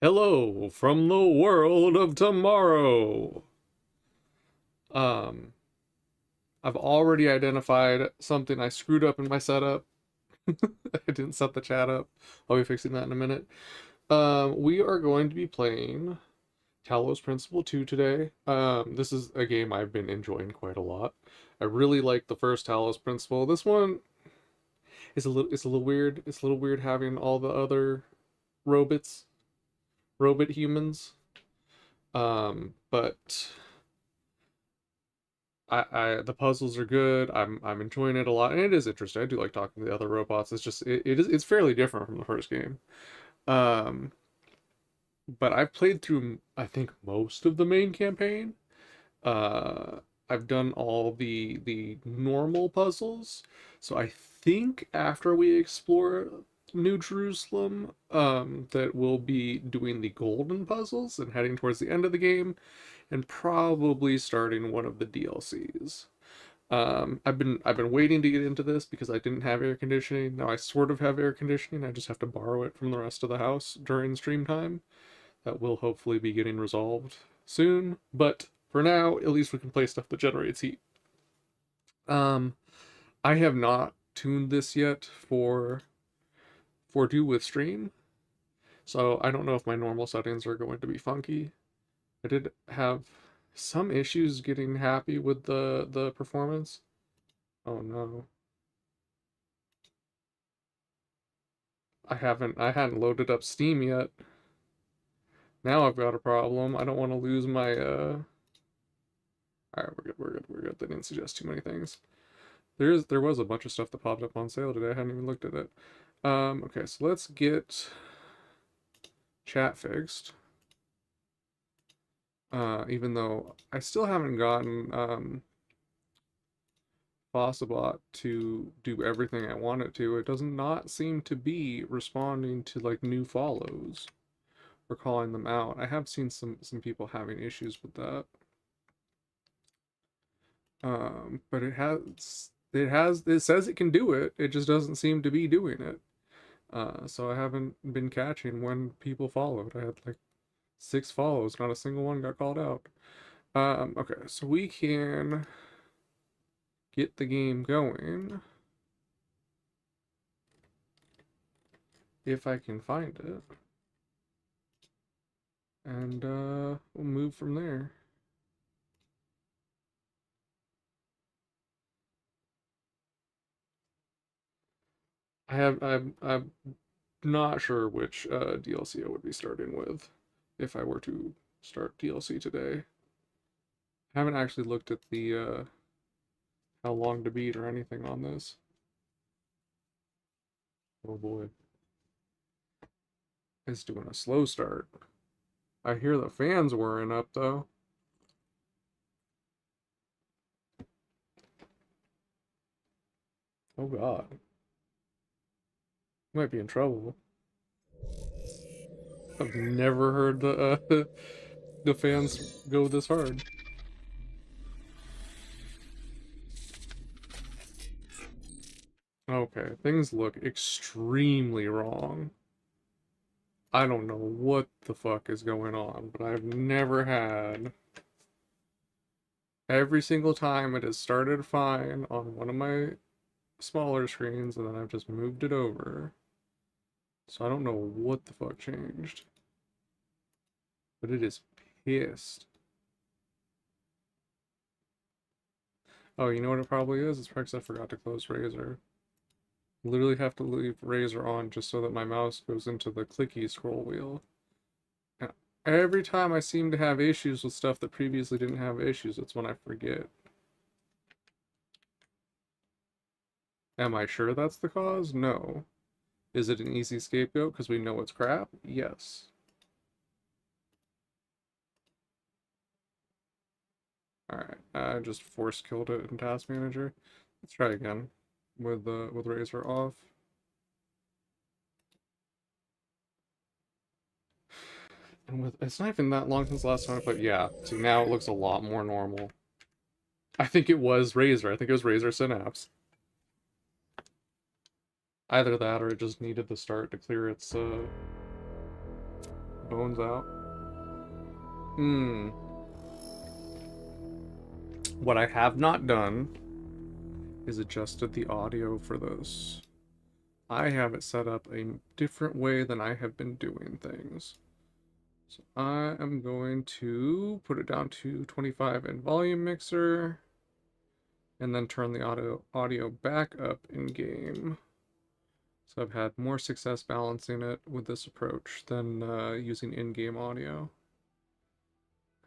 Hello from the world of tomorrow. Um, I've already identified something I screwed up in my setup. I didn't set the chat up. I'll be fixing that in a minute. We are going to be playing Talos Principle 2 today. This is a game I've been enjoying quite a lot. I really like the first Talos Principle. This one is a little weird. It's a little weird having all the other robots, robot humans. But the puzzles are good. I'm enjoying it a lot, and it is interesting. I do like talking to the other robots. It's just it's fairly different from the first game. Um, but I've played through I think most of the main campaign. I've done all the normal puzzles. So I think after we explore New Jerusalem, that we'll be doing the golden puzzles and heading towards the end of the game and probably starting one of the DLCs. I've been waiting to get into this because I didn't have air conditioning. Now I sort of have air conditioning. I just have to borrow it from the rest of the house during stream time. That will hopefully be getting resolved soon. But for now, at least we can play stuff that generates heat. Um, I have not tuned this yet for do with stream, so I don't know if my normal settings are going to be funky. I did have some issues getting happy with the performance. Oh no. I hadn't loaded up Steam yet. Now I've got a problem. I don't want to lose my Alright, we're good. They didn't suggest too many things. There was a bunch of stuff that popped up on sale today. I hadn't even looked at it. Okay, so let's get chat fixed. Even though I still haven't gotten Fossabot to do everything I want it to. It does not seem to be responding to like new follows or calling them out. I have seen some people having issues with that. But it says it can do it. It just doesn't seem to be doing it. So I haven't been catching when people followed. I had like 6 follows, not a single one got called out. Okay, so we can get the game going if I can find it. And we'll move from there. I'm not sure which DLC I would be starting with if I were to start DLC today. I haven't actually looked at the how long to beat or anything on this. Oh boy. It's doing a slow start. I hear the fans whirring up though. Oh god. Might be in trouble. I've never heard the fans go this hard. Okay, things look extremely wrong. I don't know what the fuck is going on, but I've never had. Every single time it has started fine on one of my smaller screens, and then I've just moved it over. So I don't know what the fuck changed. But it is pissed. Oh, you know what it probably is? It's because I forgot to close Razer. Literally have to leave Razer on just so that my mouse goes into the clicky scroll wheel. And every time I seem to have issues with stuff that previously didn't have issues, it's when I forget. Am I sure that's the cause? No. Is it an easy scapegoat because we know it's crap? Yes. Alright, I just force killed it in Task Manager. Let's try again with Razer off. And with it's not even that long since the last time I played. Yeah, see now it looks a lot more normal. I think it was Razer. I think it was Razer Synapse. Either that or it just needed the start to clear its Bones out. Hmm. What I have not done is adjusted the audio for this. I have it set up a different way than I have been doing things. So I am going to put it down to 25 in volume mixer, and then turn the audio back up in game. So I've had more success balancing it with this approach than using in-game audio.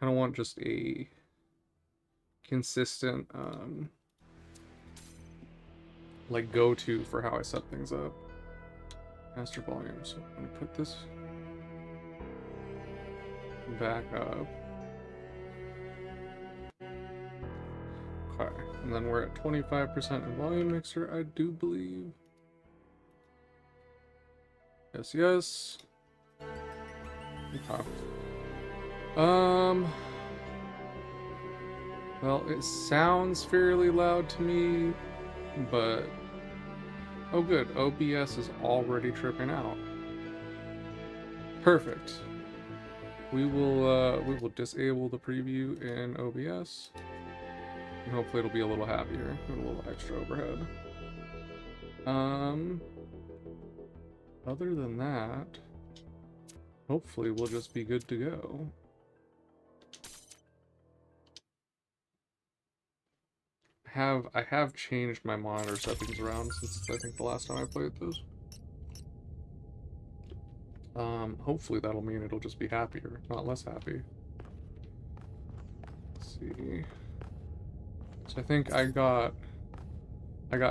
I don't want just a consistent like go-to for how I set things up. Master volume. So I'm gonna put this back up. Okay, and then we're at 25% in volume mixer, I do believe. Yes, yes. Okay. Well, it sounds fairly loud to me, but oh good, OBS is already tripping out. Perfect. We will disable the preview in OBS. And hopefully it'll be a little happier, with a little extra overhead. Other than that, hopefully we'll just be good to go. I have changed my monitor settings around since I think the last time I played this. Hopefully that'll mean it'll just be happier, not less happy. Let's see. So I think I got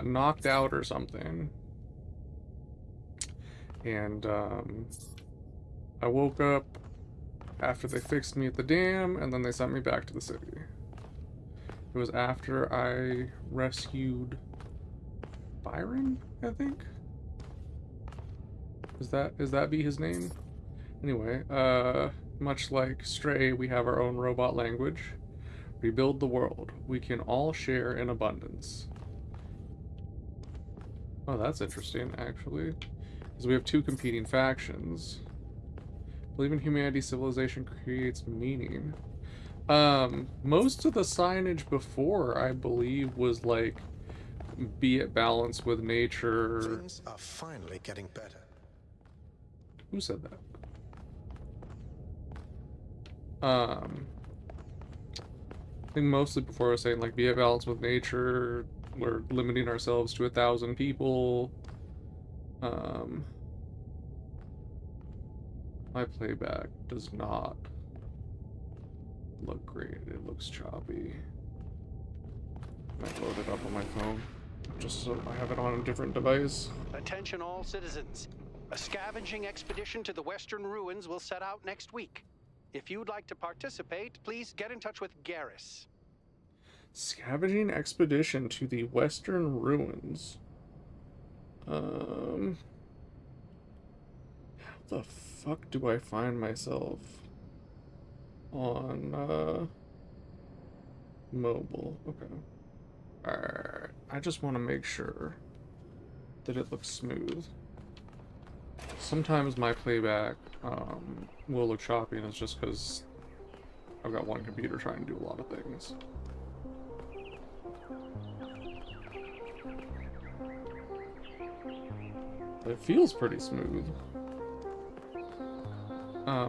knocked out or something. And I woke up after they fixed me at the dam, and then they sent me back to the city. It was after I rescued Byron, I think? Is that be his name? Anyway, much like Stray, we have our own robot language. Rebuild the world. We can all share in abundance. Oh, that's interesting, actually. Because we have two competing factions. Believe in humanity, civilization creates meaning. Most of the signage before, I believe, was like, be at balance with nature. Things are finally getting better. Who said that? I think mostly before I was saying, like, be at balance with nature, we're limiting ourselves to 1,000 people. My playback does not look great. It looks choppy. Might load it up on my phone, just so I have it on a different device. Attention all citizens. A scavenging expedition to the Western Ruins will set out next week. If you'd like to participate, please get in touch with Garrus. Scavenging expedition to the Western Ruins. How the fuck do I find myself on mobile? Okay. Alright. I just want to make sure that it looks smooth. Sometimes my playback will look choppy, and it's just because I've got one computer trying to do a lot of things. But it feels pretty smooth.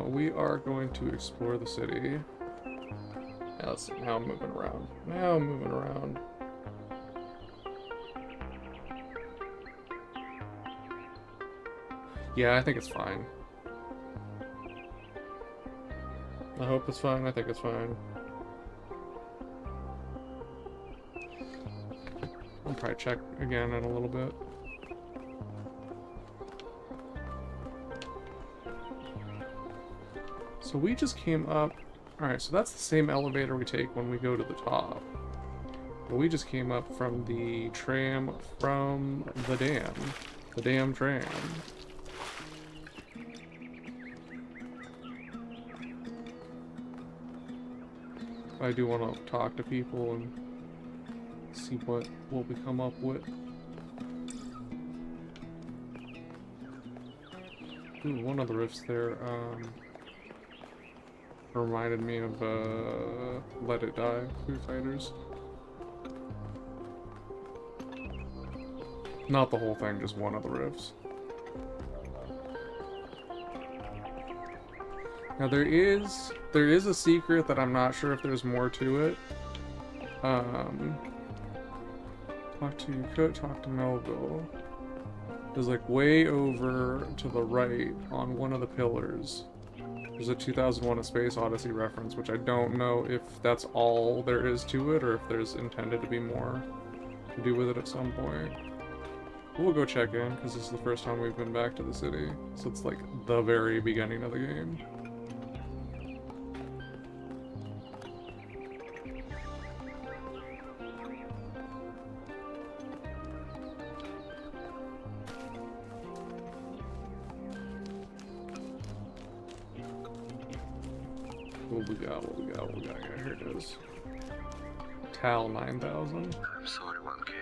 We are going to explore the city. Yeah, let's see, now I'm moving around. Now I'm moving around. Yeah, I think it's fine. I hope it's fine. I think it's fine. I'll probably check again in a little bit. So we just came up. Alright, so that's the same elevator we take when we go to the top. But we just came up from the tram from the dam. The damn tram. I do want to talk to people and see what we come up with. Ooh, one of the rifts there. Reminded me of Let It Die, Foo Fighters. Not the whole thing, just one of the riffs. Now there is a secret that I'm not sure if there's more to it. Talk to Melville. There's like way over to the right on one of the pillars. There's a 2001: A Space Odyssey reference, which I don't know if that's all there is to it or if there's intended to be more to do with it at some point. We'll go check in, because this is the first time we've been back to the city. So it's like the very beginning of the game. What we got? Yeah, here it is. Tal 9000. I'm sorry, 1K.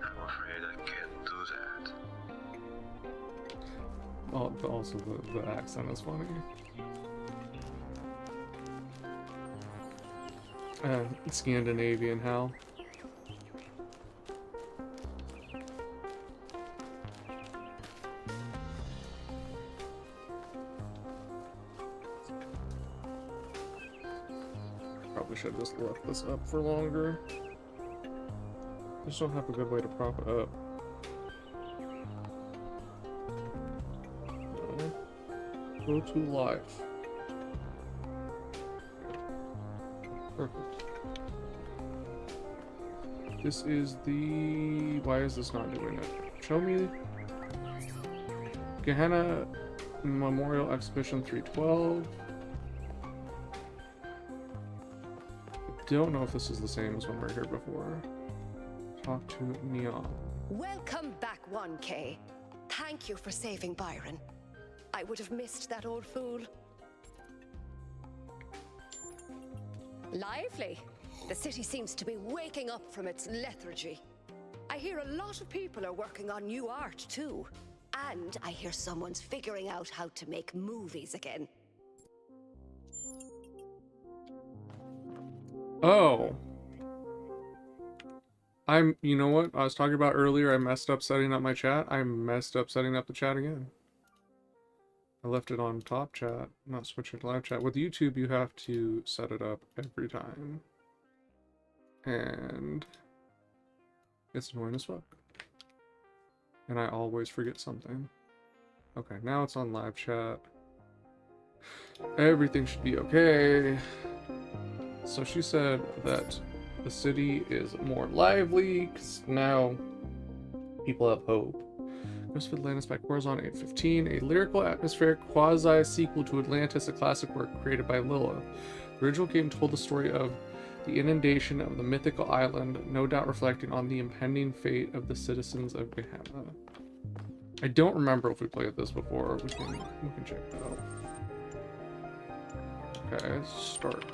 I'm afraid I can't do that. Oh, also the accent is funny. Scandinavian Hal. Probably should have just left this up for longer. I just don't have a good way to prop it up. No. Go to live. Perfect. This is the... Why is this not doing it? Show me... Gehenna Memorial Exhibition 312. Don't know if this is the same as when we were here before. Talk to Neon. Welcome back, 1K. Thank you for saving Byron. I would have missed that old fool. Lively. The city seems to be waking up from its lethargy. I hear a lot of people are working on new art, too. And I hear someone's figuring out how to make movies again. Oh. You know what? I was talking about earlier, I messed up setting up my chat. I messed up setting up the chat again. I left it on top chat, not switching to live chat. With YouTube, you have to set it up every time. And it's annoying as fuck. And I always forget something. Okay, now it's on live chat. Everything should be okay. So she said that the city is more lively, because now people have hope. Ghost of Atlantis by Corazon 815, a lyrical atmospheric quasi-sequel to Atlantis, a classic work created by Lilla. The original game told the story of the inundation of the mythical island, no doubt reflecting on the impending fate of the citizens of Gehenna. I don't remember if we played this before. We can check it out. Okay, start.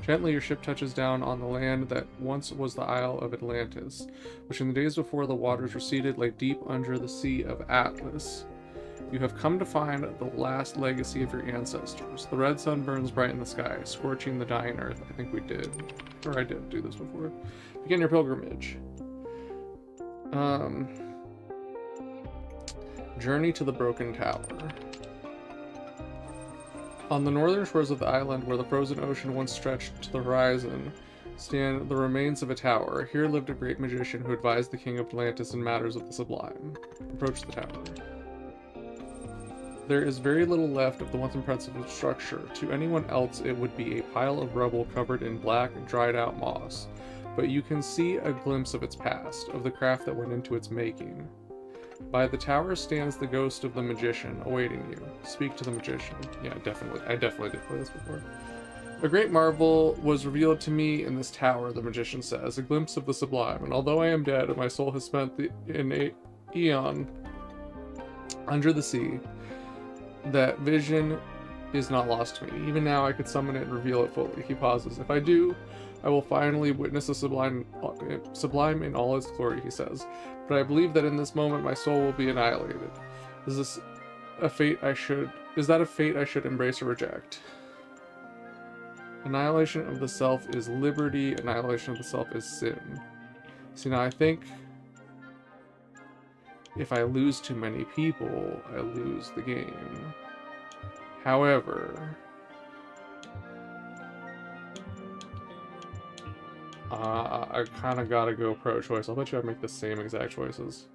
Gently, your ship touches down on the land that once was the Isle of Atlantis, which in the days before the waters receded lay deep under the Sea of Atlas. You have come to find the last legacy of your ancestors. The red sun burns bright in the sky, scorching the dying earth. I think we did. Or I did do this before. Begin your pilgrimage. Journey to the Broken Tower. On the northern shores of the island, where the frozen ocean once stretched to the horizon, stand the remains of a tower. Here lived a great magician who advised the king of Atlantis in matters of the sublime. Approach the tower. There is very little left of the once impressive structure. To anyone else, it would be a pile of rubble covered in black, dried-out moss. But you can see a glimpse of its past, of the craft that went into its making. By the tower stands the ghost of the magician, awaiting you. Speak to the magician. Yeah, definitely. I definitely did play this before. A great marvel was revealed to me in this tower, the magician says, a glimpse of the sublime. And although I am dead and my soul has spent an eon under the sea, that vision is not lost to me. Even now I could summon it and reveal it fully. He pauses. If I do, I will finally witness the sublime in all its glory, he says. But I believe that in this moment my soul will be annihilated. a fate I should embrace or reject? Annihilation of the self is liberty, annihilation of the self is sin. See, now I think if I lose too many people, I lose the game. However, I kind of gotta go pro-choice. I'll bet you I make the same exact choices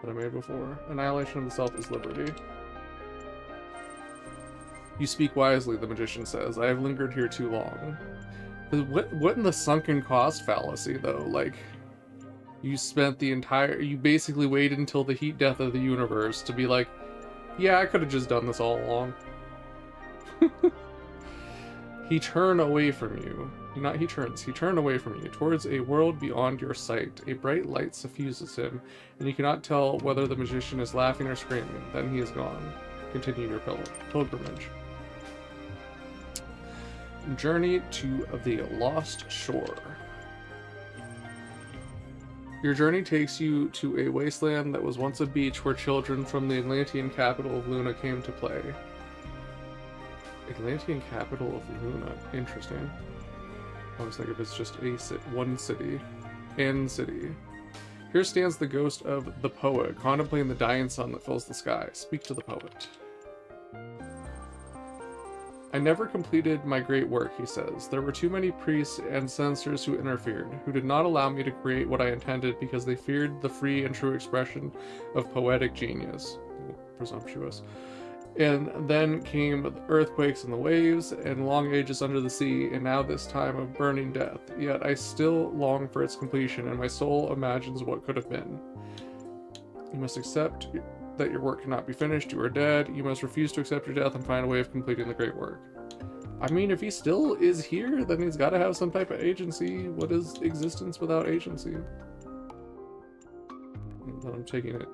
that I made before. Annihilation of the self is liberty. You speak wisely, the magician says. I have lingered here too long. What in the sunken cost fallacy, though? Like, you basically waited until the heat death of the universe to be like, yeah, I could have just done this all along. He turned away from you. He turned away from you, towards a world beyond your sight. A bright light suffuses him, and you cannot tell whether the magician is laughing or screaming. Then he is gone. Continue your pilgrimage. Journey to the Lost Shore. Your journey takes you to a wasteland that was once a beach where children from the Atlantean capital of Luna came to play. Atlantean capital of Luna. Interesting. I was thinking if it's just one city. N city. Here stands the ghost of the poet, contemplating the dying sun that fills the sky. Speak to the poet. I never completed my great work, he says. There were too many priests and censors who interfered, who did not allow me to create what I intended because they feared the free and true expression of poetic genius. Presumptuous. And then came earthquakes and the waves, and long ages under the sea, and now this time of burning death. Yet I still long for its completion, and my soul imagines what could have been. You must accept that your work cannot be finished. You are dead. You must refuse to accept your death and find a way of completing the great work. I mean, if he still is here, then he's got to have some type of agency. What is existence without agency? I'm taking an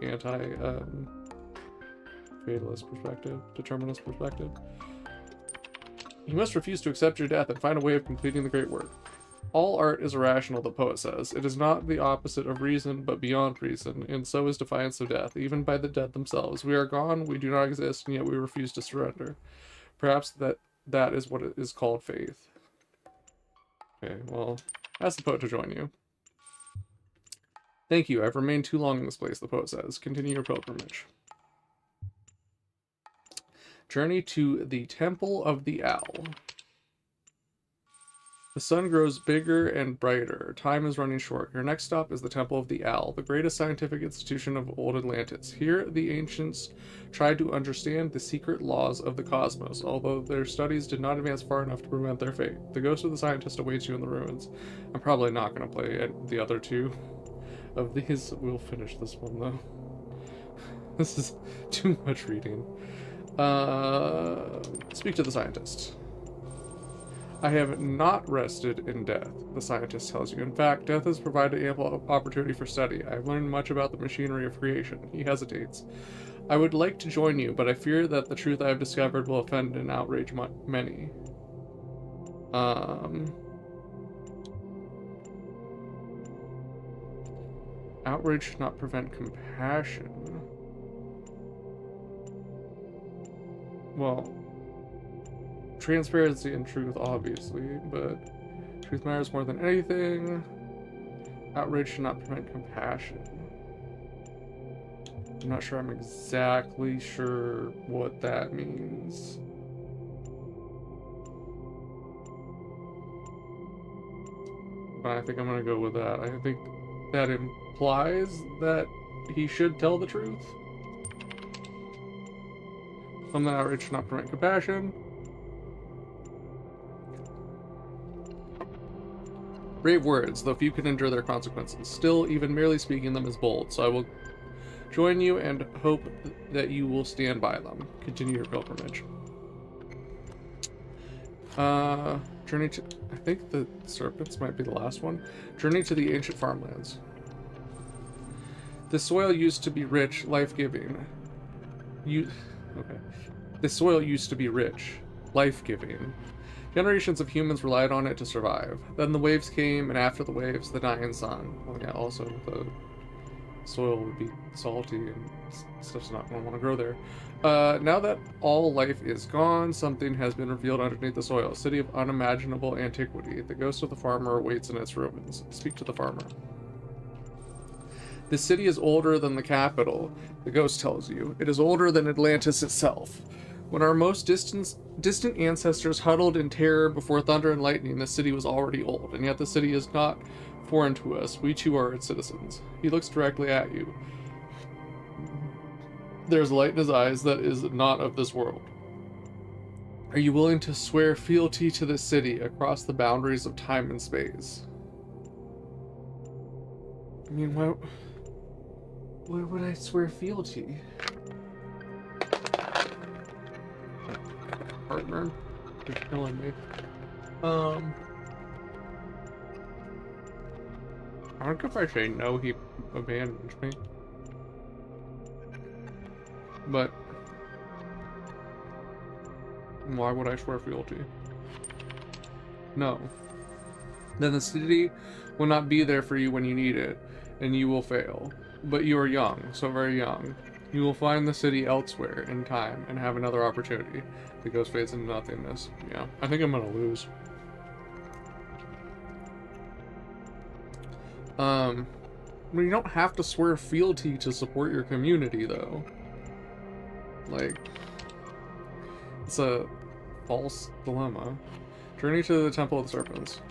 fatalist perspective, determinist perspective. You must refuse to accept your death and find a way of completing the great work. All art is irrational, the poet says. It is not the opposite of reason, but beyond reason, and so is defiance of death, even by the dead themselves. We are gone, we do not exist, and yet we refuse to surrender. Perhaps that is what is called faith. Okay, well, ask the poet to join you. Thank you, I've remained too long in this place, the poet says. Continue your pilgrimage. Journey to the Temple of the Owl. The sun grows bigger and brighter. Time is running short. Your next stop is the Temple of the Owl, the greatest scientific institution of old Atlantis. Here, the ancients tried to understand the secret laws of the cosmos, although their studies did not advance far enough to prevent their fate. The ghost of the scientist awaits you in the ruins. I'm probably not going to play the other two of these. We'll finish this one, though. This is too much reading. Speak to the scientist. I have not rested in death, the scientist tells you. In fact, death has provided ample opportunity for study. I have learned much about the machinery of creation. He hesitates. I would like to join you, but I fear that the truth I have discovered will offend and outrage many. Outrage should not prevent compassion. Well, transparency and truth, obviously, but truth matters more than anything. Outrage should not prevent compassion. I'm not sure I'm exactly sure what that means. But I think I'm gonna go with that. I think that implies that he should tell the truth. Some that outrage should not prevent compassion. Brave words, though few can endure their consequences. Still, even merely speaking them is bold, so I will join you and hope that you will stand by them. Continue your pilgrimage. Journey to... I think the serpents might be the last one. Journey to the ancient farmlands. The soil used to be rich, life-giving. The soil used to be rich, life-giving. Generations of humans relied on it to survive. Then the waves came, and after the waves, the dying sun. Oh yeah, also the soil would be salty and stuff's not going to want to grow there. Now that all life is gone, something has been revealed underneath the soil. A city of unimaginable antiquity. The ghost of the farmer awaits in its ruins. Speak to the farmer. This city is older than the capital, the ghost tells you. It is older than Atlantis itself. When our most distant ancestors huddled in terror before thunder and lightning, the city was already old, and yet the city is not foreign to us. We too are its citizens. He looks directly at you. There's light in his eyes that is not of this world. Are you willing to swear fealty to this city across the boundaries of time and space? I mean, why would I swear fealty? Partner, you're killing me. I don't know if I say no, he abandoned me. But why would I swear fealty? No. Then the city will not be there for you when you need it, and you will fail. But you are young, so very young. You will find the city elsewhere in time and have another opportunity. The ghost fades into nothingness. Yeah, I think I'm gonna lose. Well, you don't have to swear fealty to support your community, though. Like, it's a false dilemma. Journey to the Temple of the Serpents.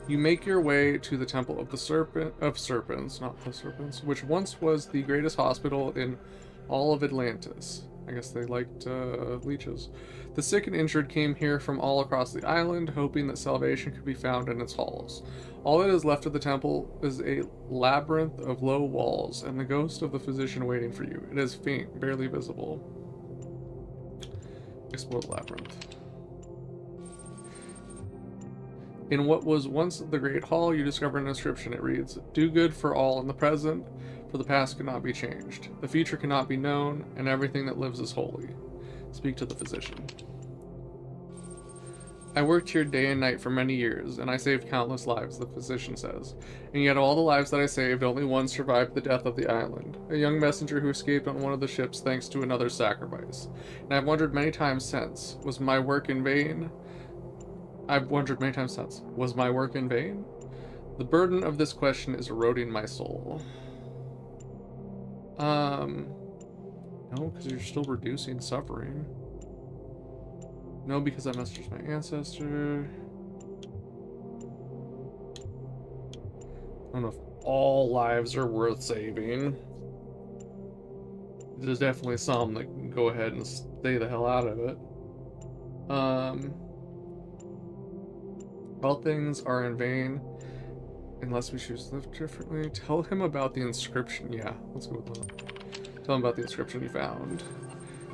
You make your way to the Temple of the Serpents, not the Serpents, which once was the greatest hospital in all of Atlantis. I guess they liked leeches. The sick and injured came here from all across the island, hoping that salvation could be found in its halls. All that is left of the temple is a labyrinth of low walls, and the ghost of the physician waiting for you. It is faint, barely visible. Explore the labyrinth. In what was once the Great Hall, you discover an inscription. It reads, "Do good for all in the present, for the past cannot be changed. The future cannot be known, and everything that lives is holy. Speak to the physician." I worked here day and night for many years, and I saved countless lives, the physician says. And yet of all the lives that I saved, only one survived the death of the island. A young messenger who escaped on one of the ships thanks to another's sacrifice. And I've wondered many times since, was my work in vain? Was my work in vain? The burden of this question is eroding my soul. No, because you're still reducing suffering. No, because I messaged my ancestor. I don't know if all lives are worth saving. There's definitely some that can go ahead and stay the hell out of it. All things are in vain unless we choose to live differently. Tell him about the inscription. Yeah, let's go with that. Tell him about the inscription he found.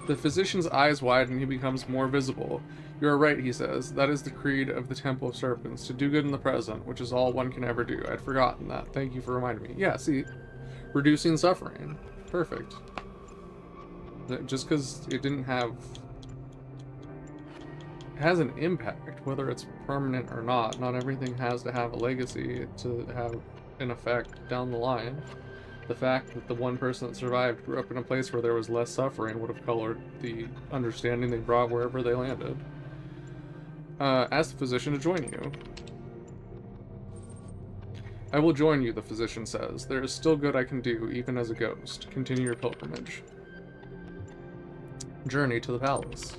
The physician's eyes widen, he becomes more visible. You are right, he says. That is the creed of the Temple of Serpents, to do good in the present, which is all one can ever do. I'd forgotten that. Thank you for reminding me. Yeah, see, reducing suffering. Perfect. Just because it didn't have... It has an impact, whether it's permanent or not. Not everything has to have a legacy to have an effect down the line. The fact that the one person that survived grew up in a place where there was less suffering would have colored the understanding they brought wherever they landed. Ask the physician to join you. I will join you, the physician says. There is still good I can do, even as a ghost. Continue your pilgrimage. Journey to the palace.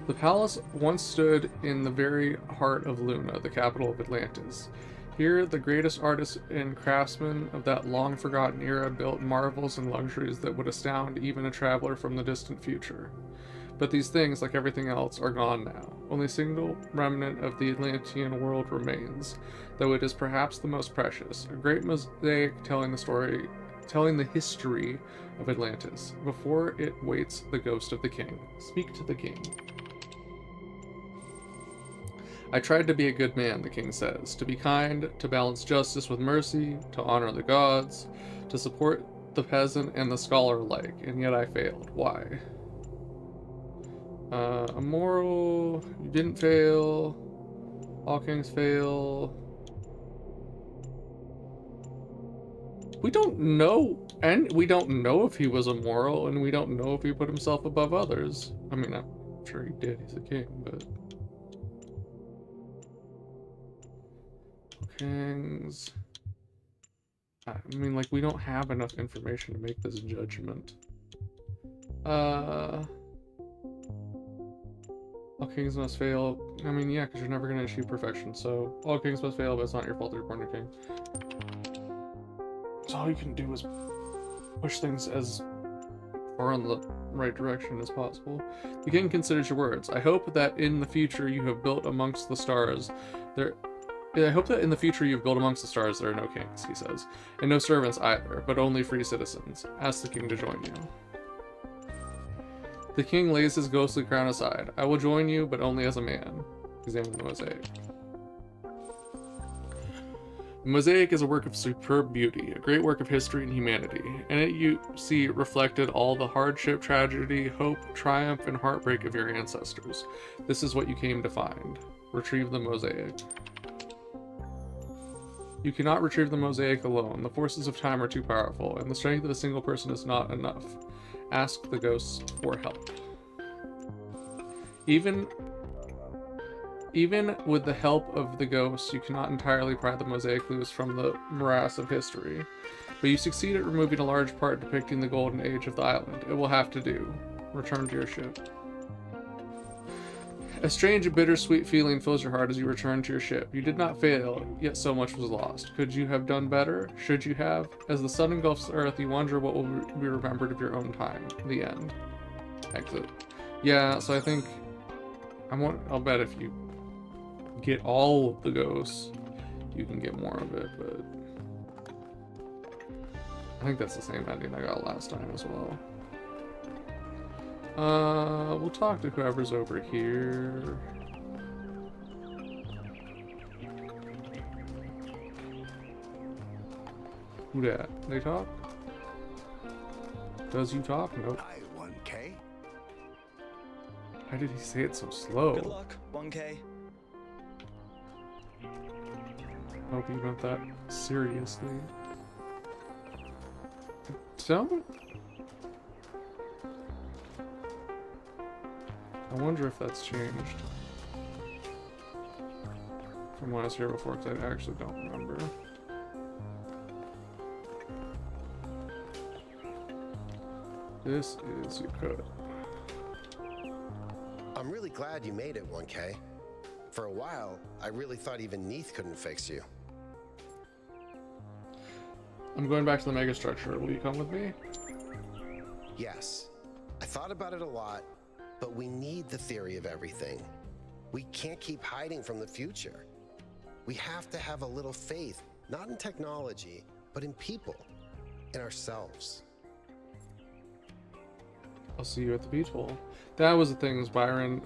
The palace once stood in the very heart of Luna, the capital of Atlantis. Here, the greatest artists and craftsmen of that long-forgotten era built marvels and luxuries that would astound even a traveler from the distant future. But these things, like everything else, are gone now. Only a single remnant of the Atlantean world remains, though it is perhaps the most precious. A great mosaic telling the history of Atlantis. Before it waits the ghost of the king. Speak to the king. I tried to be a good man, the king says, to be kind, to balance justice with mercy, to honor the gods, to support the peasant and the scholar alike, and yet I failed. Why? Immoral, you didn't fail, all kings fail. We don't know, and we don't know if he was immoral, and we don't know if he put himself above others. I mean, I'm sure he did. He's a king, but kings. I mean, like, we don't have enough information to make this judgment. All kings must fail. I mean, yeah, because you're never going to achieve perfection. So, all kings must fail, but it's not your fault that you're born a king. So all you can do is push things as far in the right direction as possible. The king considers your words. I hope that in the future you have built amongst the stars there. I hope that in the future you've built amongst the stars there are no kings, he says, and no servants either, but only free citizens. Ask the king to join you. The king lays his ghostly crown aside. I will join you, but only as a man. Examine the mosaic. The mosaic is a work of superb beauty, a great work of history and humanity. In it you see reflected all the hardship, tragedy, hope, triumph, and heartbreak of your ancestors. This is what you came to find. Retrieve the mosaic. You cannot retrieve the mosaic alone. The forces of time are too powerful, and the strength of a single person is not enough. Ask the ghosts for help. Even with the help of the ghosts, you cannot entirely pry the mosaic loose from the morass of history. But you succeed at removing a large part depicting the golden age of the island. It will have to do. Return to your ship. A strange and bittersweet feeling fills your heart as you return to your ship. You did not fail, yet so much was lost. Could you have done better? Should you have? As the sun engulfs Earth, you wonder what will be remembered of your own time. The end. Exit. Yeah, so I think... I'll bet if you get all of the ghosts, you can get more of it, but... I think that's the same ending I got last time as well. We'll talk to whoever's over here. Who dat? They talk? Does you talk? Nope. Hi, 1K. Why did he say it so slow? Good luck, 1K. I hope you meant that seriously. Don't... I wonder if that's changed from when I was here before, because I actually don't remember. This is you could. I'm really glad you made it, 1K. For a while, I really thought even Neath couldn't fix you. I'm going back to the megastructure. Will you come with me? Yes. I thought about it a lot, but we need the theory of everything. We can't keep hiding from the future. We have to have a little faith, not in technology, but in people, in ourselves. I'll see you at the beach hole. That was the thing, is Byron,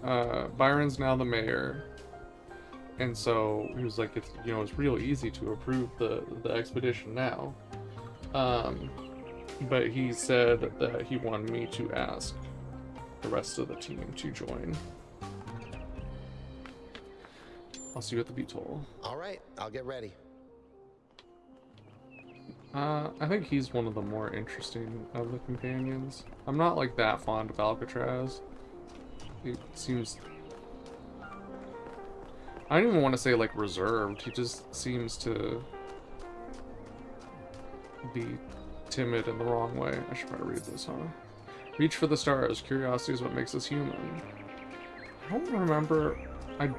Byron's now the mayor. And so he was like, it's, you know, it's real easy to approve the expedition now. But he said that he wanted me to ask the rest of the team to join. I'll see you at the beach hole. All right, I'll get ready. I think he's one of the more interesting of the companions. I'm not like that fond of Alcatraz. It seems... I don't even want to say like reserved. He just seems to be timid in the wrong way. I should probably read this, huh? Reach for the stars. Curiosity is what makes us human. I don't remember. I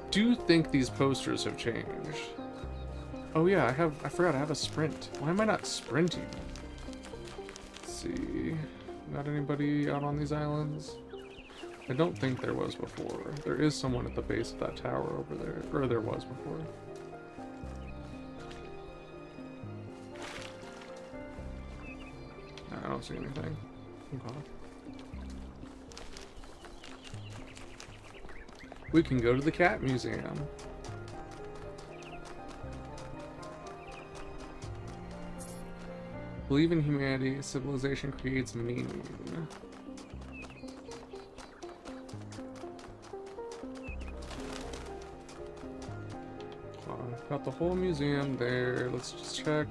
do think these posters have changed. Oh yeah, I forgot I have a sprint. Why am I not sprinting? Let's see. Got anybody out on these islands? I don't think there was before. There is someone at the base of that tower over there. Or there was before. No, I don't see anything. Okay. We can go to the cat museum. Believe in humanity, civilization creates meaning. Got the whole museum there. Let's just check.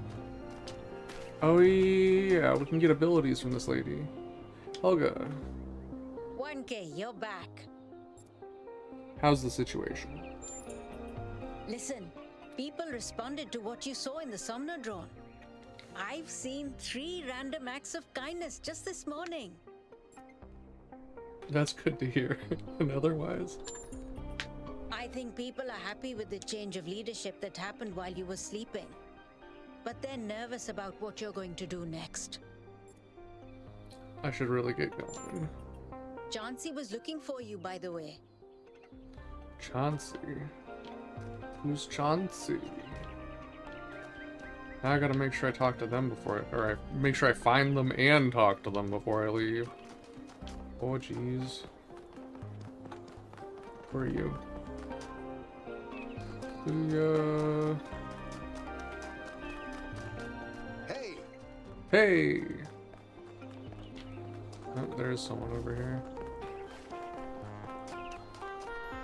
Oh yeah, we can get abilities from this lady. Helga, 1K, you're back. how's the situation? Listen, people responded to what you saw in the Somno drone. I've seen 3 random acts of kindness just this morning. That's good to hear. And otherwise, I think people are happy with the change of leadership that happened while you were sleeping. But they're nervous about what you're going to do next. I should really get going. Chauncey was looking for you, by the way. Chauncey. Who's Chauncey? Now I gotta make sure I talk to them before I make sure I find them and talk to them before I leave. Oh jeez. Where are you? Hey, Hey! Oh, there's someone over here.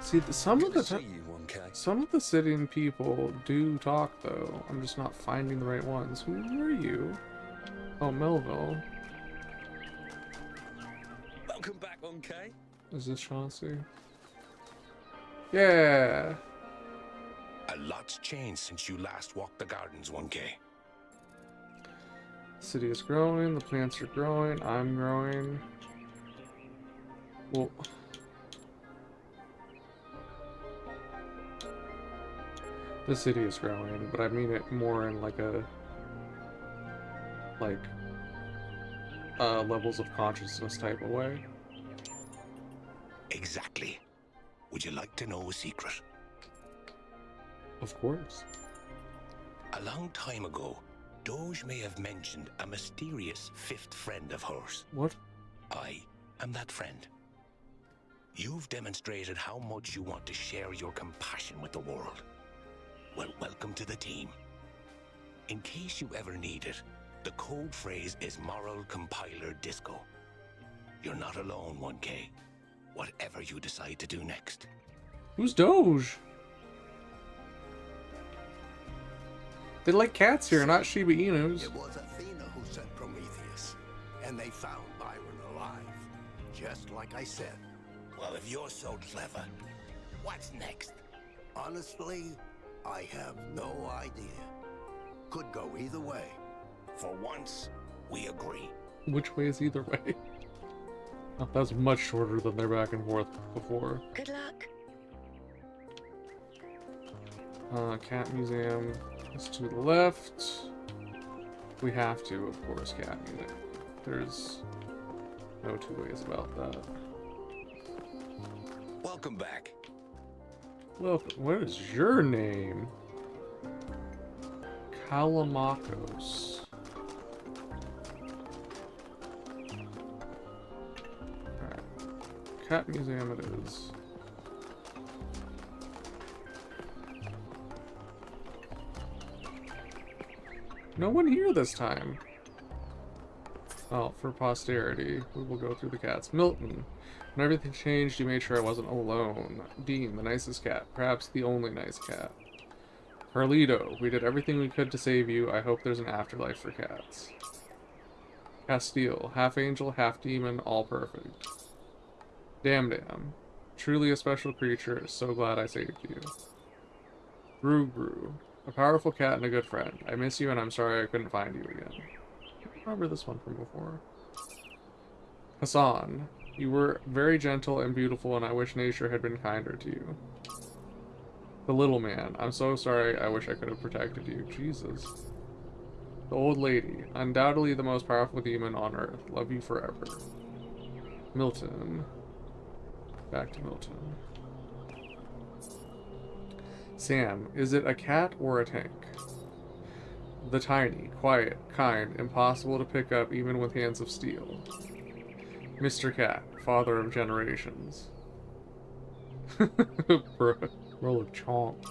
See, some of the sitting people do talk though. I'm just not finding the right ones. Who are you? Oh, Melville. Welcome back, 1K. Is this Chauncey? Yeah. A lot's changed since you last walked the gardens, 1K. The city is growing, the plants are growing, I'm growing. Well, the city is growing, but I mean it more in like a levels of consciousness type of way. Exactly. Would you like to know a secret? Of course. A long time ago, Doge may have mentioned a mysterious 5th friend of hers. What? I am that friend. You've demonstrated how much you want to share your compassion with the world. Well, welcome to the team. In case you ever need it, the code phrase is Moral Compiler Disco. You're not alone, 1K. Whatever you decide to do next. Who's Doge? They like cats here, not Shiba Inus. It was Athena who sent Prometheus, and they found Byron alive, just like I said. Well, if you're so clever, what's next? Honestly, I have no idea. Could go either way. For once, we agree. Which way is either way? Oh, that's much shorter than their back and forth before. Good luck. Cat museum is to the left. We have to, of course, cat museum. There's no two ways about that. Welcome back. Welcome. What is your name? Kalamakos. Alright. Cat museum it is. No one here this time. Well, for posterity, we will go through the cats. Milton. When everything changed, you made sure I wasn't alone. Dean, the nicest cat. Perhaps the only nice cat. Carlito, we did everything we could to save you. I hope there's an afterlife for cats. Castile, half angel, half demon, all perfect. Damn. Truly a special creature. So glad I saved you. Gru. A powerful cat and a good friend. I miss you and I'm sorry I couldn't find you again. I remember this one from before. Hassan, you were very gentle and beautiful and I wish nature had been kinder to you. The little man, I'm so sorry, I wish I could have protected you. Jesus. The old lady, undoubtedly the most powerful demon on earth. Love you forever. Milton. Back to Milton. Sam, is it a cat or a tank? The tiny, quiet, kind, impossible to pick up even with hands of steel. Mr. Cat, father of generations. Roll of chomp.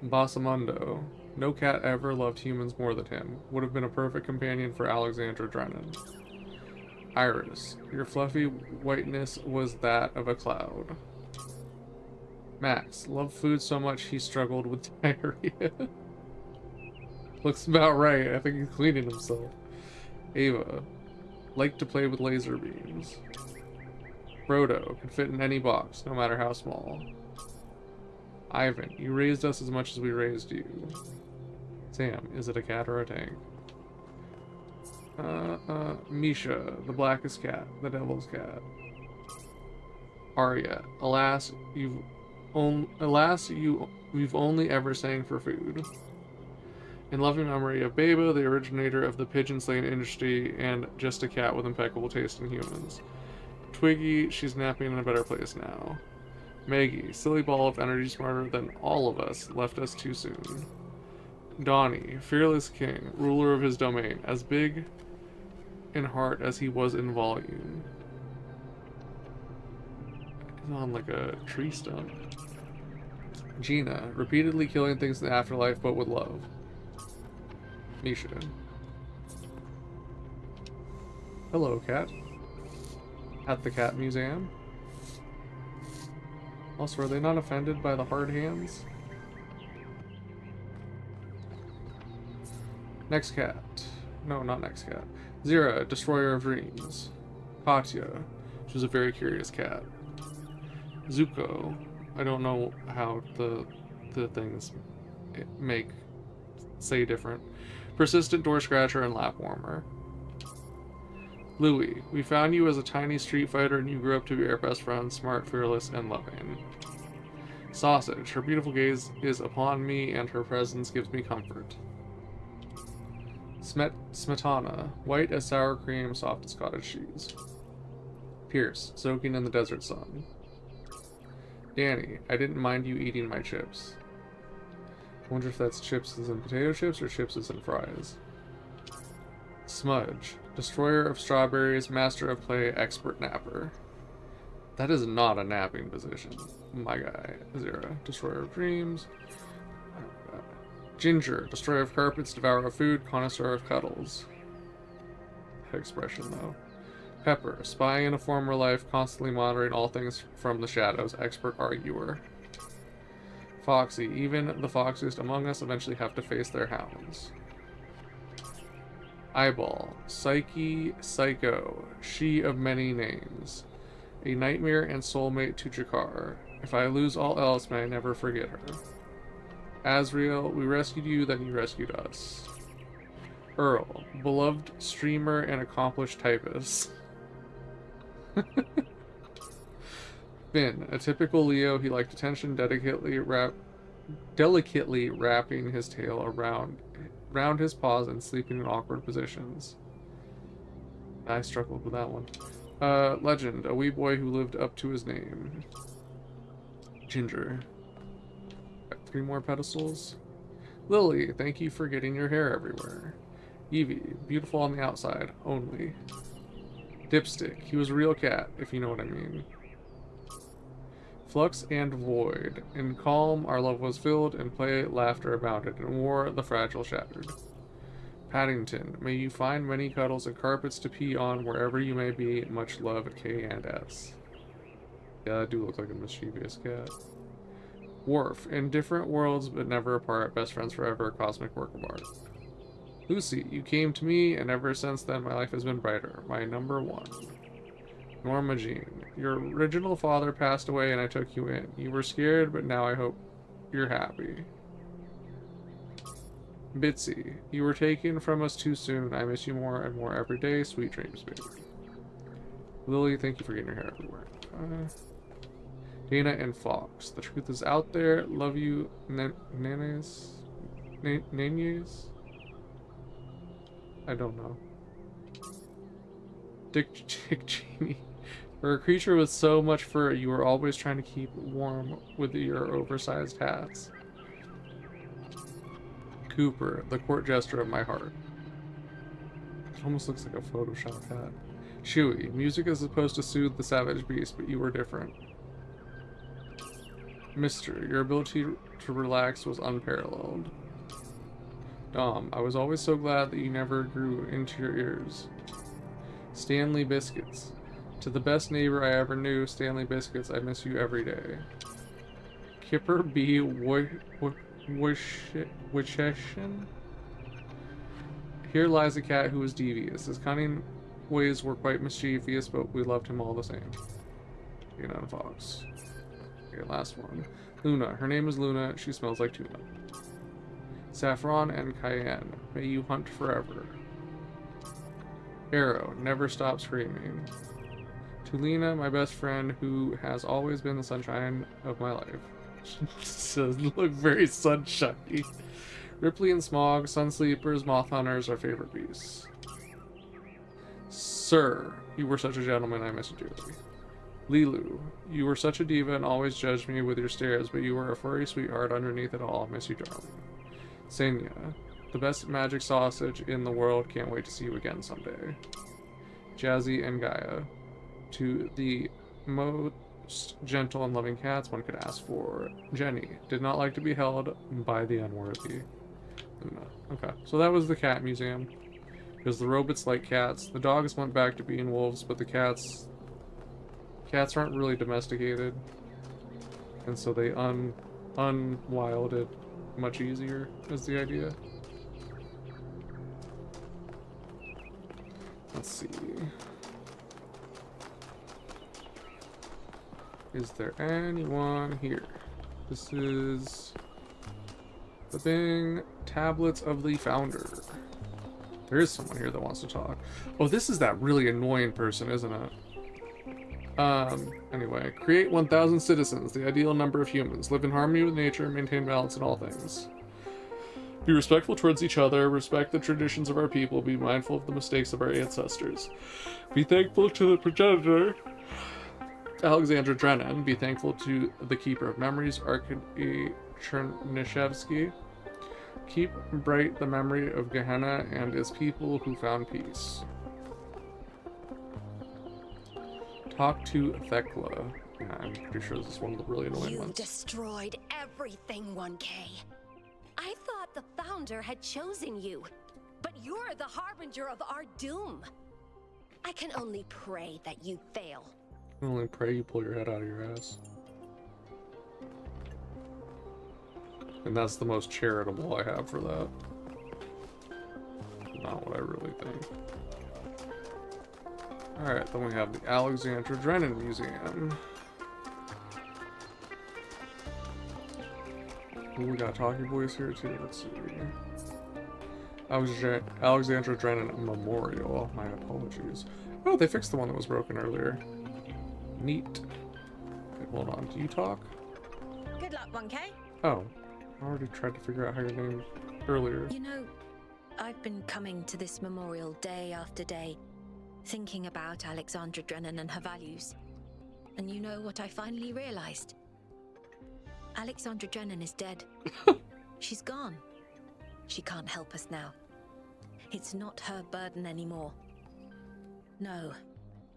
Bossamundo. No cat ever loved humans more than him. Would have been a perfect companion for Alexandra Drennan. Iris, your fluffy whiteness was that of a cloud. Max, loved food so much he struggled with diarrhea. Looks about right. I think he's cleaning himself. Ava. Like to play with laser beams. Frodo. Can fit in any box, no matter how small. Ivan. You raised us as much as we raised you. Sam. Is it a cat or a tank? Misha. The blackest cat. The devil's cat. Arya. Alas, we've only ever sang for food. In loving memory of Beba, the originator of the pigeon slaying industry, and just a cat with impeccable taste in humans. Twiggy, she's napping in a better place now. Maggie, silly ball of energy smarter than all of us, left us too soon. Donnie, fearless king, ruler of his domain, as big in heart as he was in volume. He's on like a tree stump. Gina, repeatedly killing things in the afterlife, but with love. Misha. Hello, cat. At the cat museum. Also, are they not offended by the hard hands? Next cat. No, not next cat. Zira, destroyer of dreams. Katya. She was a very curious cat. Zuko. I don't know how the things say different. Persistent door scratcher and lap warmer. Louis, we found you as a tiny street fighter and you grew up to be our best friend, smart, fearless, and loving. Sausage, her beautiful gaze is upon me and her presence gives me comfort. Smetana, white as sour cream, soft as cottage cheese. Pierce, soaking in the desert sun. Danny, I didn't mind you eating my chips. I wonder if that's chips as in potato chips or chips as in fries. Smudge, destroyer of strawberries, master of play, expert napper. That is not a napping position. My guy. Zira, destroyer of dreams. Ginger, destroyer of carpets, devourer of food, connoisseur of cuddles. That expression, though. Pepper, spying in a former life, constantly monitoring all things from the shadows, expert arguer. Foxy, even the foxiest among us eventually have to face their hounds. Eyeball, Psyche, Psycho, she of many names. A nightmare and soulmate to Jakar. If I lose all else, may I never forget her. Azrael, we rescued you, then you rescued us. Earl, beloved streamer and accomplished typist. Finn, a typical Leo, he liked attention, delicately wrapping his tail around his paws and sleeping in awkward positions. I struggled with that one. Legend, a wee boy who lived up to his name. Ginger. Got 3 more pedestals. Lily, thank you for getting your hair everywhere. Evie, beautiful on the outside, only. Dipstick, he was a real cat, if you know what I mean. Flux and Void. In calm, our love was filled, in play, laughter abounded, in war, the fragile shattered. Paddington, may you find many cuddles and carpets to pee on wherever you may be. Much love, K and S. Yeah, I do look like a mischievous cat. Worf, in different worlds but never apart, best friends forever, cosmic work of art. Lucy, you came to me, and ever since then my life has been brighter. My number 1. Norma Jean, your original father passed away and I took you in. You were scared, but now I hope you're happy. Bitsy, you were taken from us too soon. I miss you more and more every day. Sweet dreams, baby. Lily, thank you for getting your hair everywhere. Dana and Fox, the truth is out there. Love you, Nanes? Nanes? I don't know. Dick Cheney. For a creature with so much fur, you were always trying to keep warm with your oversized hats. Cooper, the court jester of my heart. It almost looks like a Photoshop hat. Chewie, music is supposed to soothe the savage beast, but you were different. Mister, your ability to relax was unparalleled. Dom, I was always so glad that you never grew into your ears. Stanley Biscuits. To the best neighbor I ever knew, Stanley Biscuits, I miss you every day. Kipper B. Wisheshin? Here lies a cat who was devious. His cunning ways were quite mischievous, but we loved him all the same. Peanut Fox. Okay, last one. Luna. Her name is Luna. She smells like tuna. Saffron and Cayenne. May you hunt forever. Arrow. Never stop screaming. Tulina, my best friend, who has always been the sunshine of my life. Does look very sunshiny. Ripley and Smog, sun sleepers, moth hunters, our favorite beasts. Sir, you were such a gentleman, I miss you dearly. Lilu, you were such a diva and always judged me with your stares, but you were a furry sweetheart underneath it all. Miss you, darling. Senya, the best magic sausage in the world. Can't wait to see you again someday. Jazzy and Gaia, to the most gentle and loving cats one could ask for. Jenny, did not like to be held by the unworthy. Luna. Okay, so that was the cat museum. Because the robots like cats. The dogs went back to being wolves, but the cats aren't really domesticated. And so they unwild it much easier, is the idea. Let's see. Is there anyone here? This is the Bing Tablets of the Founder. There is someone here that wants to talk. Oh, this is that really annoying person, isn't it? Anyway. Create 1,000 citizens, the ideal number of humans. Live in harmony with nature and maintain balance in all things. Be respectful towards each other, respect the traditions of our people, be mindful of the mistakes of our ancestors. Be thankful to the progenitor, Alexandra Drennan. Be thankful to the Keeper of Memories, Arkady Chernyshevsky. Keep bright the memory of Gehenna and its people who found peace. Talk to Thekla. Yeah, I'm pretty sure this is one of the really annoying ones. You destroyed everything, 1K. I thought the Founder had chosen you, but you're the harbinger of our doom. I can only pray that you fail. I can only pray you pull your head out of your ass. And that's the most charitable I have for that. Not what I really think. Alright, then we have the Alexandra Drennan Museum. Ooh, we got a talking voice here too, let's see. Alexandra Drennan Memorial. My apologies. Oh, they fixed the one that was broken earlier. Neat. Okay, hold on, do you talk? Good luck, 1K. Oh, I already tried to figure out how your name earlier. You know, I've been coming to this memorial day after day, thinking about Alexandra Drennan and her values. And you know what I finally realized? Alexandra Drennan is dead. She's gone. She can't help us now. It's not her burden anymore. No,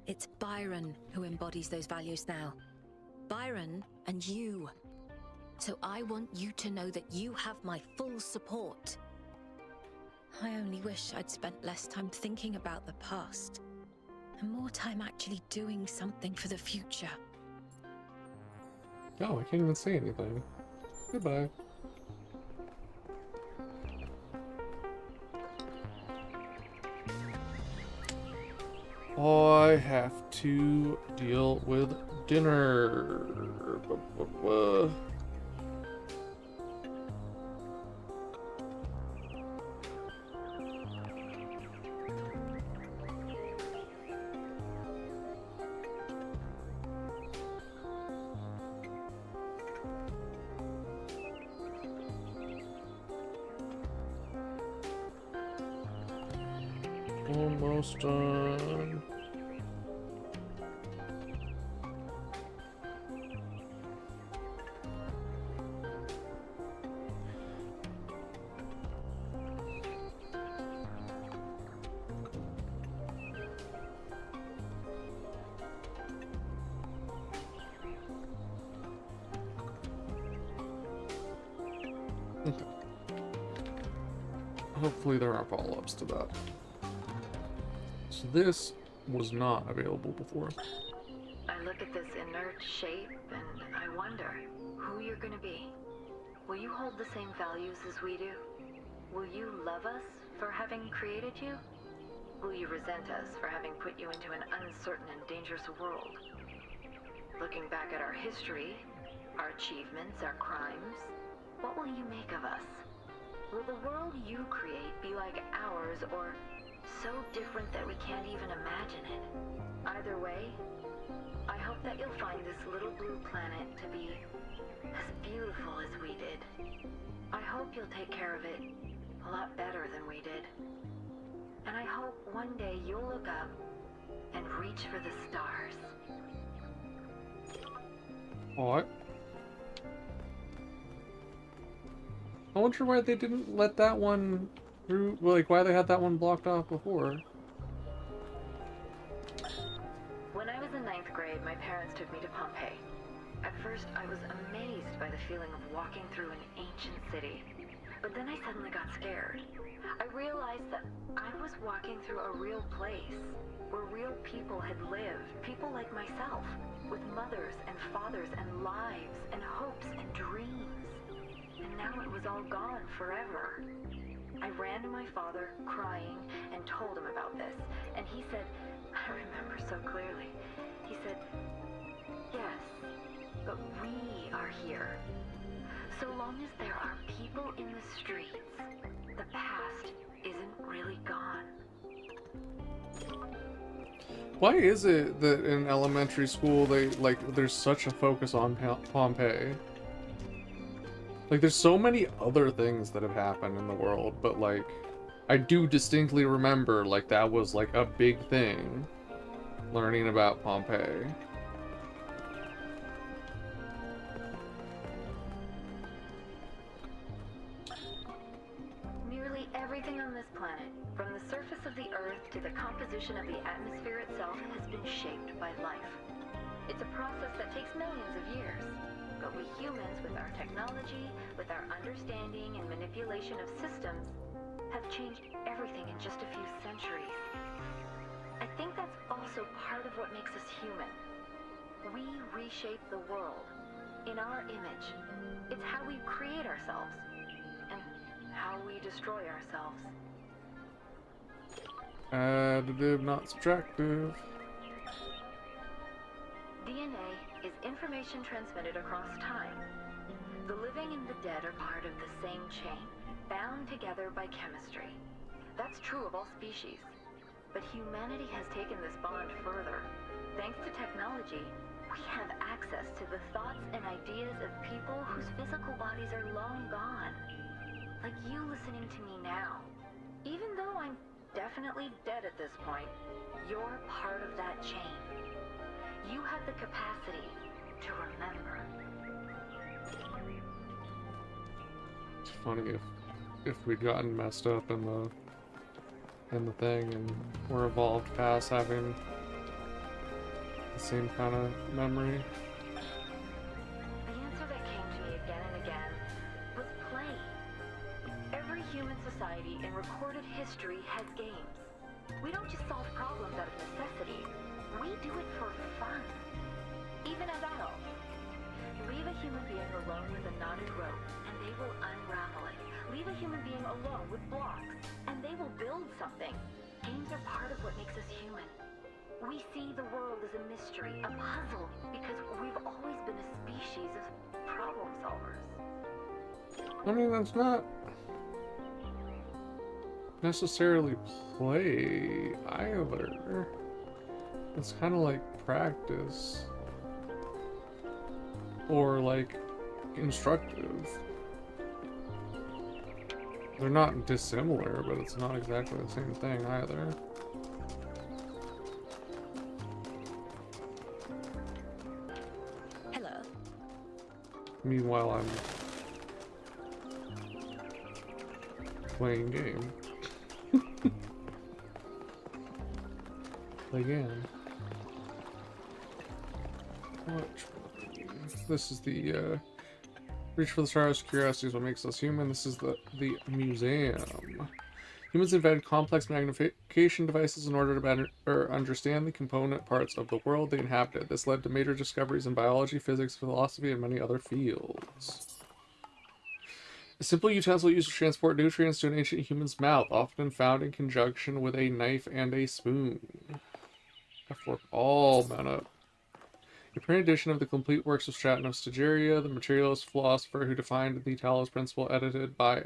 it's Byron who embodies those values now. Byron and you. So I want you to know that you have my full support. I only wish I'd spent less time thinking about the past and more time actually doing something for the future. Oh, I can't even say anything. Goodbye. I have to deal with dinner. Almost done. Okay. Hopefully there aren't follow-ups to that. So this was not available before. I look at this inert shape and I wonder who you're gonna be. Will you hold the same values as we do? Will you love us for having created you? Will you resent us for having put you into an uncertain and dangerous world? Looking back at our history, our achievements, our crimes, what will you make of us? Will the world you create be like ours, or so different that we can't even imagine it? Either way, I hope that you'll find this little blue planet to be as beautiful as we did. I hope you'll take care of it a lot better than we did. And I hope one day you'll look up and reach for the stars. What? I wonder why they didn't let that one through, like why they had that one blocked off before. When I was in 9th grade, my parents took me to Pompeii. At first, I was amazed by the feeling of walking through an ancient city. But then I suddenly got scared. I realized that I was walking through a real place, where real people had lived, people like myself, with mothers and fathers and lives and hopes and dreams. And now it was all gone forever. I ran to my father, crying, and told him about this. And he said, I remember so clearly, he said, yes, but we are here. So long as there are people in the streets, the past isn't really gone. Why is it that in elementary school there's such a focus on Pompeii? Like there's so many other things that have happened in the world, but like I do distinctly remember like that was like a big thing, learning about Pompeii. Nearly everything on this planet, from the surface of the Earth to the composition of the atmosphere itself, has been shaped by life. It's a process that takes millions of years. But we humans, with our technology, with our understanding and manipulation of systems, have changed everything in just a few centuries. I think that's also part of what makes us human. We reshape the world in our image. It's how we create ourselves and how we destroy ourselves. Additive, not subtractive. DNA is information transmitted across time. The living and the dead are part of the same chain, bound together by chemistry. That's true of all species. But humanity has taken this bond further. Thanks to technology, we have access to the thoughts and ideas of people whose physical bodies are long gone. Like you listening to me now. Even though I'm definitely dead at this point, you're part of that chain. You have the capacity to remember. It's funny if we'd gotten messed up in the thing and were evolved past having the same kind of memory. The answer that came to me again and again was play. Every human society in recorded history has games. We don't just solve problems out of necessity. We do it for fun. Even as adults. Leave a human being alone with a knotted rope, and they will unravel it. Leave a human being alone with blocks, and they will build something. Games are part of what makes us human. We see the world as a mystery, a puzzle, because we've always been a species of problem solvers. I mean, that's not necessarily play either. It's kind of like practice. Or like instructive. They're not dissimilar, but it's not exactly the same thing either. Hello. Meanwhile, I'm playing game. Play game. What? This is the reach for the stars. Curiosity is what makes us human. This is the museum. Humans invented complex magnification devices in order to better understand the component parts of the world they inhabited. This led to major discoveries in biology, physics, philosophy, and many other fields. A simple utensil used to transport nutrients to an ancient human's mouth, often found in conjunction with a knife and a spoon. A fork all bound up. A print edition of the complete works of Stratton of Stageria, the materialist philosopher who defined the Talos principle, edited by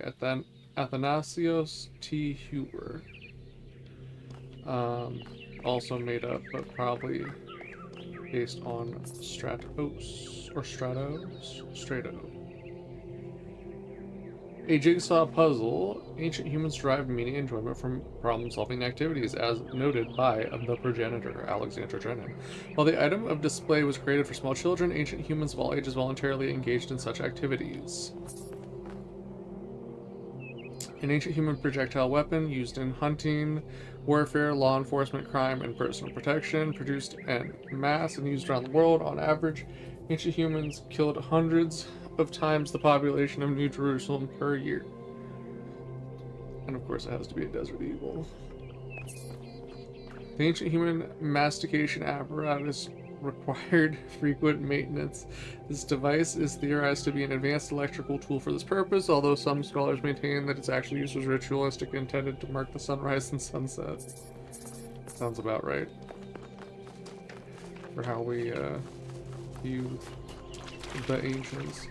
Athanasios T. Huber. Also made up, but probably based on Stratos or Strato. A jigsaw puzzle. Ancient humans derived meaning and enjoyment from problem-solving activities, as noted by the progenitor, Alexandra Drennan. While the item of display was created for small children, ancient humans of all ages voluntarily engaged in such activities. An ancient human projectile weapon used in hunting, warfare, law enforcement, crime, and personal protection, produced en masse and used around the world. On average, ancient humans killed hundreds of times the population of New Jerusalem per year. And of course, it has to be a desert eagle. The ancient human mastication apparatus required frequent maintenance. This device is theorized to be an advanced electrical tool for this purpose, although some scholars maintain that its actual use was ritualistic, intended to mark the sunrise and sunset. Sounds about right. For how we view the ancients.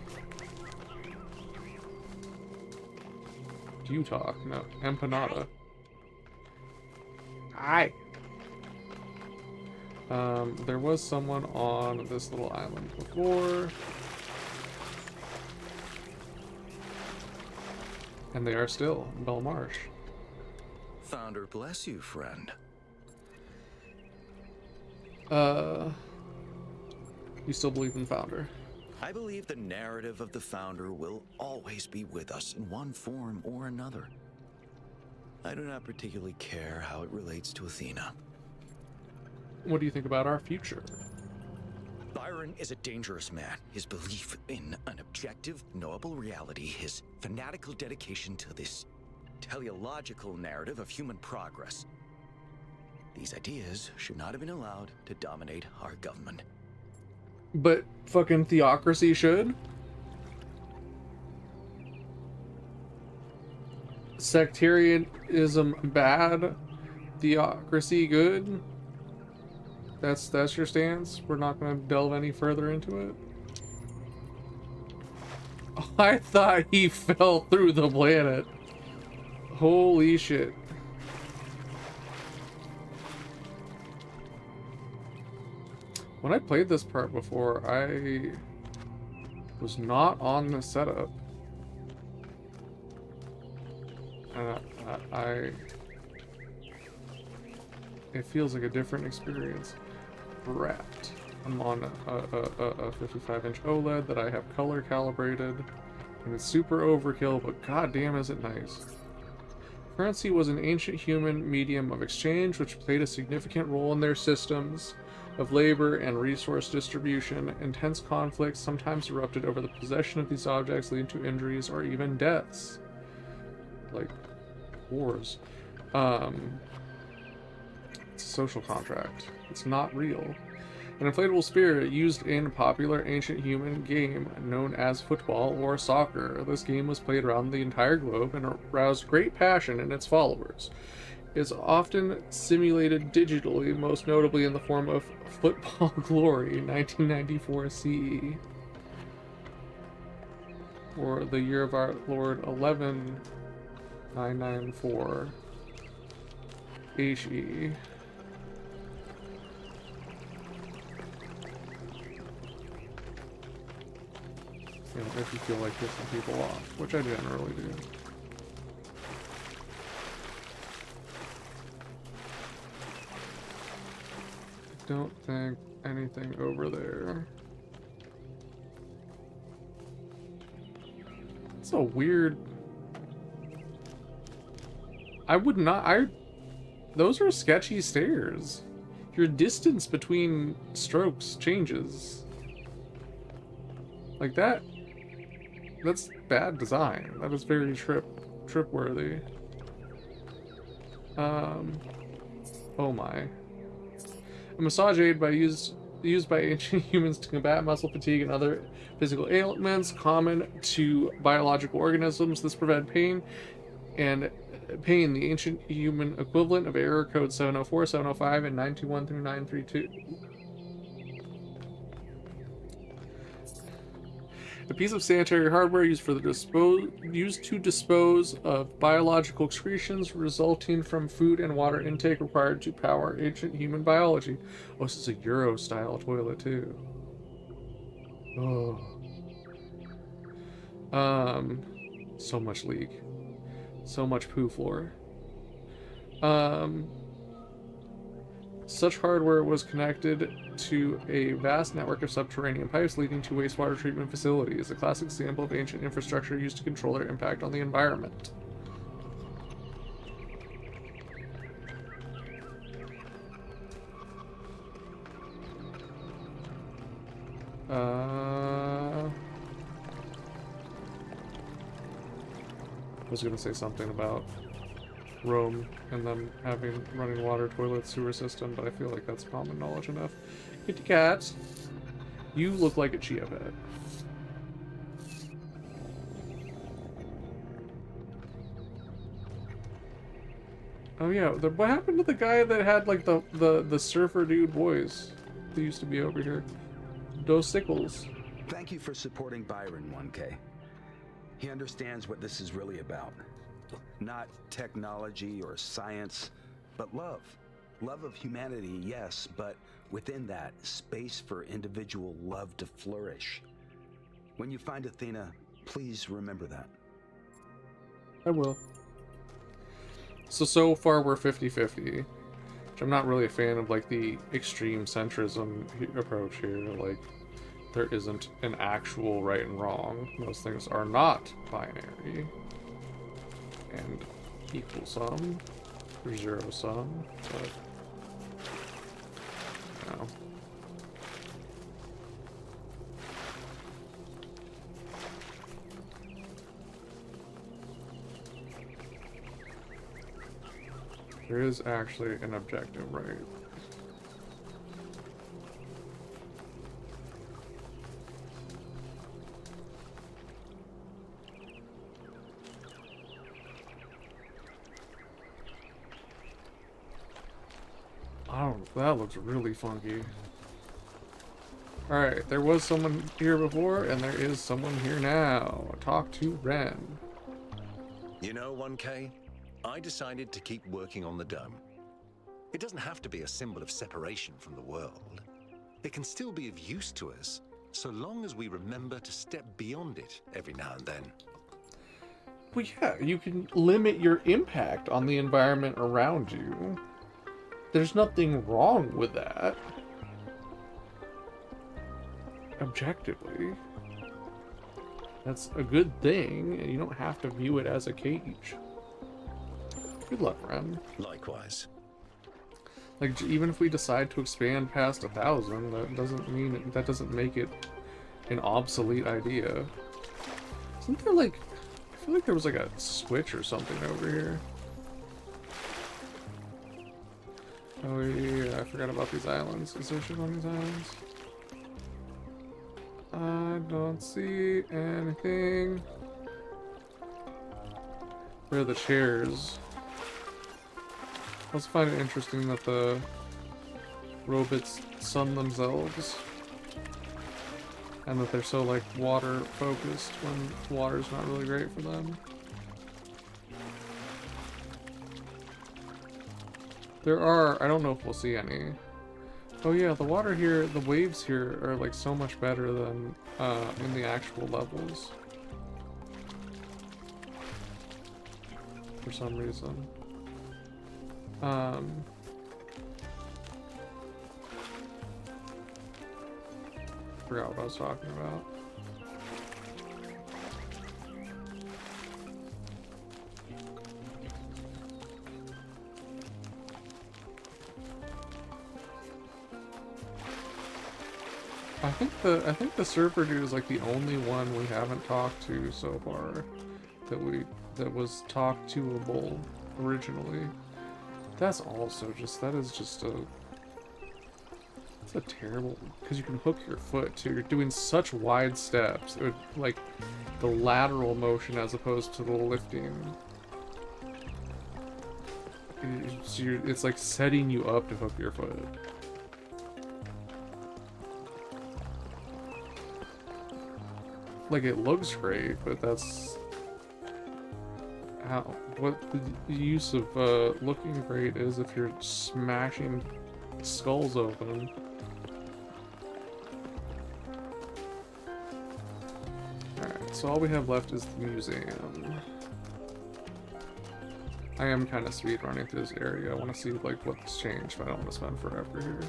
Do you talk? No. Empanada. Hi. There was someone on this little island before. And they are still in Belmarsh. Founder bless you, friend. You still believe in Founder? I believe the narrative of the Founder will always be with us in one form or another. I do not particularly care how it relates to Athena. What do you think about our future? Byron is a dangerous man. His belief in an objective, knowable reality, his fanatical dedication to this teleological narrative of human progress. These ideas should not have been allowed to dominate our government. But fucking theocracy should? Sectarianism bad? Theocracy good? That's your stance? We're not going to delve any further into it? I thought he fell through the planet. Holy shit. When I played this part before, I was not on the setup. And it feels like a different experience. Wrapped. I'm on a 55-inch OLED that I have color calibrated, and it's super overkill, but goddamn is it nice. Currency was an ancient human medium of exchange which played a significant role in their systems of labor and resource distribution. Intense conflicts sometimes erupted over the possession of these objects, leading to injuries or even deaths. Like wars. It's a social contract. It's not real. An inflatable spear used in a popular ancient human game known as football or soccer. This game was played around the entire globe and aroused great passion in its followers. It's often simulated digitally, most notably in the form of Football Glory 1994 CE. Or the year of our Lord 11994 HE. You know, if you feel like pissing people off, which I generally do. Don't think anything over there. It's a weird... Those are sketchy stairs. Your distance between strokes changes. Like that... That's bad design. That is very trip-worthy. Oh my. A massage aid used by ancient humans to combat muscle fatigue and other physical ailments common to biological organisms. This prevented pain, the ancient human equivalent of error code 704, 705, and 921 through 932. A piece of sanitary hardware used to dispose of biological excretions resulting from food and water intake required to power ancient human biology. Oh, this is a Euro-style toilet too. Oh. So much leak. So much poo floor. Such hardware was connected to a vast network of subterranean pipes leading to wastewater treatment facilities, a classic example of ancient infrastructure used to control their impact on the environment. I was gonna say something about Rome and them having running water, toilet, sewer system, but I feel like that's common knowledge enough. Kitty cat, you look like a chia pet. Oh yeah, what happened to the guy that had like the surfer dude boys that used to be over here? Those sickles. Thank you for supporting Byron, 1K. He understands what this is really about. Not technology or science, but love. Love of humanity, yes, but within that, space for individual love to flourish. When you find Athena, please remember that. I will. So far we're 50-50, which I'm not really a fan of, like, the extreme centrism approach here. Like, there isn't an actual right and wrong. Those things are not binary. And equal sum, or zero sum, but, no. There is actually an objective, right? Oh, that looks really funky. Alright, there was someone here before, and there is someone here now. Talk to Ren. You know, 1K, I decided to keep working on the dome. It doesn't have to be a symbol of separation from the world. It can still be of use to us, so long as we remember to step beyond it every now and then. Well, yeah, you can limit your impact on the environment around you. There's nothing wrong with that. Objectively. That's a good thing, and you don't have to view it as a cage. Good luck, Ren. Likewise. Like, even if we decide to expand past 1,000, that doesn't make it an obsolete idea. Isn't there, like, I feel like there was like a switch or something over here. Oh yeah, I forgot about these islands. Is there shit on these islands? I don't see anything. Where are the chairs? I also find it interesting that the robots sun themselves. And that they're so, like, water focused when water's not really great for them. There are, I don't know if we'll see any. Oh yeah, the water here, the waves here are like so much better than in the actual levels. For some reason. Forgot what I was talking about. I think the surfer dude is like the only one we haven't talked to so far that was talked toable originally. That is just a It's a terrible, because you can hook your foot too. You're doing such wide steps. It would, like, the lateral motion as opposed to the lifting. It's like setting you up to hook your foot. Like, it looks great, but that's how, what the use of looking great is if you're smashing skulls open. Alright, so all we have left is the museum. I am kind of speed running through this area. I want to see like what's changed, but I don't want to spend forever here.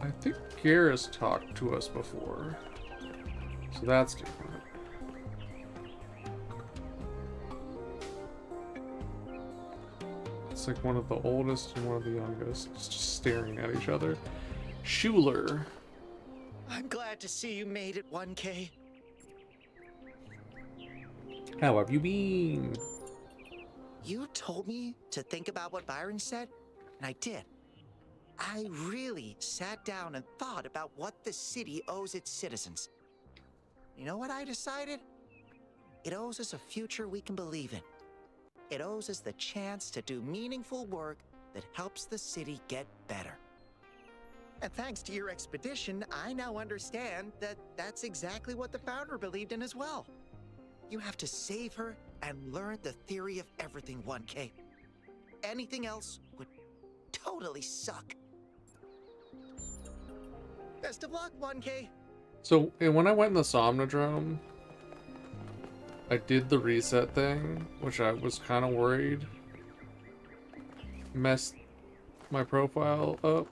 I think Garrus talked to us before, so that's different. It's like one of the oldest and one of the youngest, just staring at each other. Schuler. I'm glad to see you made it, 1K. How have you been? You told me to think about what Byron said, and I did. I really sat down and thought about what the city owes its citizens. You know what I decided? It owes us a future we can believe in. It owes us the chance to do meaningful work that helps the city get better. And thanks to your expedition, I now understand that that's exactly what the founder believed in as well. You have to save her and learn the theory of everything, 1K. Anything else would totally suck. Best of luck, 1K. So, and when I went in the Somnodrome, I did the reset thing, which I was kind of worried messed my profile up.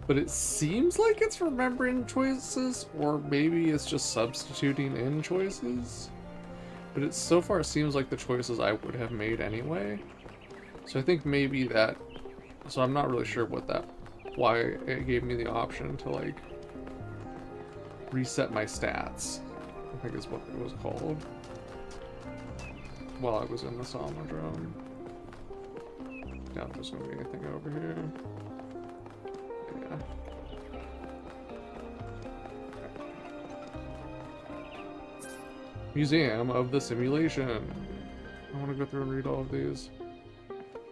But it seems like it's remembering choices, or maybe it's just substituting in choices. But it so far seems like the choices I would have made anyway. So I think maybe that, so I'm not really sure what that, why it gave me the option to like reset my stats, I think is what it was called, while I was in the Somnodrome. Doubt there's gonna be anything over here. Yeah. Museum of the Simulation. I want to go through and read all of these.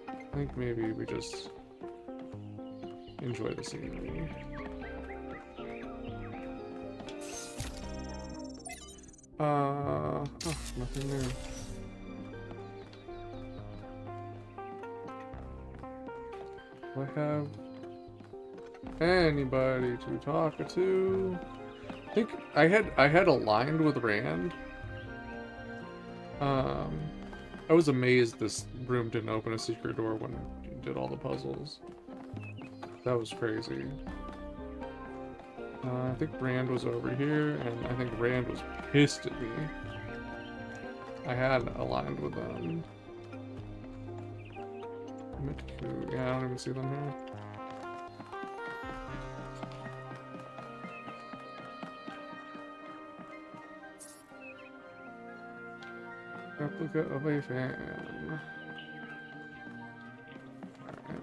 I think maybe we just enjoy the scenery. Oh, nothing new. Do I have anybody to talk to? I think I had aligned with Rand. I was amazed this room didn't open a secret door when you did all the puzzles. That was crazy. I think Rand was over here, and I think Rand was pissed at me. I had aligned with them. Mitku, yeah, I don't even see them here. Replica of a fan. Alright.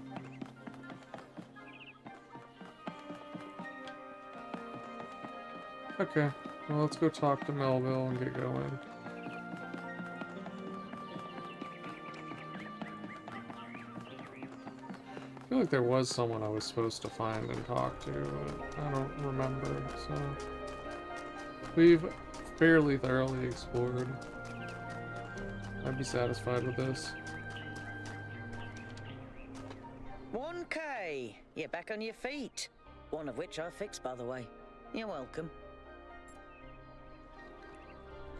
Okay, well let's go talk to Melville and get going. I feel like there was someone I was supposed to find and talk to, but I don't remember, so... We've fairly thoroughly explored. I'd be satisfied with this. 1K! You're back on your feet. One of which I fixed, by the way. You're welcome.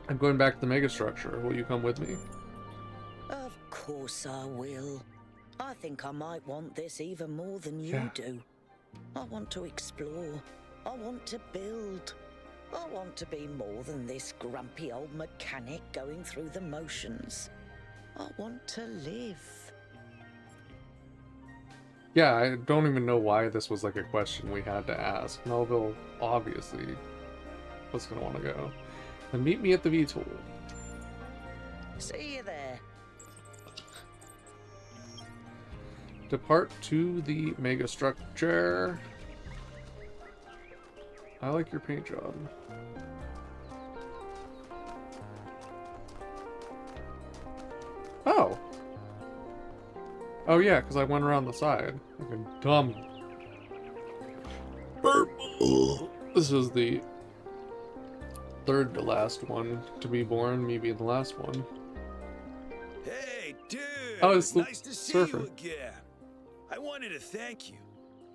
I'm going back to the megastructure. Will you come with me? Of course I will. I think I might want this even more than you do. I want to explore. I want to build. I want to be more than this grumpy old mechanic going through the motions. I want to live. Yeah, I don't even know why this was like a question we had to ask. Melville obviously was going to want to go. Then meet me at the VTOL. See you there. Depart to the megastructure. I like your paint job. Oh. Oh yeah, because I went around the side. Like a dumb. This is the third to last one to be born, me being the last one. Hey, dude! Oh, it's nice to see surfer. you again. I wanted to thank you.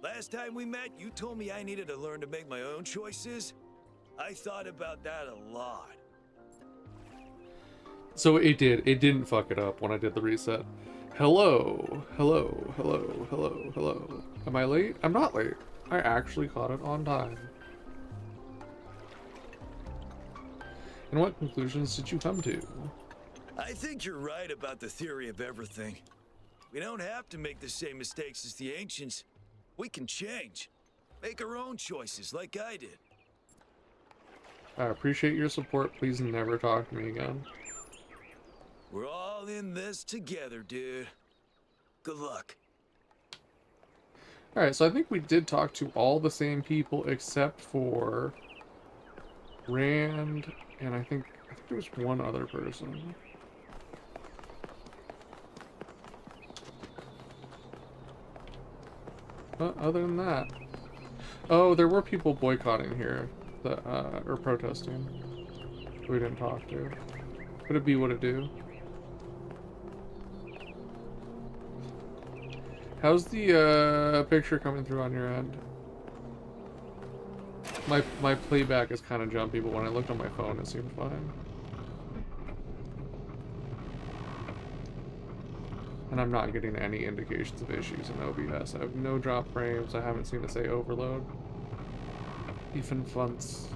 Last time we met, you told me I needed to learn to make my own choices. I thought about that a lot. So it did. It didn't fuck it up when I did the reset. Hello. Hello. Hello. Hello. Hello. Am I late? I'm not late. I actually caught it on time. And what conclusions did you come to? I think you're right about the theory of everything. We don't have to make the same mistakes as the ancients. We can change. Make our own choices like I did. I appreciate your support. Please never talk to me again. We're all in this together, dude. Good luck. Alright, so I think we did talk to all the same people except for Rand, and I think there was one other person. But other than that... Oh, there were people boycotting here, that, or protesting. We didn't talk to. Could it be what it do? How's the picture coming through on your end? My playback is kind of jumpy, but when I looked on my phone, it seemed fine. And I'm not getting any indications of issues in OBS. I have no drop frames. I haven't seen it say overload. Even fonts.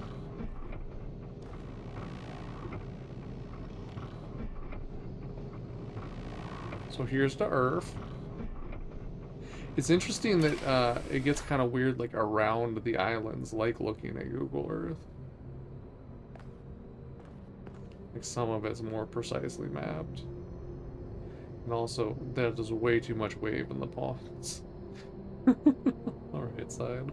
So here's the Earth. It's interesting that it gets kind of weird, like, around the islands, like looking at Google Earth. Like, some of it's more precisely mapped. And also, there's way too much wave in the ponds. Alright side.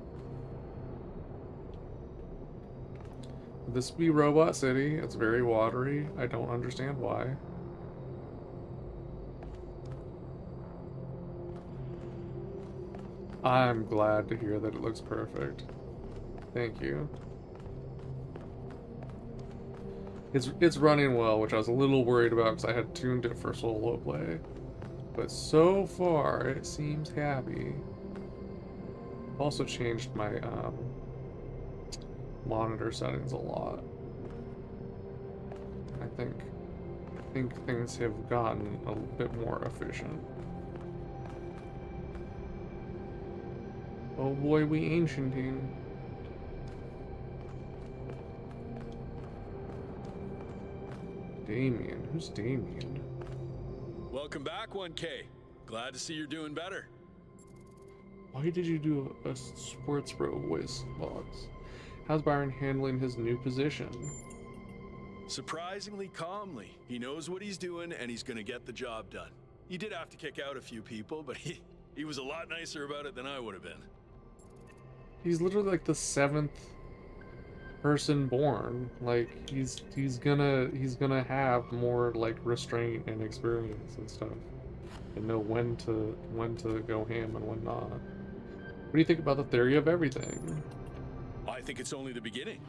This be Robot City. It's very watery. I don't understand why. I'm glad to hear that it looks perfect. Thank you. It's running well, which I was a little worried about because I had tuned it for solo play. But so far, it seems happy. I've also changed my monitor settings a lot. I think things have gotten a bit more efficient. Oh boy, we ancienting. Damien. Who's Damien? Welcome back, 1K. Glad to see you're doing better. Why did you do a sports bro voice box? How's Byron handling his new position? Surprisingly calmly. He knows what he's doing and he's gonna get the job done. He did have to kick out a few people, but he was a lot nicer about it than I would have been. He's literally like the 7th person born. Like he's gonna have more like restraint and experience and stuff, and know when to go ham and when not. What do you think about the theory of everything? I think it's only the beginning.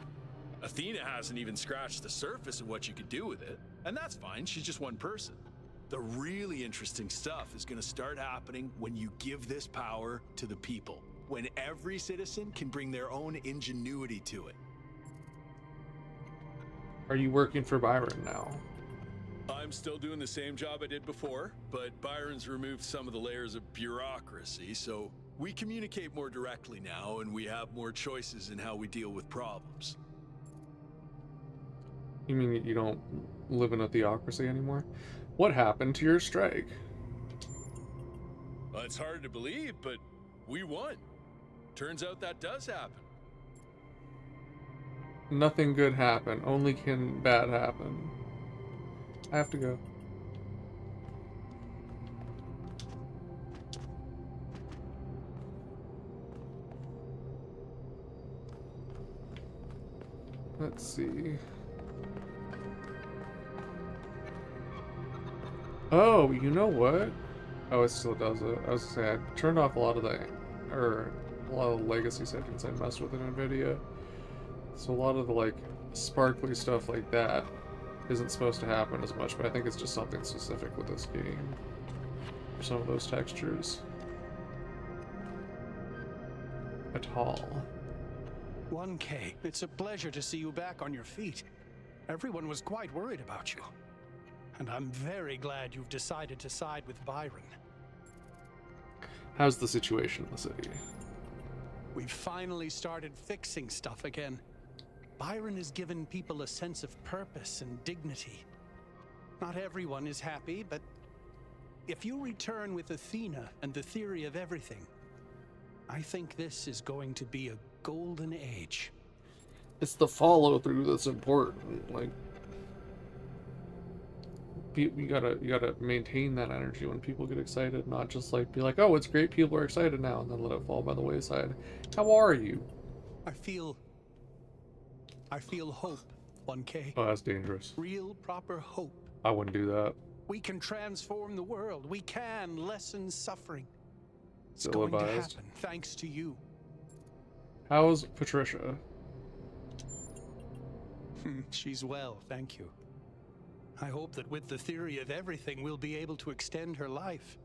Athena hasn't even scratched the surface of what you could do with it, and that's fine. She's just one person. The really interesting stuff is going to start happening when you give this power to the people. When every citizen can bring their own ingenuity to it. Are you working for Byron now? I'm still doing the same job I did before, but Byron's removed some of the layers of bureaucracy, so we communicate more directly now and we have more choices in how we deal with problems. You mean you don't live in a theocracy anymore? What happened to your strike? Well, it's hard to believe, but we won. Turns out that does happen. Nothing good happened. Only can bad happen. I have to go. Let's see. Oh, you know what? Oh, it still does it. I was gonna say, I turned off a lot of the, or a lot of the legacy settings I messed with in NVIDIA. So a lot of the, like, sparkly stuff like that isn't supposed to happen as much, but I think it's just something specific with this game. For some of those textures. At all. 1K, it's a pleasure to see you back on your feet. Everyone was quite worried about you. And I'm very glad you've decided to side with Byron. How's the situation in the city? We've finally started fixing stuff again. Byron has given people a sense of purpose and dignity. Not everyone is happy, but if you return with Athena and the theory of everything, I think this is going to be a golden age. It's the follow-through that's important. Like, you gotta maintain that energy when people get excited, not just like be like, oh, it's great, people are excited now, and then let it fall by the wayside. How are you? I feel hope, 1K. Oh, that's dangerous. Real, proper hope. I wouldn't do that. We can transform the world. We can lessen suffering. It's Ill going to advised. happen, thanks to you. How's Patricia? She's well, thank you. I hope that with the theory of everything, we'll be able to extend her life.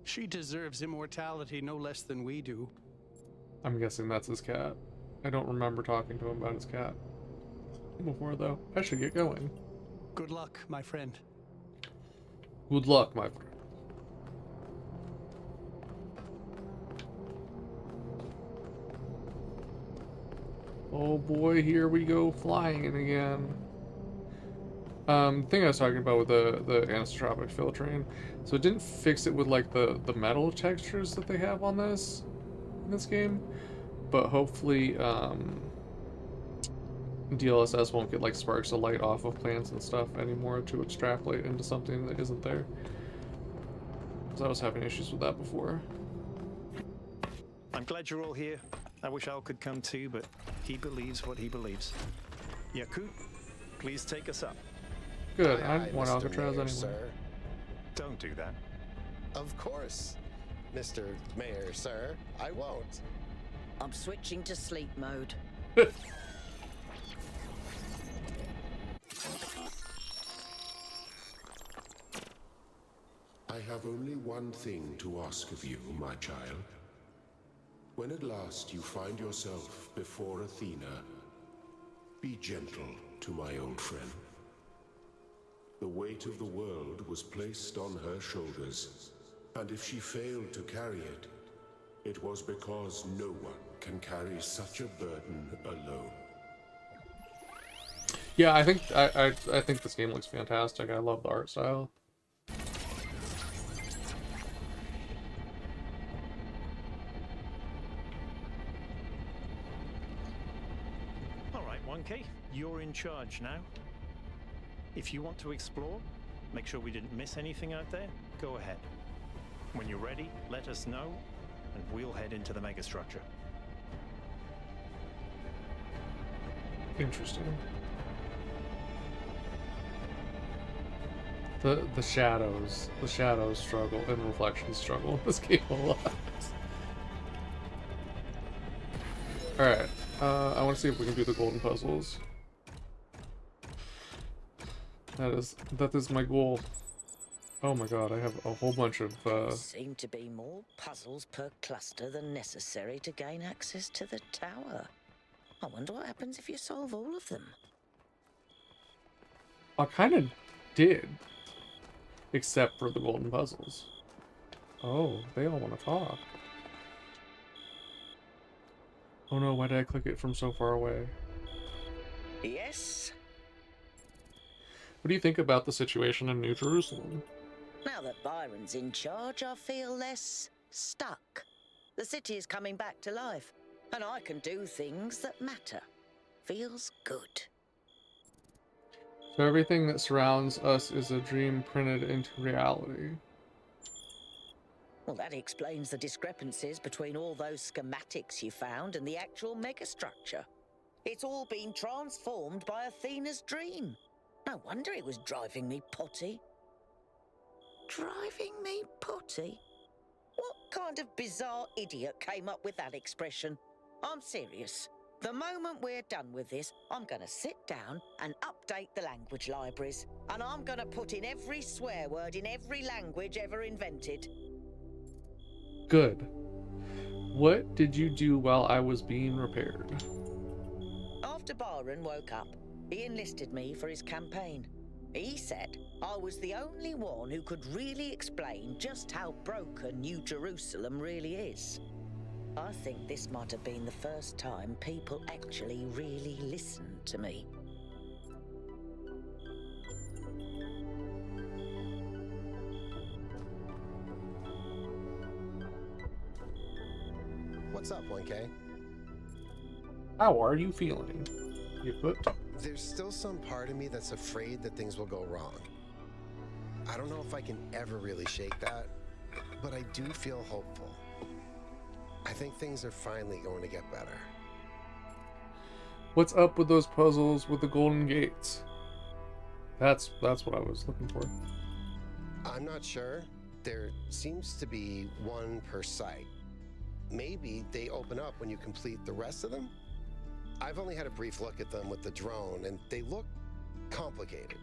She deserves immortality no less than we do. I'm guessing that's his cat. I don't remember talking to him about his cat before, though. I should get going. Good luck, my friend. Good luck, my friend. Oh boy, here we go flying again. The thing I was talking about with the anisotropic filtering, so it didn't fix it with like the metal textures that they have on this in this game, but hopefully DLSS won't get like sparks of light off of plants and stuff anymore to extrapolate into something that isn't there. Because I was having issues with that before. I'm glad you're all here. I wish Al could come too, but he believes what he believes. Yakut, please take us up. Good, Aye, I aye, want Mr. Alcatraz Mayor, anyway. sir. Don't do that. Of course, Mr. Mayor, sir. I won't. I'm switching to sleep mode. I have only one thing to ask of you, my child. When at last you find yourself before Athena, be gentle to my old friend. The weight of the world was placed on her shoulders, and if she failed to carry it, it was because no one can carry such a burden alone. Yeah, I think this game looks fantastic. I love the art style. All right, 1K, you're in charge now. If you want to explore, make sure we didn't miss anything out there, go ahead. When you're ready, let us know, and we'll head into the megastructure. Interesting. The shadows struggle and reflections struggle in this game a lot. Alright, I want to see if we can do the golden puzzles. That is my goal. Oh my god, I have a whole bunch of Seem to be more puzzles per cluster than necessary to gain access to the tower. I wonder what happens if you solve all of them. I kind of did. Except for the golden puzzles. Oh, they all want to talk. Oh no, why did I click it from so far away? Yes? What do you think about the situation in New Jerusalem? Now that Byron's in charge, I feel less stuck. The city is coming back to life, and I can do things that matter. Feels good. So everything that surrounds us is a dream printed into reality. Well, that explains the discrepancies between all those schematics you found and the actual megastructure. It's all been transformed by Athena's dream. No wonder it was driving me potty. Driving me potty? What kind of bizarre idiot came up with that expression? I'm serious. The moment we're done with this, I'm going to sit down and update the language libraries. And I'm going to put in every swear word in every language ever invented. Good. What did you do while I was being repaired? After Byron woke up, he enlisted me for his campaign. He said I was the only one who could really explain just how broken New Jerusalem really is. I think this might have been the first time people actually really listened to me. What's up, 1K? How are you feeling? You equipped? There's still some part of me that's afraid that things will go wrong. I don't know if I can ever really shake that, but I do feel hopeful. I think things are finally going to get better. What's up with those puzzles with the golden gates? That's what I was looking for. I'm not sure. There seems to be one per site. Maybe they open up when you complete the rest of them? I've only had a brief look at them with the drone, and they look complicated.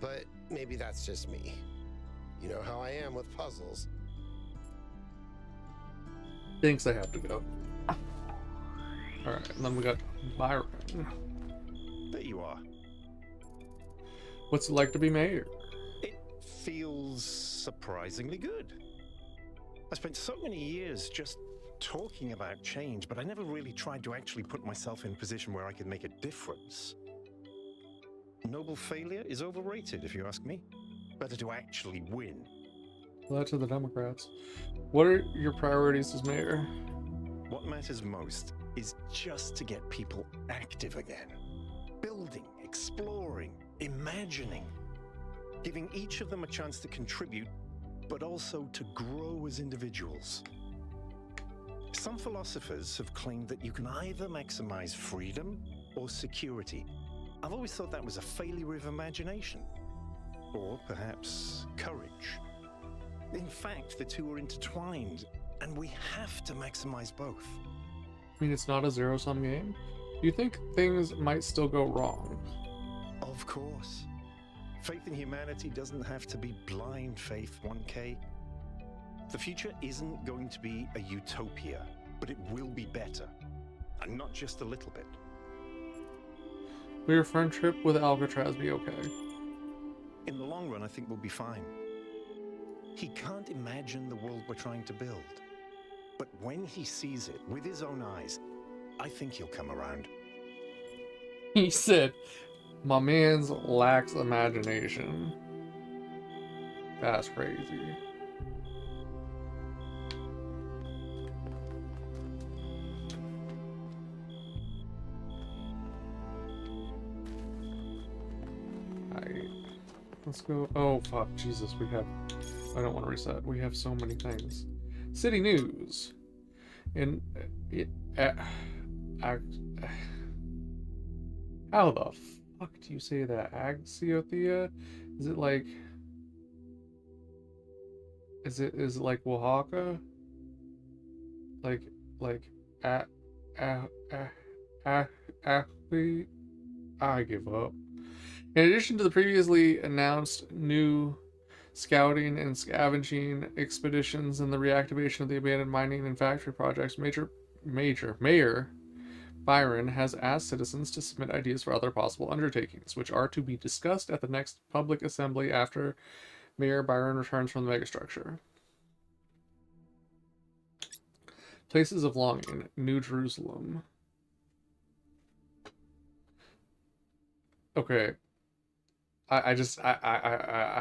But maybe that's just me. You know how I am with puzzles. Thinks I have to go. Alright, and then we got Byron. There you are. What's it like to be mayor? It feels surprisingly good. I spent so many years just talking about change, but I never really tried to actually put myself in a position where I could make a difference. Noble failure is overrated, if you ask me. Better to actually win. Well, that's to the Democrats. What are your priorities as mayor? What matters most is just to get people active again. Building, exploring, imagining. Giving each of them a chance to contribute, but also to grow as individuals. Some philosophers have claimed that you can either maximize freedom or security. I've always thought that was a failure of imagination. Or perhaps courage. In fact, the two are intertwined, and we have to maximize both. I mean, it's not a zero-sum game. Do you think things might still go wrong? Of course. Faith in humanity doesn't have to be blind faith, 1K. The future isn't going to be a utopia, but it will be better. And not just a little bit. Will your friendship with Alcatraz be okay? In the long run, I think we'll be fine. He can't imagine the world we're trying to build. But when he sees it with his own eyes, I think he'll come around. He said, my man's lacks imagination. That's crazy. Let's go. Oh, fuck. Jesus, we have... I don't want to reset. We have so many things. City news. In... how the fuck do you say that? Axiothea? Is it like... Is it like Oaxaca? I give up. In addition to the previously announced new scouting and scavenging expeditions and the reactivation of the abandoned mining and factory projects, Mayor Byron has asked citizens to submit ideas for other possible undertakings, which are to be discussed at the next public assembly after Mayor Byron returns from the megastructure. Places of longing, New Jerusalem. Okay. I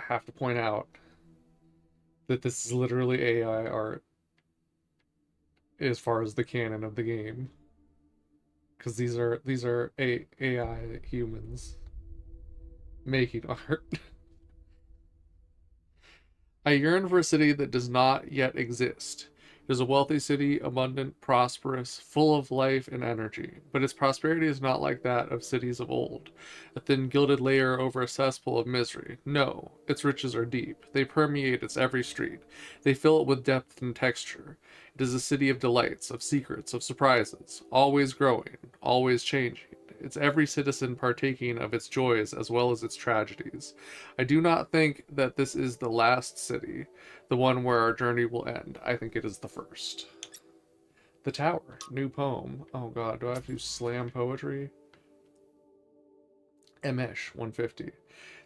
have to point out that this is literally AI art as far as the canon of the game, because these are AI humans making art. I yearn for a city that does not yet exist. It is a wealthy city, abundant, prosperous, full of life and energy. But its prosperity is not like that of cities of old, a thin gilded layer over a cesspool of misery. No, its riches are deep. They permeate its every street. They fill it with depth and texture. It is a city of delights, of secrets, of surprises, always growing, always changing. It's every citizen partaking of its joys as well as its tragedies. I do not think that this is the last city, the one where our journey will end. I think it is the first. The Tower, new poem. Oh god, do I have to slam poetry? Emesh, 150.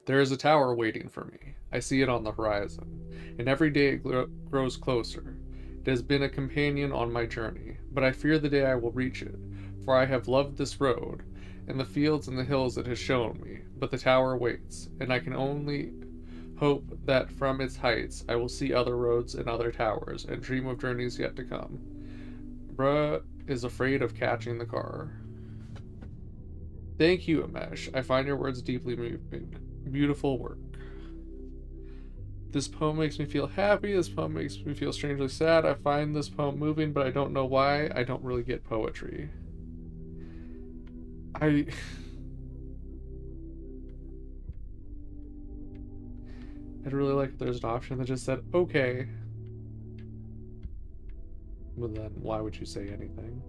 There is a tower waiting for me. I see it on the horizon, and every day it grows closer. It has been a companion on my journey, but I fear the day I will reach it, for I have loved this road, and the fields and the hills it has shown me, but the tower waits, and I can only hope that from its heights I will see other roads and other towers, and dream of journeys yet to come. Bruh is afraid of catching the car. Thank you, Amesh. I find your words deeply moving. Beautiful work. This poem makes me feel happy. This poem makes me feel strangely sad. I find this poem moving, but I don't know why. I don't really get poetry. I'd really like if there's an option that just said, okay. But then why would you say anything?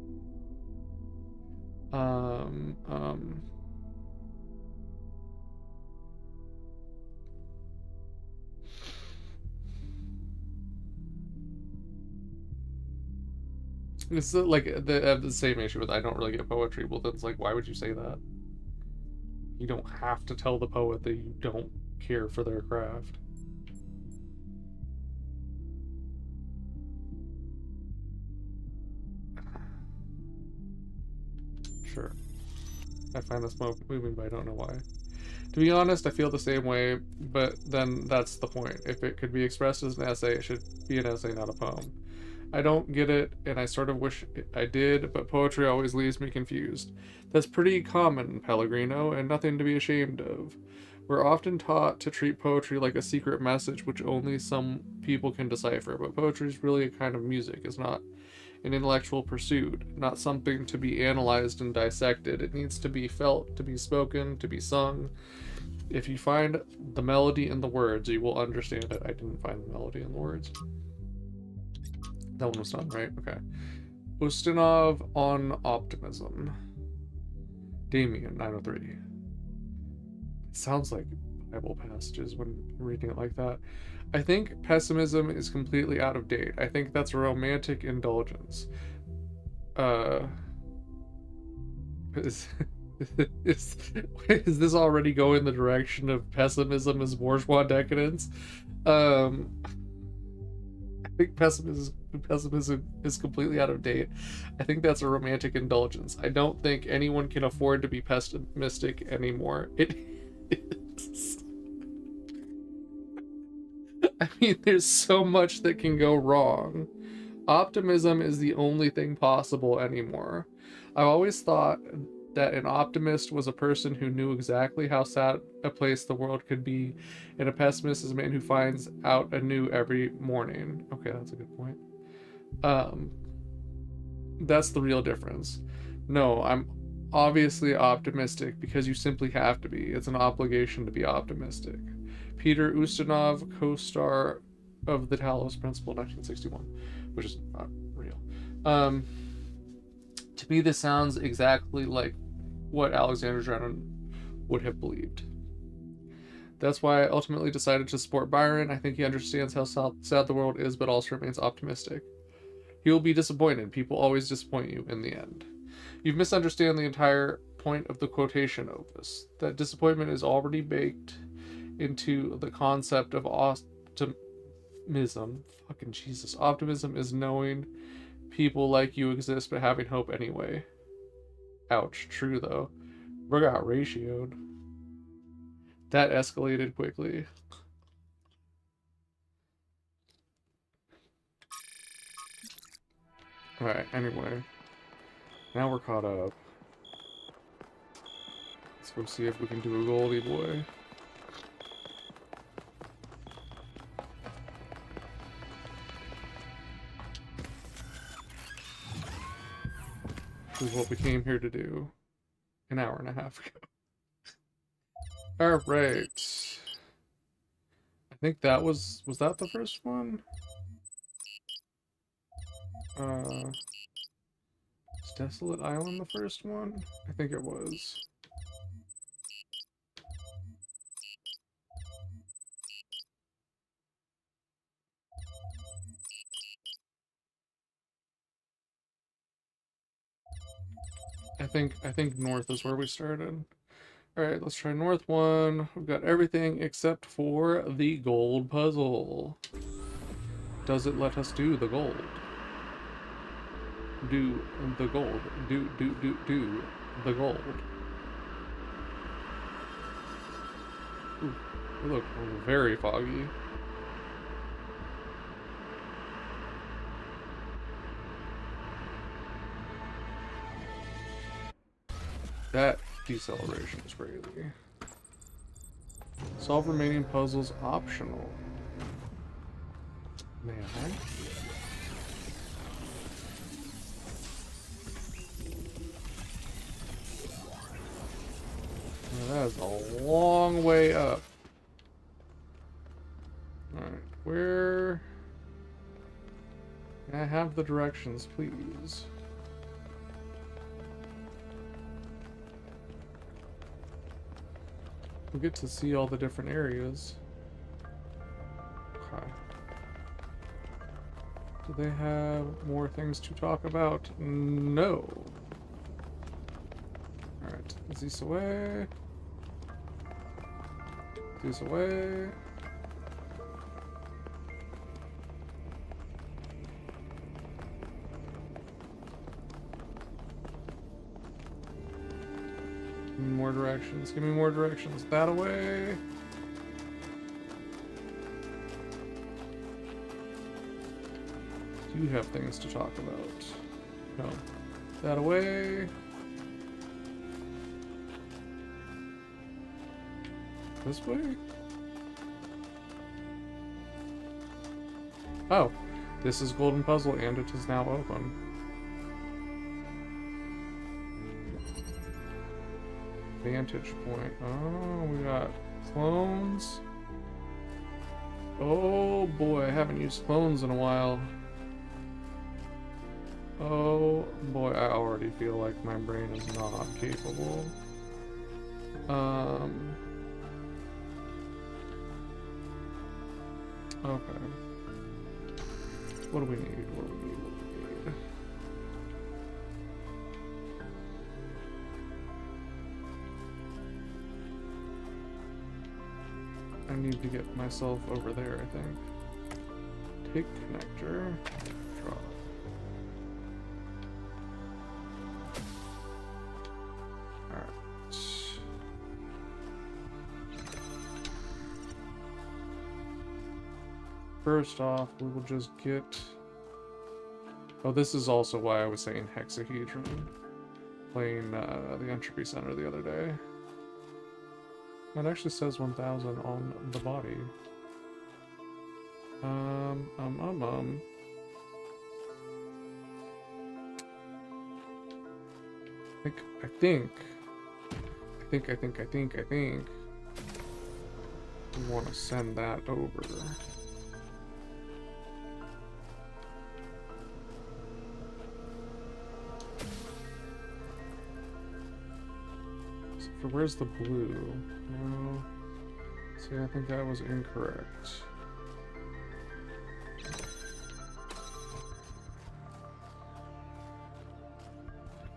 It's like the same issue with I don't really get poetry. Well, then it's like, why would you say that? You don't have to tell the poet that you don't care for their craft. Sure. I find this moving, but I don't know why. To be honest, I feel the same way, but then that's the point. If it could be expressed as an essay, it should be an essay, not a poem. I don't get it, and I sort of wish I did, but poetry always leaves me confused. That's pretty common, Pellegrino, and nothing to be ashamed of. We're often taught to treat poetry like a secret message which only some people can decipher, but poetry is really a kind of music. It's not an intellectual pursuit, not something to be analyzed and dissected. It needs to be felt, to be spoken, to be sung. If you find the melody in the words, you will understand it. I didn't find the melody in the words. That one was done, right? Okay. Ustinov on optimism. Damien, 903. It sounds like Bible passages when reading it like that. I think pessimism is completely out of date. I think that's a romantic indulgence. Is this already going the direction of pessimism as bourgeois decadence? I think pessimism is completely out of date. I think that's a romantic indulgence. I don't think anyone can afford to be pessimistic anymore. It is. I mean, there's so much that can go wrong. Optimism is the only thing possible anymore. I've always thought that an optimist was a person who knew exactly how sad a place the world could be, and a pessimist is a man who finds out anew every morning. Okay, that's a good point. That's the real difference. No, I'm obviously optimistic because you simply have to be. It's an obligation to be optimistic. Peter Ustinov, co-star of the Talos Principle, 1961, which is not real. To me, this sounds exactly like what Alexander Drennan would have believed. That's why I ultimately decided to support Byron. I think he understands how sad the world is, but also remains optimistic. He will be disappointed. People always disappoint you in the end. You've misunderstood the entire point of the quotation, Opus. That disappointment is already baked into the concept of optimism. Fucking Jesus. Optimism is knowing people like you exist, but having hope anyway. Ouch. True, though. We got ratioed. That escalated quickly. Alright, anyway. Now we're caught up. Let's go see if we can do a Goldie boy. Which is what we came here to do an hour and a half ago. Alright. I think that was that the first one? Is Desolate Island the first one? I think it was. I think north is where we started. Alright, let's try north one. We've got everything except for the gold puzzle. Does it let us do the gold? Do the gold. Do the gold. Ooh, they look very foggy. That deceleration is crazy. Solve remaining puzzles optional. May I? Well, that is a long way up. Alright, where... May I have the directions, please? We get to see all the different areas. Okay. Do they have more things to talk about? No. Alright, this away. This away. More directions. Give me more directions. That away. Do you have things to talk about? No. That away. This way? Oh. This is Golden Puzzle and it is now open. Vantage point. Oh, we got clones. Oh boy, I haven't used clones in a while. Oh boy, I already feel like my brain is not capable. Okay. What do we need? What do we need? What do we need? I need to get myself over there, I think. Take connector. Draw. Alright. First off, we will just get... Oh, this is also why I was saying hexahedron. Playing the Entropy Center the other day. It actually says 1000 on the body. I think we want to send that over. So where's the blue? No. See, I think that was incorrect.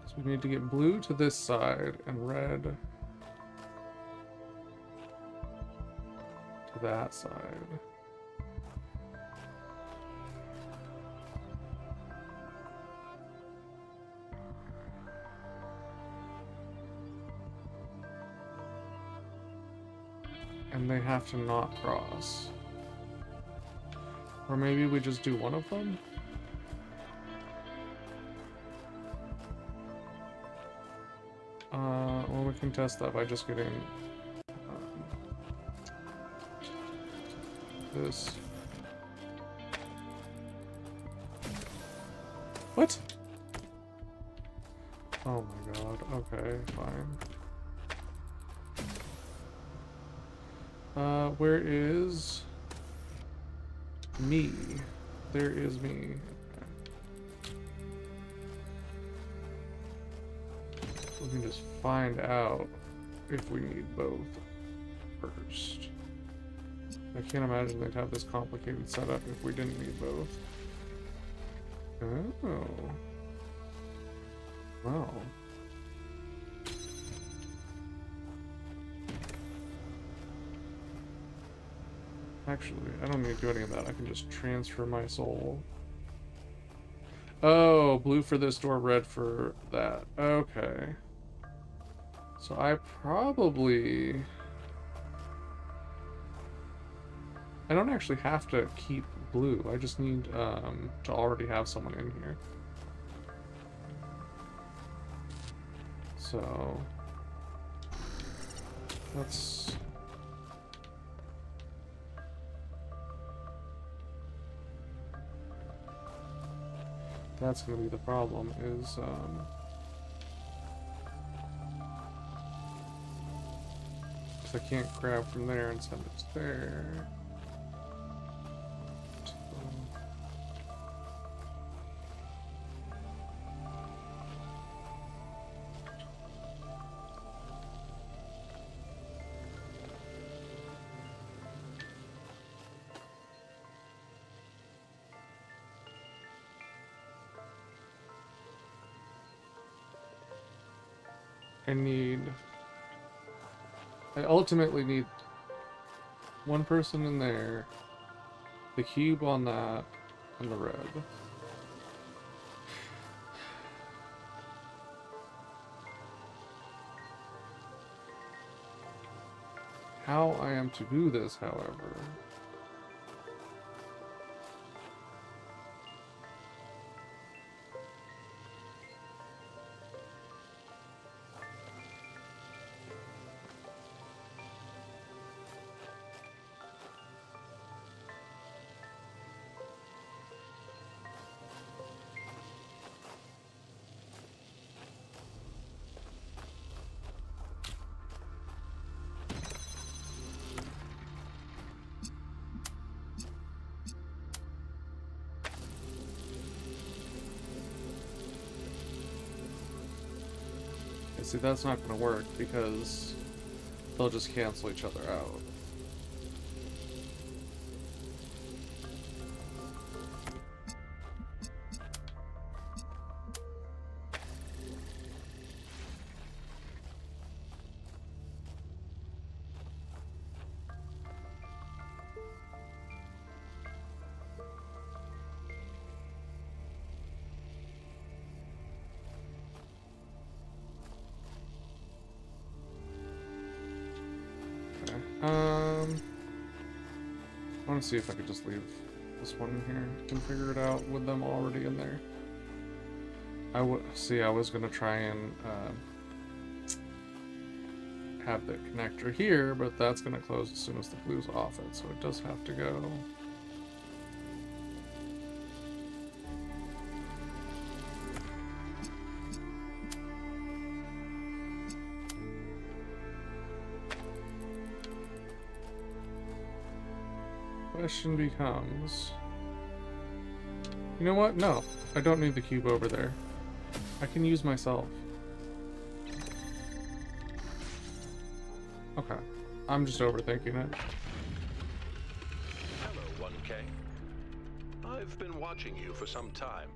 So we need to get blue to this side and red to that side. And they have to not cross. Or maybe we just do one of them? Well, we can test that by just getting this. What? Oh my god. Okay, fine. Where is me? There is me. Okay. We can just find out if we need both first. I can't imagine they'd have this complicated setup if we didn't need both. Oh. Wow. Actually, I don't need to do any of that. I can just transfer my soul. Oh, blue for this door, red for that. Okay. So I probably... I don't actually have to keep blue. I just need to already have someone in here. So... Let's... That's going to be the problem, is, because I can't grab from there and send it to there. So... I ultimately need one person in there, the cube on that, and the red. How I am to do this, however... See, that's not going to work because they'll just cancel each other out. I want to see if I could just leave this one in here and figure it out with them already in there. I was going to try and have the connector here, but that's going to close as soon as the blue's off it, so it does have to go. Question becomes... You know what? No, I don't need the cube over there. I can use myself. Okay. I'm just overthinking it. Hello, 1K. I've been watching you for some time.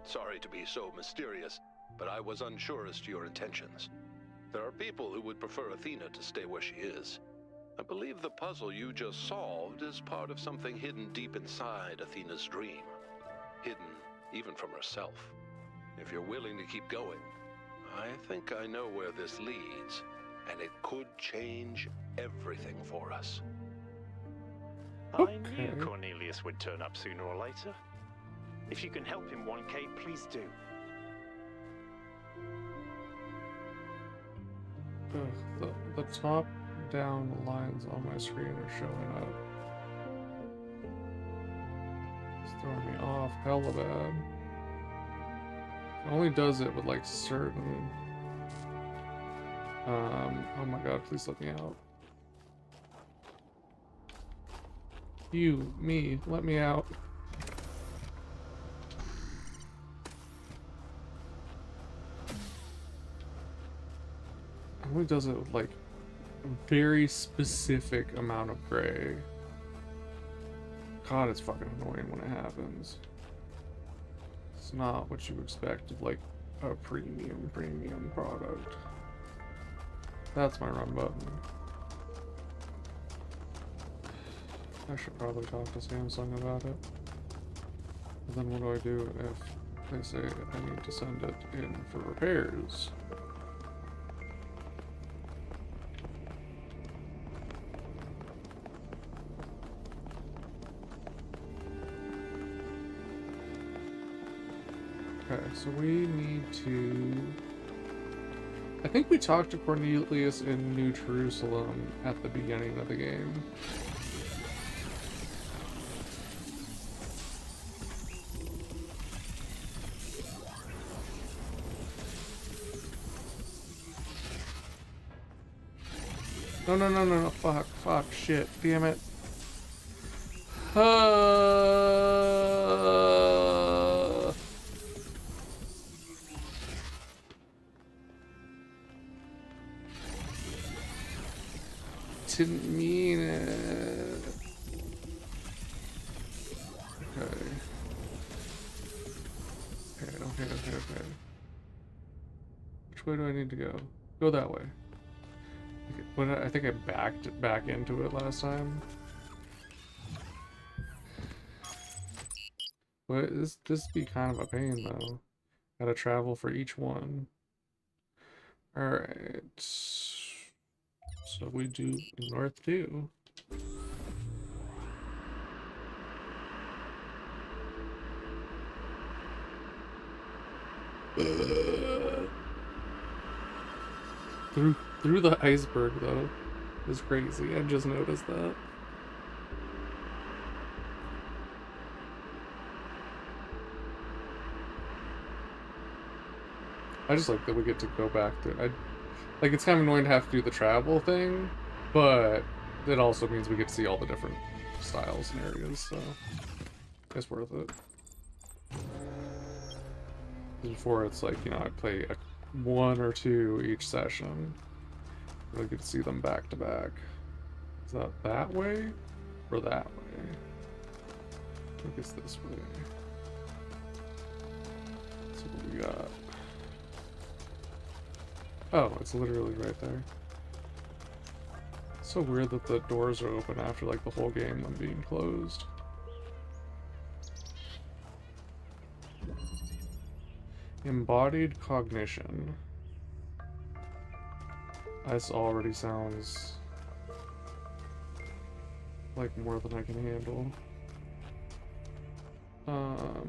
Sorry to be so mysterious, but I was unsure as to your intentions. There are people who would prefer Athena to stay where she is. I believe the puzzle you just solved is part of something hidden deep inside Athena's dream. Hidden even from herself. If you're willing to keep going, I think I know where this leads, and it could change everything for us. I knew Cornelius would turn up sooner or later. If you can help him, 1K, please do. The top down lines on my screen are showing up. It's throwing me off hella bad. only does it with like certain. Oh my god, please let me out. You, me, let me out. Only does it with like a very specific amount of gray. God, it's fucking annoying when it happens. It's not what you expect of like a premium product. That's my run button. I should probably talk to Samsung about it. But then what do I do if they say I need to send it in for repairs? Okay, so we need to... I think we talked to Cornelius in New Jerusalem at the beginning of the game. No, fuck, shit, damn it. Didn't mean it. Okay. Which way do I need to go? Go that way. But I think I backed back into it last time. But this be kind of a pain though. Gotta travel for each one. Alright. So we do north too. Through the iceberg though is crazy. I just noticed that. I just like that we get to go back to like it's kind of annoying to have to do the travel thing, but it also means we get to see all the different styles and areas, so it's worth it. Before it's like, you know, I play one or two each session. Really get to see them back to back. Is that way? Or that way? I think it's this way. So what we got? Oh, it's literally right there. It's so weird that the doors are open after like the whole game them being closed. Embodied cognition. This already sounds like more than I can handle. Alright.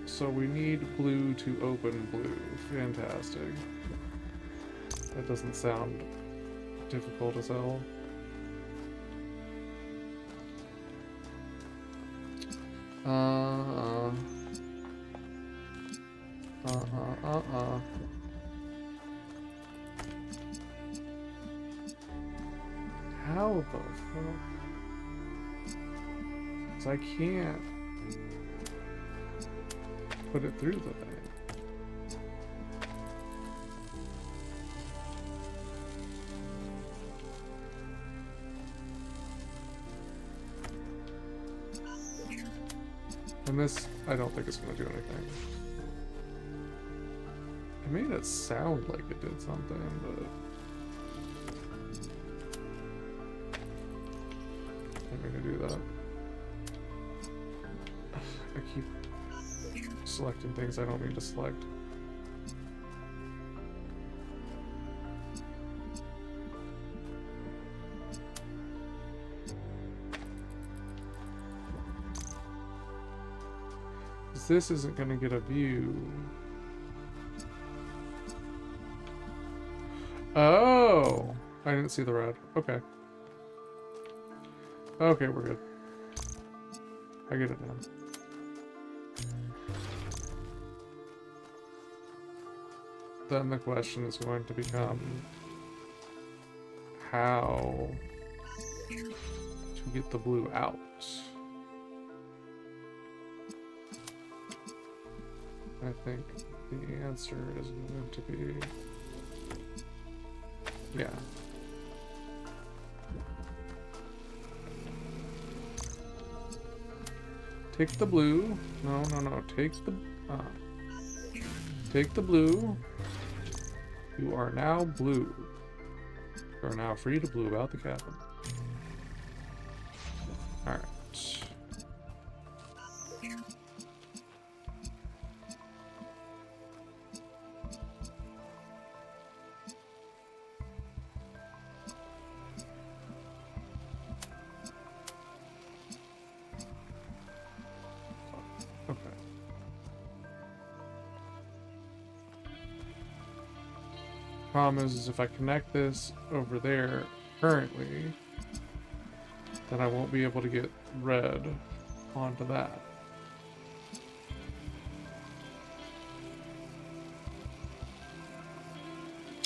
So we need blue to open blue. Fantastic. That doesn't sound difficult as hell. How the fuck? 'Cause I can't put it through the thing. And this, I don't think it's going to do anything. I made it sound like it did something, but... I'm going to do that. I keep selecting things I don't need to select. This isn't going to get a view. Oh! I didn't see the red. Okay. Okay, we're good. I get it now. then the question is going to become how to get the blue out. I think the answer is going to be yeah. Take the blue. No. Take the blue. You are now blue. You are now free to blue about the cabin. Alright. Problem is if I connect this over there currently, then I won't be able to get red onto that.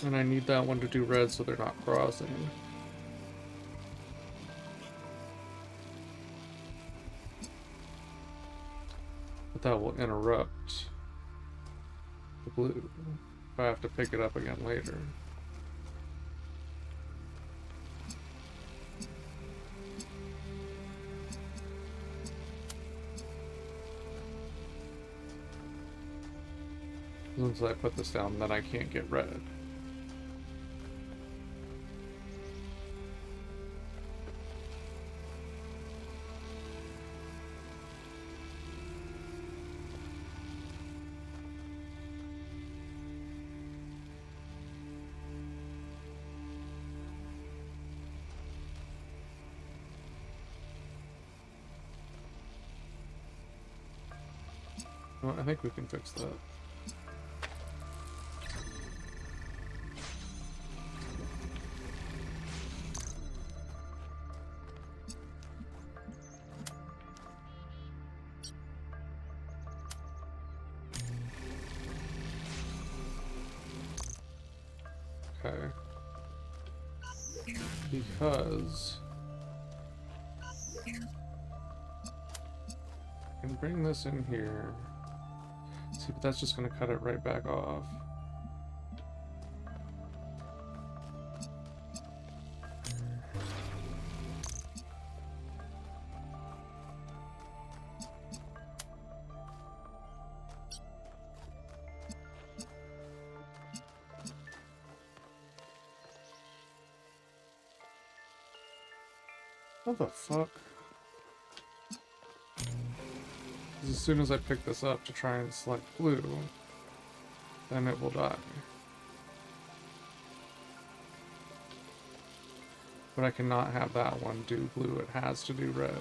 And I need that one to do red so they're not crossing. But that will interrupt the blue. I have to pick it up again later. Once I put this down, then I can't get red. Well, I think we can fix that. Okay. Because I can bring this in here. See, but that's just going to cut it right back off. What the fuck? As soon as I pick this up to try and select blue, then it will die. But I cannot have that one do blue, it has to do red.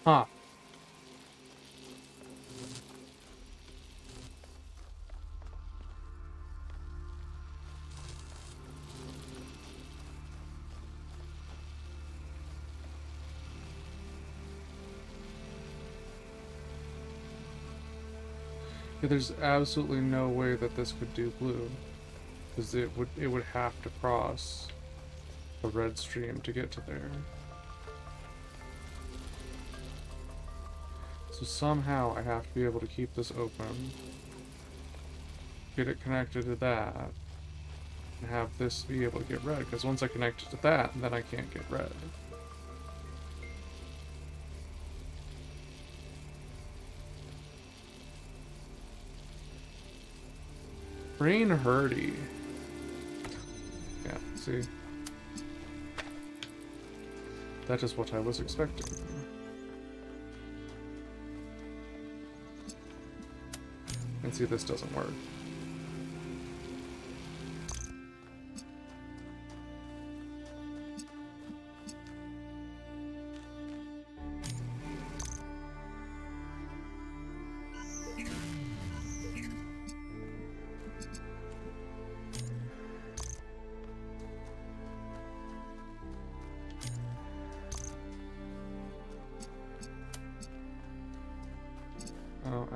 Huh. Yeah, there's absolutely no way that this could do blue, because it would have to cross the red stream to get to there. So somehow I have to be able to keep this open, get it connected to that, and have this be able to get red, because once I connect it to that, then I can't get red. Brain hurty. Yeah, see? That is what I was expecting. And see, this doesn't work.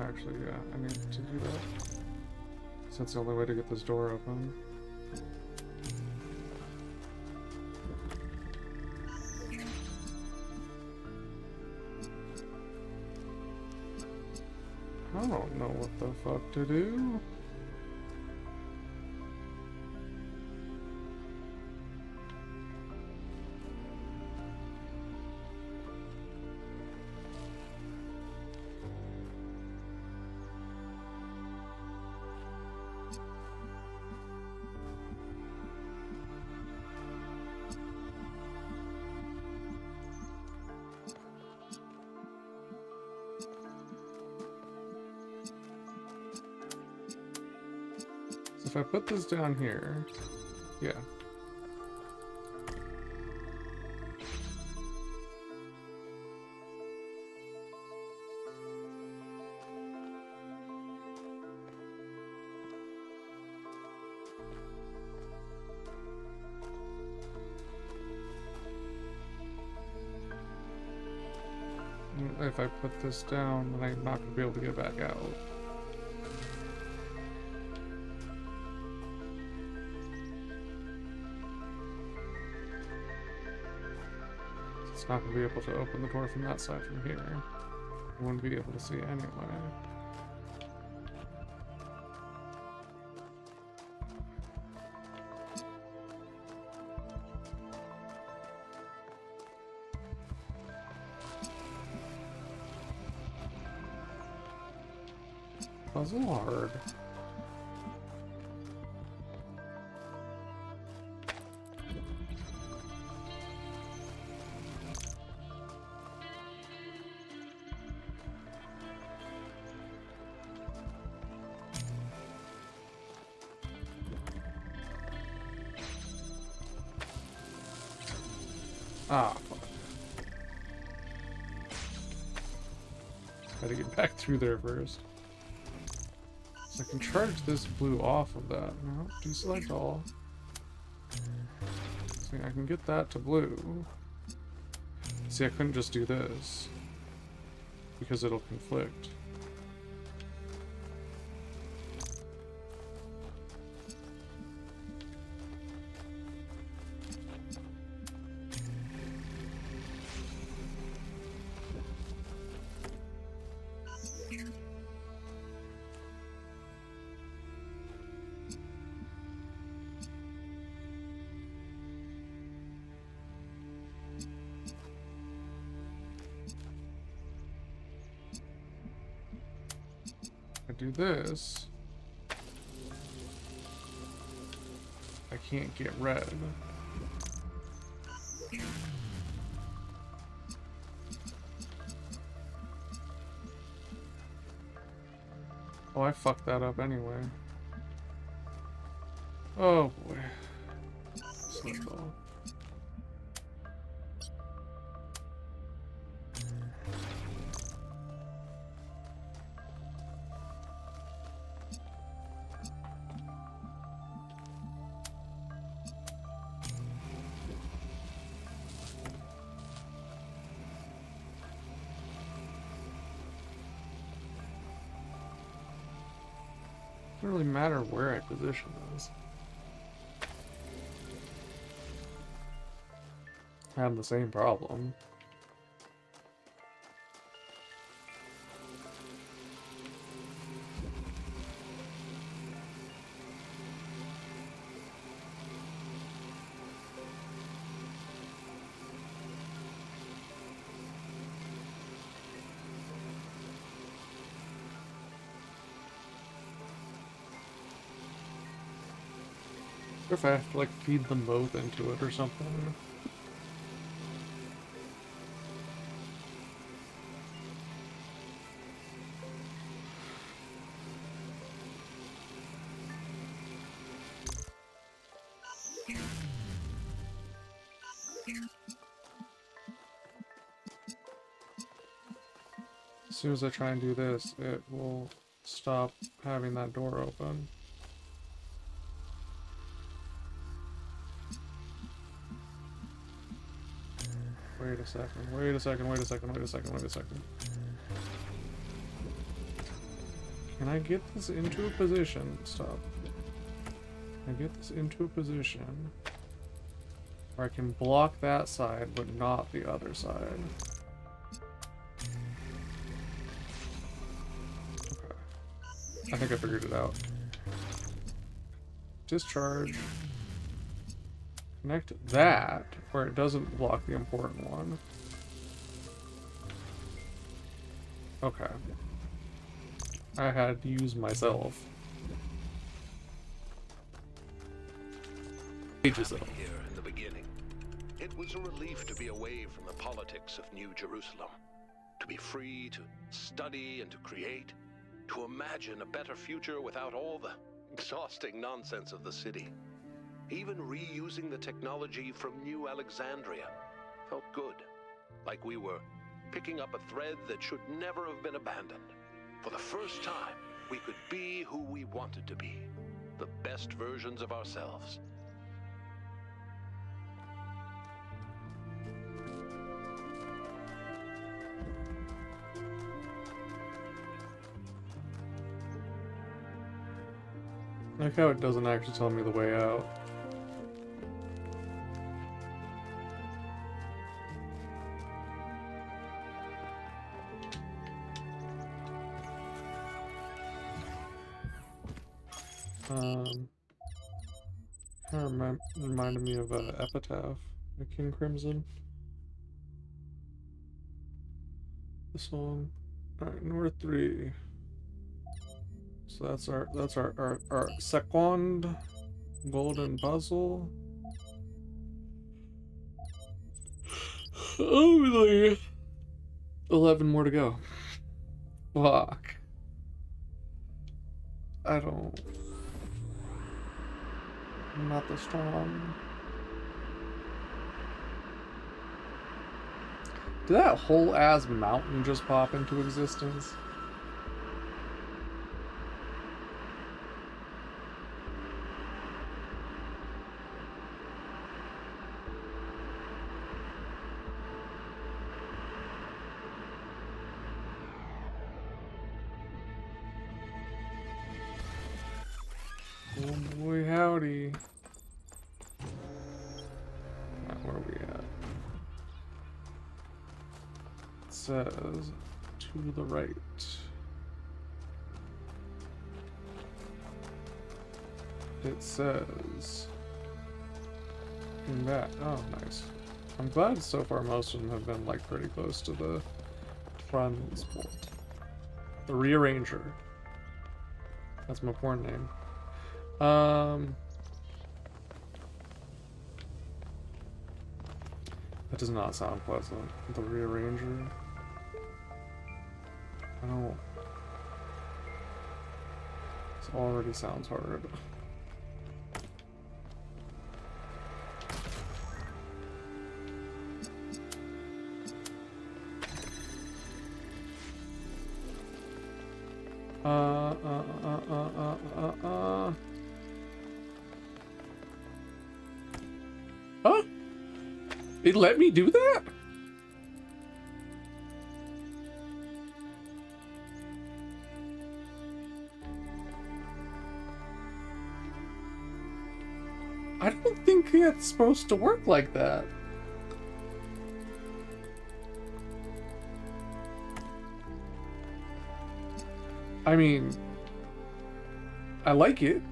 actually, yeah, I need to do that. So that's the only way to get this door open. I don't know what the fuck to do. If I put this down here, yeah. If I put this down, then I'm not going to be able to get back out. It's not going to be able to open the door from that side from here. I wouldn't be able to see anyway. Puzzle hard. Ah, fuck. Gotta get back through there first. So I can charge this blue off of that. No, deselect all. See, I can get that to blue. See, I couldn't just do this because it'll conflict. Do this, I can't get red. Oh, I fucked that up anyway. Oh boy. Select all. Doesn't really matter where I position this. I have the same problem. Or if I have to like feed them both into it or something. As soon as I try and do this, it will stop having that door open. Wait a second, wait a second, wait a second, wait a second, wait a second. Can I get this into a position? Stop. Can I get this into a position where I can block that side, but not the other side? Okay. I think I figured it out. Discharge. Connect that where it doesn't block the important one. Okay. I had to use myself. Ages ago. Here in the beginning, it was a relief to be away from the politics of New Jerusalem, to be free to study and to create, to imagine a better future without all the exhausting nonsense of the city. Even reusing the technology from New Alexandria felt good, like we were picking up a thread that should never have been abandoned. For the first time, we could be who we wanted to be, the best versions of ourselves. I like how it doesn't actually tell me the way out. Kind of reminded me of Epitaph by King Crimson. The song. Alright, North 3. So that's our second golden puzzle. Oh, 11 more to go. Fuck. I'm not this strong. Did that whole ass mountain just pop into existence? Oh boy, howdy. Where are we at? It says to the right. It says in that. Oh, nice. I'm glad so far most of them have been like pretty close to the transport. The Rearranger. That's my porn name. That does not sound pleasant. The Rearranger. I don't. This already sounds hard. Huh? It let me do that? I don't think it's supposed to work like that. I mean, I like it.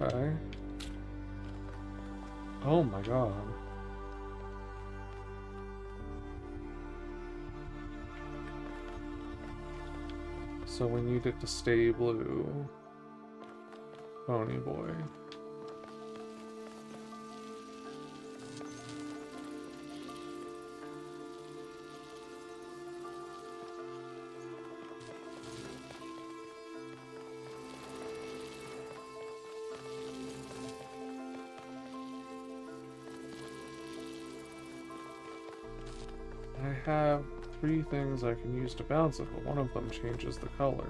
Okay. Oh my god. So we need it to stay blue. Pony boy. I have 3 things I can use to bounce it, but one of them changes the color.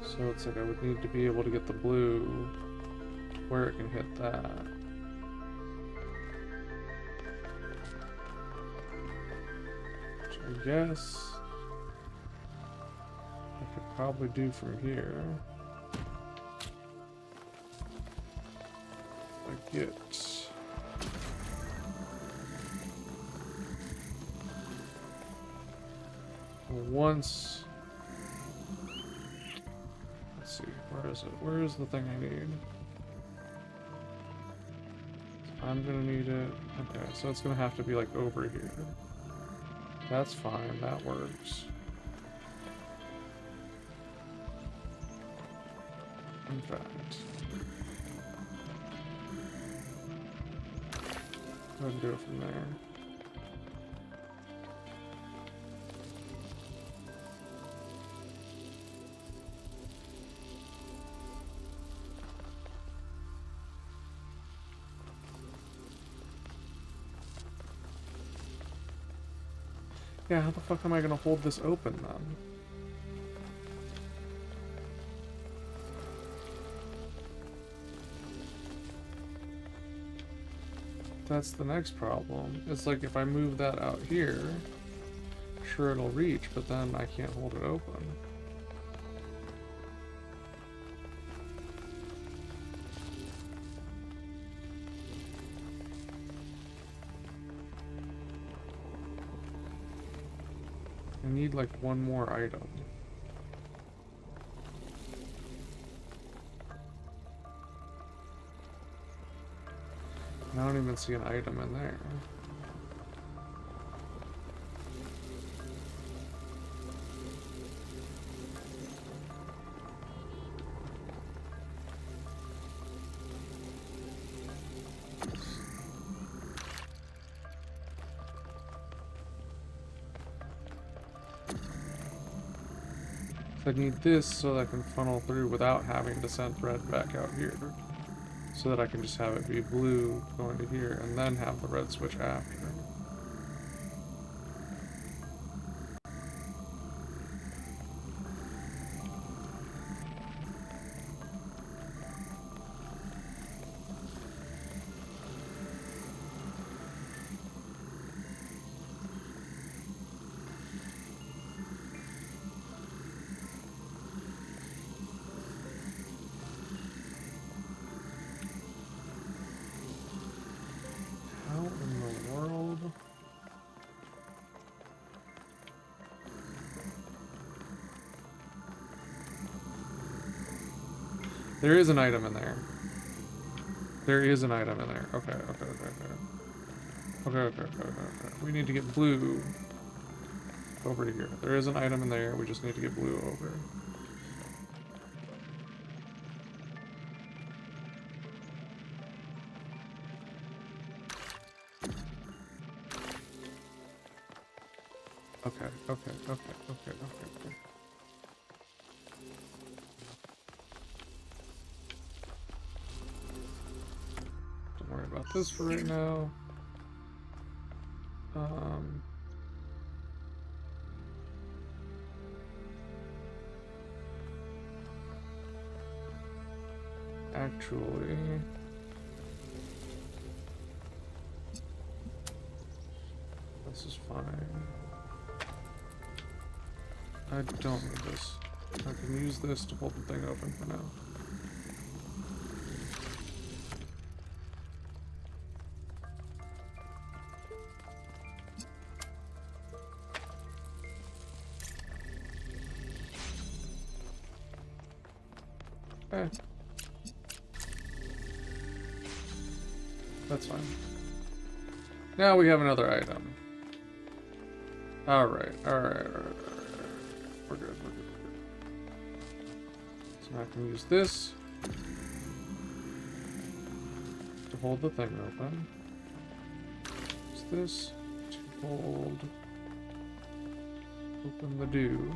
So it's like I would need to be able to get the blue where it can hit that. Which I guess I could probably do from here. I get once. Let's see, where is it? Where is the thing I need? I'm gonna need it. Okay, so it's gonna have to be like over here. That's fine, that works. In fact, go ahead and do it from there. Yeah, how the fuck am I gonna hold this open then? That's the next problem. It's like if I move that out here, sure it'll reach, but then I can't hold it open. I need like one more item. I don't even see an item in there. I need this so that I can funnel through without having to send red back out here. So that I can just have it be blue going to here and then have the red switch after. There is an item in there. There is an item in there. Okay. Okay. We need to get blue over here. There is an item in there. We just need to get blue over. Okay. Don't worry about this for right now. Actually, this is fine. I don't need this. I can use this to hold the thing open for now. Okay. That's fine. Now we have another item. Alright. We're good. So now I can use this to hold the thing open. Use this to hold open the dew.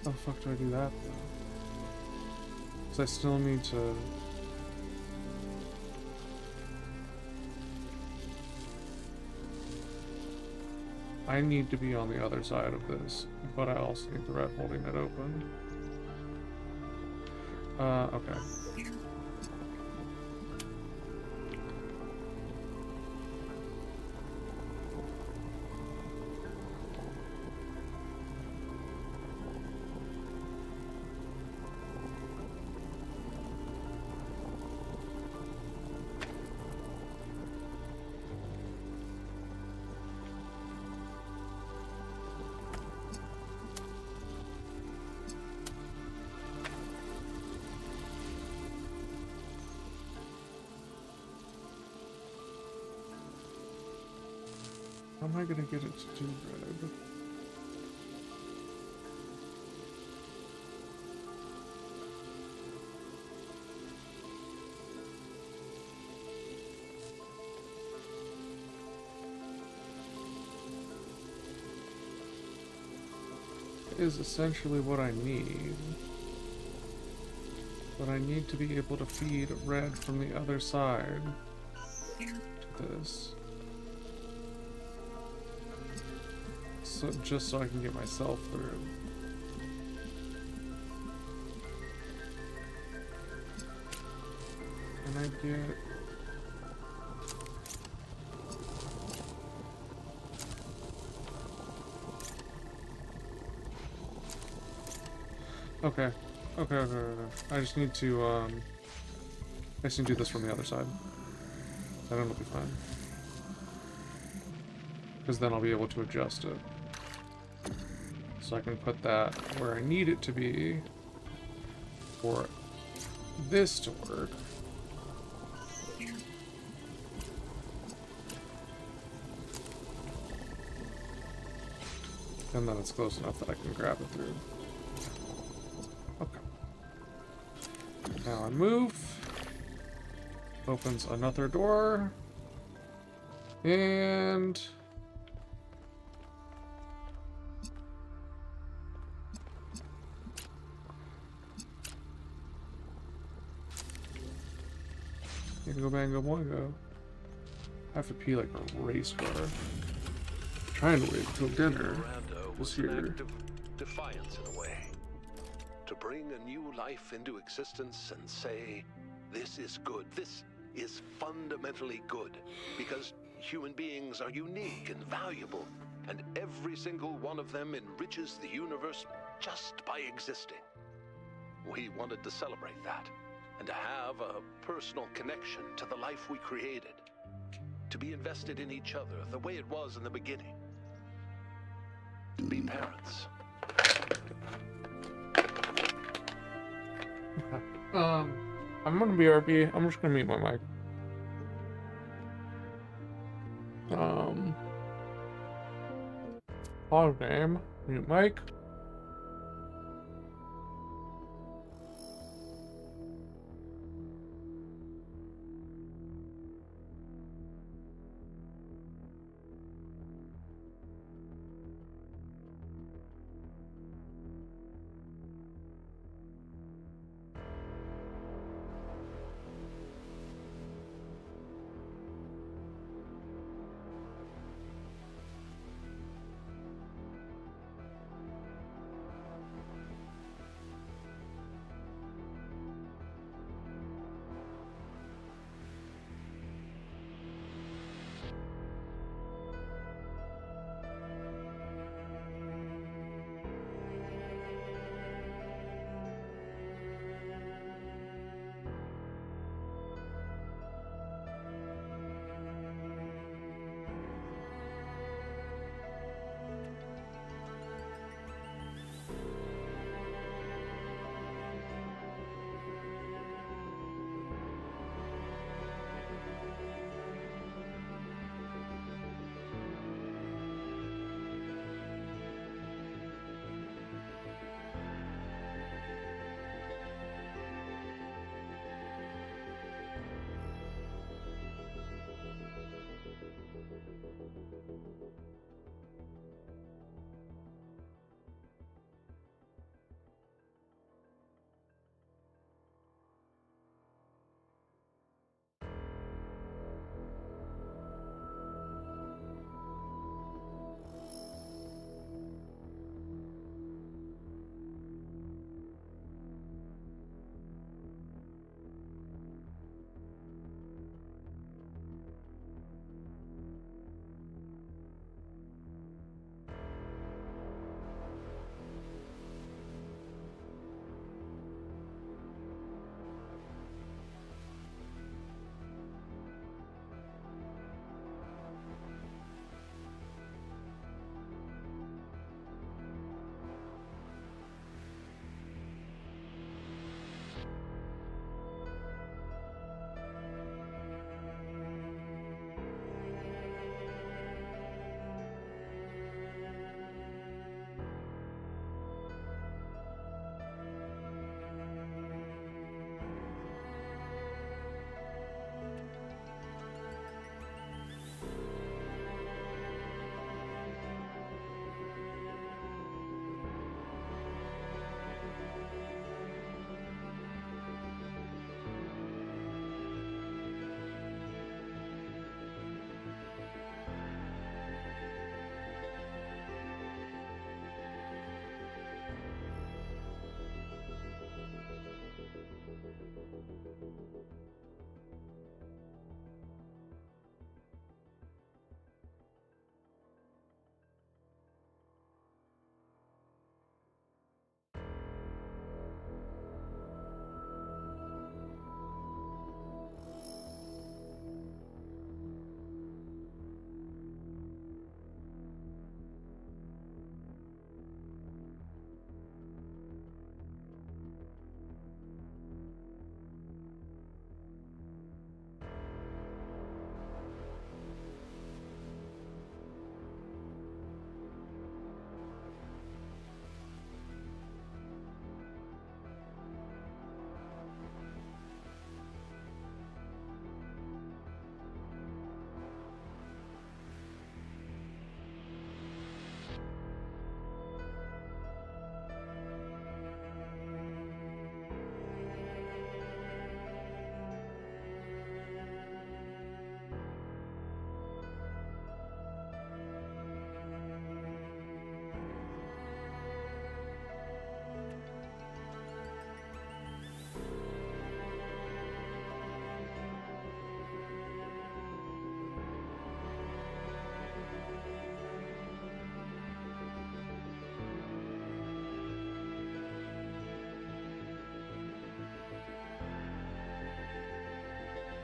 How the fuck do I do that though? Because I still need to... I need to be on the other side of this, but I also need the red holding it open. Okay. How am I gonna get it to do red? Is essentially what I need. But I need to be able to feed red from the other side to this. So, just so I can get myself through. Can I get... Okay. Okay. I just need to, I just need to do this from the other side. Then it'll be fine. Because then I'll be able to adjust it. So I can put that where I need it to be for this to work. And then it's close enough that I can grab it through. Okay. Now I move. Opens another door. And... Bingo bango boingo. I have to pee like a race car. Trying to wait until dinner was an here. act of defiance in a way. To bring a new life into existence and say, this is good, this is fundamentally good, because human beings are unique and valuable, and every single one of them enriches the universe just by existing. We wanted to celebrate that, and to have a personal connection to the life we created. To be invested in each other the way it was in the beginning. To be parents. I'm gonna BRB. I'm just gonna mute my mic. Pause game. Mute mic.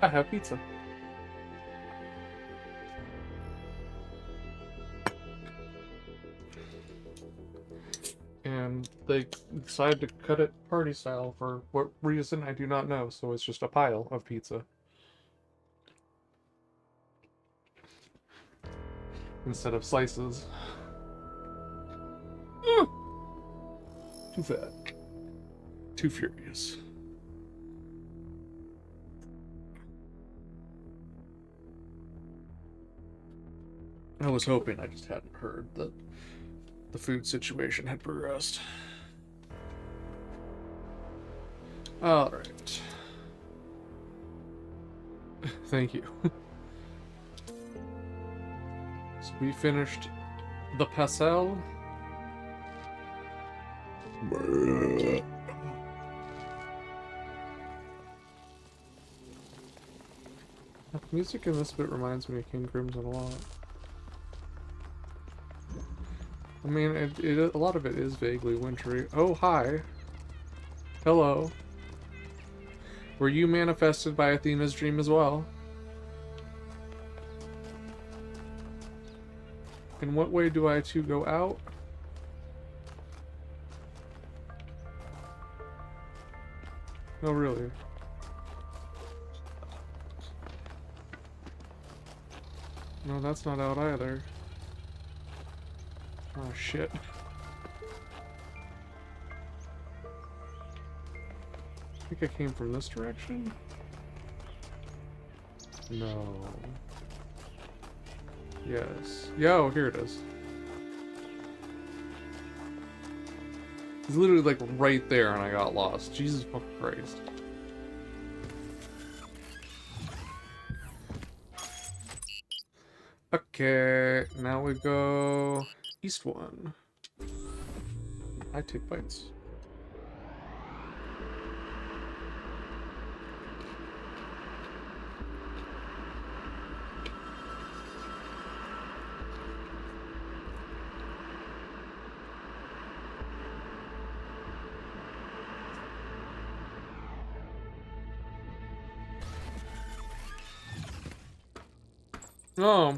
I have pizza. And they decided to cut it party style for what reason I do not know, so it's just a pile of pizza. Instead of slices. Too fat. Too furious. I was hoping I just hadn't heard that the food situation had progressed. Alright. Thank you. So we finished the pastel. The music in this bit reminds me of King Crimson a lot. I mean, a lot of it is vaguely wintry. Oh, hi. Hello. Were you manifested by Athena's dream as well? In what way do I to go out? No, really. No, that's not out either. Oh, shit. I think I came from this direction? No. Yes. Yo, here it is. It's literally like right there and I got lost. Jesus fucking Christ. Okay, now we go east one. I take bites. Oh.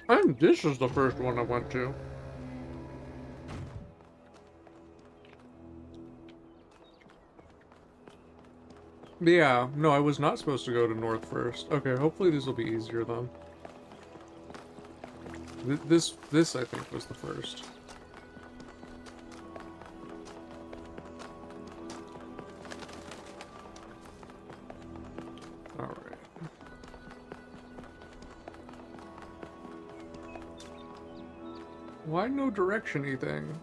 I think this is the first one I went to. Yeah, no, I was not supposed to go to north first. Okay, hopefully this will be easier then. This I think was the first. Alright. Why no direction-y thing?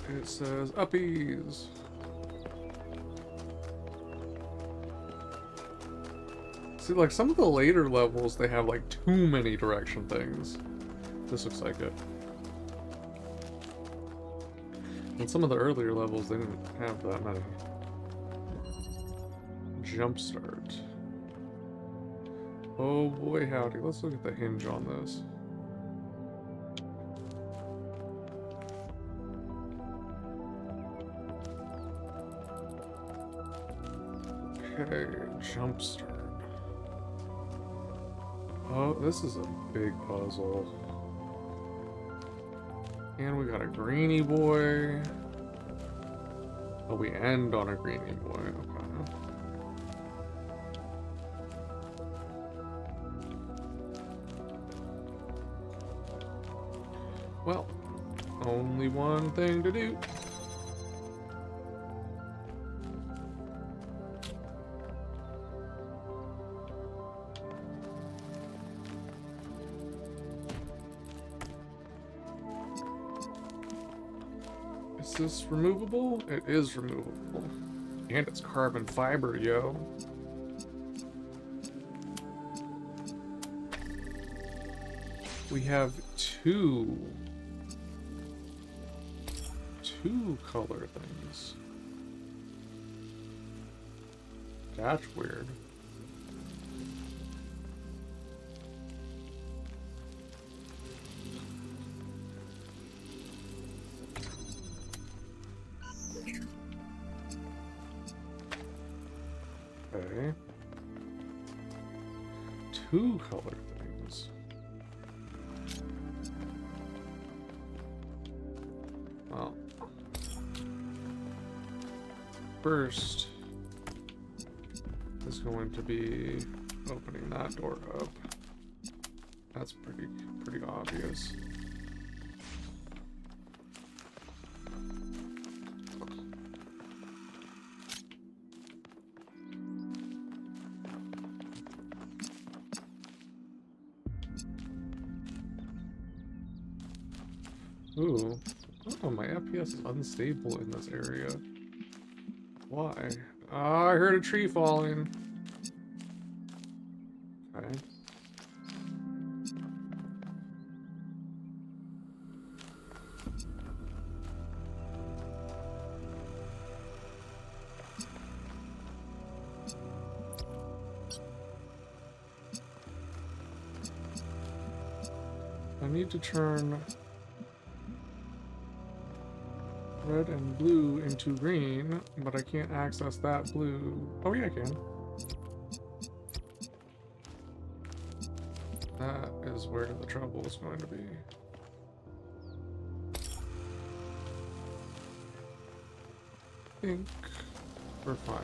It says uppies. See, like some of the later levels, they have like too many direction things. This looks like it. And some of the earlier levels, they didn't have that many. Jumpstart. Oh boy, howdy. Let's look at the hinge on this. Okay, jumpstart. Oh, this is a big puzzle. And we got a greenie boy. Oh, we end on a greenie boy. Okay. Well, only one thing to do. Is this removable? It is removable. And it's carbon fiber, yo. We have two color things. That's weird. Okay. Two color things. Well, first is going to be opening that door up. That's pretty obvious. Ooh. Oh, my FPS is unstable in this area. Why? Oh, I heard a tree falling. Okay. I need to turn red and blue into green, but I can't access that blue. Oh yeah, I can. That is where the trouble is going to be. I think we're fine.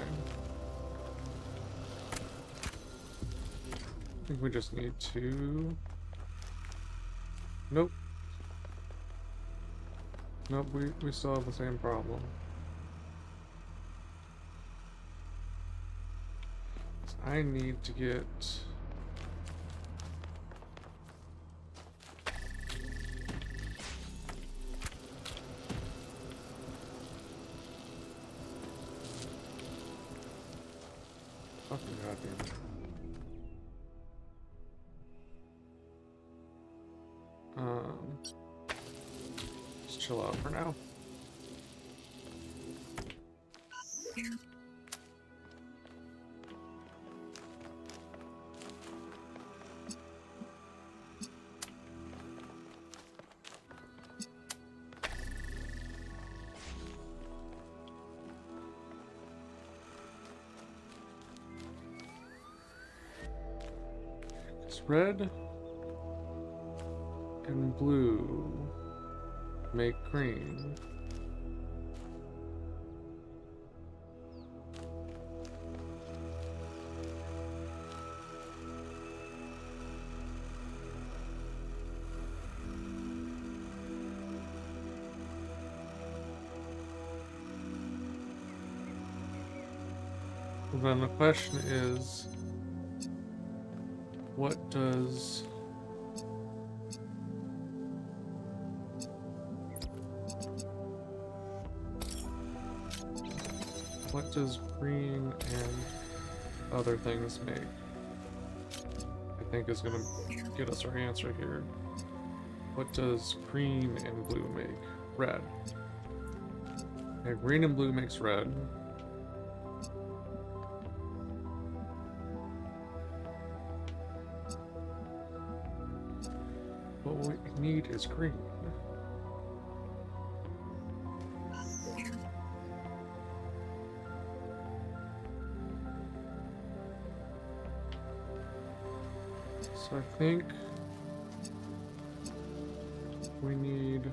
I think we just need to... Nope. Nope, we still have the same problem. So I need to get... Fucking goddamn it. Just chill out for now. It's red and blue make green. Well, then the question is, what does green and other things make? I think is gonna get us our answer here. What does green and blue make? Red. Yeah, green and blue makes red. What we need is green. So I think we need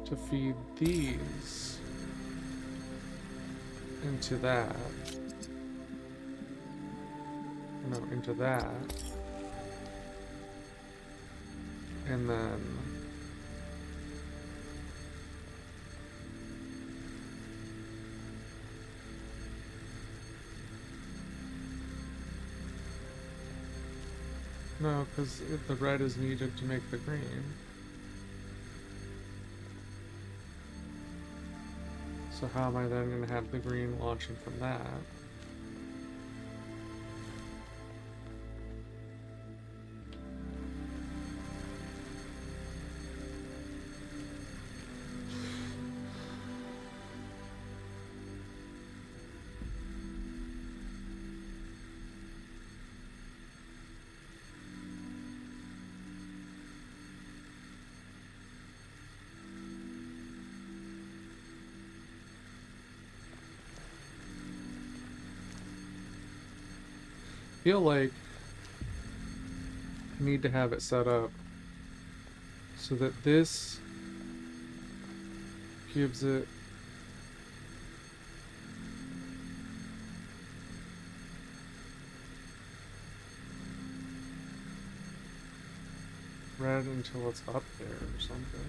to feed these into that. No, into that. And then no, because the red is needed to make the green. So how am I then going to have the green launching from that? feel like I need to have it set up so that this gives it red until it's up there or something.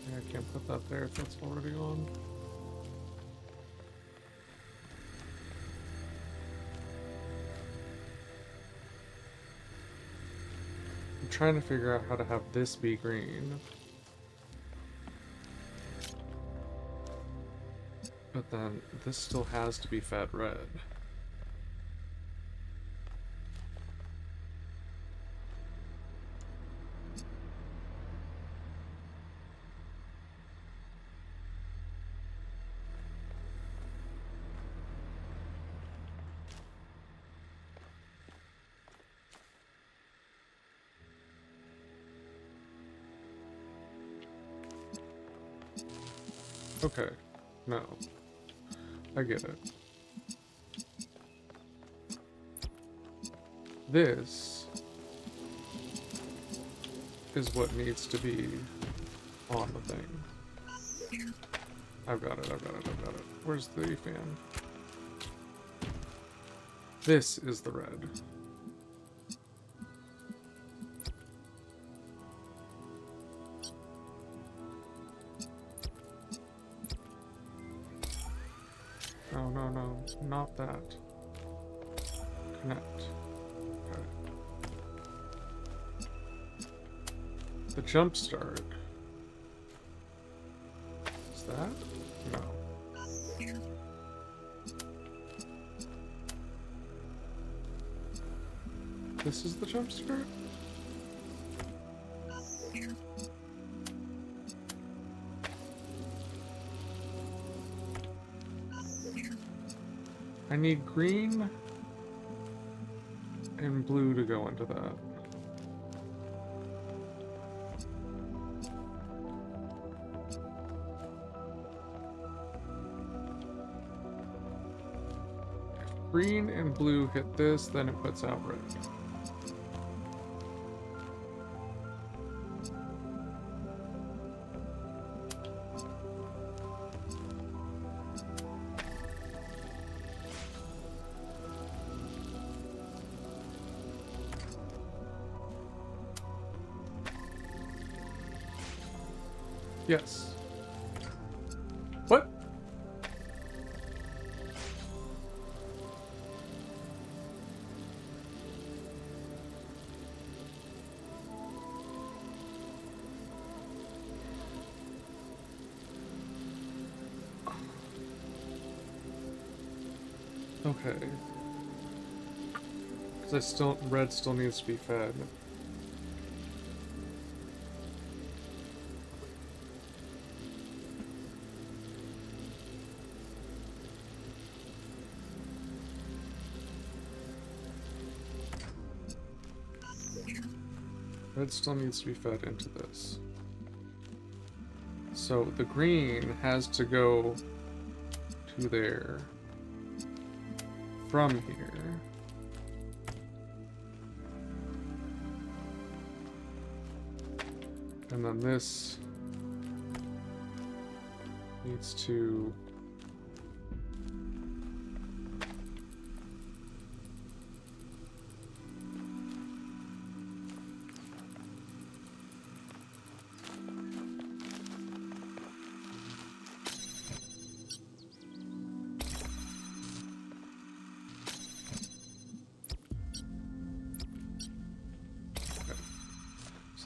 I can't put that there if that's already on. I'm trying to figure out how to have this be green. But then this still has to be fed red. Okay, no. I get it. This is what needs to be on the thing. I've got it, I've got it, I've got it. Where's the fan? This is the red. No, no, no, not that. Connect. Okay. The jump start. Is that? No. This is the jump start? I need green and blue to go into that. If green and blue hit this, then it puts out red. Yes. What? Okay. Because red still needs to be fed. Red still needs to be fed into this. So the green has to go to there from here. And then this needs to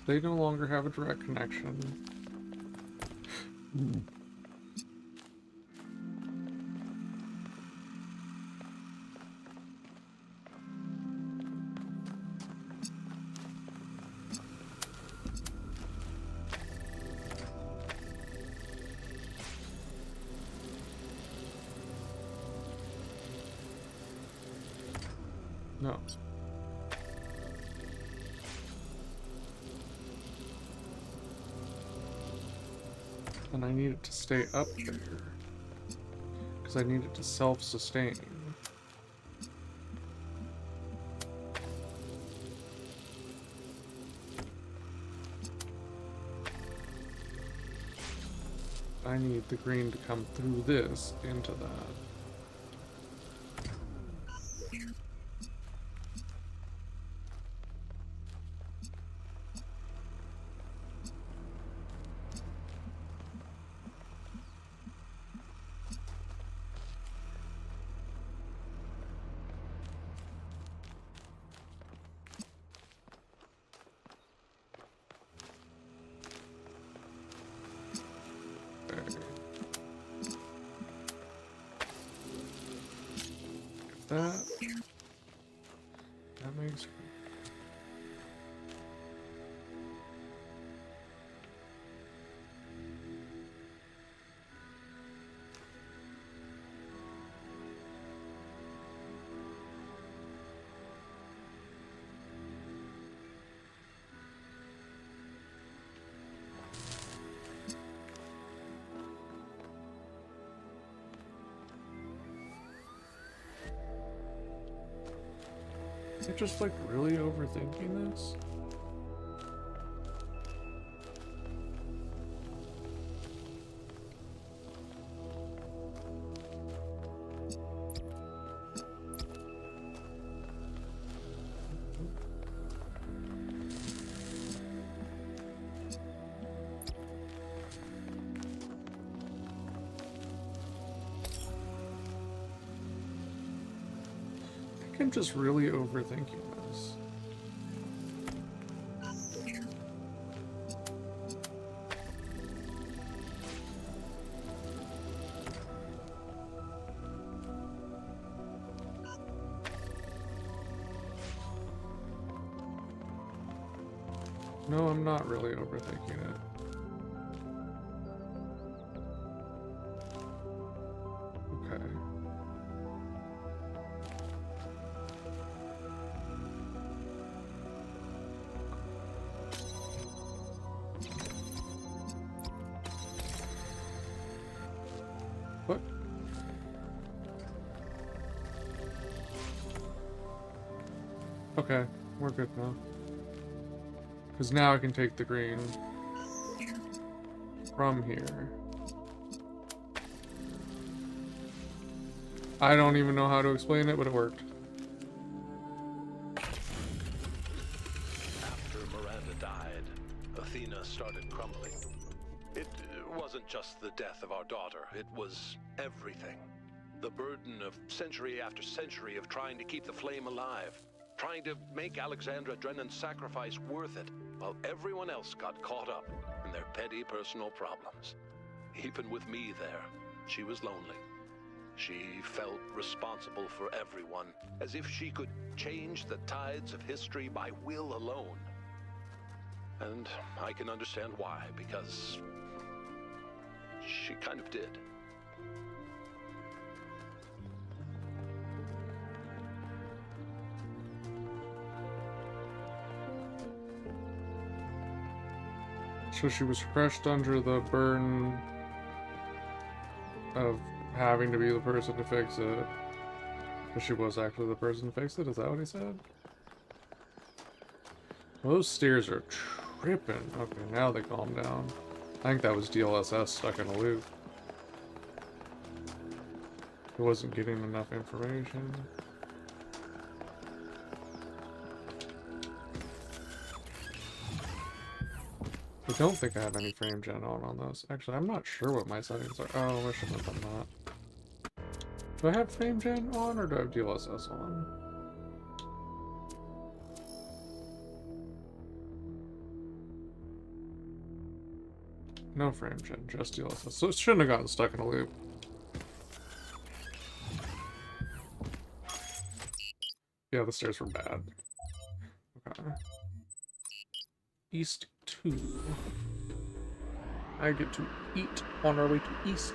they no longer have a direct connection. No. And I need it to stay up there. Because I need it to self-sustain. I need the green to come through this into that. That makes. Is it just like really overthinking this? I'm just really overthinking this. No, I'm not really overthinking it. Okay. What? Okay, we're good now. Because now I can take the green from here. I don't even know how to explain it, but it worked. After Miranda died, Athena started crumbling. It wasn't just the death of our daughter, it was everything. The burden of century after century of trying to keep the flame alive. Trying to make Alexandra Drennan's sacrifice worth it, while everyone else got caught up in their petty personal problems. Even with me there, she was lonely. She felt responsible for everyone, as if she could change the tides of history by will alone. And I can understand why, because she kind of did. So she was crushed under the burden of having to be the person to fix it. But she was actually the person to fix it? Is that what he said? Well, those steers are tripping. Okay, now they calm down. I think that was DLSS stuck in a loop. It wasn't getting enough information. I don't think I have any frame gen on this. Actually, I'm not sure what my settings are. Oh, I should have done that. Do I have frame gen on or do I have DLSS on? No frame gen, just DLSS. So it shouldn't have gotten stuck in a loop. Yeah, the stairs were bad. Okay. East 2. I get to eat on our way to East.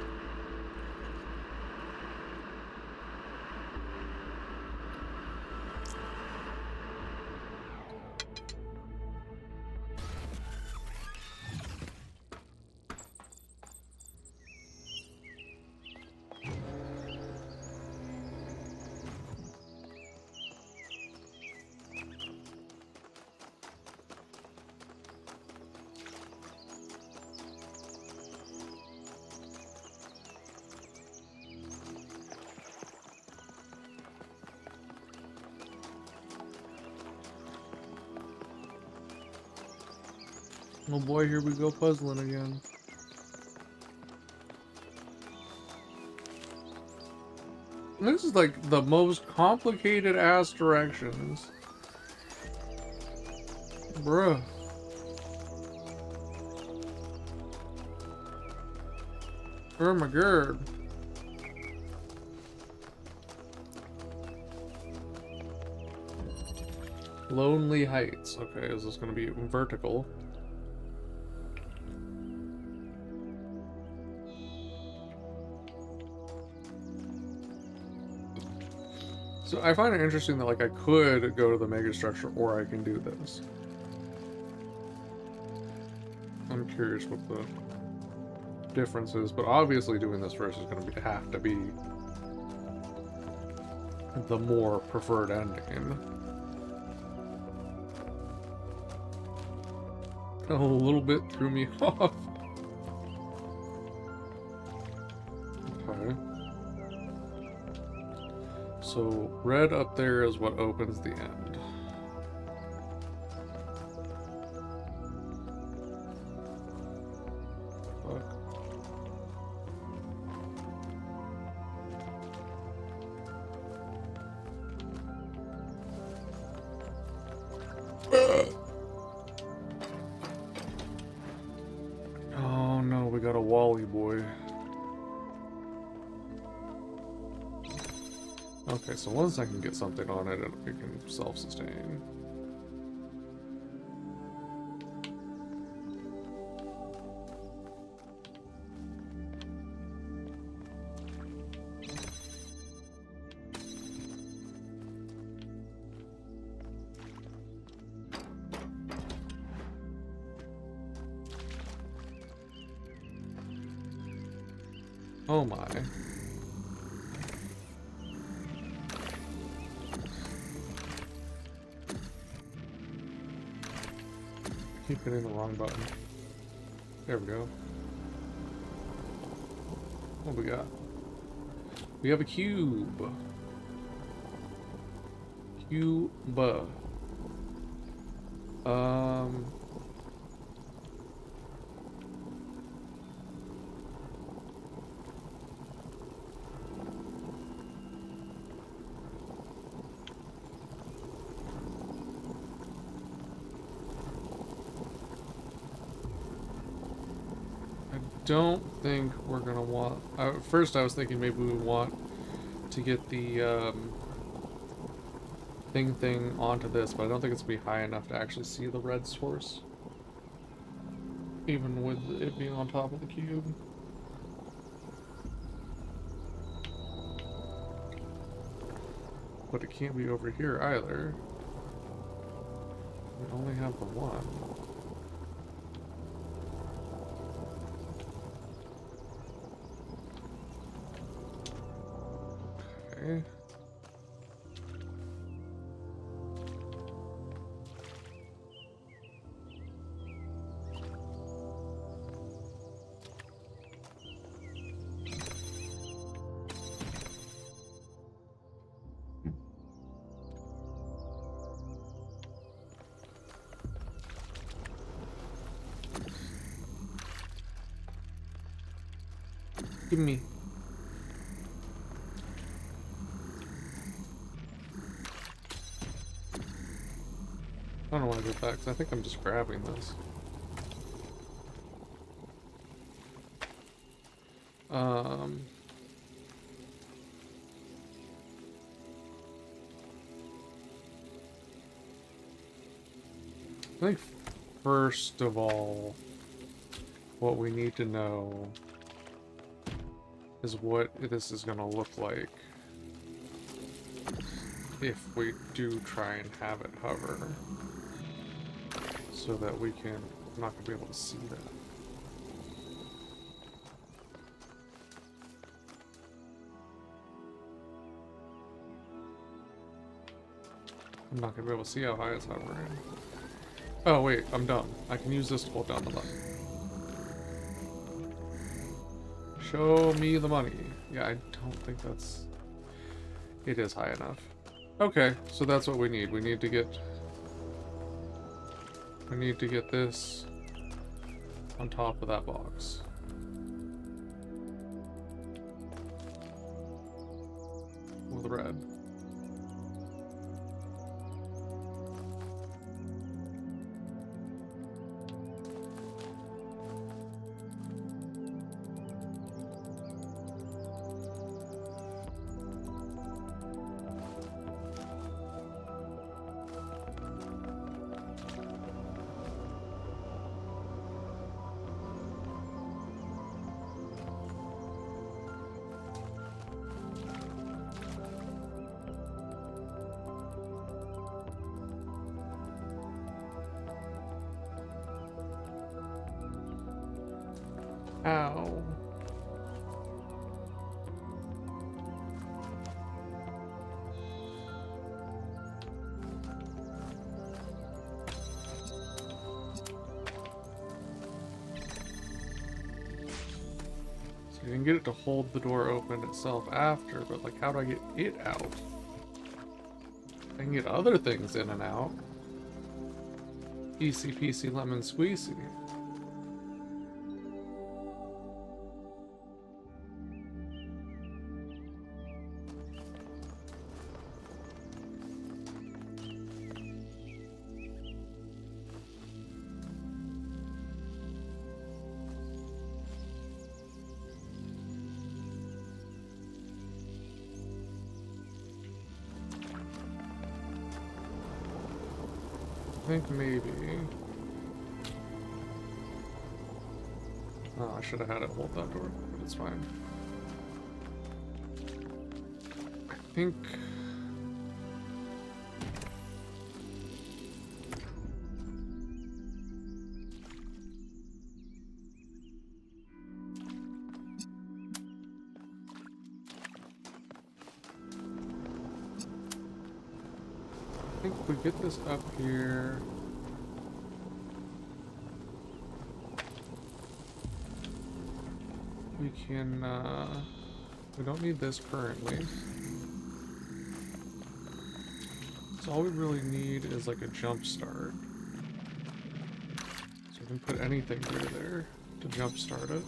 Oh boy, here we go puzzling again. This is like the most complicated ass directions. Bruh. Oh my god. Lonely Heights. Okay, is this gonna be vertical? So I find it interesting that like I could go to the megastructure or I can do this. I'm curious what the difference is, but obviously doing this first is going to have to be the more preferred ending. A little bit threw me off. Okay. So red up there is what opens the end. Oh no, we got a Wally boy. Okay, so once I can get something on it, it can self-sustain. Oh my. Keep hitting the wrong button. There we go. What do we got? We have a cube. Cube. Don't think we're gonna want. First, I was thinking maybe we want to get the thing onto this, but I don't think it's gonna be high enough to actually see the red source, even with it being on top of the cube. But it can't be over here either. We only have the one. Okay. Give me. I don't know why I did that, because I think I'm just grabbing this. I think first of all, what we need to know is what this is going to look like if we do try and have it hover, so that we can, I'm not going to be able to see that. I'm not going to be able to see how high it's hovering. Oh wait, I'm dumb. I can use this to hold down the button. Show me the money. Yeah, I don't think that's... It is high enough. Okay, so that's what we need. We need to get this on top of that box. With red. Ow. So you can get it to hold the door open itself after, but like how do I get it out? I can get other things in and out. Easy peasy lemon squeezy. I think maybe. Oh, I should have had it hold that door, but it's fine. I think. I think if we get this up here. We can, we don't need this currently. So all we really need is like a jump start. So we can put anything near there to jump start it.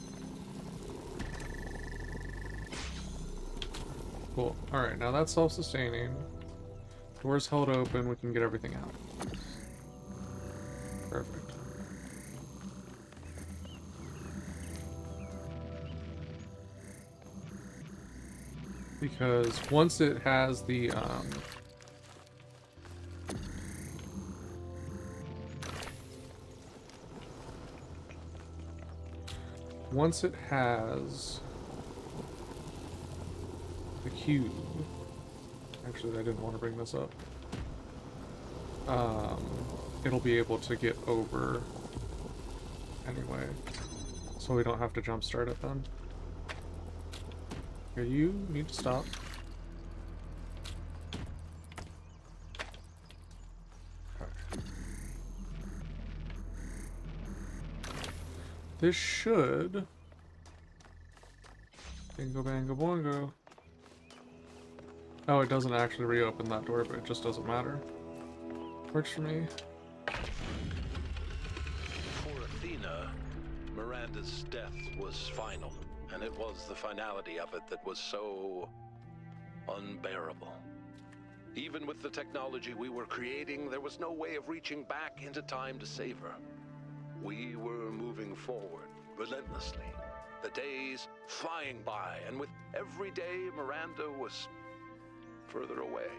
Cool. Alright, now that's self-sustaining. Door's held open, we can get everything out. Perfect. Because once it has the, once it has the cube, actually I didn't want to bring this up, it'll be able to get over anyway, so we don't have to jump start it then. Okay, you need to stop. Okay. This should... Bingo bango boingo. Oh, it doesn't actually reopen that door, but it just doesn't matter. Works for me. For Athena, Miranda's death was final. And it was the finality of it that was so unbearable. Even with the technology we were creating, there was no way of reaching back into time to save her. We were moving forward, relentlessly. The days flying by, and with every day, Miranda was further away.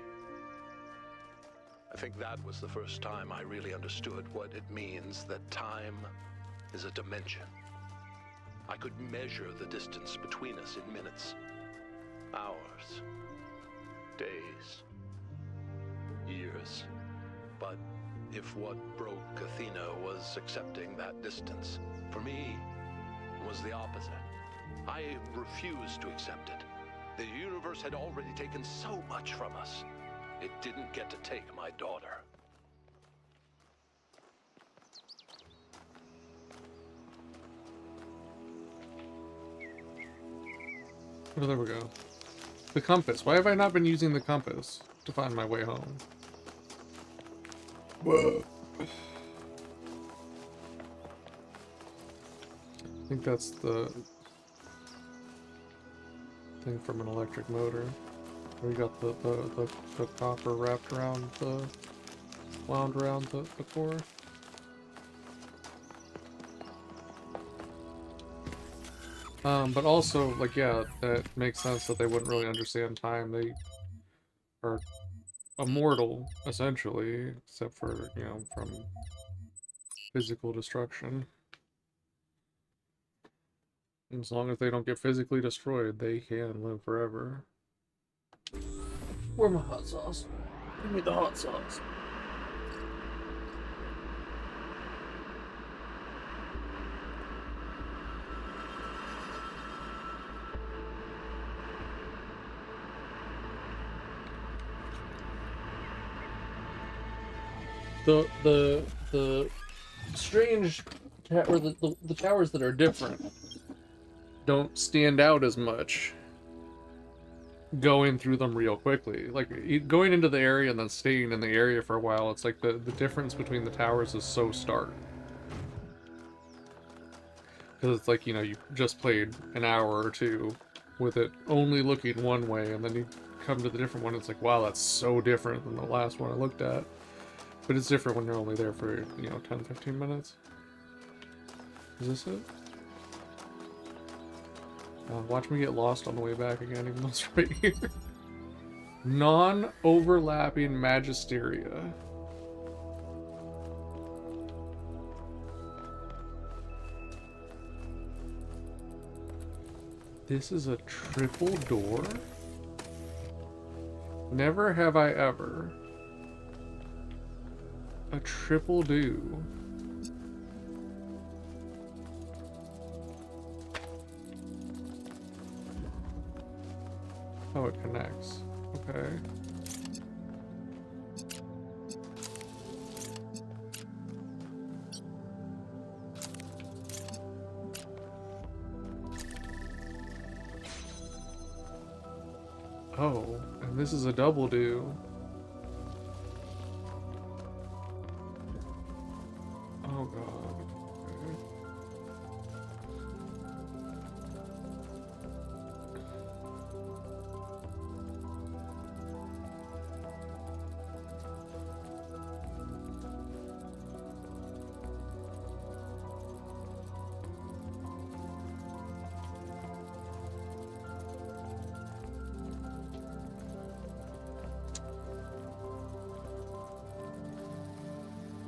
I think that was the first time I really understood what it means that time is a dimension. I could measure the distance between us in minutes, hours, days, years. But if what broke Athena was accepting that distance, for me, it was the opposite. I refused to accept it. The universe had already taken so much from us. It didn't get to take my daughter. Oh, there we go. The compass. Why have I not been using the compass to find my way home? Whoa. think that's the thing from an electric motor. We got the copper wrapped around the, wound around the core. But also, like, yeah, that makes sense that they wouldn't really understand time. They are immortal, essentially, except for, you know, from physical destruction. And as long as they don't get physically destroyed, they can live forever. Where's my hot sauce? Give me the hot sauce. The strange or the towers that are different don't stand out as much going through them real quickly. Like, going into the area and then staying in the area for a while, it's like the difference between the towers is so stark. Because it's like, you know, you just played an hour or two with it only looking one way, and then you come to the different one, it's like, wow, that's so different than the last one I looked at. But it's different when you're only there for, you know, 10-15 minutes. Is this it? Watch me get lost on the way back again, even though it's right here. Non-overlapping magisteria. This is a triple door? Never have I ever. A triple do. Oh, it connects. Okay. Oh, and this is a double do. Oh god. Okay.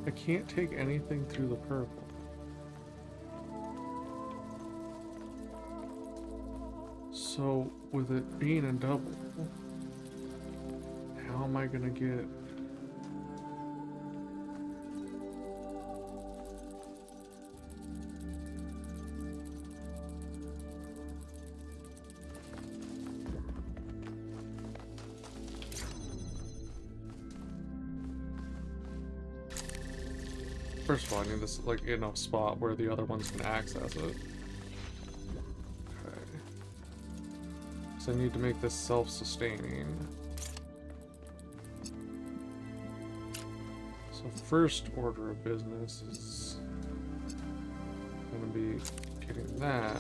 I can't take anything through the purple. So, with it being a double, how am I gonna get... First of all, I need this, like, in a spot where the other ones can access it. Okay. So I need to make this self-sustaining. So first order of business is gonna be getting that.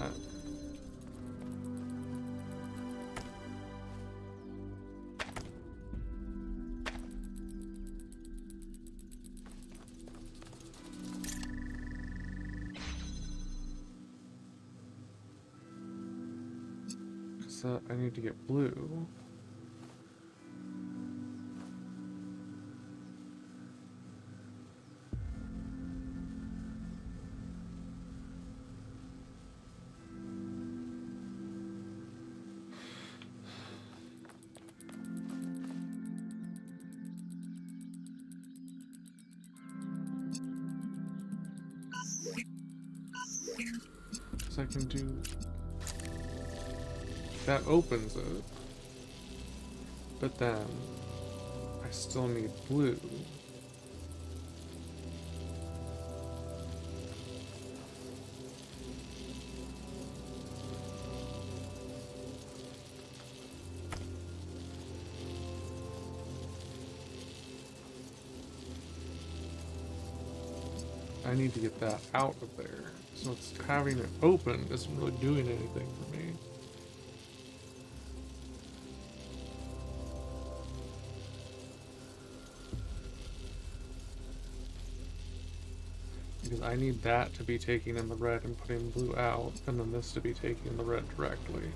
I need to get blue. So I can do... That opens it, but then I still need blue. I need to get that out of there. So it's having it open isn't really doing anything for me. Because I need that to be taking in the red and putting blue out, and then this to be taking the red directly.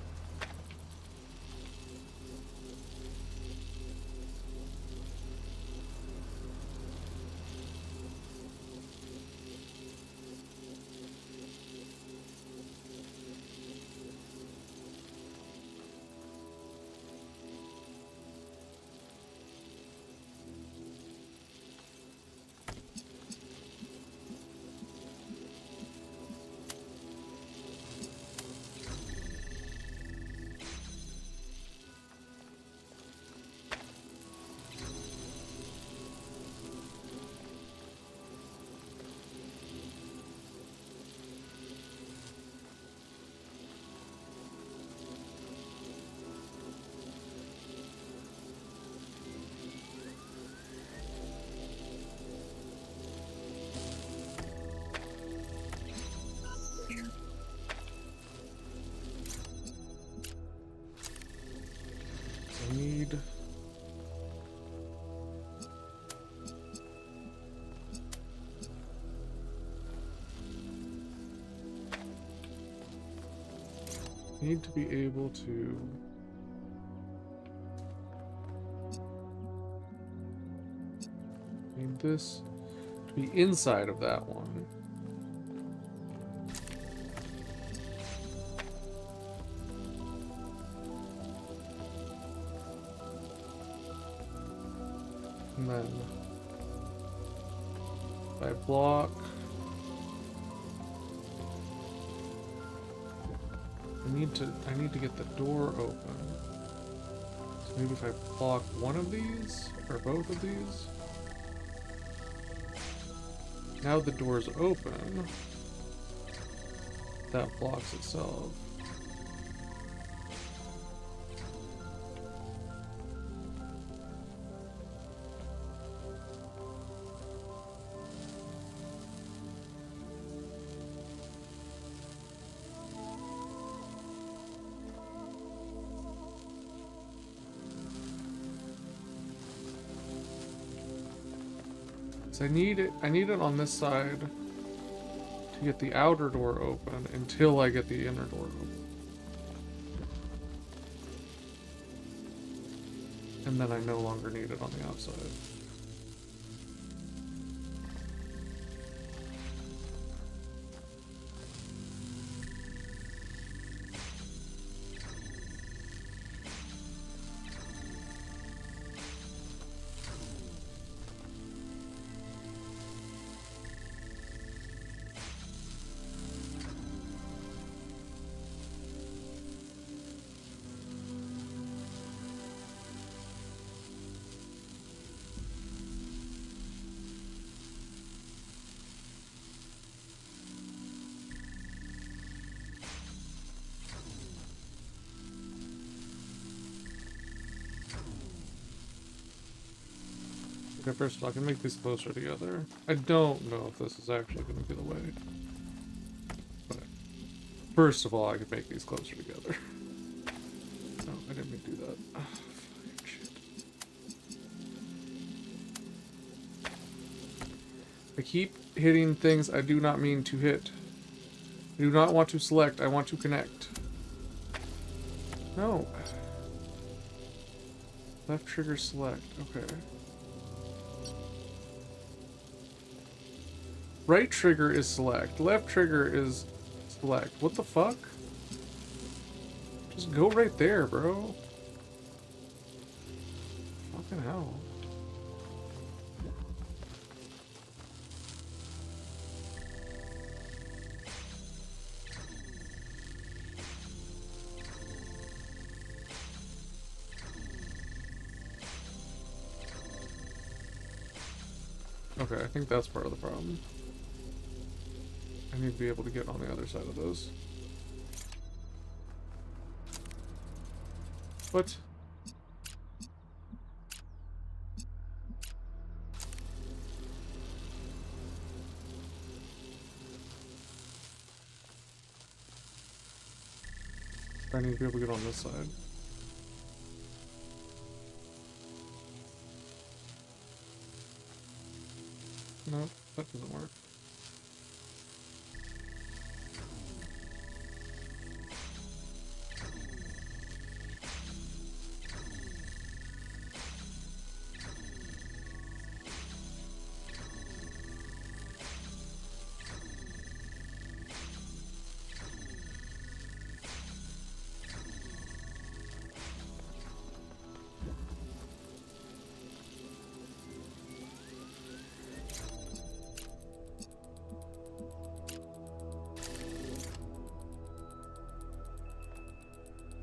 Need to be able to need this to be inside of that one. And then if I block, I need to get the door open. So maybe if I block one of these or both of these. Now the door's open. That blocks itself. So I need it on this side to get the outer door open until I get the inner door open. And then I no longer need it on the outside. Okay, first of all, I can make these closer together. I don't know if this is actually going to be the way. But first of all, I can make these closer together. No, I didn't mean to do that. Oh, fucking shit. I keep hitting things I do not mean to hit. I do not want to select, I want to connect. No. Left trigger select, okay. Right trigger is select. Left trigger is select. What the fuck? Just go right there, bro. Fucking hell. Okay, I think that's part of the problem. I need to be able to get on the other side of those. What? I need to be able to get on this side. Nope, that doesn't work.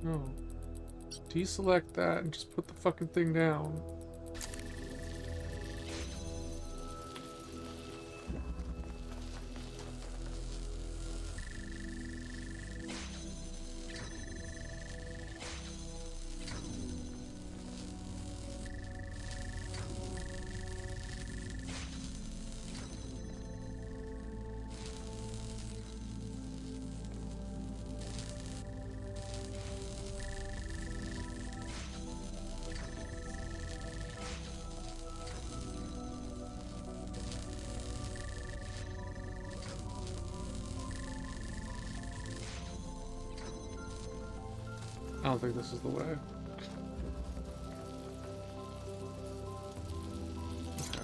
No. Deselect that and just put the fucking thing down. I don't think this is the way. Okay,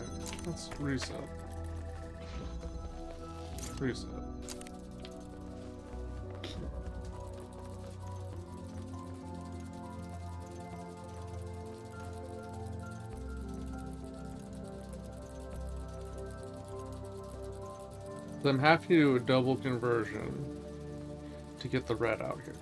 let's reset. Reset. So I'm happy to do a double conversion to get the red out here.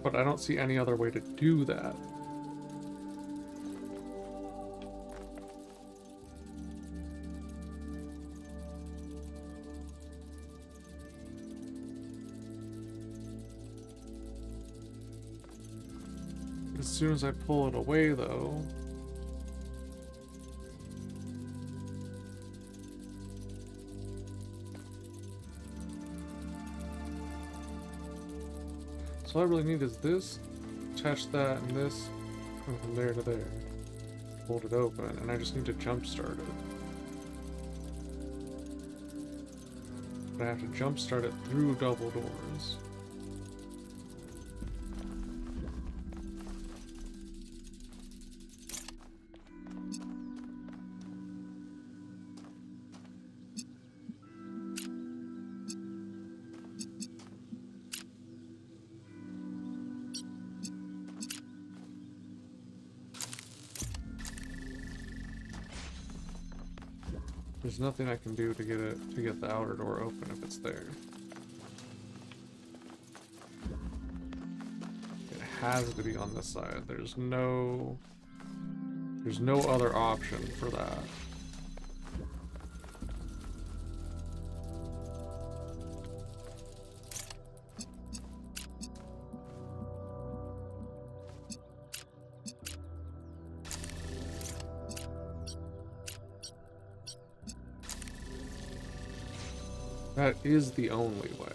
But I don't see any other way to do that. As soon as I pull it away, though... So all I really need is this, attach that, and this, and from there to there. Hold it open, and I just need to jump start it. But I have to jump start it through double doors. There's nothing I can do to get the outer door open if it's there. It has to be on this side. There's no other option for that. That is the only way.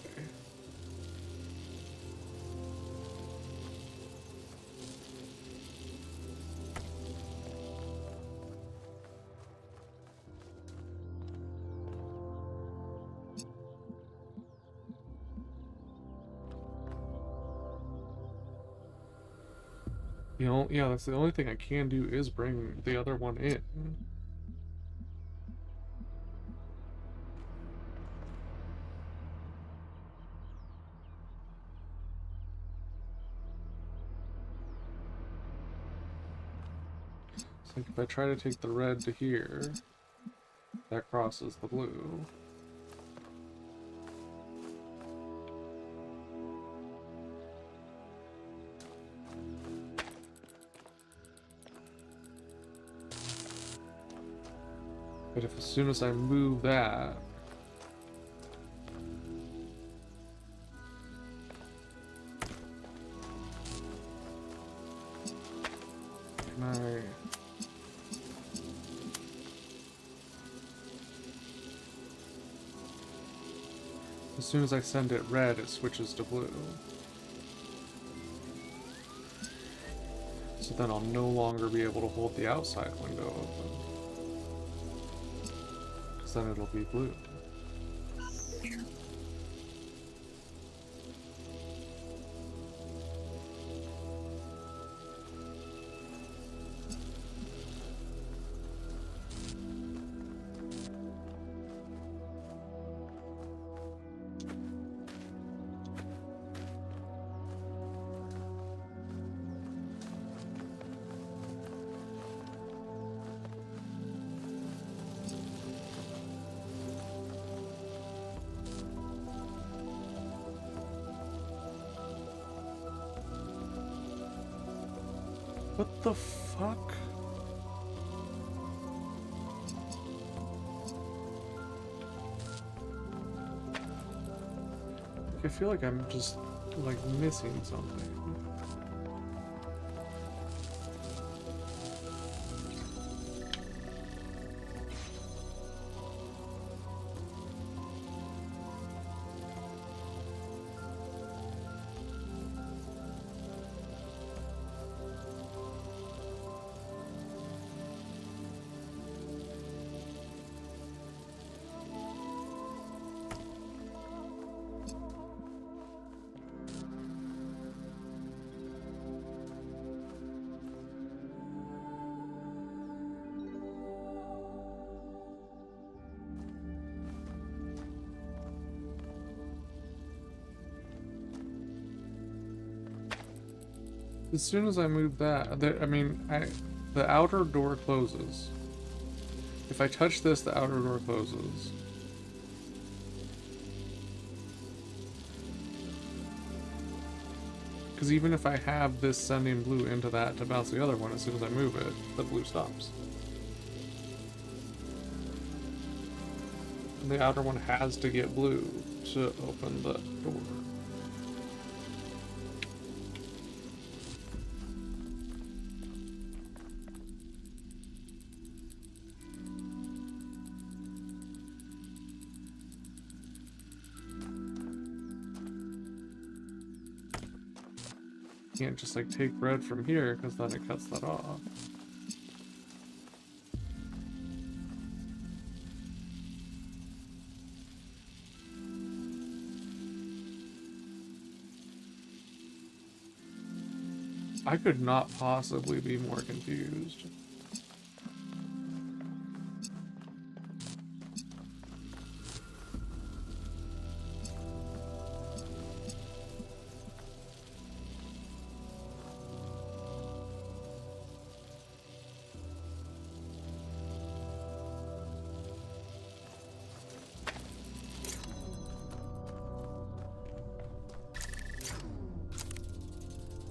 Yeah, that's the only thing I can do is bring the other one in. Like if I try to take the red to here, that crosses the blue. But if as soon as I move that, can I... As soon as I send it red, it switches to blue. So then I'll no longer be able to hold the outside window open. Because then it'll be blue. What the fuck? I feel like I'm just, like, missing something. As soon as I move that, the outer door closes. If I touch this, the outer door closes. Because even if I have this sending blue into that to bounce the other one, as soon as I move it, the blue stops. And the outer one has to get blue to open the door. Can't just like take red from here because then it cuts that off. I could not possibly be more confused.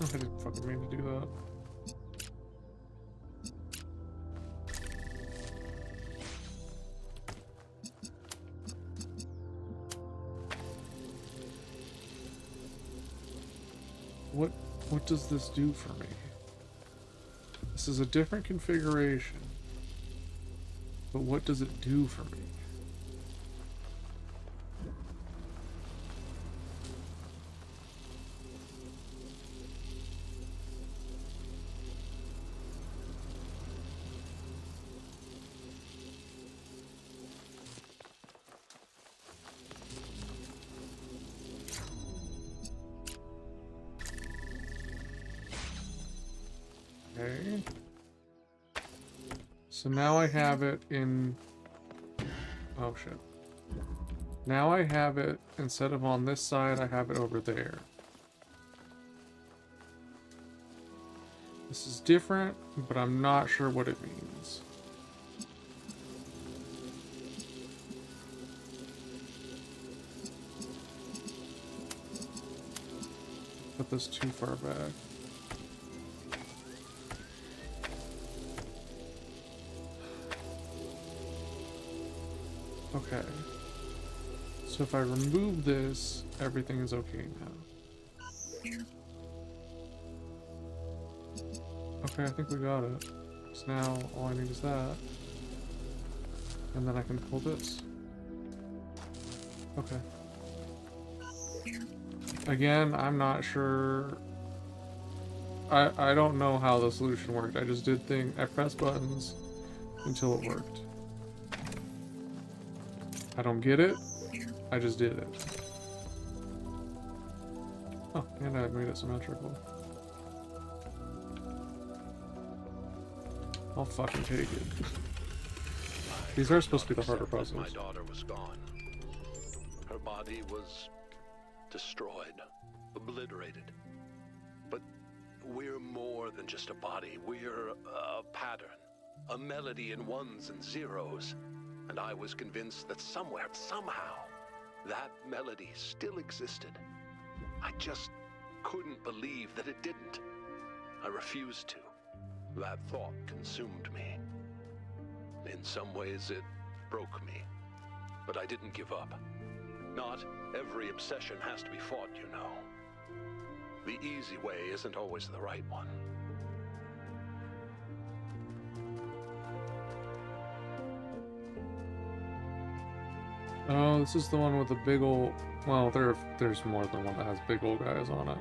I didn't fucking mean to do that. What does this do for me? This is a different configuration. But what does it do for me? Okay. So now I have it in... Oh shit. Now I have it, instead of on this side, I have it over there. This is different, but I'm not sure what it means. Put this too far back. Okay. So if I remove this, everything is okay now. Okay, I think we got it. So now all I need is that. And then I can pull this. Okay. Again, I'm not sure. I don't know how the solution worked. I just did I pressed buttons until it worked. I don't get it. I just did it. Oh, and I made it symmetrical. I'll fucking take it. These are supposed to be the harder puzzles. My daughter was gone. Her body was destroyed, obliterated. But we're more than just a body. We're a pattern, a melody in ones and zeros. And I was convinced that somewhere, somehow, that melody still existed. I just couldn't believe that it didn't. I refused to. That thought consumed me. In some ways, it broke me. But I didn't give up. Not every obsession has to be fought, you know. The easy way isn't always the right one. Oh, this is the one with the big ol'... Well, there's more than one that has big old guys on it.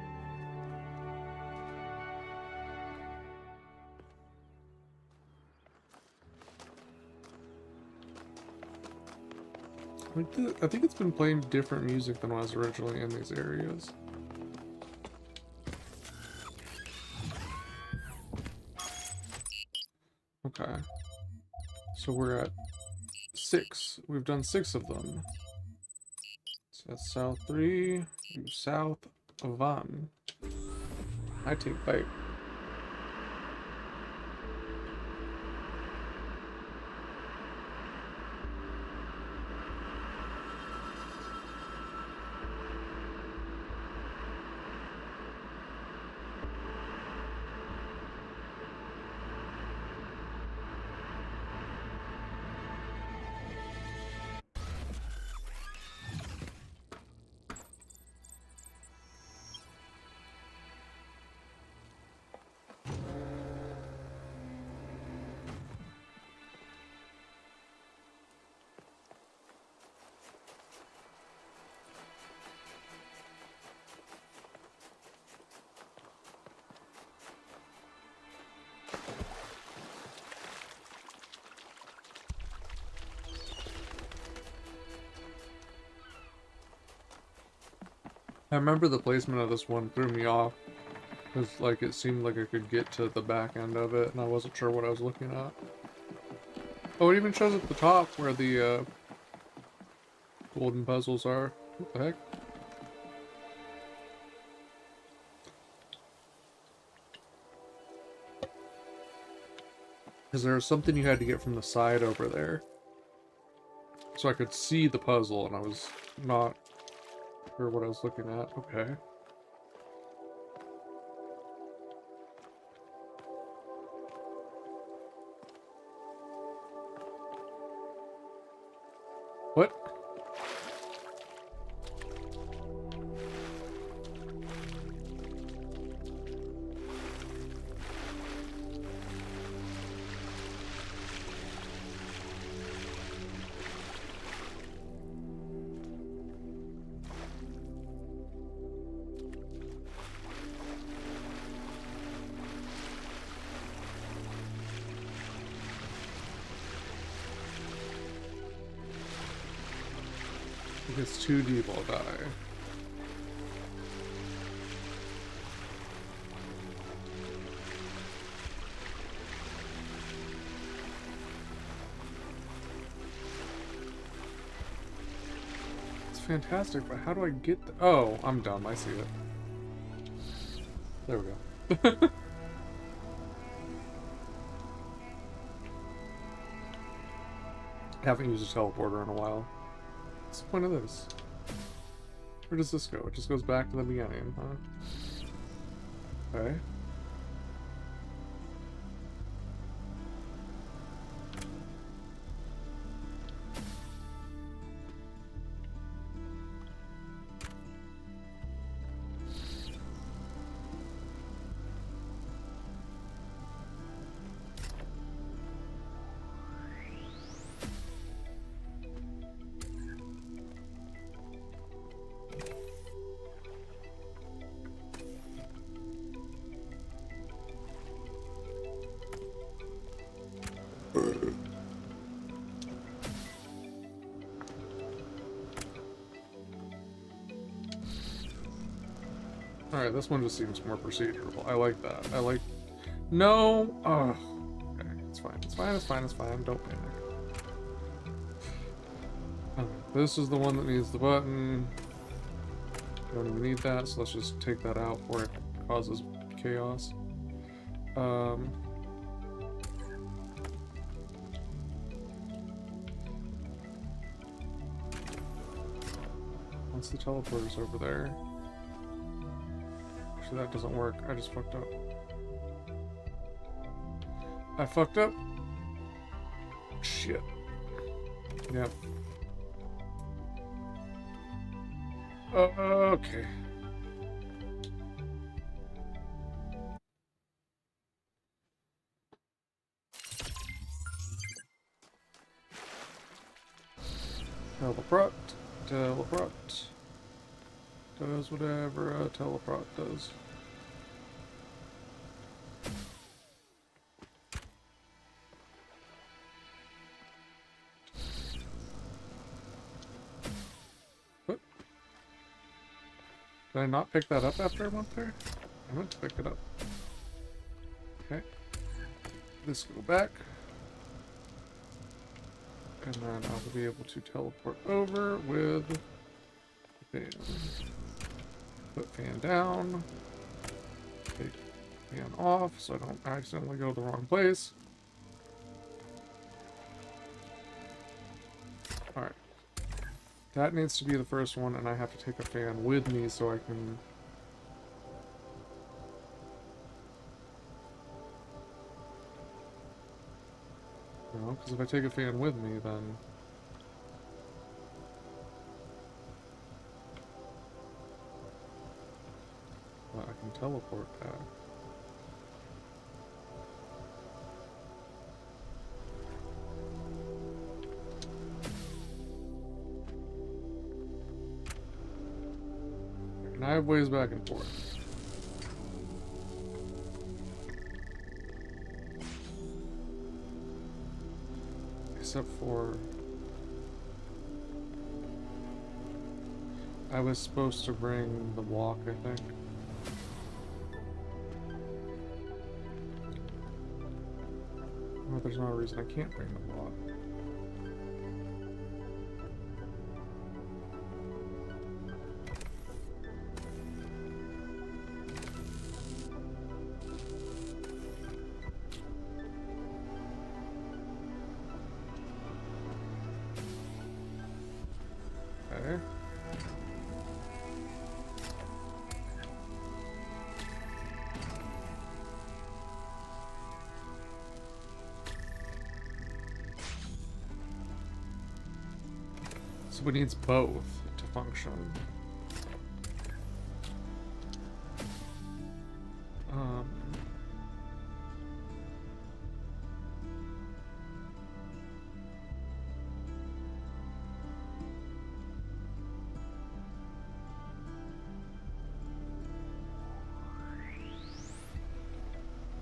I think it's been playing different music than was originally in these areas. Okay. So we're at 6. We've done 6 of them. So that's South 3, South of 1. I take bite. I remember the placement of this one threw me off. Because, like, it seemed like I could get to the back end of it, and I wasn't sure what I was looking at. Oh, it even shows at the top where the, golden puzzles are. What the heck? Because there was something you had to get from the side over there. So I could see the puzzle, and I was not sure what I was looking at. Okay. What? If it's too deep, I'll die. It's fantastic, but how do I get oh, I'm dumb. I see it. There we go. Haven't used a teleporter in a while. What's the point of this? Where does this go? It just goes back to the beginning, huh? Okay. Alright, this one just seems more procedural. I like that. I like... No! Oh. Okay, it's fine. It's fine, it's fine, it's fine. Don't panic. This is the one that needs the button. Don't even need that, so let's just take that out before it causes chaos. Once the teleporter's over there. Actually, that doesn't work. I just fucked up. I fucked up? Shit. Yep. Okay. Teleport. Teleport. Does whatever a teleport does. What? Did I not pick that up after I went there? I meant to pick it up. Okay. This go back. And then I'll be able to teleport over with fan. Put fan down. Take fan off so I don't accidentally go to the wrong place. Alright. That needs to be the first one, and I have to take a fan with me so I can... No, because if I take a fan with me, then... well, I can teleport back. And I have ways back and forth. Except for... I was supposed to bring the walk, I think. Well, there's no reason I can't bring the walk. Okay. So it needs both to function.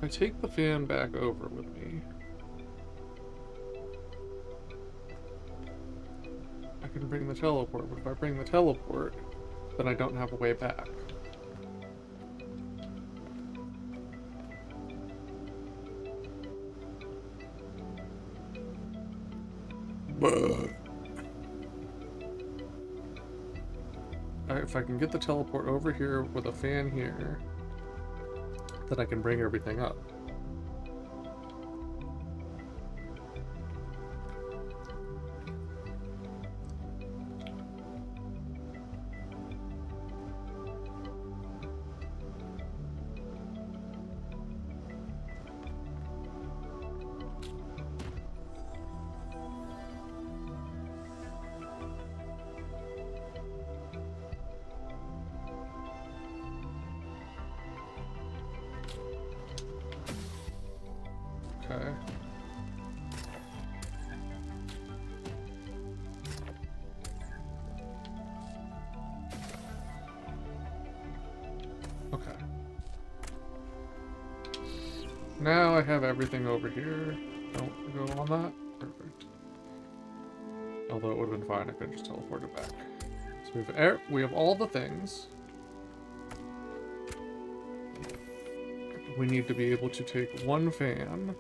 I take the fan back over with me. I can bring the teleport, but if I bring the teleport, then I don't have a way back. If I can get the teleport over here with a fan here, then I can bring everything up. Okay. Okay. Now I have everything over here. Don't go on that. Perfect. Although it would have been fine, I could have just teleported back. So we have all the things. we need to be able to take one fan.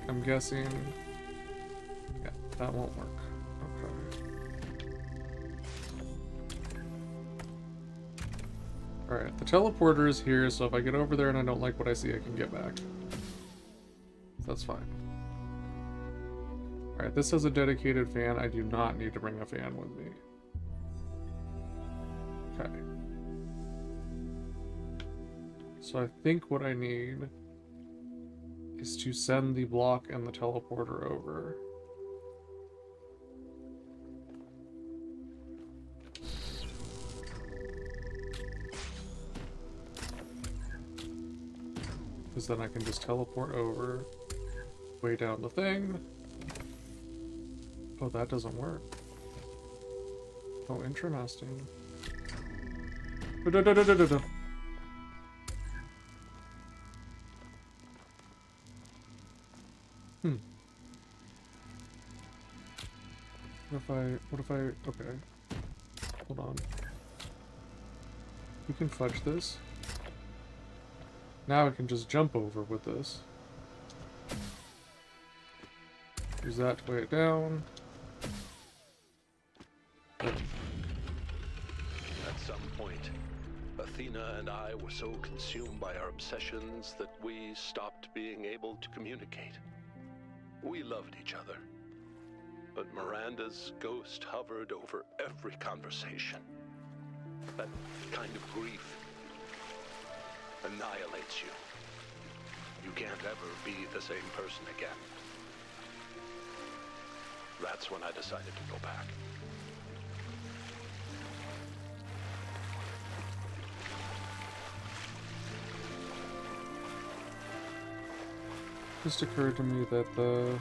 I'm guessing... Yeah, that won't work. Okay. Alright, the teleporter is here, so if I get over there and I don't like what I see, I can get back. That's fine. Alright, this has a dedicated fan. I do not need to bring a fan with me. Okay. So I think what I need is to send the block and the teleporter over. Because then I can just teleport over, way down the thing. Oh, that doesn't work. Oh, interesting. Da-da-da-da-da-da. What if I, okay. Hold on. We can fudge this. Now I can just jump over with this. Use that to weigh it down. At some point, Athena and I were so consumed by our obsessions that we stopped being able to communicate. We loved each other, but Miranda's ghost hovered over every conversation. That kind of grief annihilates you. You can't ever be the same person again. That's when I decided to go back. Just occurred to me that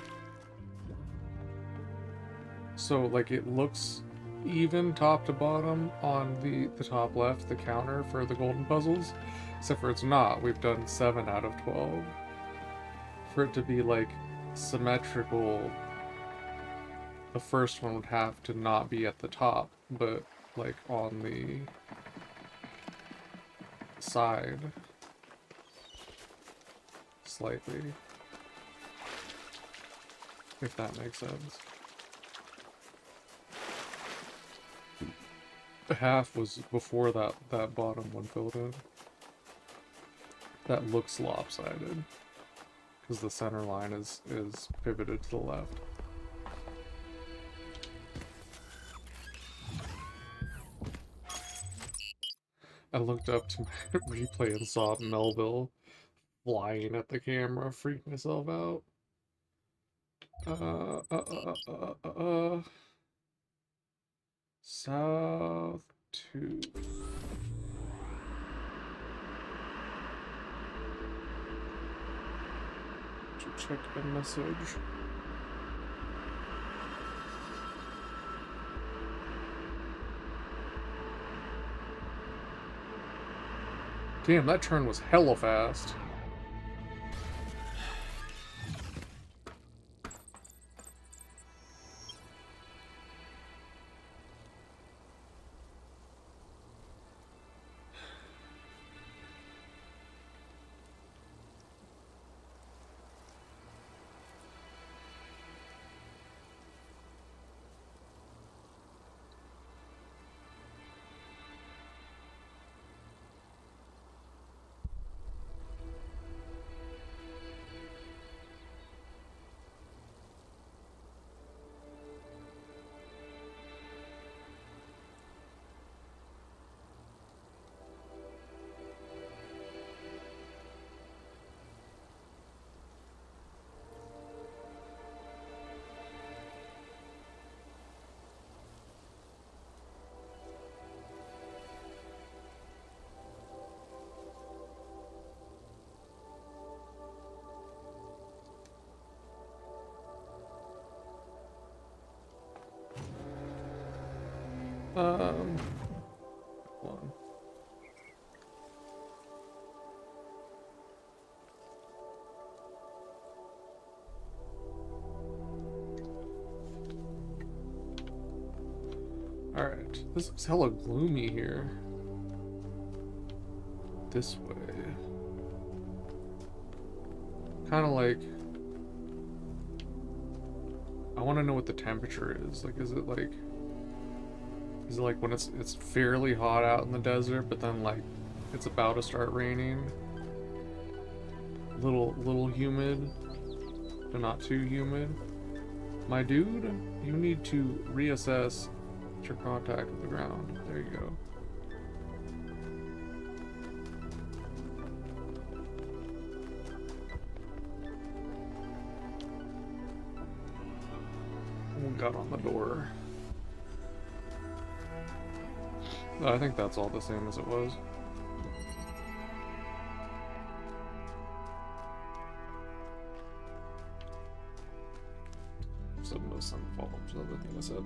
so like it looks even top to bottom on the top left, the counter for the golden puzzles, except for it's not. We've done 7 out of 12. For it to be like symmetrical, the first one would have to not be at the top, but like on the side slightly, if that makes sense. Half was before that bottom one filled in. That looks lopsided because the center line is pivoted to the left. I looked up to my replay and saw Melville flying at the camera, freaked myself out. South 2. To check a message. Damn, that turn was hella fast. Hold on. Alright, this looks hella gloomy here. this way. Kind of like, I want to know what the temperature is. Like, is it like when it's fairly hot out in the desert, but then like it's about to start raining? Little humid, but not too humid. My dude, you need to reassess your contact with the ground. There you go. We got on the door. I think that's all the same as it was. Said no sun follows everything I said.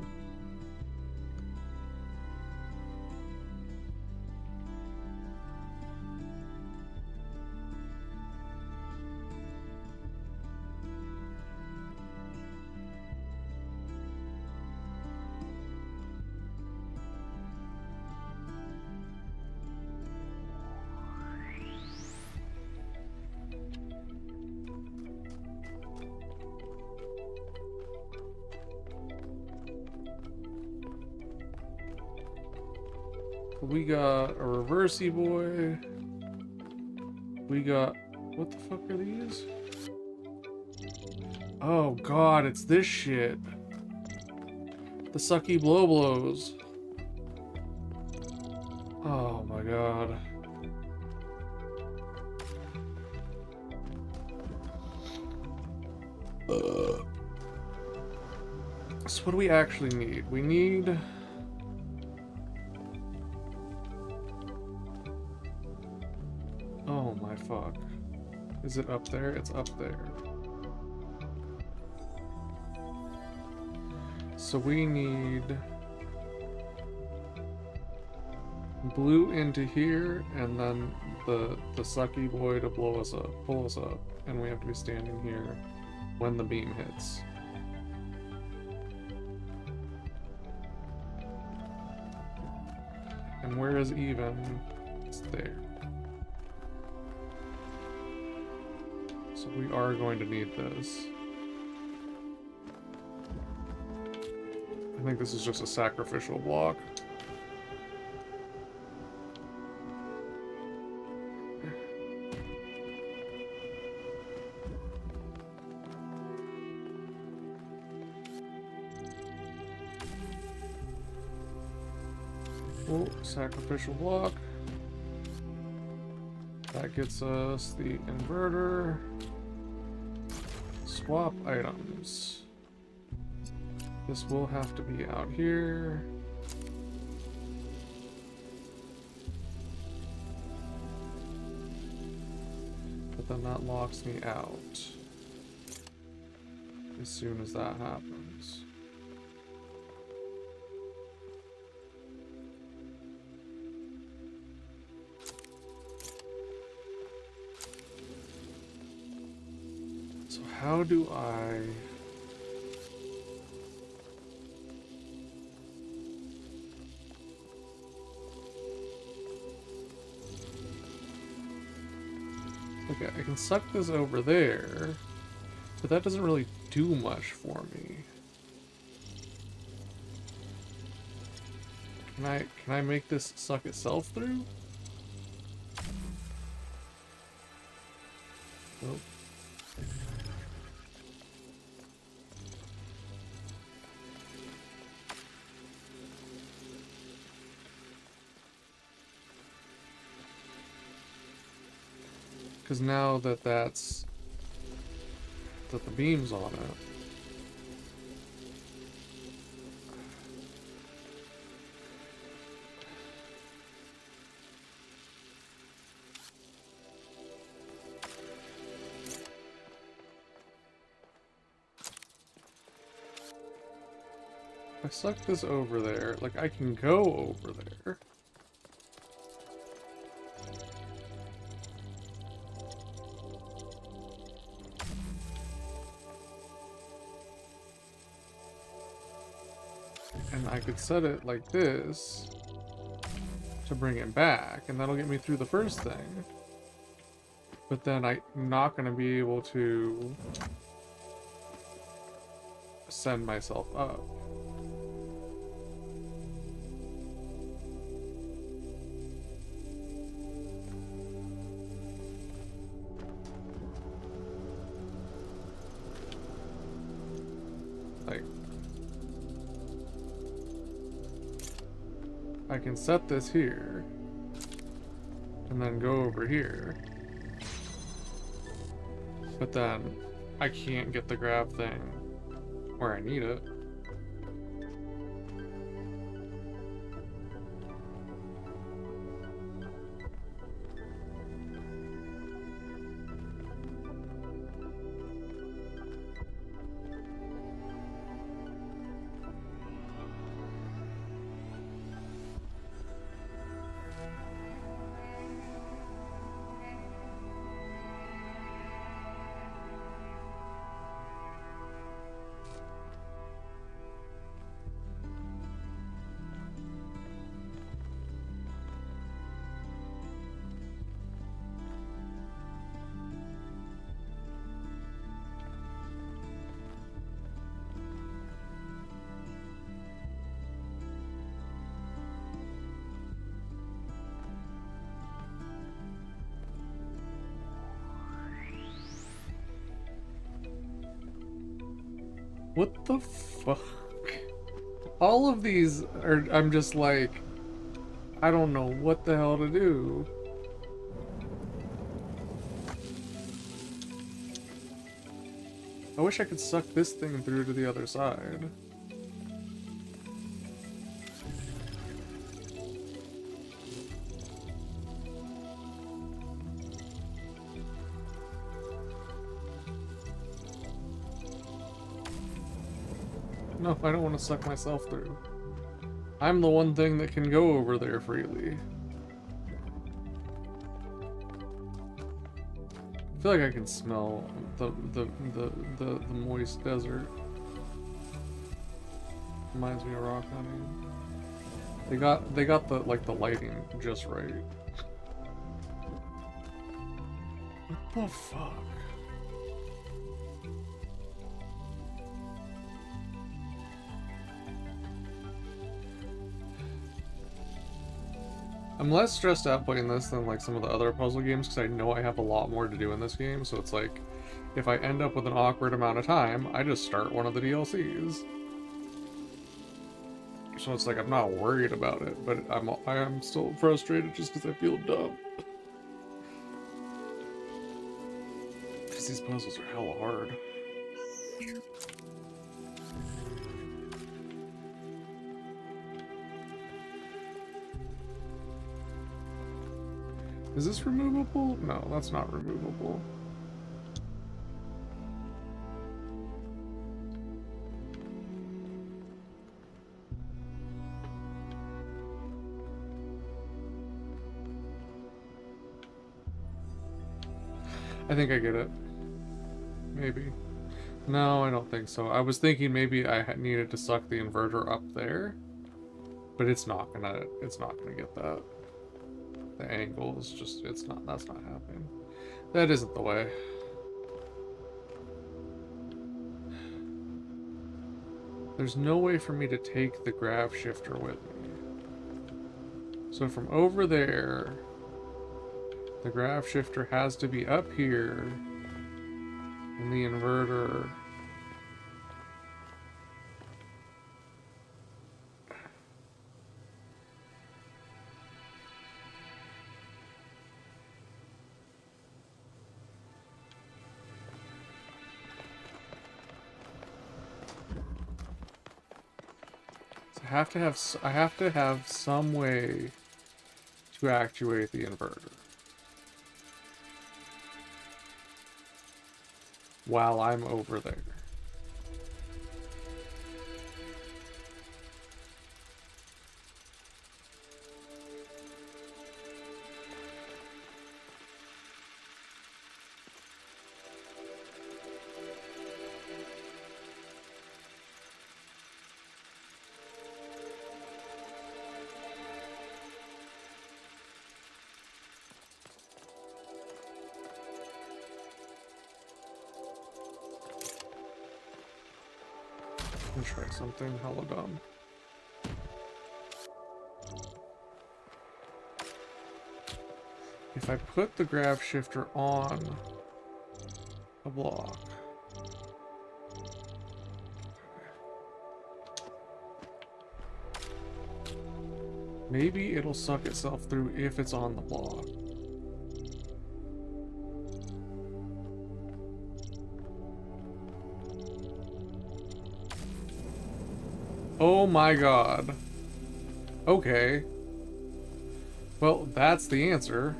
We got a reversey boy. We got... What the fuck are these? Oh god, it's this shit. The sucky blow blows. Oh my god. So what do we actually need? We need... Oh my fuck. Is it up there? It's up there. So we need blue into here, and then the sucky boy to blow us up, pull us up, and we have to be standing here when the beam hits. And where is even? It's there. So we are going to need this. I think this is just a sacrificial block. Oh, sacrificial block. That gets us the inverter. Swap items. This will have to be out here. But then that locks me out as soon as that happens. So how do I... Okay, I can suck this over there, but that doesn't really do much for me. Can I make this suck itself through? Nope. Because now that the beam's on it. If I suck this over there, like I can go over there. And I could set it like this. to bring it back, and that'll get me through the first thing. But then I'm not going to be able to send myself up. Like, I can set this here and then go over here. But then I can't get the grab thing where I need it. What the fuck? All of these are, I'm just like, I don't know what the hell to do. I wish I could suck this thing through to the other side. No, I don't want to suck myself through. I'm the one thing that can go over there freely. I feel like I can smell the moist desert. Reminds me of rock hunting. They got the like the lighting just right. What the fuck? I'm less stressed out playing this than like some of the other puzzle games because I know I have a lot more to do in this game, so it's like if I end up with an awkward amount of time, I just start one of the DLCs. So it's like I'm not worried about it, but I am still frustrated just because I feel dumb. Because these puzzles are hella hard. Is this removable? No, that's not removable. I think I get it. Maybe. No, I don't think so. I was thinking maybe I needed to suck the inverter up there, but it's not gonna get that. The angle is just, that's not happening. That isn't the way. There's no way for me to take the grav shifter with me. So from over there, the grav shifter has to be up here, and the inverter. I have to have some way to actuate the inverter while I'm over there. Let's try something hella dumb. If I put the grav shifter on a block, maybe it'll suck itself through if it's on the block. Oh my god. Okay. Well, that's the answer.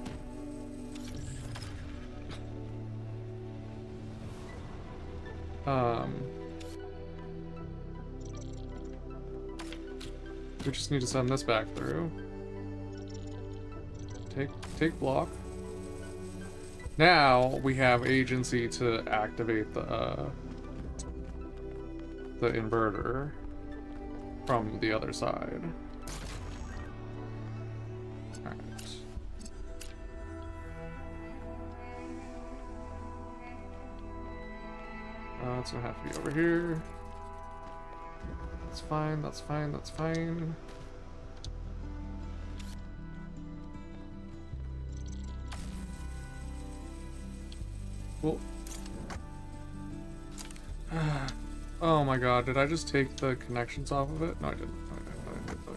We just need to send this back through. Take block. Now we have agency to activate the inverter from the other side. Alright. It's gonna have to be over here. That's fine, that's fine, that's fine. Well, oh my god, did I just take the connections off of it? No, I didn't. No, I didn't.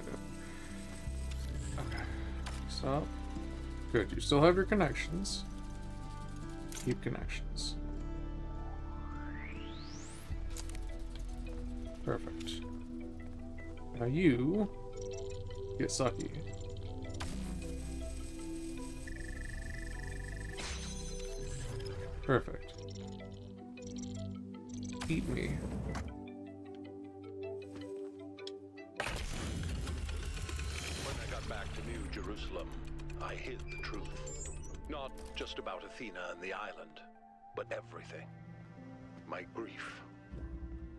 Okay. Stop. Good, you still have your connections. Keep connections. Perfect. Now you get sucky. Perfect. Eat me. When I got back to New Jerusalem, I hid the truth. Not just about Athena and the island, but everything. My grief.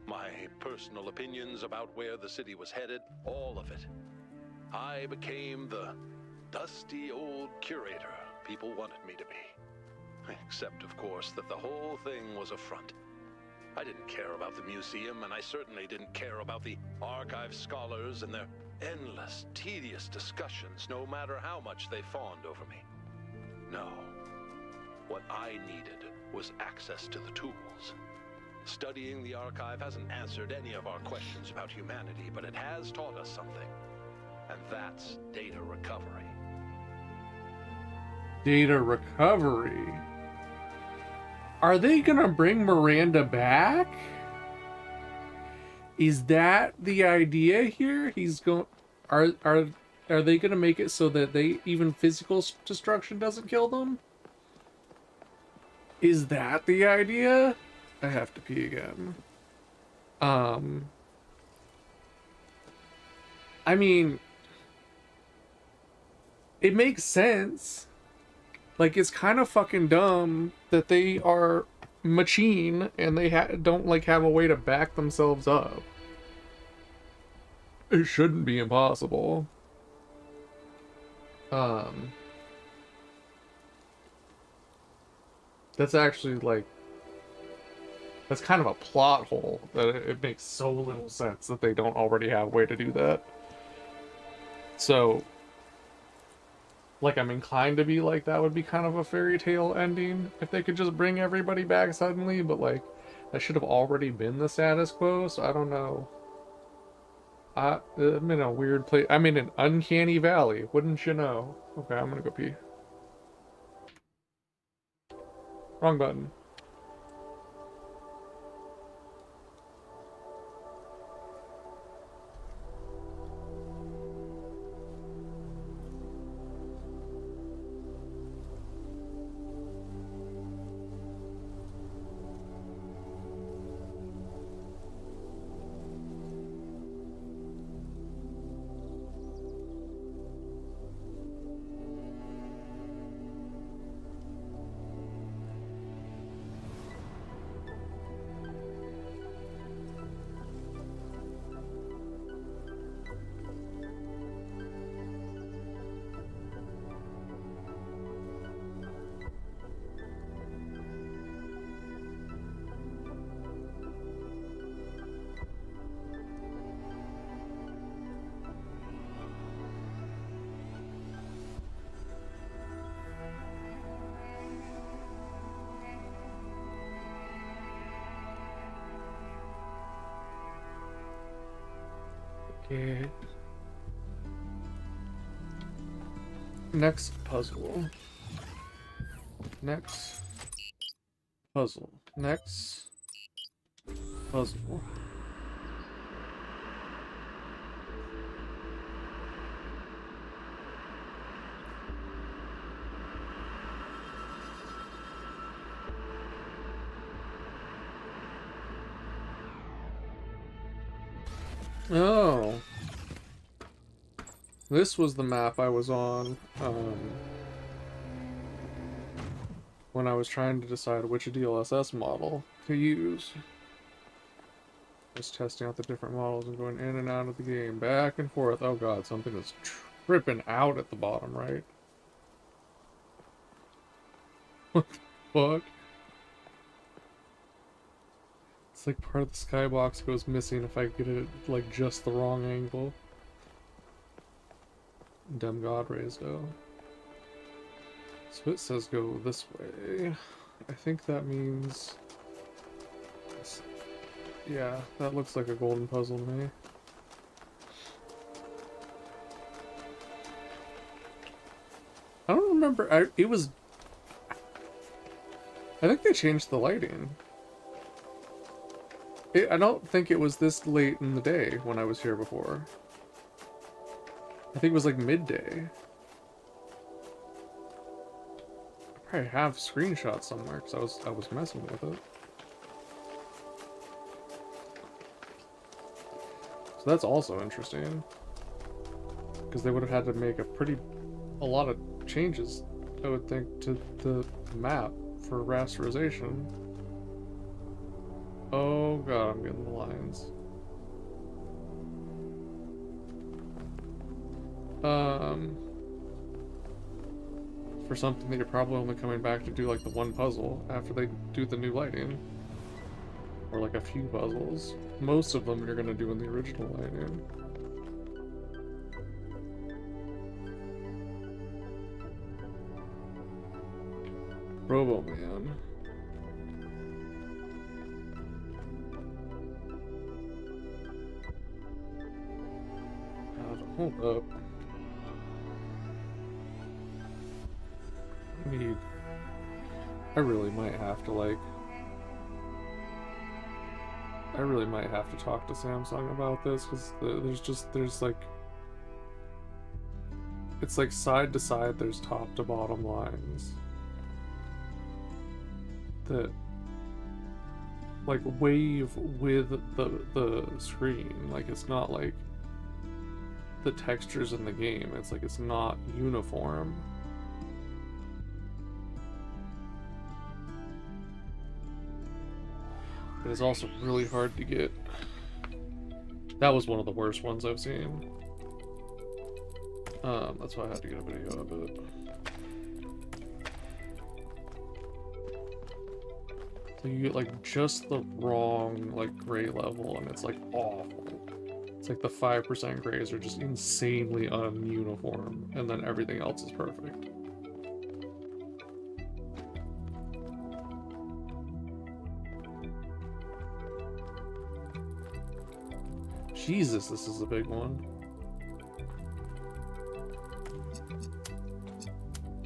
My personal opinions about where the city was headed, all of it. I became the dusty old curator people wanted me to be. Except, of course, that the whole thing was a front. I didn't care about the museum, and I certainly didn't care about the archive scholars and their endless, tedious discussions, no matter how much they fawned over me. No. What I needed was access to the tools. Studying the archive hasn't answered any of our questions about humanity, but it has taught us something. And that's data recovery. Data recovery? Are they gonna bring Miranda back? Is that the idea here? He's going... Are they gonna make it so that even physical destruction doesn't kill them? Is that the idea? I have to pee again. I mean, it makes sense. Like, it's kind of fucking dumb that they are machine and they don't like have a way to back themselves up. It shouldn't be impossible. That's actually like, that's kind of a plot hole that it makes so little sense that they don't already have a way to do that. So, like, I'm inclined to be like, that would be kind of a fairy tale ending if they could just bring everybody back suddenly, but like, that should have already been the status quo, so I don't know. I'm in a weird place. I'm in an uncanny valley, wouldn't you know? Okay, I'm gonna go pee. Wrong button. Yeah. Next puzzle. Next puzzle. Next puzzle. Oh. This was the map I was on, when I was trying to decide which DLSS model to use. Just testing out the different models and going in and out of the game, back and forth. Oh god, something is tripping out at the bottom right. What the fuck? It's like part of the skybox goes missing if I get it like just the wrong angle. Dumb god rays though. So it says go this way. I think that means... Yeah, that looks like a golden puzzle to me. I don't remember. I think they changed the lighting. I don't think it was this late in the day when I was here before. I think it was like midday. I probably have screenshots somewhere because I was messing with it. So that's also interesting. Because they would have had to make a lot of changes, I would think, to the map for rasterization. Oh god, I'm getting the lines. For something that you're probably only coming back to do like the one puzzle after they do the new lighting. Or like a few puzzles. Most of them you're gonna do in the original lighting. Robo Man. Hold up. I really might have to like... I really might have to talk to Samsung about this, because there's like... It's like side to side, there's top to bottom lines. That... like wave with the screen. Like it's not like the textures in the game. It's like it's not uniform. But it's also really hard to get. That was one of the worst ones I've seen. That's why I had to get a video of it. So you get like just the wrong like gray level and it's like awful. It's like the 5% grays are just insanely ununiform and then everything else is perfect. Jesus, this is a big one.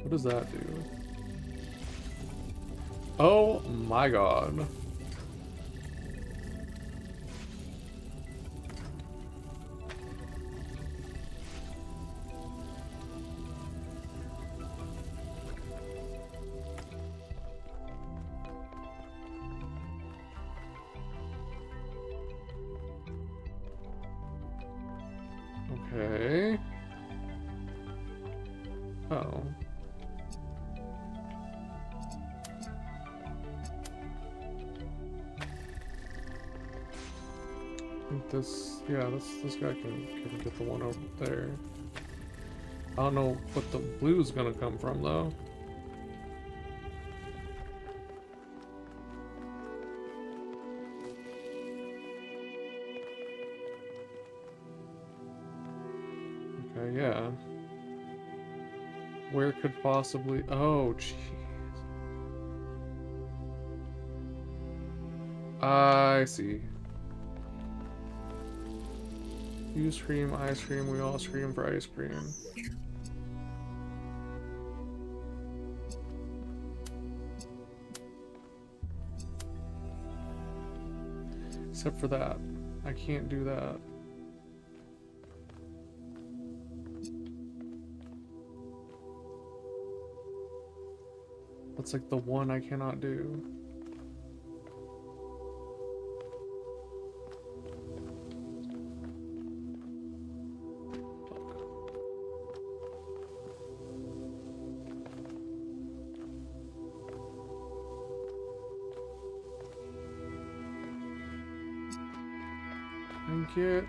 What does that do? Oh my god. Okay. Oh. I think this, yeah, this guy can get the one over there. I don't know what the blue's gonna come from though. Okay, yeah. Where could possibly... Oh, jeez. I see. You scream, I scream, we all scream for ice cream. Except for that. I can't do that. That's like the one I cannot do. Thank you.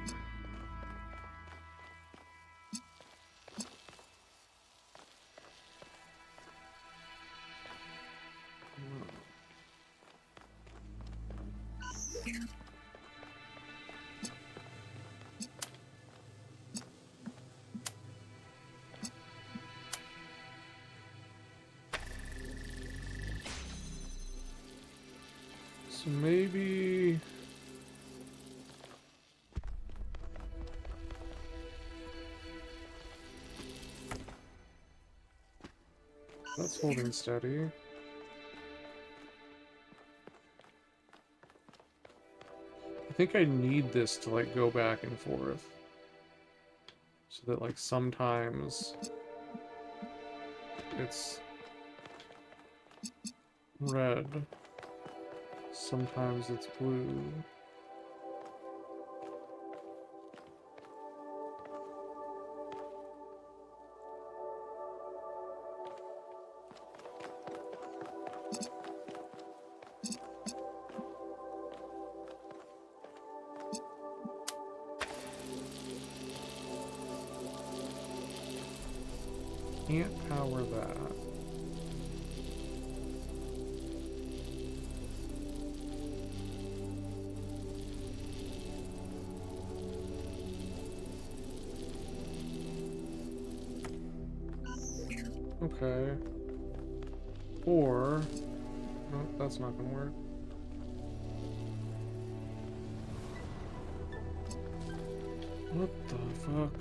So maybe... That's holding steady. I think I need this to like go back and forth. So that like sometimes it's red, sometimes it's blue. Can't power that. Okay. Or... No, that's not gonna work. What the fuck?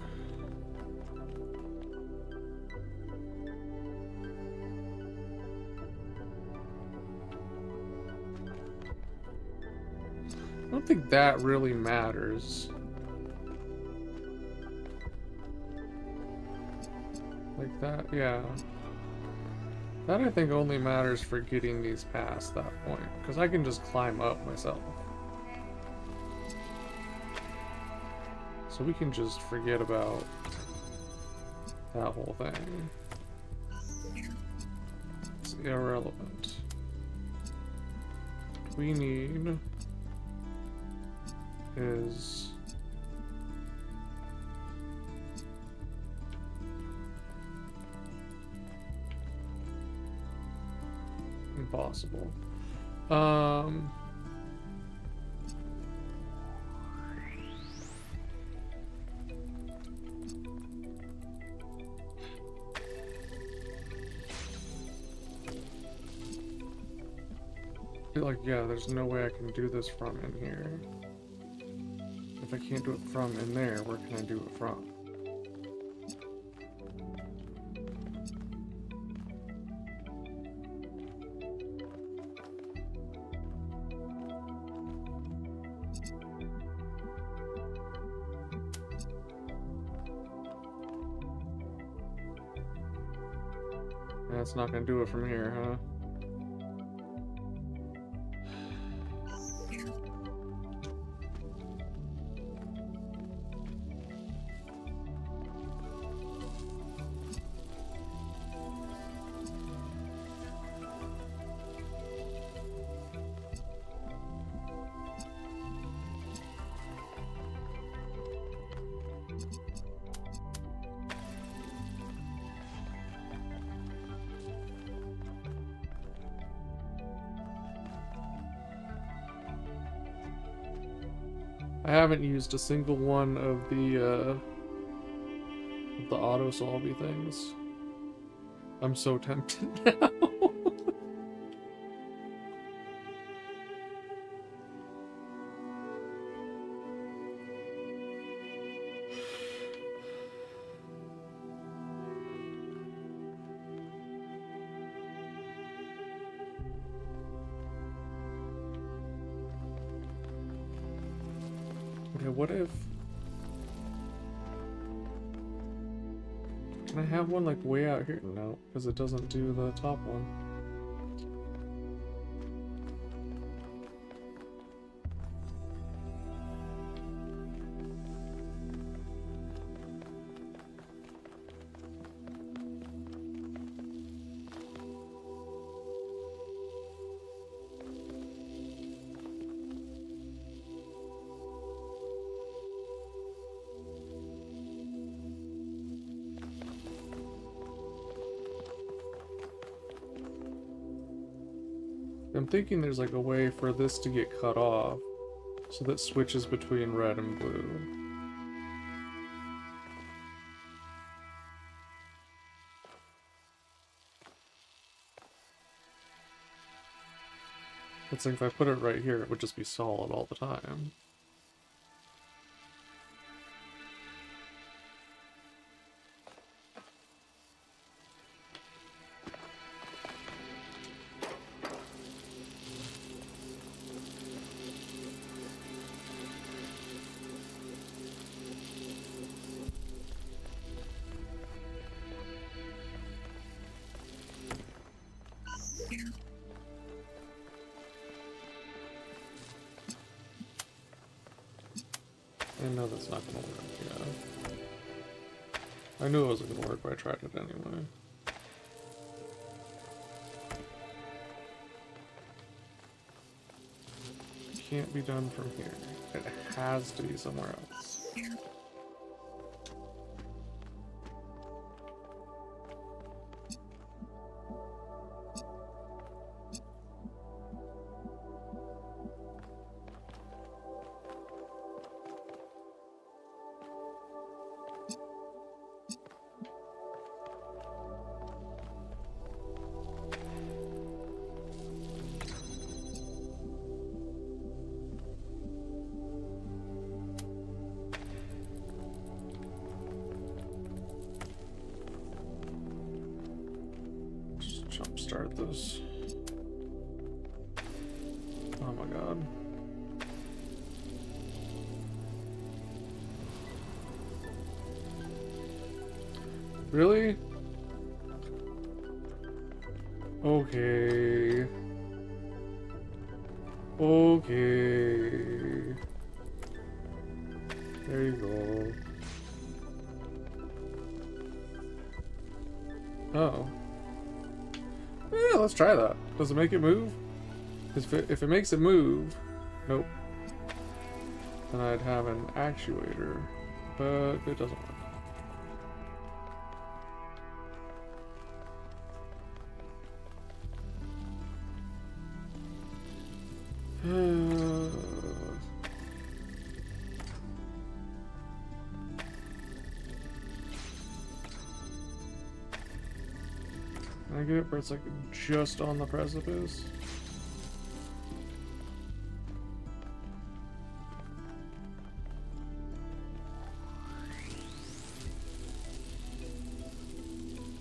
I don't think that really matters. Like that, yeah. That I think only matters for getting these past that point, because I can just climb up myself. So we can just forget about that whole thing. It's irrelevant. What we need is impossible. Like, yeah, there's no way I can do this from in here. If I can't do it from in there, where can I do it from? That's not gonna do it from here, huh? I haven't used a single one of the auto-solvey things. I'm so tempted now. Okay, what if... Can I have one like way out here? No, because it doesn't do the top one. I'm thinking there's like a way for this to get cut off so that switches between red and blue. It's like if I put it right here, it would just be solid all the time. I know that's not gonna work, yeah. I knew it wasn't gonna work, but I tried it anyway. Can't be done from here. It has to be somewhere else. Jumpstart this. Oh my god. Really? Okay. Okay. There you go. Oh. Yeah, let's try that. Does it make it move? If it makes it move, nope. Then I'd have an actuator, but it doesn't work. Can I get it where it's like just on the precipice?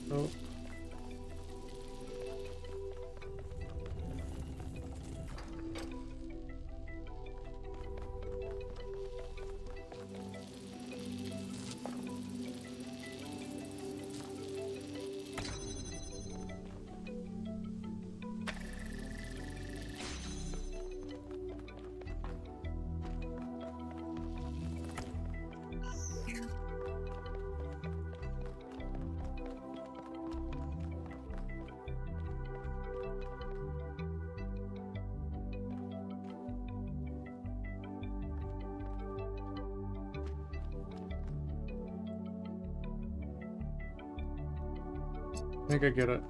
Nope. I think I get it.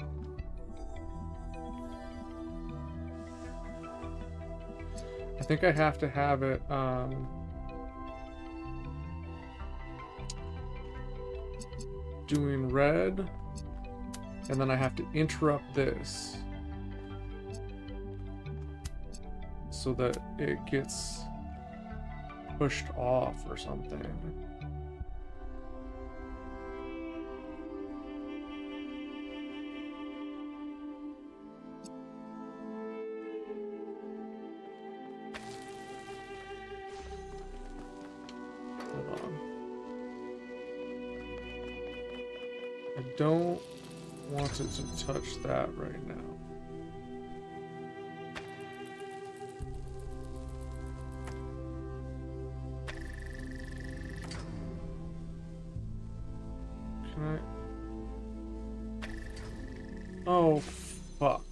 I think I have to have it, doing red, and then I have to interrupt this so that it gets pushed off or something. don't want it to touch that right now. Can I? Oh, fuck.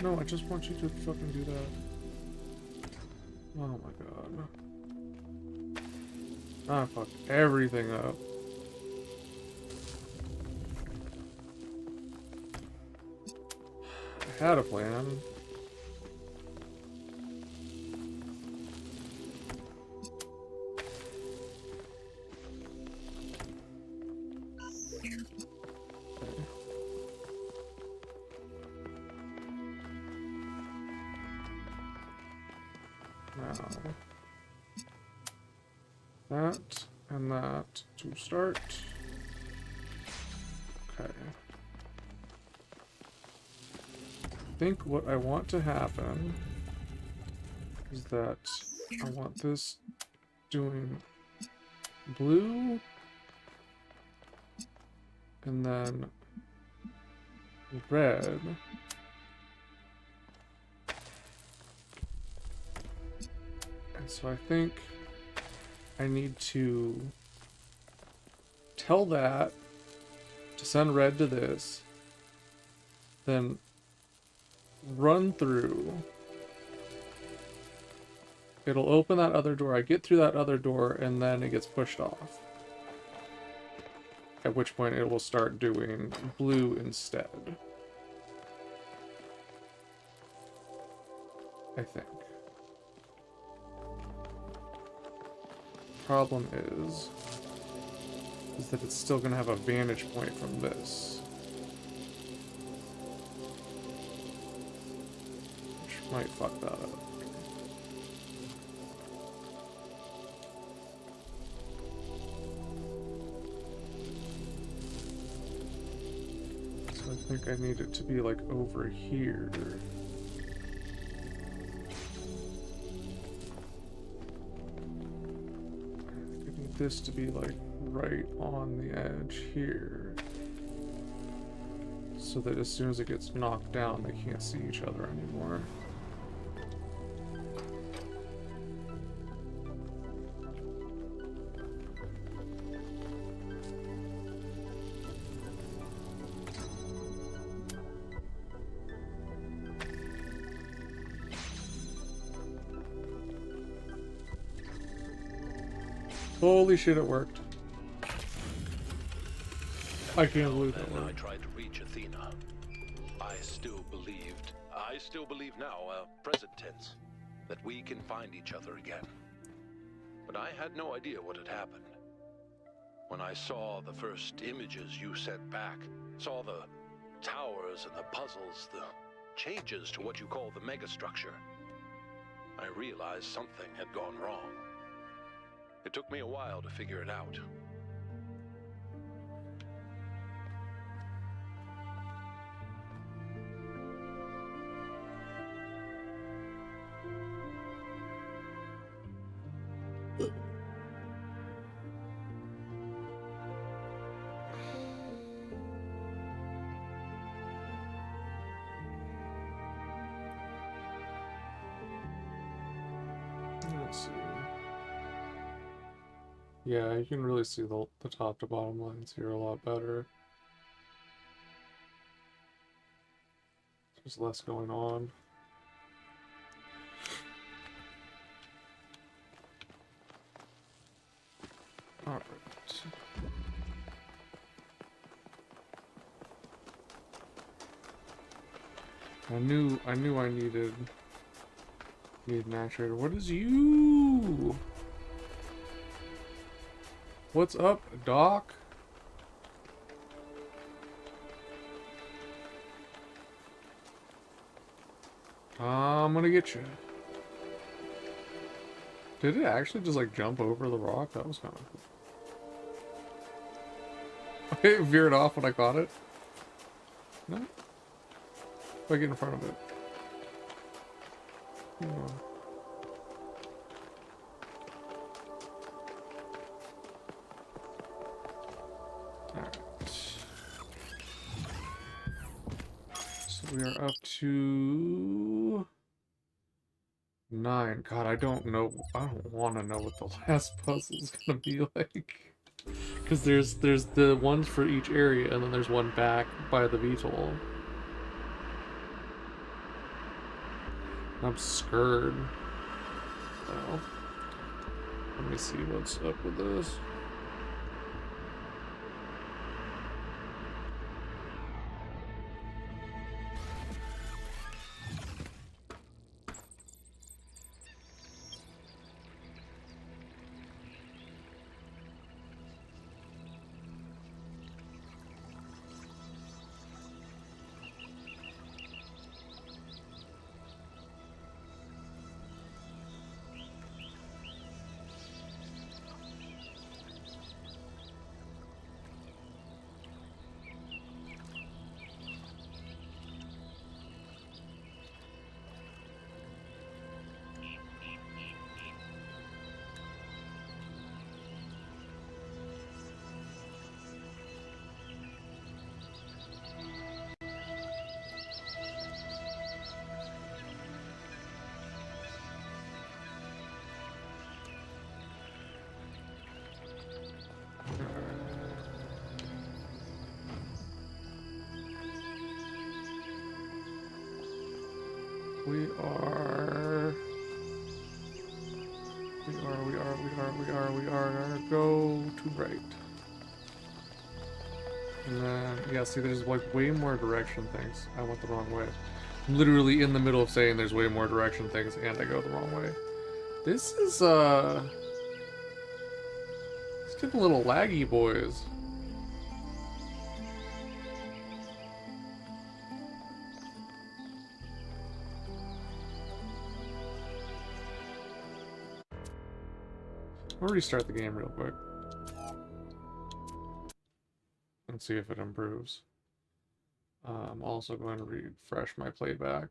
No, I just want you to fucking do that. Oh my god. I fucked everything up. I had a plan. That and that to start. Okay. I think what I want to happen is that I want this doing blue and then red. And so I think I need to tell that to send red to this, then run through. It'll open that other door. I get through that other door and then it gets pushed off. At which point it will start doing blue instead. I think. Problem is that it's still going to have a vantage point from this. Which might fuck that up. So I think I need it to be like over here. This to be like right on the edge here, so that as soon as it gets knocked down they can't see each other anymore. Holy shit, it worked. I can't believe that worked. I tried to reach Athena. I still believe now, present tense, that we can find each other again. But I had no idea what had happened. When I saw the first images you sent back, saw the towers and the puzzles, the changes to what you call the megastructure, I realized something had gone wrong. It took me a while to figure it out. Let's see. Yeah, you can really see the top to bottom lines here a lot better. There's less going on. Alright. I knew I needed an actuator. What is you? What's up, Doc? I'm gonna get you. Did it actually just like jump over the rock? That was kind of cool. It veered off when I caught it. No? If I get in front of it. Oh. We are up to 9. God, I don't know. I don't want to know what the last puzzle is gonna be like. Because there's the ones for each area, and then there's one back by the VTOL. I'm scared. Oh. Let me see what's up with this. We are, go to right. And then, yeah, see, there's like way more direction things. I went the wrong way. I'm literally in the middle of saying there's way more direction things, and I go the wrong way. This is, it's getting a little laggy, boys. I'll restart the game real quick. And see if it improves. I'm also going to refresh my playback.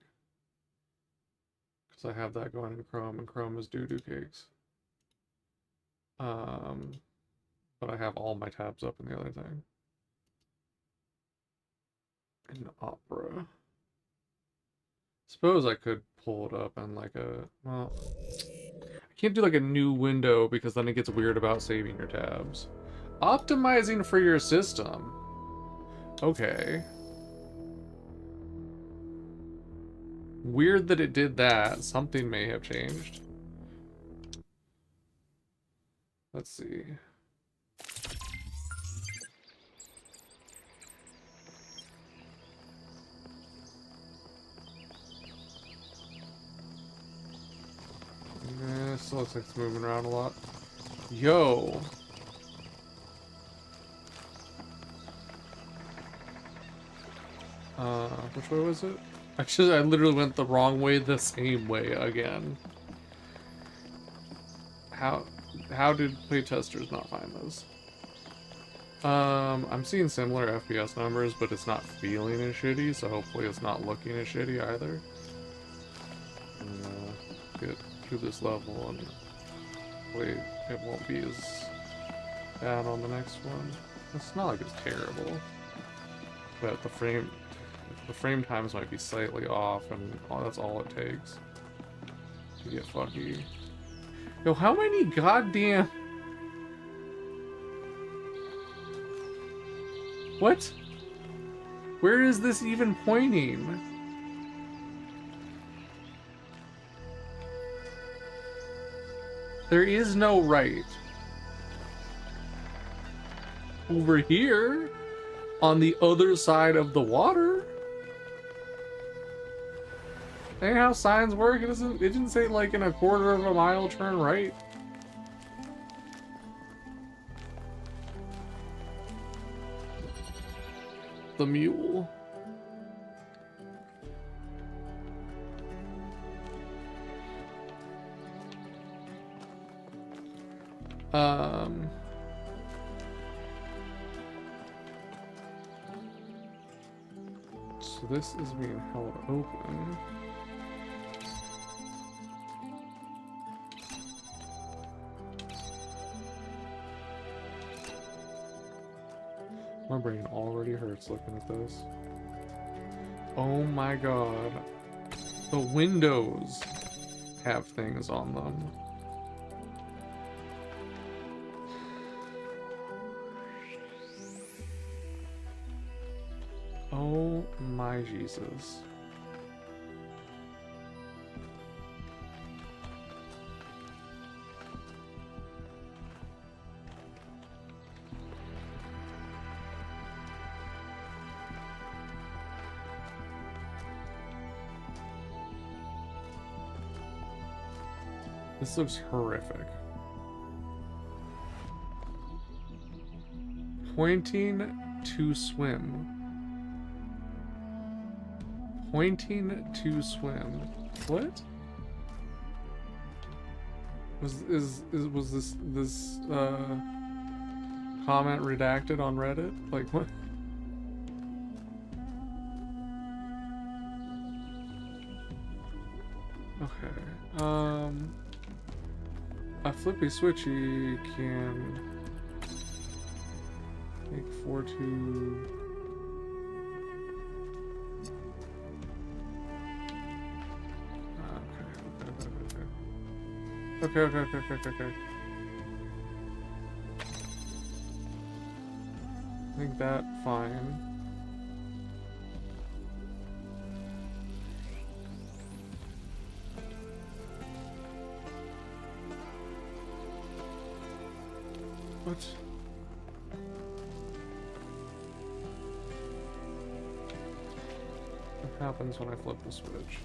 Because I have that going in Chrome, and Chrome is doo-doo cakes. But I have all my tabs up in the other thing. In Opera. Suppose I could pull it up in like a, well, I can't do like a new window because then it gets weird about saving your tabs. Optimizing for your system. Okay. Weird that it did that. Something may have changed. Let's see. Still looks like it's moving around a lot. Yo! Which way was it? Actually, I literally went the wrong way the same way again. How did playtesters not find this? I'm seeing similar FPS numbers, but it's not feeling as shitty, so hopefully it's not looking as shitty either. And, get through this level, and hopefully it won't be as bad on the next one. It's not like it's terrible, but the frame times might be slightly off, and that's all it takes to get fucky. Yo, how many goddamn... What? Where is this even pointing? There is no right. Over here, on the other side of the water. Ain't how signs work. It didn't say like in a quarter of a mile turn right. The mule. So this is being held open. My brain already hurts looking at this. Oh my god. The windows have things on them. Oh my Jesus. This looks horrific. Pointing to swim. Pointing to swim. What? Was this comment redacted on Reddit? Like what? Okay. A flippy switchy can make 4-2. Okay. I think that fine. What? What happens when I flip the switch?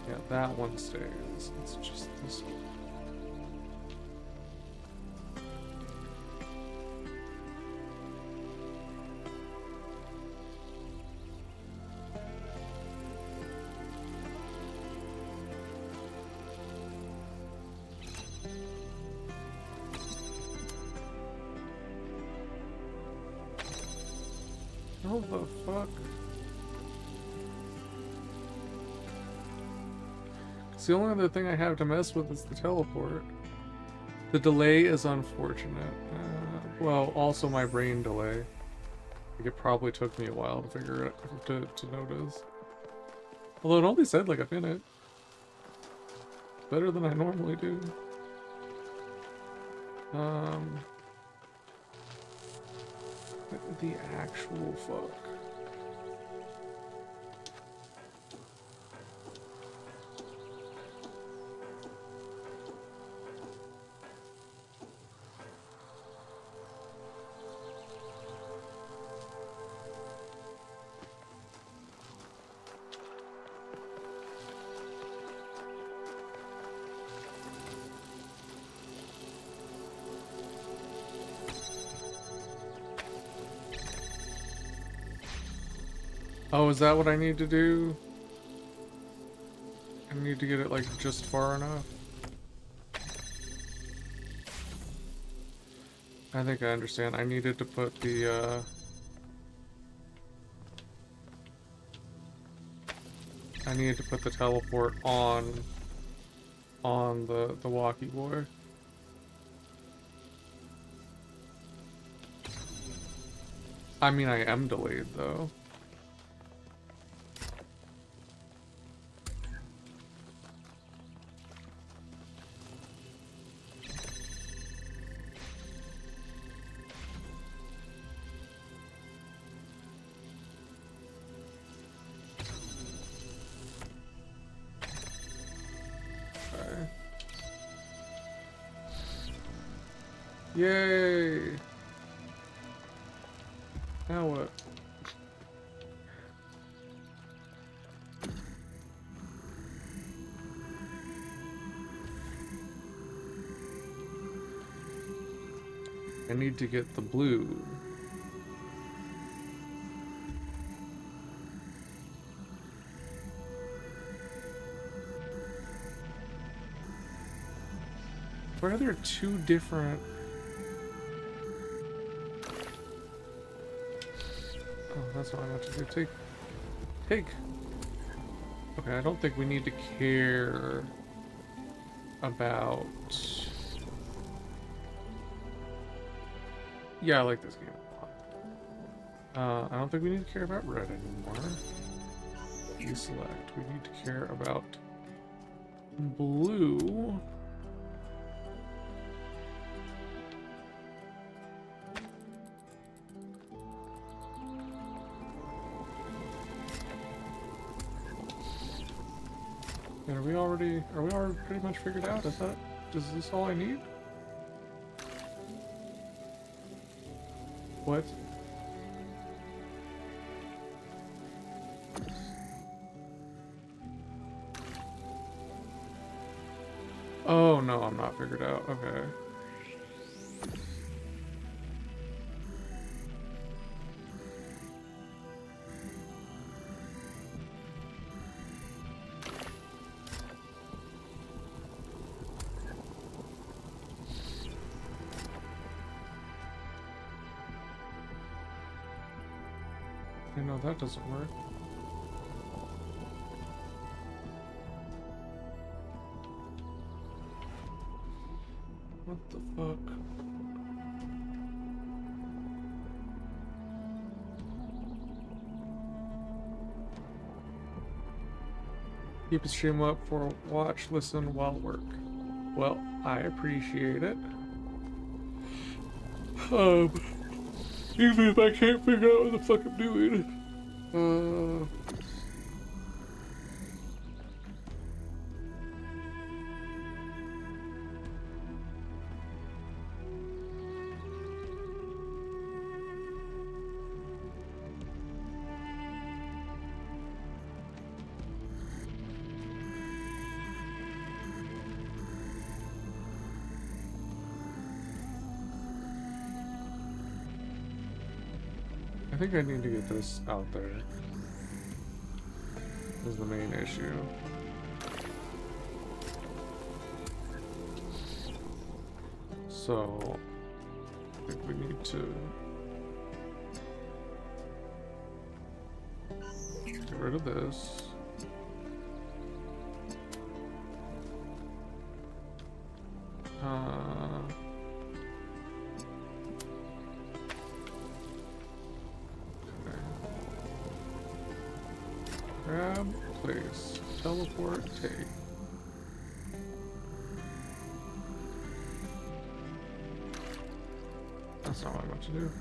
Yeah, that one stays. It's just this one. What the fuck? The only other thing I have to mess with is the teleport. The delay is unfortunate. Well, also my brain delay. Like it probably took me a while to figure it to notice. Although it only said like a minute. Better than I normally do. The actual fuck. Oh, is that what I need to do? I need to get it like just far enough. I think I understand. I needed to put the I needed to put the teleport on the walkie boy. I mean, I am delayed though. Yay! Now what? I need to get the blue. Why are there two different... Oh, that's what I meant to do. Take. Okay, I don't think we need to care about... Yeah, I like this game a lot. I don't think we need to care about red anymore. Deselect. We need to care about blue. And are we already pretty much figured out? Is this all I need? What? Oh no, I'm not figured out. Okay. I know that doesn't work. What the fuck? Keep the stream up for watch, listen while work. Well, I appreciate it. Even if I can't figure out what the fuck I'm doing. I think I need to get this out there. Is the main issue. So I think we need to get rid of this. Grab, place, teleport, take. That's not what I want to do.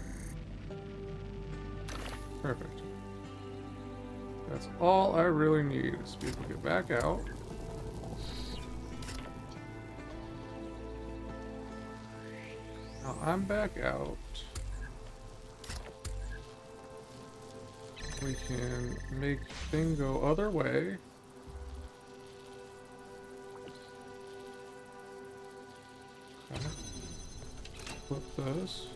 Perfect. That's all I really need is to be able to get back out. Now I'm back out. We can make thing go other way. Okay. Flip this.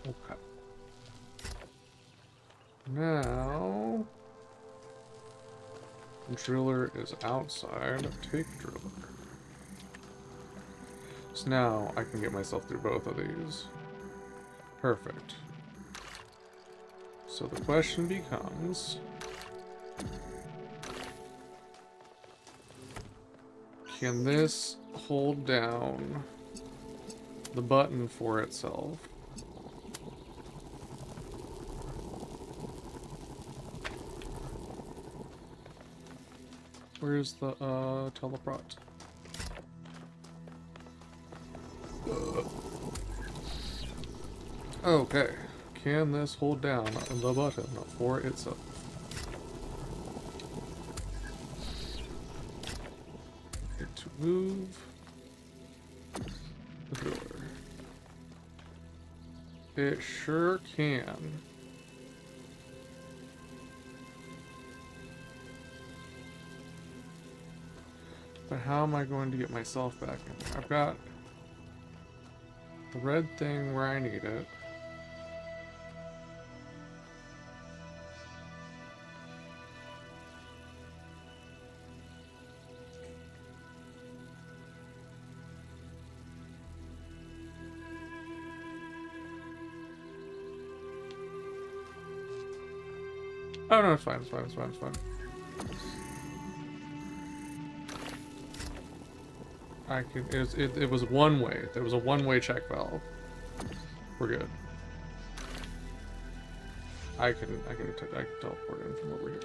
Okay. Now driller is outside. Take driller. So now I can get myself through both of these. Perfect. So the question becomes, can this hold down the button for itself? Where's the teleport? Okay, can this hold down the button for itself? Need to move the door. It sure can. But how am I going to get myself back in there? I've got the red thing where I need it. Oh no, it's fine, it's fine, it's fine, it's fine. I can. It was one way. There was a one-way check valve. We're good. I can teleport in from over here.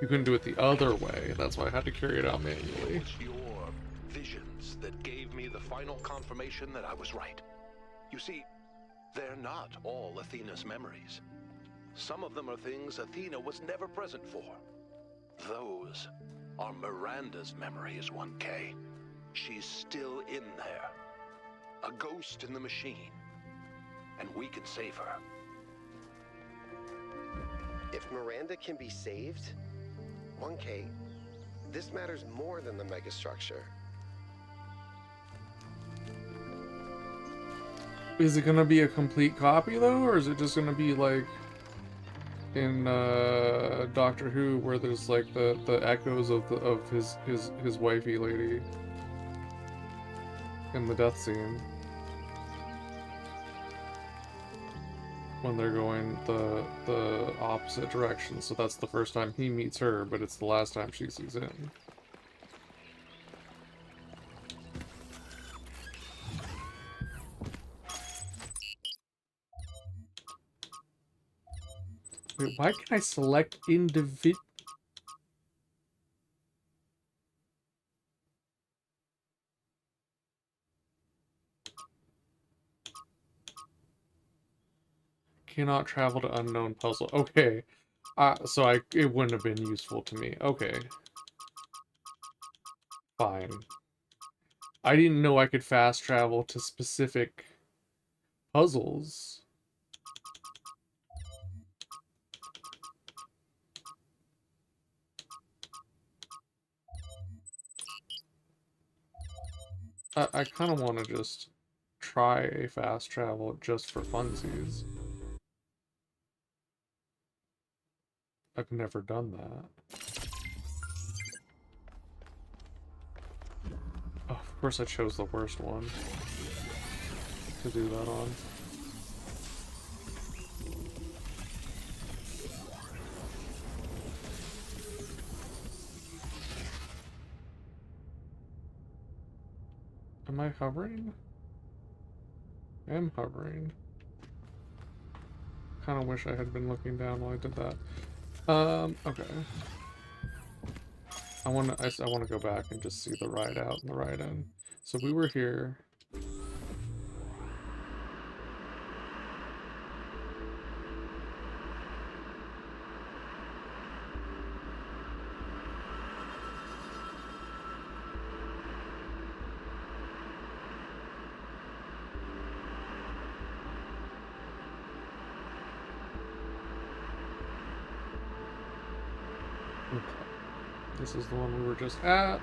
You couldn't do it the other way. That's why I had to carry it out manually. It was your visions that gave me the final confirmation that I was right. You see, they're not all Athena's memories. Some of them are things Athena was never present for. Those are Miranda's memories, 1K. She's still in there. A ghost in the machine. And we can save her. If Miranda can be saved, 1K, this matters more than the megastructure. Is it gonna be a complete copy though, or is it just gonna be like in Doctor Who, where there's like the echoes of his wifey lady in the death scene when they're going the opposite direction? So that's the first time he meets her, but it's the last time she sees him. Wait, why can I select individual? Cannot travel to unknown puzzle. Okay. So it wouldn't have been useful to me. Okay. Fine. I didn't know I could fast travel to specific puzzles. I kind of want to just try a fast travel just for funsies. I've never done that. Oh, of course I chose the worst one to do that on. Am I hovering? I am hovering. Kind of wish I had been looking down while I did that. Okay. I want to go back and just see the ride out and the ride in. So we were here. This is the one we were just at.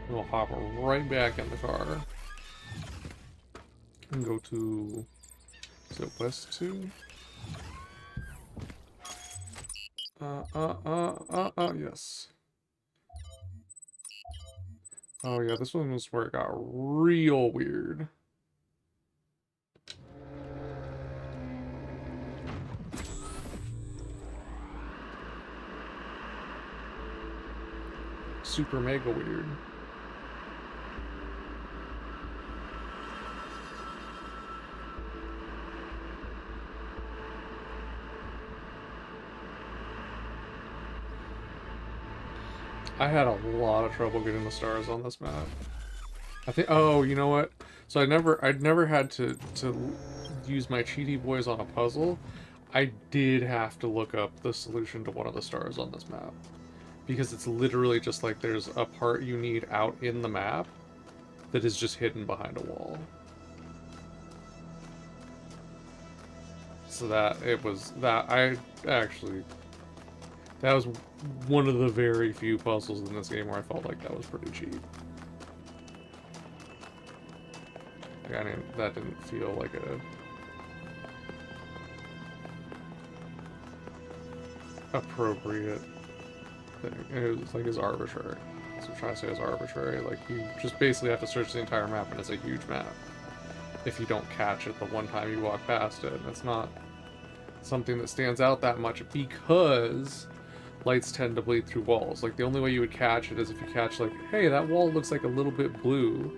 We'll hop right back in the car. And go to... Is it West 2? Yes. Oh yeah, this one was where it got real weird. Super mega weird. I had a lot of trouble getting the stars on this map. I think, oh, you know what? So I'd never had to use my cheaty boys on a puzzle. I did have to look up the solution to one of the stars on this map. Because it's literally just like there's a part you need out in the map that is just hidden behind a wall. So that was one of the very few puzzles in this game where I felt like that was pretty cheap. Like, I mean, that didn't feel like a appropriate thing. It was like, it's arbitrary. So I'm trying to say it's arbitrary. Like, you just basically have to search the entire map, and it's a huge map. If you don't catch it the one time you walk past it, and it's not something that stands out that much because lights tend to bleed through walls. Like, the only way you would catch it is if you catch, like, hey, that wall looks like a little bit blue.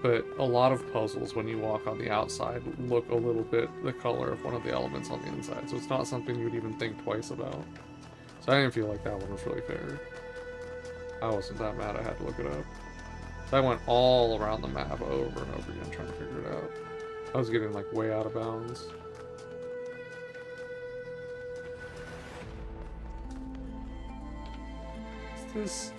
But a lot of puzzles, when you walk on the outside, look a little bit the color of one of the elements on the inside. So it's not something you would even think twice about. So I didn't feel like that one was really fair. I wasn't that mad I had to look it up. So I went all around the map over and over again trying to figure it out. I was getting, like, way out of bounds. What's this?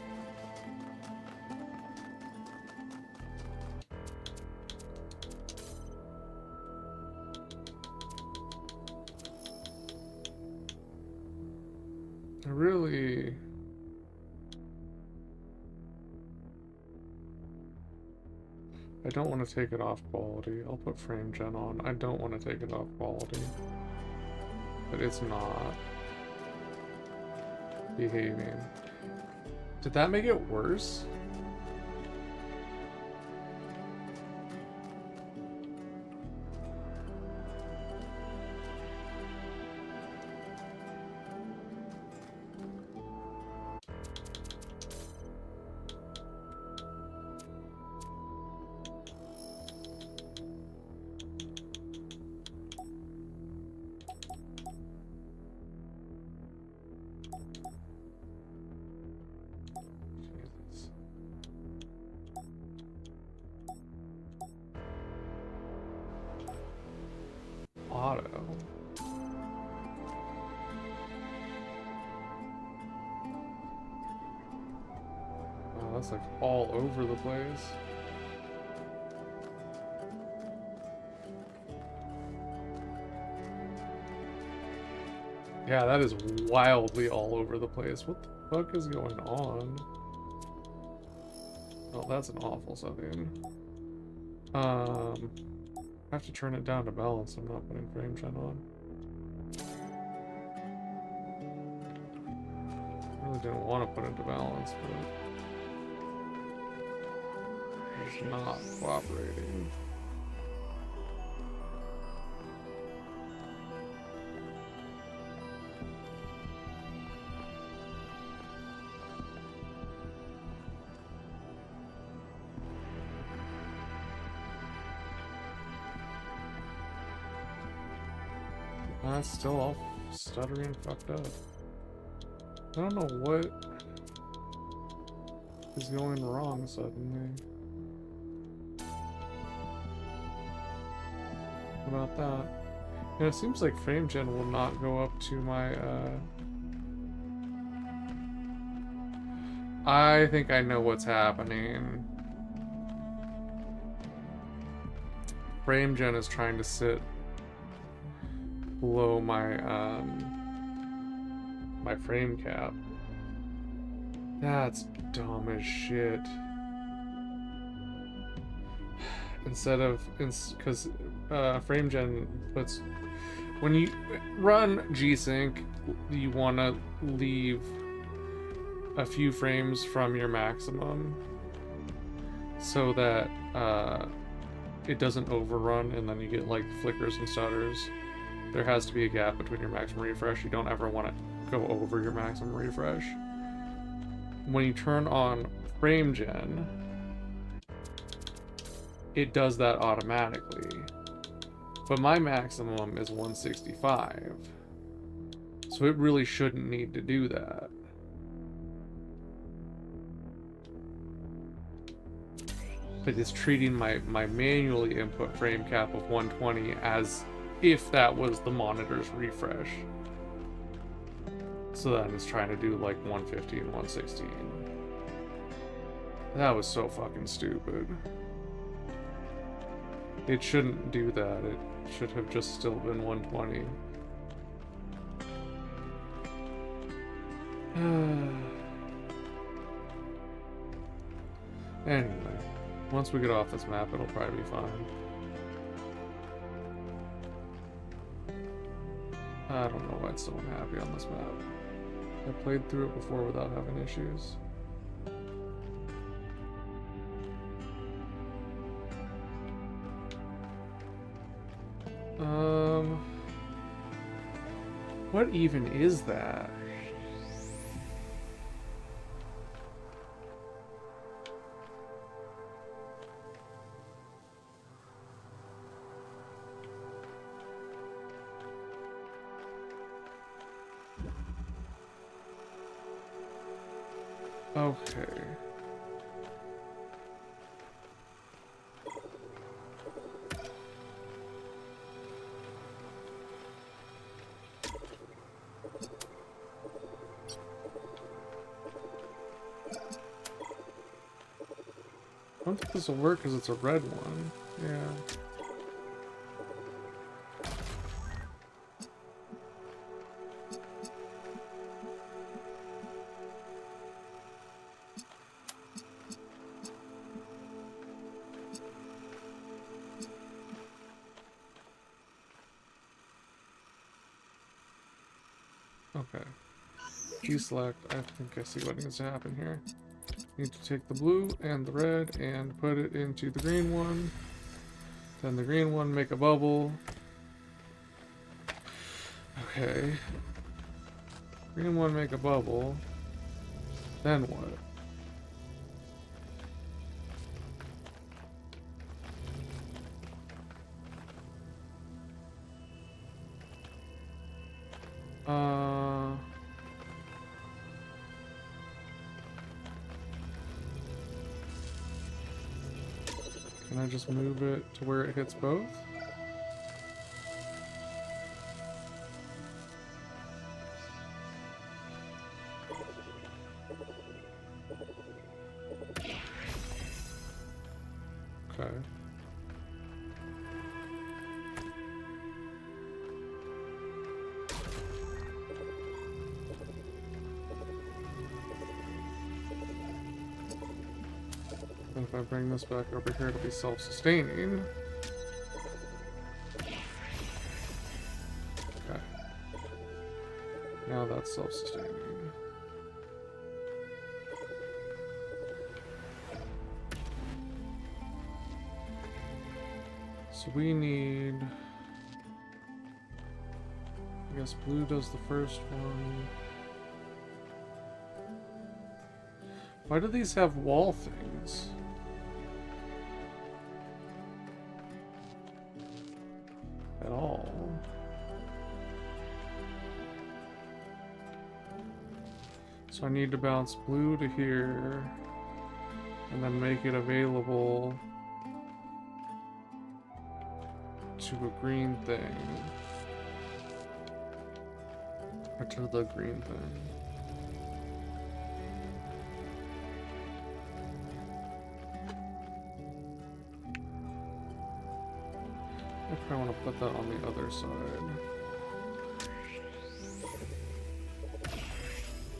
Really... I don't want to take it off quality. I'll put frame gen on. I don't want to take it off quality. But it's not behaving. Did that make it worse? Auto. Oh, that's like all over the place. Yeah, that is wildly all over the place. What the fuck is going on? Oh, that's an awful setting. I have to turn it down to balance. I'm not putting frame gen on. I really didn't want to put it to balance, but it's not cooperating. It's still all stuttery and fucked up. I don't know what is going wrong suddenly. What about that? Yeah, it seems like frame gen will not go up to my, I think I know what's happening. Frame gen is trying to sit below my my frame cap. That's dumb as shit. Instead of, because frame gen puts, when you run G-Sync, you want to leave a few frames from your maximum so that it doesn't overrun and then you get like flickers and stutters. There has to be a gap between your maximum refresh. You don't ever want to go over your maximum refresh. When you turn on frame gen, it does that automatically. But my maximum is 165. So it really shouldn't need to do that. But it's treating my manually input frame cap of 120 as if that was the monitor's refresh. So then it's trying to do like 150 and 116. That was so fucking stupid. It shouldn't do that. It should have just still been 120. Anyway, once we get off this map, it'll probably be fine. I don't know why it's so unhappy on this map. I played through it before without having issues. What even is that? Okay. I don't think this will work because it's a red one. Yeah. Okay. Deselect. I think I see what needs to happen here. Need to take the blue and the red and put it into the green one. Then the green one, make a bubble. Okay. Green one, make a bubble. Then what? Can I just move it to where it hits both? Okay. And if I bring this back over here to be self-sustaining. Okay. Now that's self-sustaining. So we need... I guess blue does the first one. Why do these have wall things? At all. So I need to bounce blue to here and then make it available to a green thing. Or to the green thing. I probably want to put that on the other side.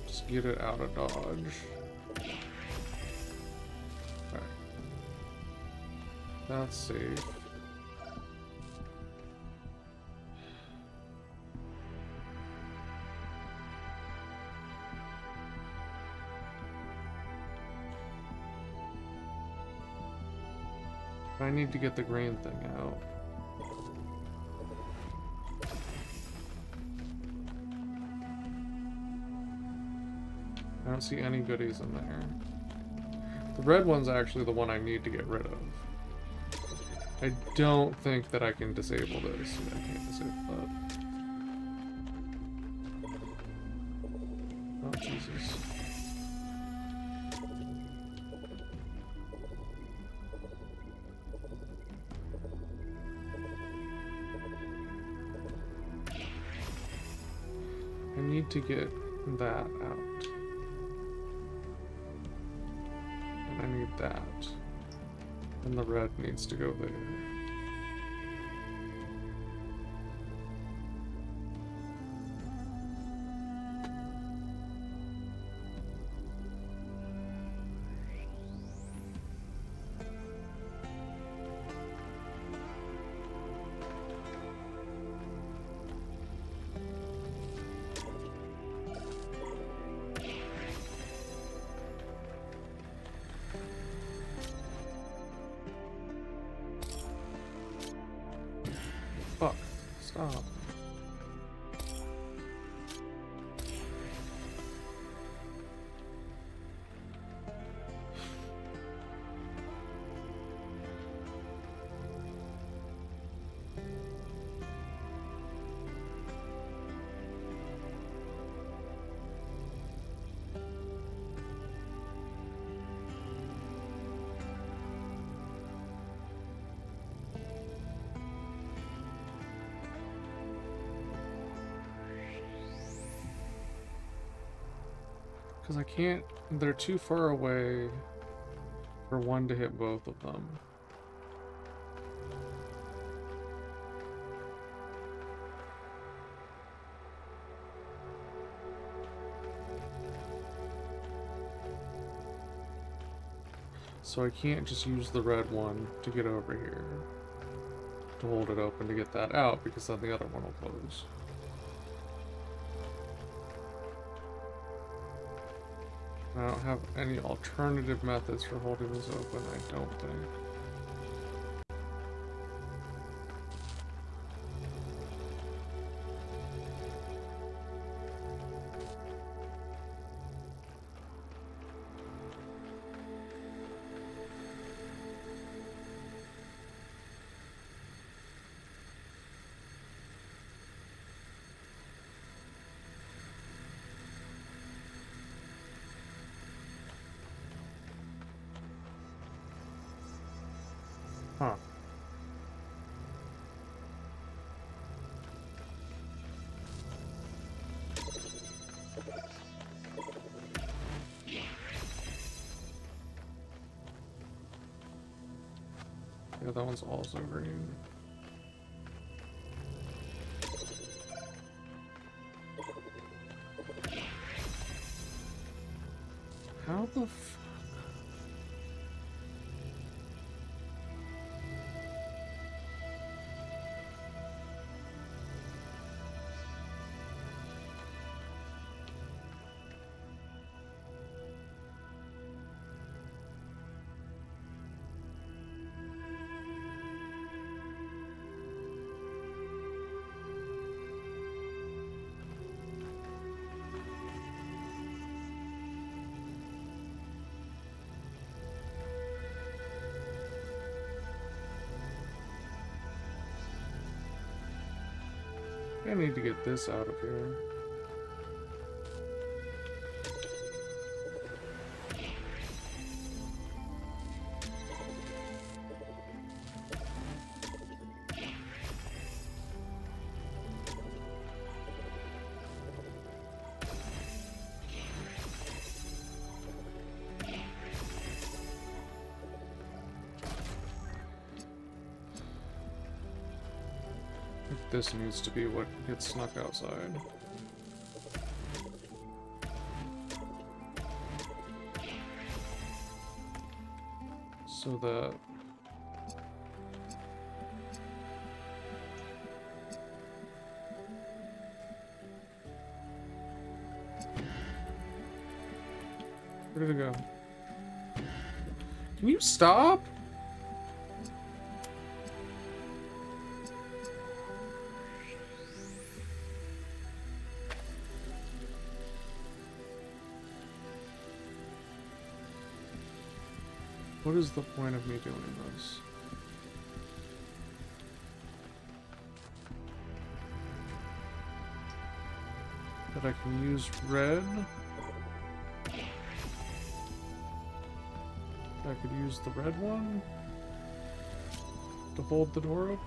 Just get it out of dodge. Okay. That's safe. I need to get the green thing out. I don't see any goodies in there. The red one's actually the one I need to get rid of. I don't think that I can disable this. I can't disable that. Oh, Jesus. I need to get that out. And I need that. And the red needs to go there. Because I can't... They're too far away for one to hit both of them. So I can't just use the red one to get over here, to hold it open to get that out, because then the other one will close. I don't have any alternative methods for holding this open, I don't think. Huh. Yeah, that one's also green. How the f... I need to get this out of here. This needs to be what gets snuck outside. So that... Where did it go? Can you stop? What is the point of me doing this? That I can use red? I could use the red one to hold the door open?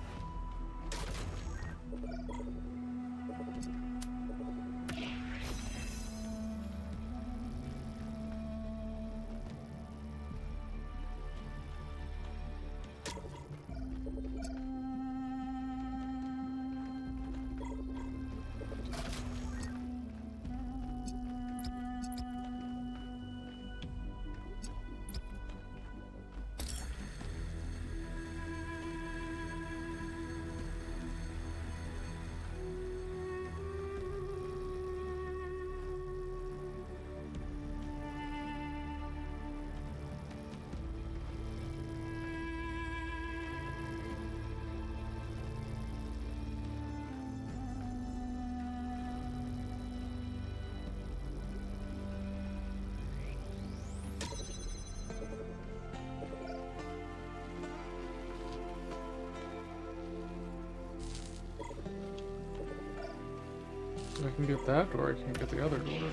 I can get that door, I can't get the other door.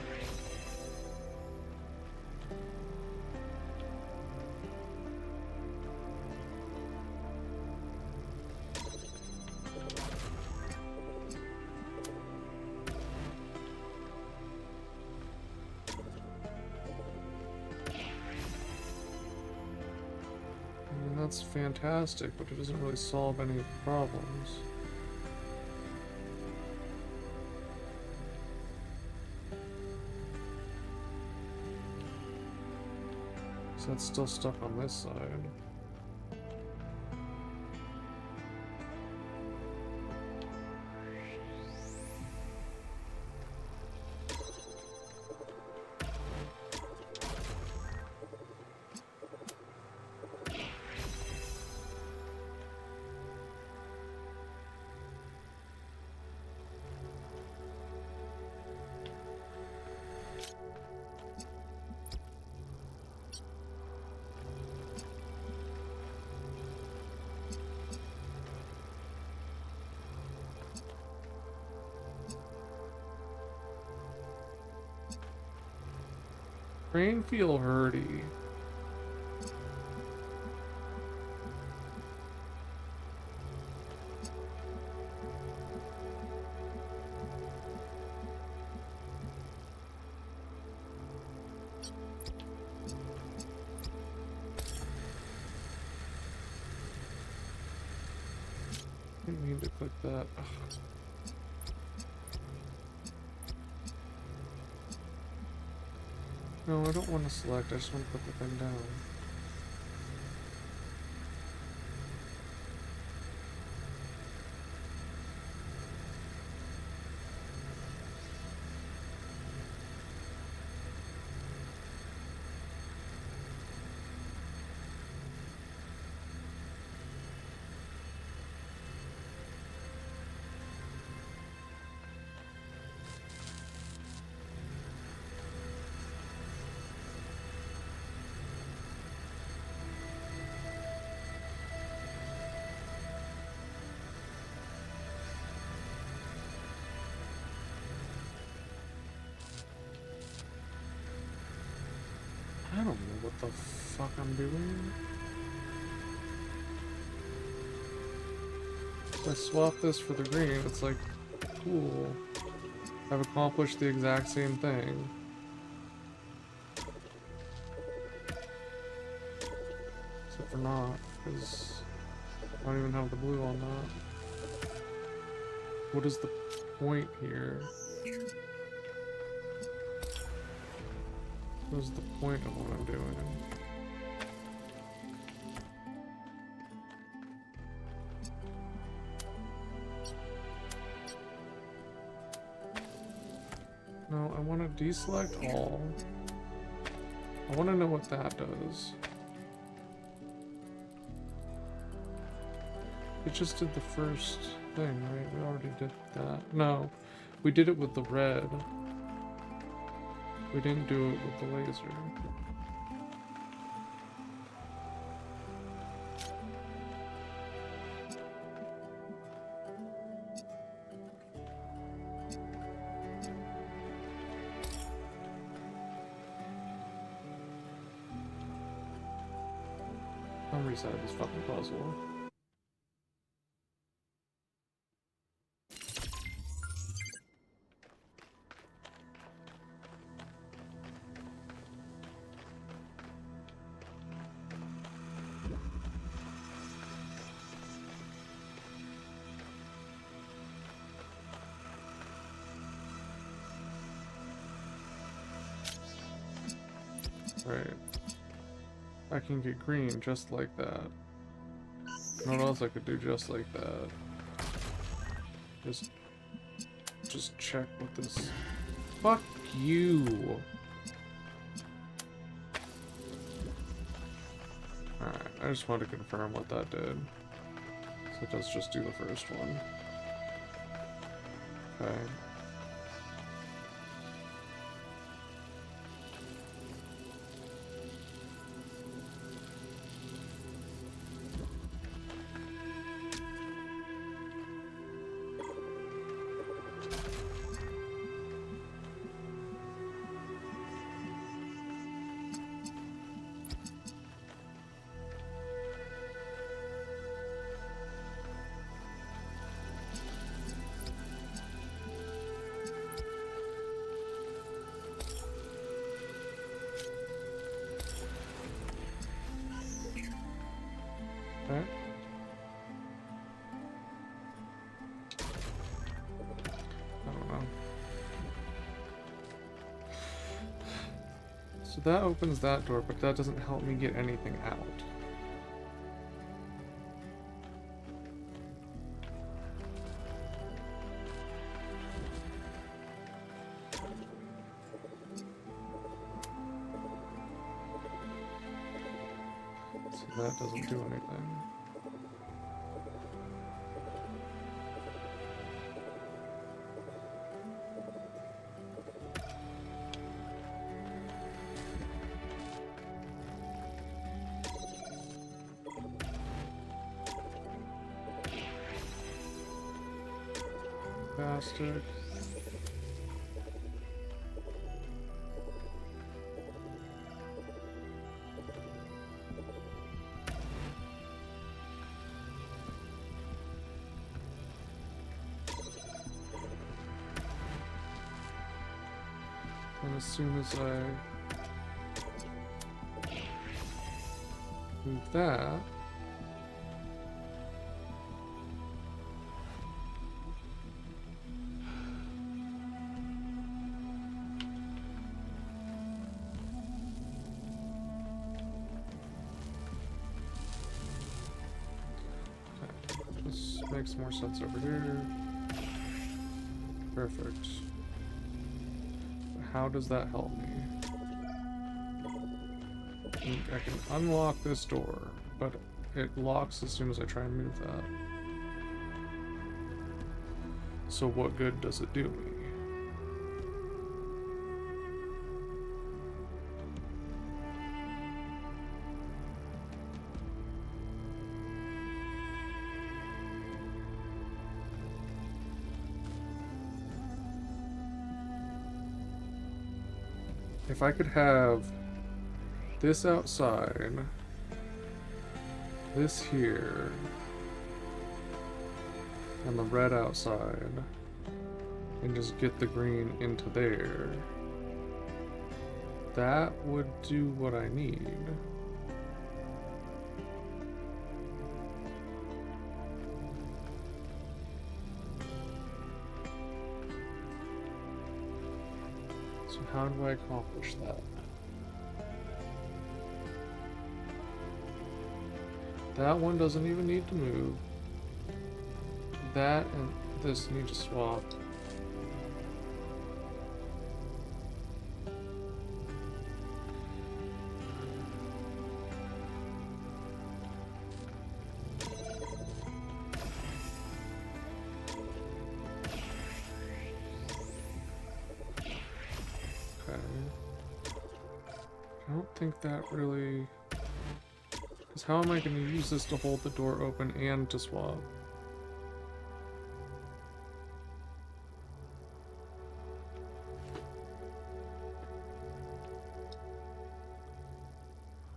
That's fantastic, but it doesn't really solve any of the problems. So that's still stuck on this side. Brain feel hurty. Didn't mean to click that. Ugh. No, I don't want to select, I just want to put the thing down. I don't know what the fuck I'm doing. If I swap this for the green, it's like, cool. I've accomplished the exact same thing. Except for not, because I don't even have the blue on that. What is the point here? What is the point of what I'm doing? No, I want to deselect all. I want to know what that does. It just did the first thing, right? We already did that. No, we did it with the red. We didn't do it with the laser. I'm resetting this fucking puzzle. Right. I can get green just like that. What else I could do just like that? Just check what this... Fuck you! Alright, I just wanted to confirm what that did. So it does just do the first one. Okay. that opens that door, but that doesn't help me get anything out. So that doesn't do anything. Bastard. And as soon as I move that, this makes more sense over here. Perfect. How does that help me? I can unlock this door, but it locks as soon as I try and move that. So what good does it do me? If I could have this outside, this here, and the red outside, and just get the green into there, that would do what I need. So how do I accomplish that? That one doesn't even need to move. That and this need to swap. I don't think that really... Because how am I going to use this to hold the door open and to swap?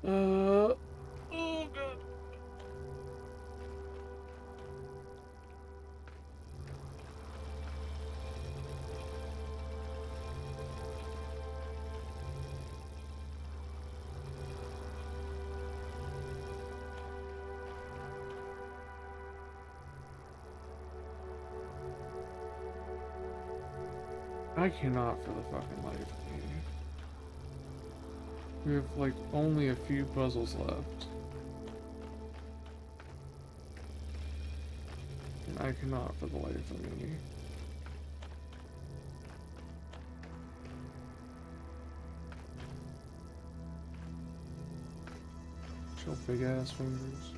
Oh god. I cannot for the fucking life of me. We have like only a few puzzles left. And I cannot for the life of me. Chill big ass fingers.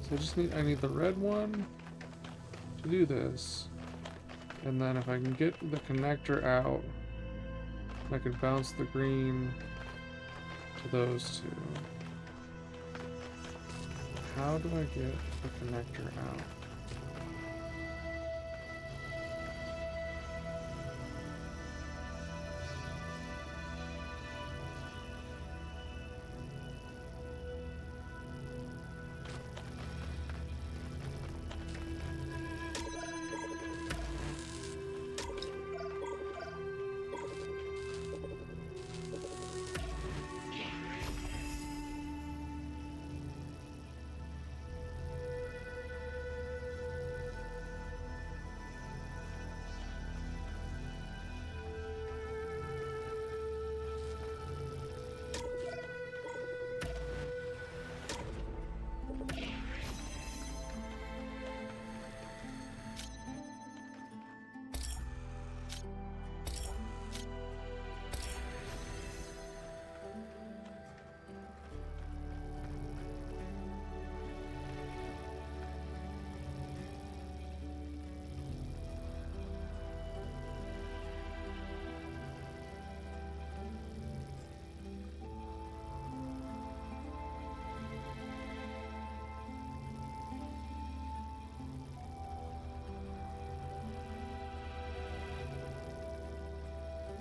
So I need the red one to do this. And then if I can get the connector out, I could bounce the green to those two. How do I get the connector out?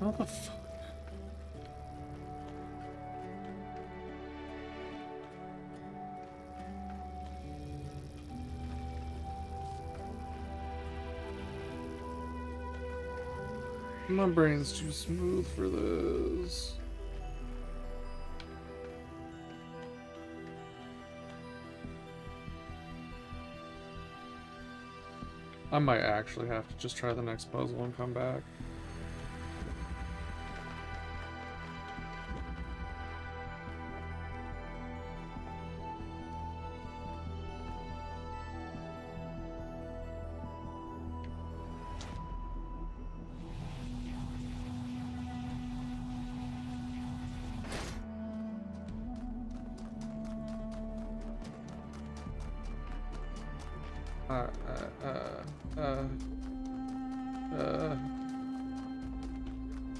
How the fuck? My brain's too smooth for this. I might actually have to just try the next puzzle and come back.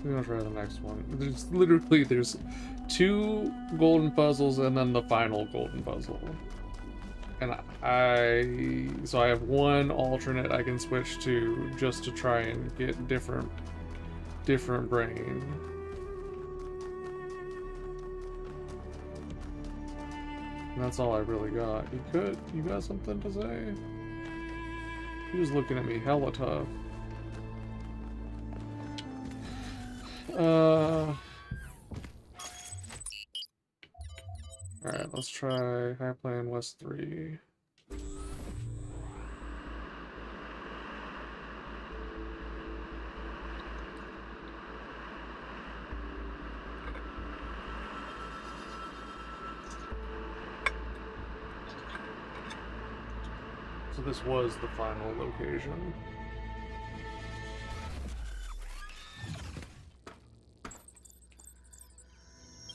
We're gonna try the next one. There's 2 golden puzzles and then the final golden puzzle. And so I have 1 alternate I can switch to just to try and get different brain. And that's all I really got. You got something to say? He was looking at me hella tough. Alright, let's try High Plan West 3. So this was the final location.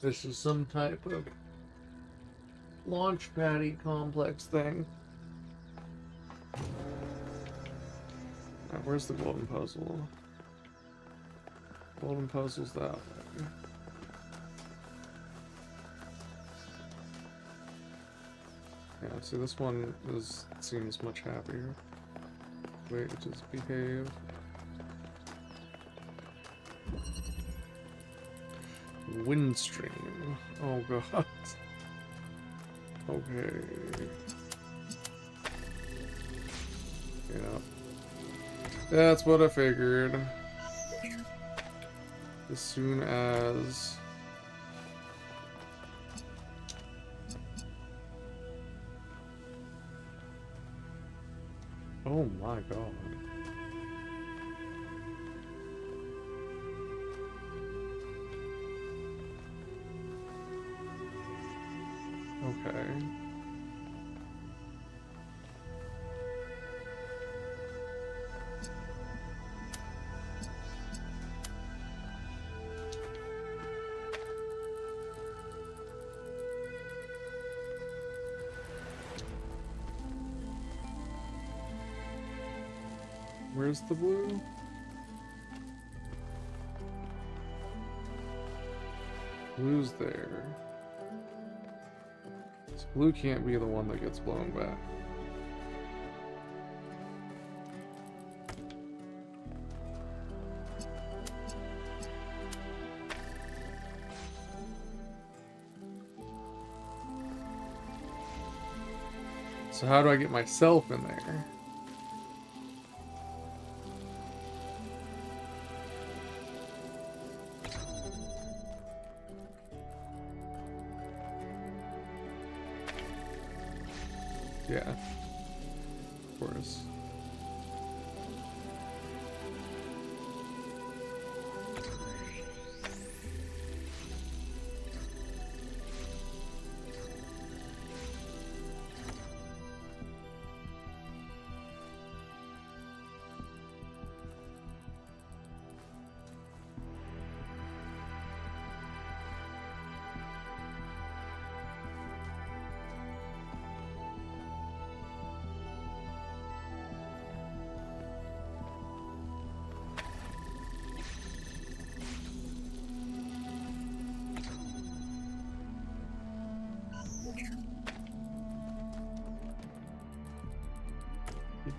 This is some type of launch paddy complex thing. Now, where's the golden puzzle? Golden puzzle's that way. Yeah, see, this one seems much happier. Wait, just behave. Windstream. Oh god. Okay. Yeah. That's what I figured. As soon as... Oh my god. Okay. Where's the blue? Blue's there. So blue can't be the one that gets blown back. So how do I get myself in there? Yeah, of course.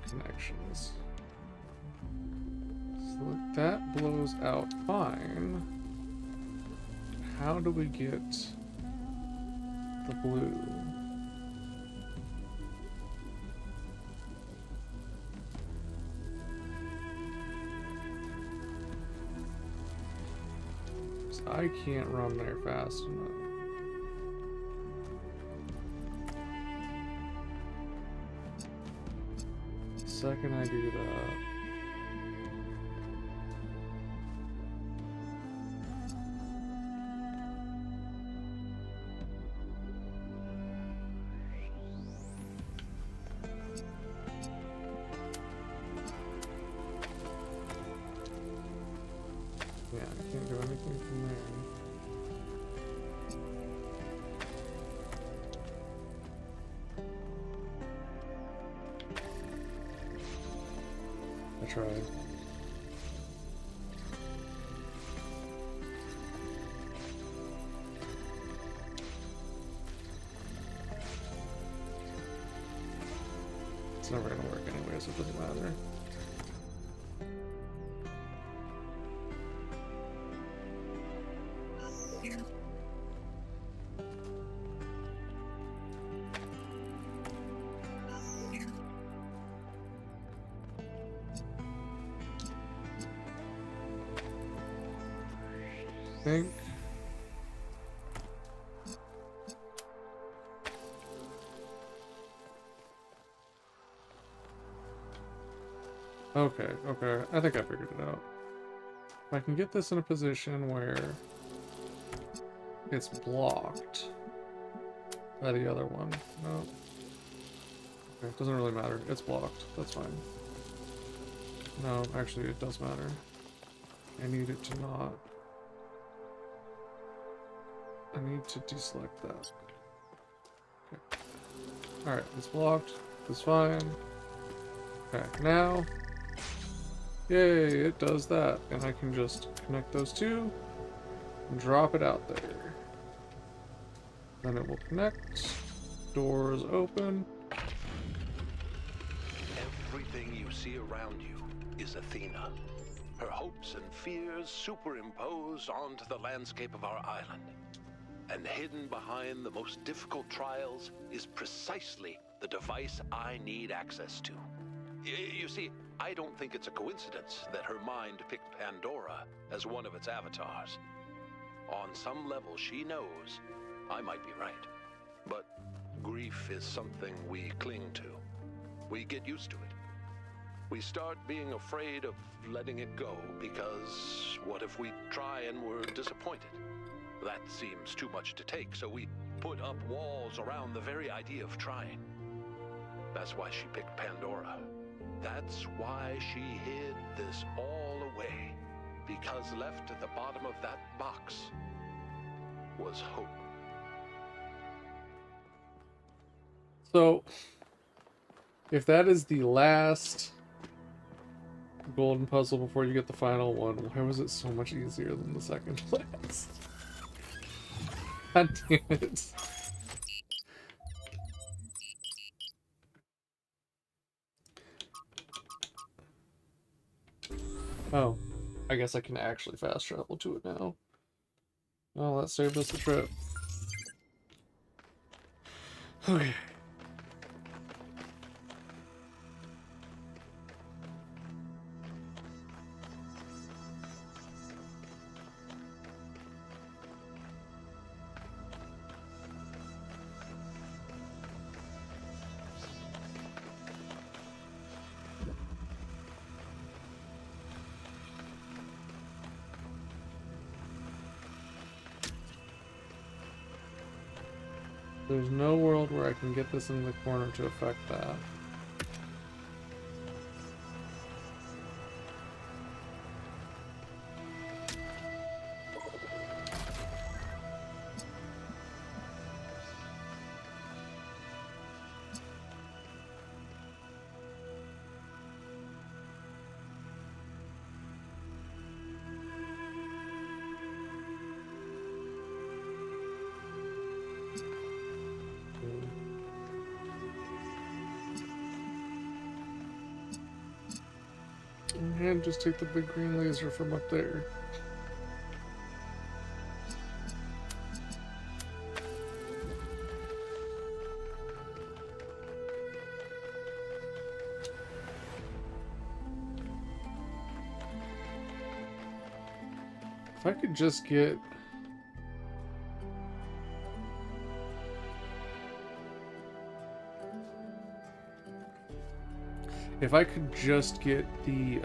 Connections. So that blows out fine. How do we get the blue? I can't run there fast enough. The second I do that, yeah, I can't do anything from there. I tried. It's never gonna work anyway, so it doesn't matter. Think. Okay, I think I figured it out. If I can get this in a position where it's blocked by the other one. No. Okay, it doesn't really matter. It's blocked. That's fine. No, actually it does matter. I need it to not. I need to deselect that. Okay. Alright, it's blocked. It's fine. Okay, now. Yay, it does that. And I can just connect those two and drop it out there. Then it will connect. Doors open. Everything you see around you is Athena. Her hopes and fears superimposed onto the landscape of our island. And hidden behind the most difficult trials is precisely the device I need access to. You see, I don't think it's a coincidence that her mind picked Pandora as one of its avatars. On some level, she knows I might be right. But grief is something we cling to. We get used to it. We start being afraid of letting it go because what if we try and we're disappointed? That seems too much to take, so we put up walls around the very idea of trying. That's why she picked Pandora. That's why she hid this all away. Because left at the bottom of that box was hope. So, if that is the last golden puzzle before you get the final one, why was it so much easier than the second last? God damn it. Oh, I guess I can actually fast travel to it now. Well, that saved us the trip. Okay. There's no world where I can get this in the corner to affect that. And just take the big green laser from up there. If I could just get... If I could just get the,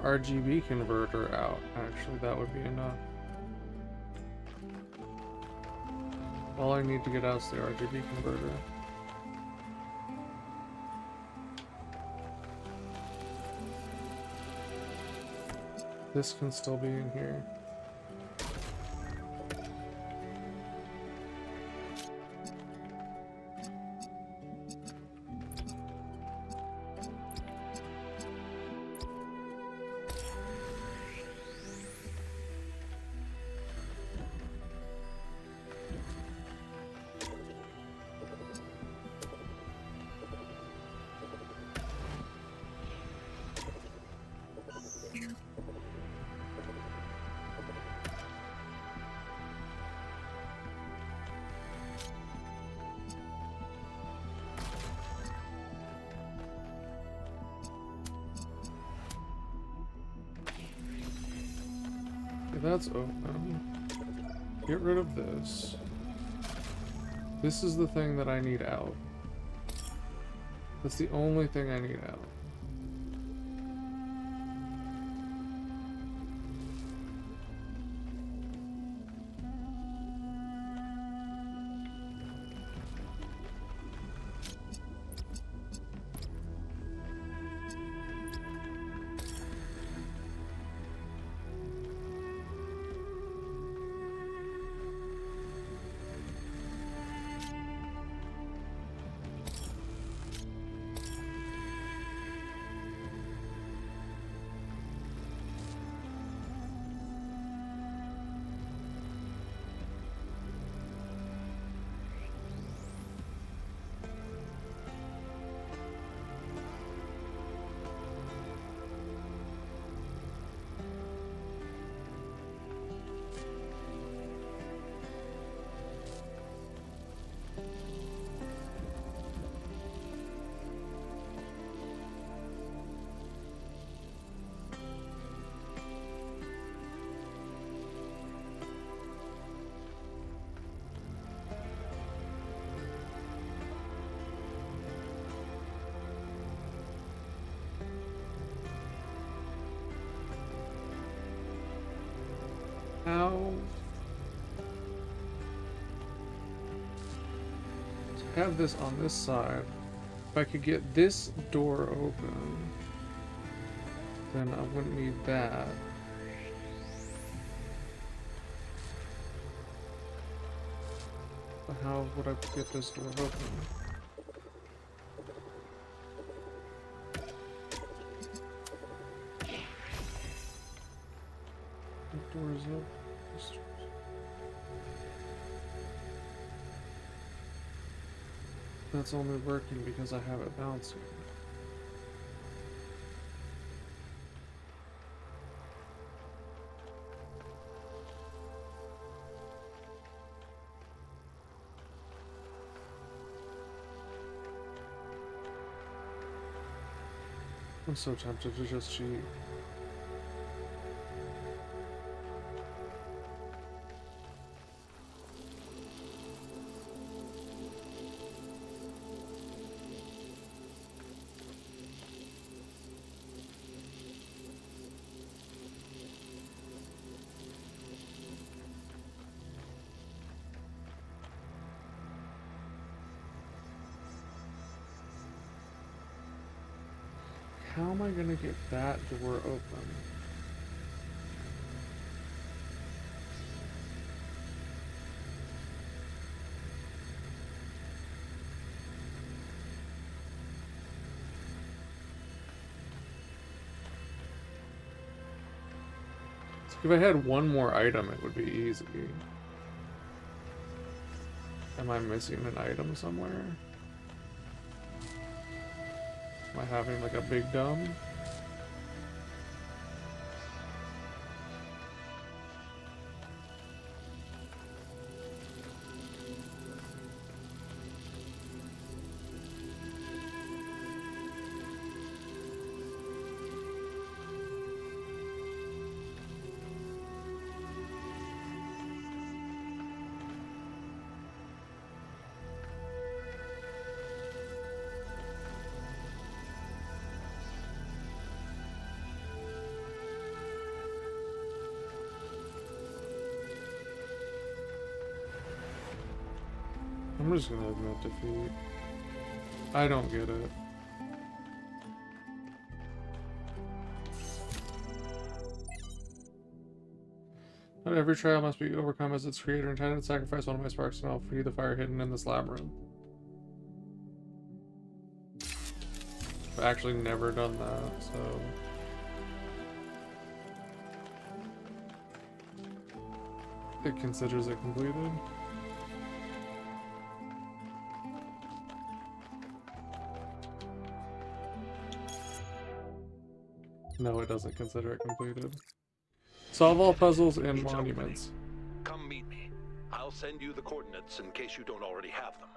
RGB converter out, actually, that would be enough. All I need to get out is the RGB converter. This can still be in here. That's open. Get rid of this. This is the thing that I need out. That's the only thing I need out. How to have this on this side? If I could get this door open, then I wouldn't need that. But how would I get this door open? What door is up? That's only working because I have it bouncing. I'm so tempted to just cheat. How am I gonna get that door open? If I had one more item, it would be easy. Am I missing an item somewhere? Am I having like a big dumb? I'm just gonna admit defeat. I don't get it. Not every trial must be overcome as its creator intended to sacrifice one of my sparks, and I'll free the fire hidden in this labyrinth. I've actually never done that, so... It considers it completed. No, it doesn't consider it completed. Solve all puzzles and monuments. Come meet me. I'll send you the coordinates in case you don't already have them.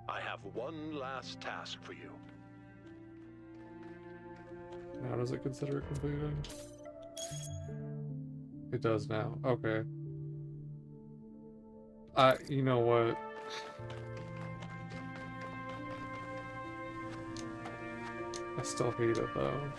I have one last task for you. Now does it consider it completed? It does now. Okay. You know what? I still hate it though.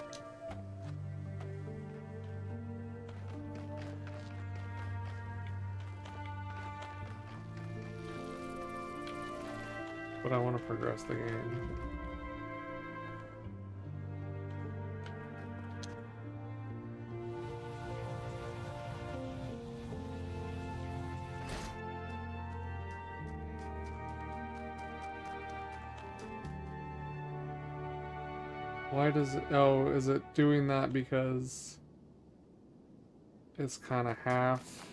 But I want to progress the game. Why does it... Oh, is it doing that because it's kind of half...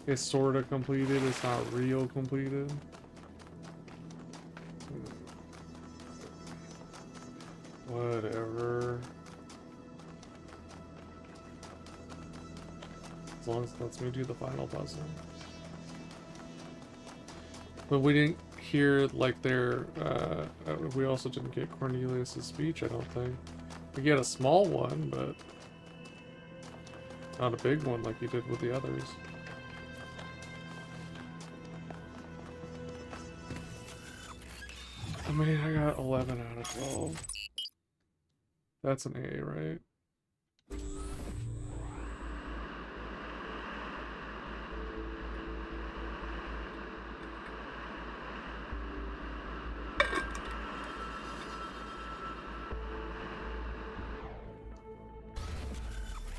It's sort of completed, it's not real completed? Whatever. As long as it lets me do the final puzzle. But we didn't hear, like, their, we also didn't get Cornelius' speech, I don't think. We get a small one, but not a big one like you did with the others. I mean, I got 11 out of 12. That's an A, right?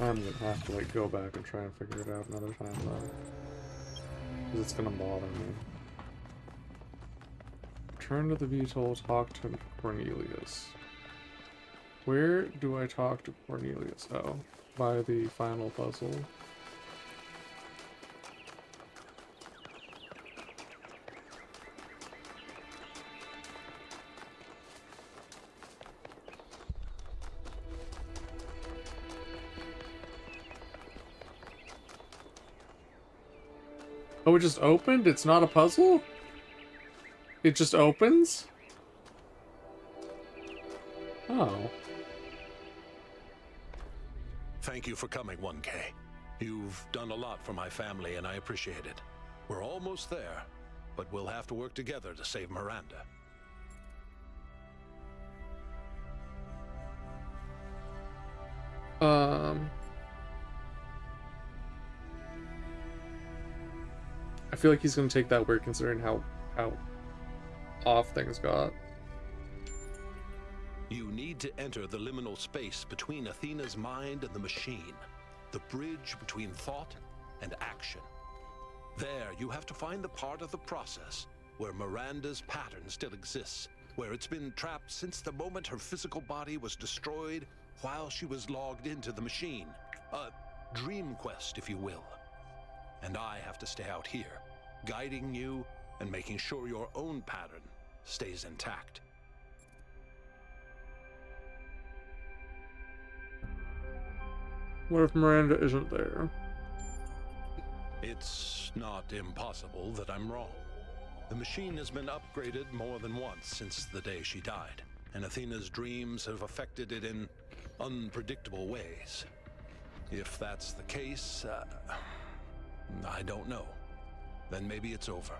I'm gonna have to like go back and try and figure it out another time though. Because it's gonna bother me. Return to the VTOL, talk to Cornelius. Where do I talk to Cornelius? Oh, by the final puzzle. Oh, it just opened? It's not a puzzle? It just opens? Oh. Thank you for coming, 1K. You've done a lot for my family, and I appreciate it. We're almost there, but we'll have to work together to save Miranda. I feel like he's gonna take that word considering how off things got. You need to enter the liminal space between Athena's mind and the machine, the bridge between thought and action. There, you have to find the part of the process where Miranda's pattern still exists, where it's been trapped since the moment her physical body was destroyed while she was logged into the machine. A dream quest, if you will. And I have to stay out here, guiding you and making sure your own pattern stays intact. What if Miranda isn't there? It's not impossible that I'm wrong. The machine has been upgraded more than once since the day she died, and Athena's dreams have affected it in unpredictable ways. If that's the case, I don't know. Then maybe it's over.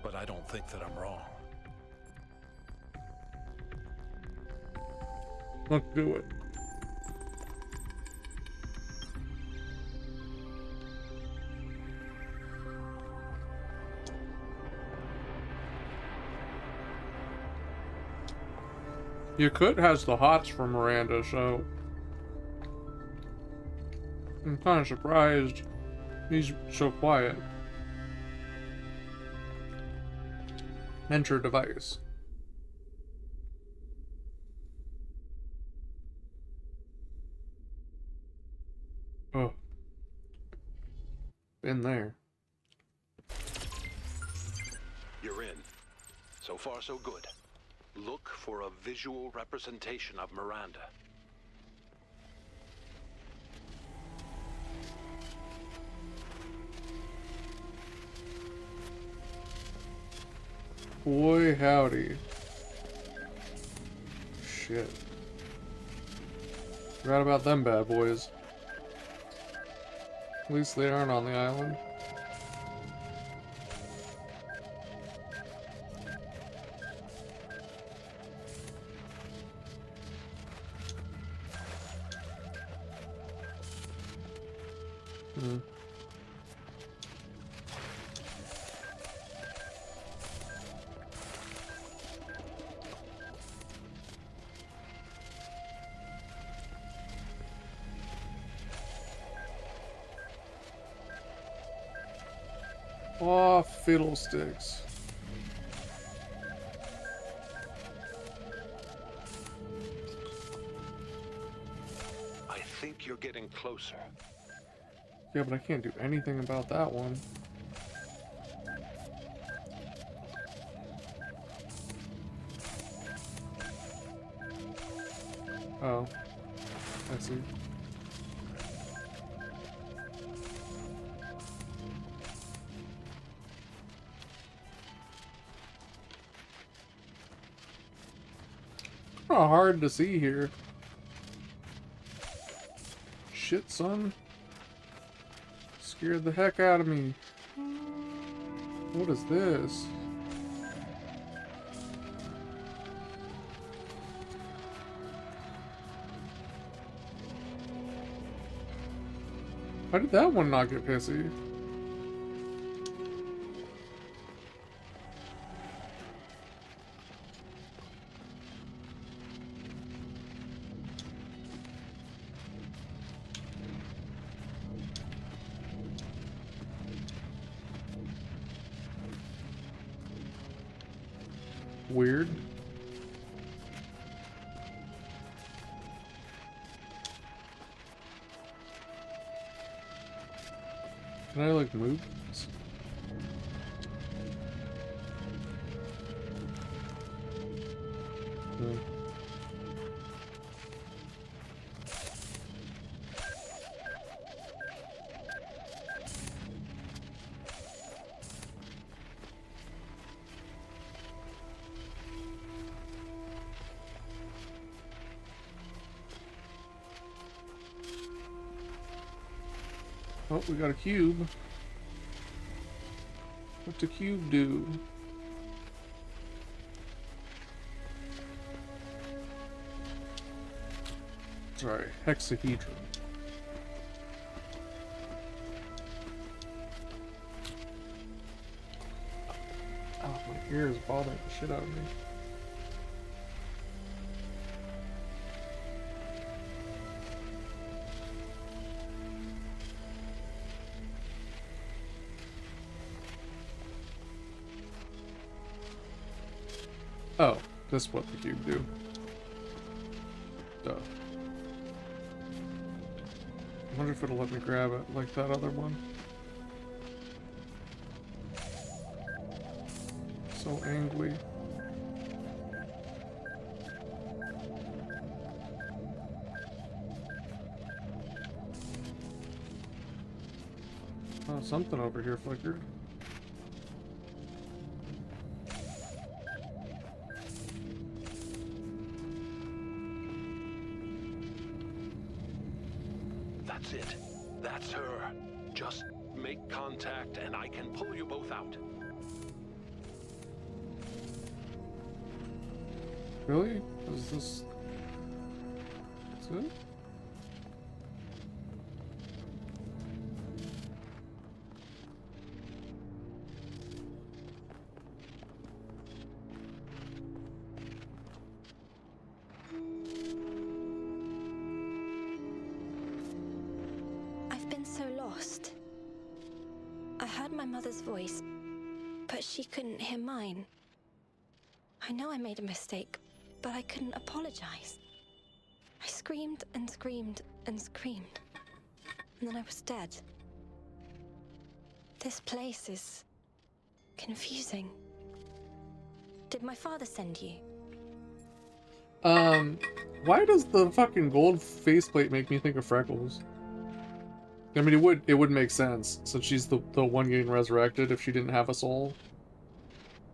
But I don't think that I'm wrong. Let's do it. Yakut has the hots for Miranda, so I'm kind of surprised he's so quiet. Enter device. Oh. Been there. You're in. So far, so good. Look for a visual representation of Miranda. Boy, howdy. Shit. Forgot about them bad boys. At least they aren't on the island. Oh, fiddlesticks. I think you're getting closer. Yeah, but I can't do anything about that one. Oh. I see. Kinda hard to see here. Shit, son. Scared the heck out of me. What is this? How did that one not get pissy? Weird. Can I like move this? No. Oh, we got a cube. What's a cube do? Sorry, hexahedron. Oh, my ear is bothering the shit out of me. Oh, this is what the cube do. Duh. I wonder if it'll let me grab it like that other one. So angry. something over here flickered. That's it. That's her. Just make contact and I can pull you both out. Really? Is this... That's it? I've been so lost. I heard my mother's voice, but she couldn't hear mine. I know I made a mistake, but I couldn't apologize. I screamed and screamed and screamed, and then I was dead. This place is confusing. Did my father send you? Why does the fucking gold faceplate make me think of Freckles? I mean, it would make sense, since she's the one getting resurrected if she didn't have a soul.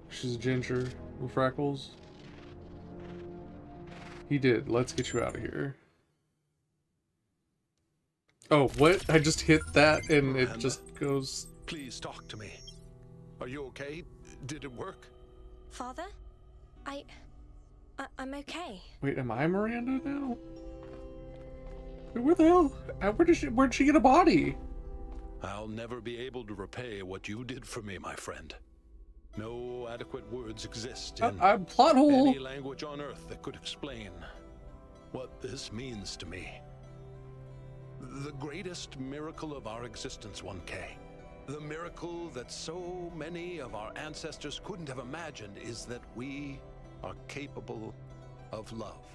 She's Ginger with Freckles. He did. Let's get you out of here. Oh, what? I just hit that and it just goes... Please talk to me. Are you okay? Did it work? Father? I'm okay. Wait, am I Miranda now? Where the hell? Where'd she get a body? I'll never be able to repay what you did for me, my friend. No adequate words exist in plot hole. any language on Earth that could explain what this means to me. The greatest miracle of our existence, 1K. The miracle that so many of our ancestors couldn't have imagined is that we are capable of love.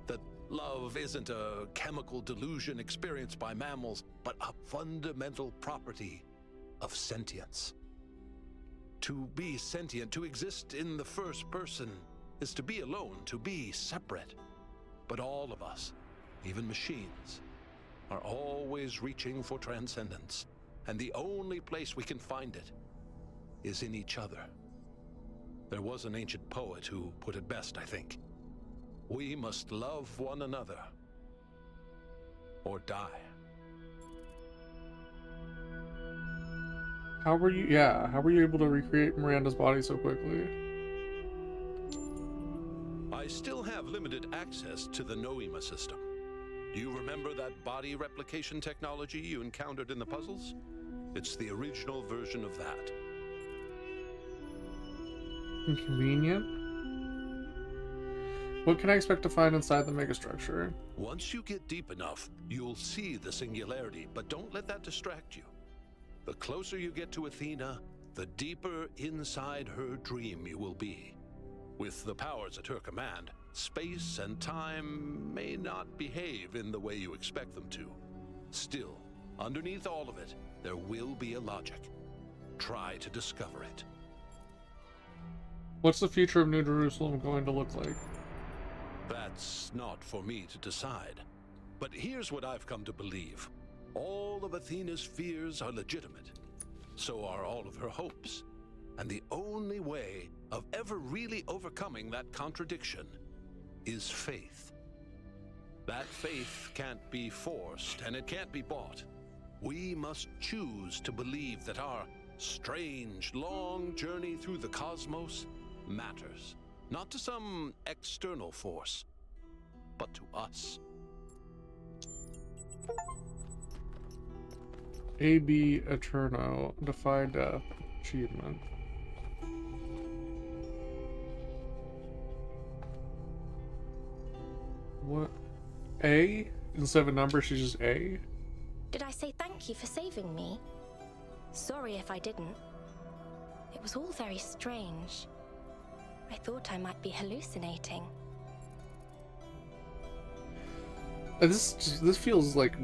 That love isn't a chemical delusion experienced by mammals, but a fundamental property of sentience. To be sentient, to exist in the first person, is to be alone, to be separate. But all of us, even machines, are always reaching for transcendence. And the only place we can find it is in each other. There was an ancient poet who put it best, I think. We must love one another or die. How were you able to recreate Miranda's body so quickly? I still have limited access to the Noema system. Do you remember that body replication technology you encountered in the puzzles? It's the original version of that. Inconvenient. What can I expect to find inside the megastructure? Once you get deep enough, you'll see the singularity, but don't let that distract you. The closer you get to Athena, the deeper inside her dream you will be. With the powers at her command, space and time may not behave in the way you expect them to. Still, underneath all of it, there will be a logic. Try to discover it. What's the future of New Jerusalem going to look like? That's not for me to decide. But here's what I've come to believe. All of Athena's fears are legitimate. So are all of her hopes. And the only way of ever really overcoming that contradiction is faith. That faith can't be forced and it can't be bought. We must choose to believe that our strange, long journey through the cosmos matters. Not to some external force, but to us. AB Eterno, Defy Death, achievement. What? A? Instead of a number, she's just A? Did I say thank you for saving me? Sorry if I didn't. It was all very strange. I thought I might be hallucinating. This feels like,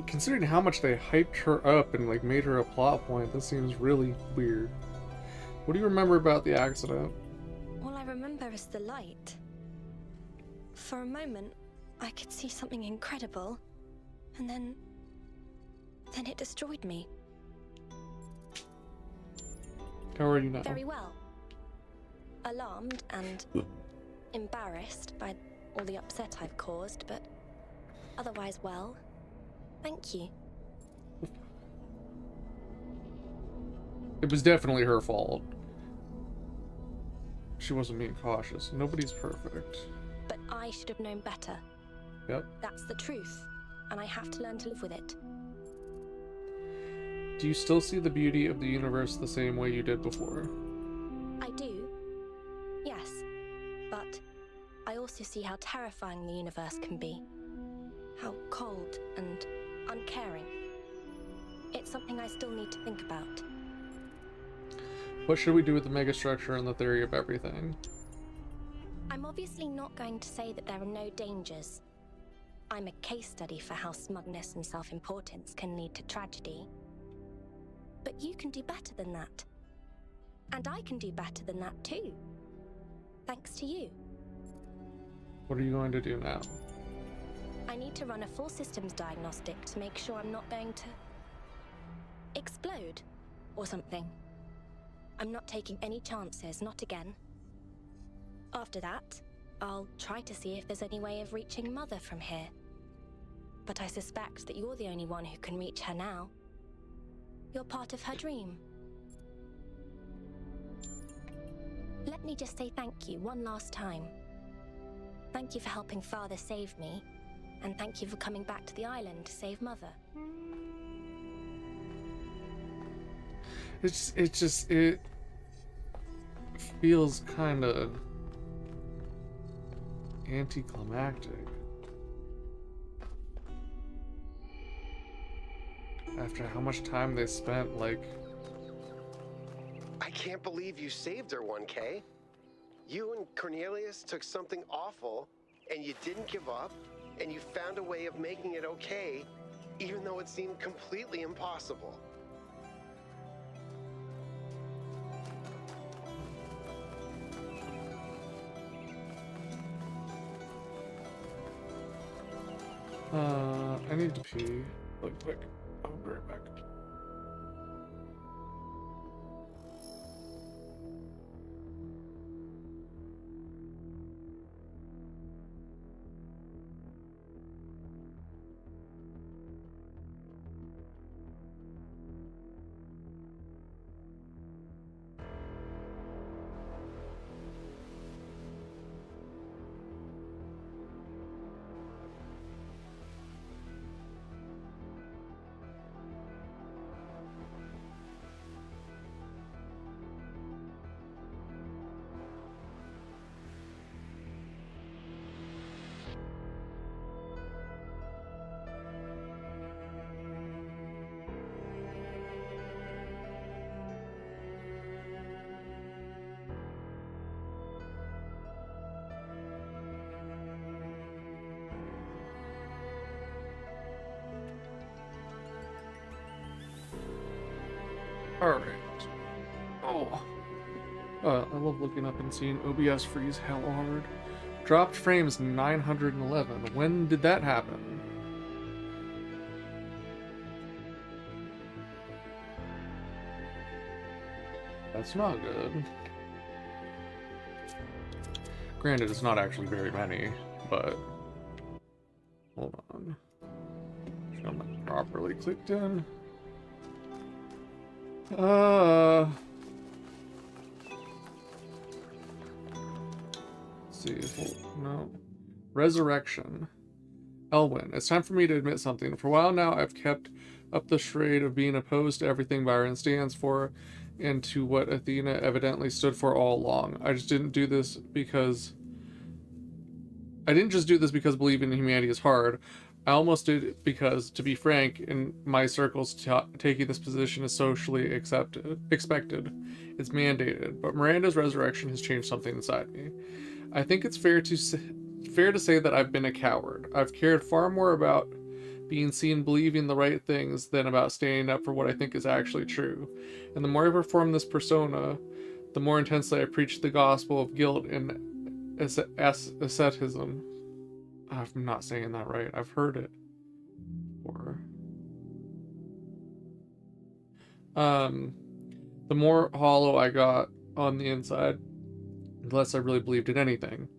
considering how much they hyped her up and like made her a plot point, this seems really weird. What do you remember about the accident? All I remember is the light. For a moment, I could see something incredible, and then it destroyed me. How are you now? Very well. Alarmed and embarrassed by all the upset I've caused, but otherwise well. Thank you. It was definitely her fault. She wasn't being cautious. Nobody's perfect. But I should have known better. Yep. That's the truth, and I have to learn to live with it. Do you still see the beauty of the universe the same way you did before? I do. Yes. But I also see how terrifying the universe can be. How cold and uncaring. It's something I still need to think about. What should we do with the megastructure and the theory of everything? I'm obviously not going to say that there are no dangers. I'm a case study for how smugness and self-importance can lead to tragedy. But you can do better than that. And I can do better than that too. Thanks to you. What are you going to do now? I need to run a full systems diagnostic to make sure I'm not going to explode or something. I'm not taking any chances, not again. After that, I'll try to see if there's any way of reaching Mother from here. But I suspect that you're the only one who can reach her now. You're part of her dream. Let me just say thank you one last time. Thank you for helping Father save me, and thank you for coming back to the island to save Mother. It feels kind of anticlimactic. After how much time they spent, like... I can't believe you saved her, 1K. You and Cornelius took something awful, and you didn't give up, and you found a way of making it okay, even though it seemed completely impossible. I need to pee really quick. I'll be right back. Alright. Oh. I love looking up and seeing OBS freeze hell hard. Dropped frames 911. When did that happen? That's not good. Granted, it's not actually very many, but... Hold on. Make sure I'm not properly clicked in. Let's see if no. Resurrection. Elwyn, it's time for me to admit something. For a while now, I've kept up the charade of being opposed to everything Byron stands for and to what Athena evidently stood for all along. I just didn't do this because... I didn't just do this because believing in humanity is hard. I almost did it because, to be frank, in my circles, taking this position is socially expected. It's mandated. But Miranda's resurrection has changed something inside me. I think it's fair to say that I've been a coward. I've cared far more about being seen believing the right things than about standing up for what I think is actually true. And the more I perform this persona, the more intensely I preach the gospel of guilt and asceticism. I'm not saying that right. I've heard it before. The more hollow I got on the inside, the less I really believed in anything.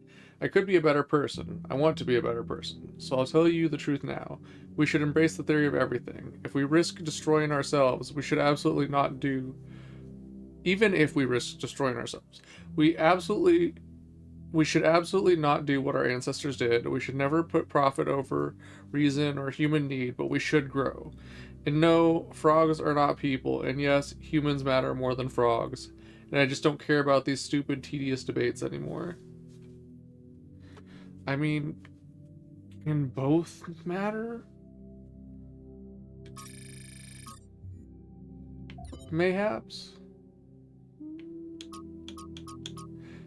I could be a better person. I want to be a better person. So I'll tell you the truth now. We should embrace the theory of everything. If we risk destroying ourselves, we should absolutely not do... Even if we risk destroying ourselves, we should absolutely not do what our ancestors did. We should never put profit over reason or human need, but we should grow. And no, frogs are not people, and yes, humans matter more than frogs. And I just don't care about these stupid, tedious debates anymore. I mean, can both matter? Mayhaps?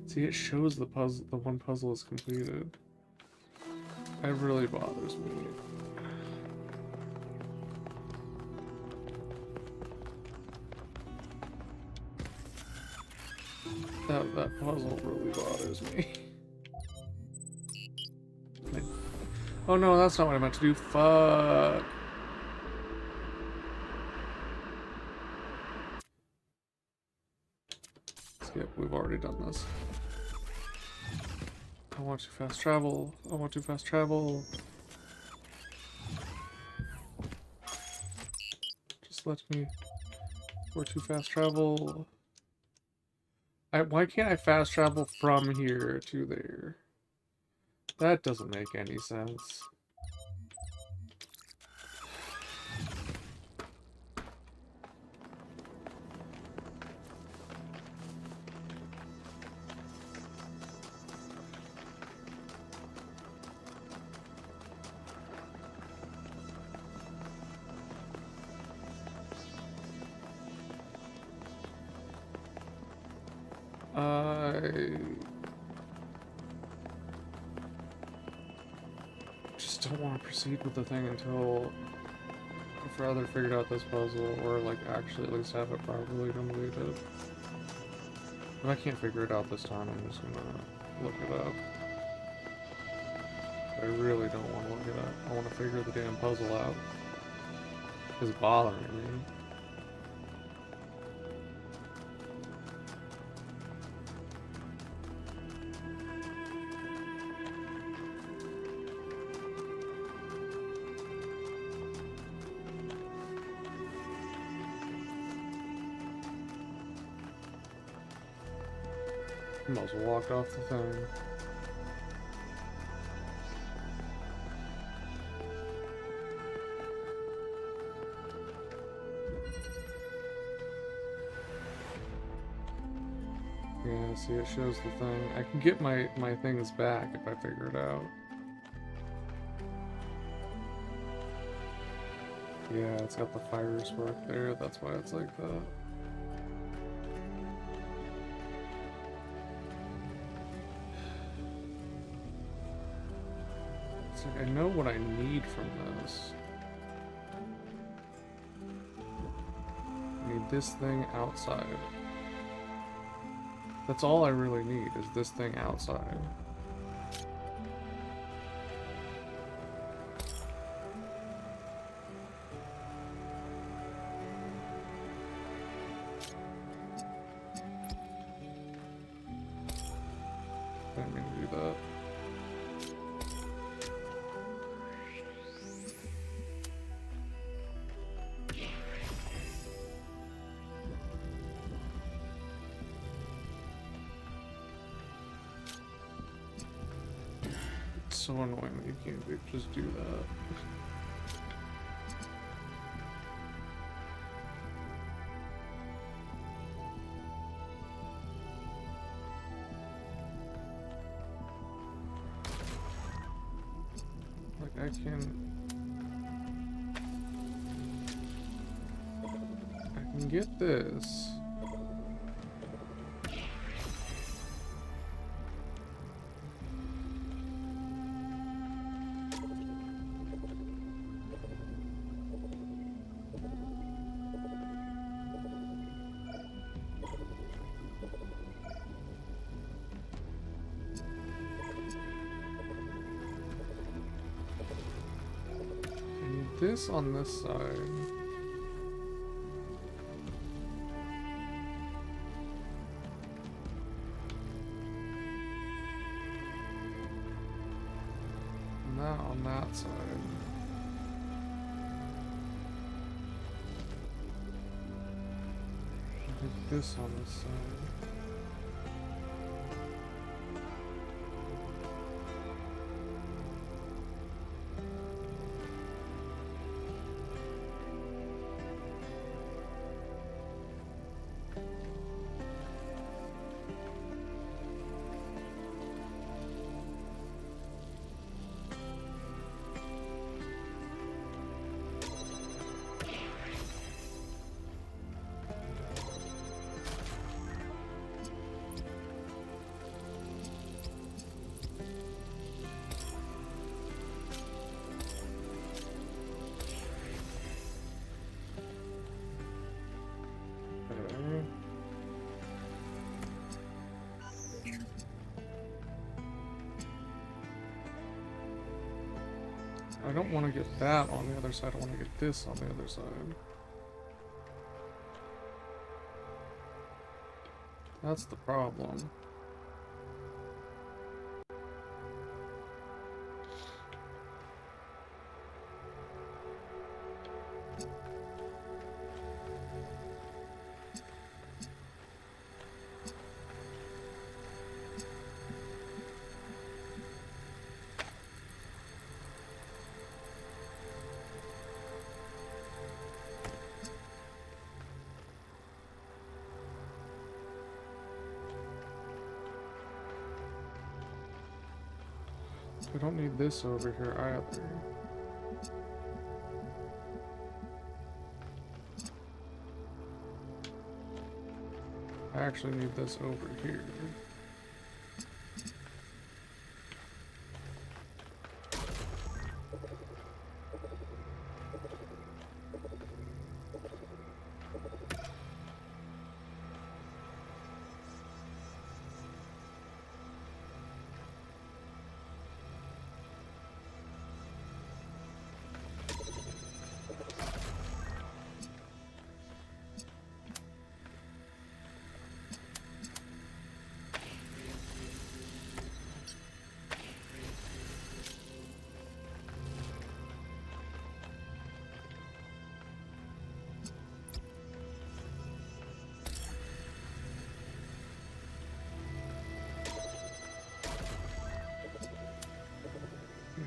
See, it shows the puzzle, the one puzzle is completed. It really bothers me. That puzzle really bothers me. Oh no, that's not what I meant to do. Fuck. Skip, we've already done this. I want to fast travel. I want to fast travel. Just let me... We're too fast travel. Why can't I fast travel from here to there? That doesn't make any sense. I just don't want to proceed with the thing until I've rather figured out this puzzle or like actually at least have it properly completed. If I can't figure it out this time, I'm just gonna look it up. I really don't want to look it up. I want to figure the damn puzzle out. It's bothering me. Almost walked off the thing. Yeah, see, it shows the thing. I can get my things back if I figure it out. Yeah, it's got the fire spark there, that's why it's like that. I know what I need from this. I need this thing outside. That's all I really need, is this thing outside. I didn't mean to do that. So annoying that you can't just do that. Like I can get this. This on this side. that on that side. I think this on this side. I don't want to get that on the other side, I want to get this on the other side. That's the problem. We don't need this over here either. I actually need this over here.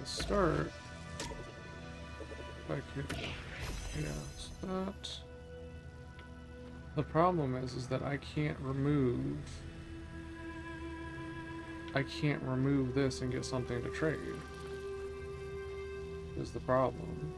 Start like yeah, so that the problem is that I can't remove this and get something to trade is the problem.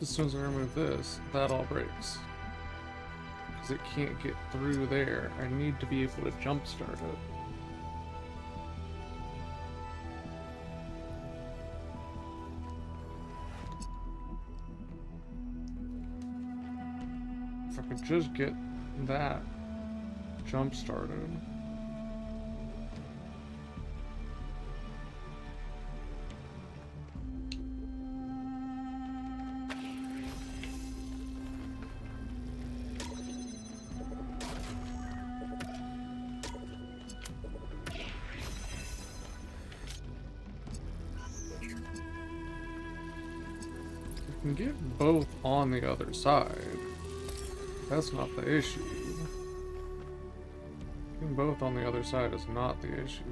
As soon as I remove this, that all breaks. Because it can't get through there. I need to be able to jumpstart it. If I could just get that jump started. can get both on the other side. That's not the issue. Getting both on the other side is not the issue.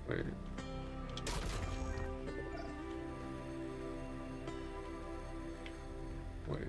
Wait. Wait.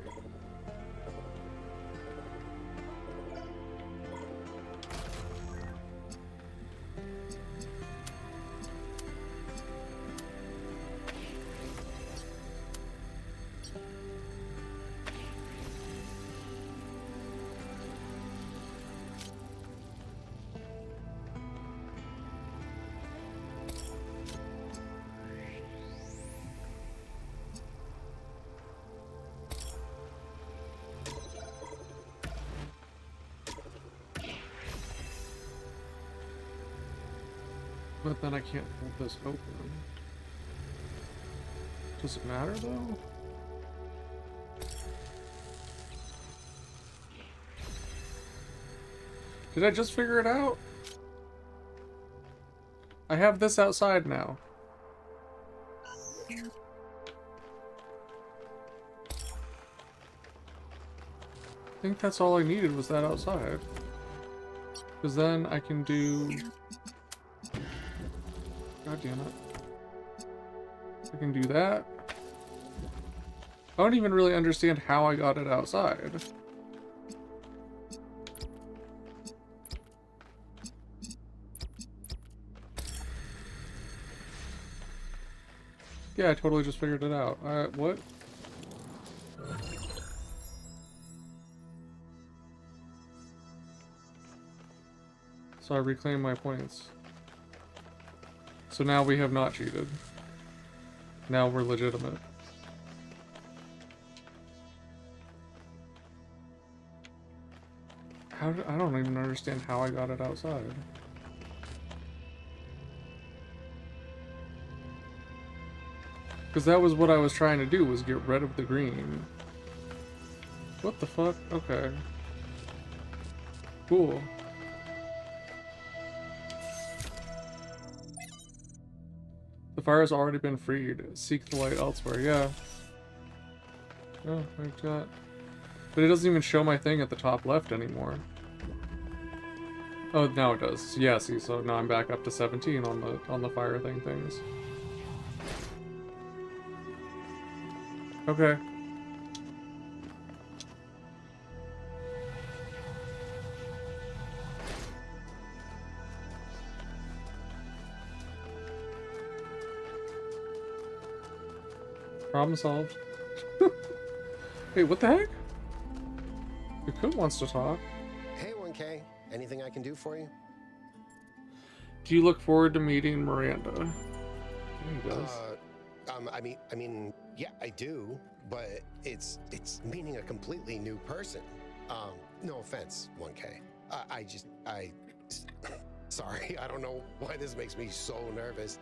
But then I can't hold this open. Does it matter though? Did I just figure it out? I have this outside now. I think that's all I needed was that outside. Because then I can do... God damn it. I can do that. I don't even really understand how I got it outside. Yeah, I totally just figured it out. What? So I reclaim my points. So now we have not cheated. Now we're legitimate. I don't even understand how I got it outside. Because that was what I was trying to do, was get rid of the green. What the fuck? Okay. Cool. The fire has already been freed. Seek the light elsewhere. Yeah. Oh, I've got... But it doesn't even show my thing at the top left anymore. Oh, now it does. Yeah, see, so now I'm back up to 17 on the fire things. Okay. Problem solved. Hey, what the heck? Yakut wants to talk. Hey, 1K. Anything I can do for you? Do you look forward to meeting Miranda? He does. I mean, yeah, I do, but it's meeting a completely new person. No offense, 1K. Sorry, I don't know why this makes me so nervous.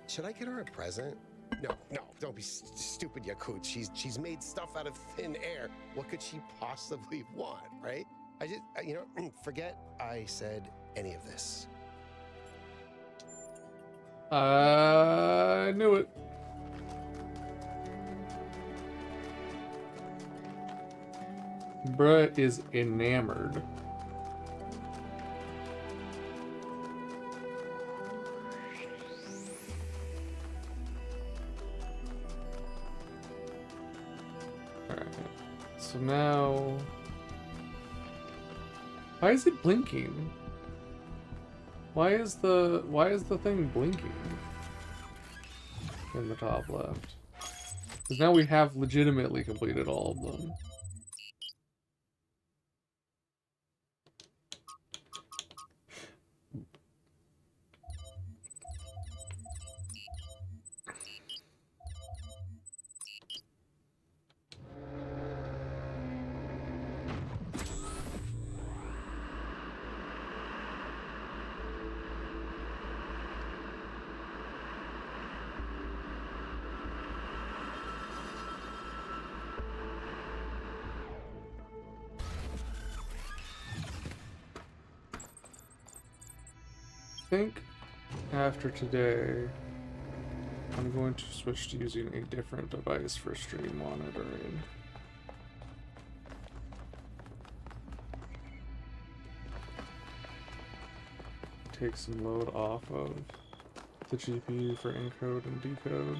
Should I get her a present? No, don't be stupid, Yakut. She's made stuff out of thin air. What could she possibly want, right? Forget I said any of this. I knew it. Bruh is enamored. Alright. So now... Why is it blinking? Why is the thing blinking in the top left? Because now we have legitimately completed all of them. think after today, I'm going to switch to using a different device for stream monitoring. Take some load off of the GPU for encode and decode.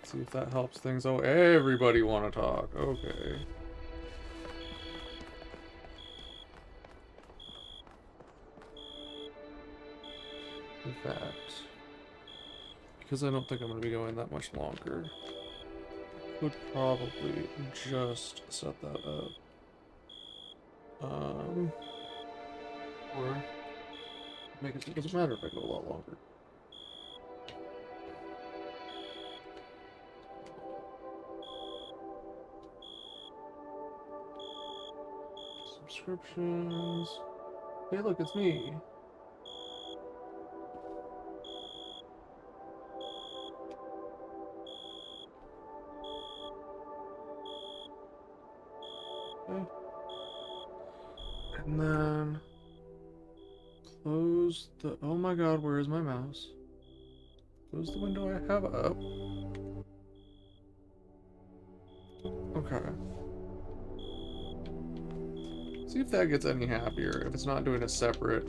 See if that helps things. Oh, everybody want to talk. Okay. In fact, because I don't think I'm going to be going that much longer, would probably just set that up. Or make it doesn't matter if I go a lot longer. Subscriptions. Hey, look, it's me. Okay. And then close the. Oh my god, where is my mouse? Close the window I have up. Okay. See if that gets any happier. If it's not doing a separate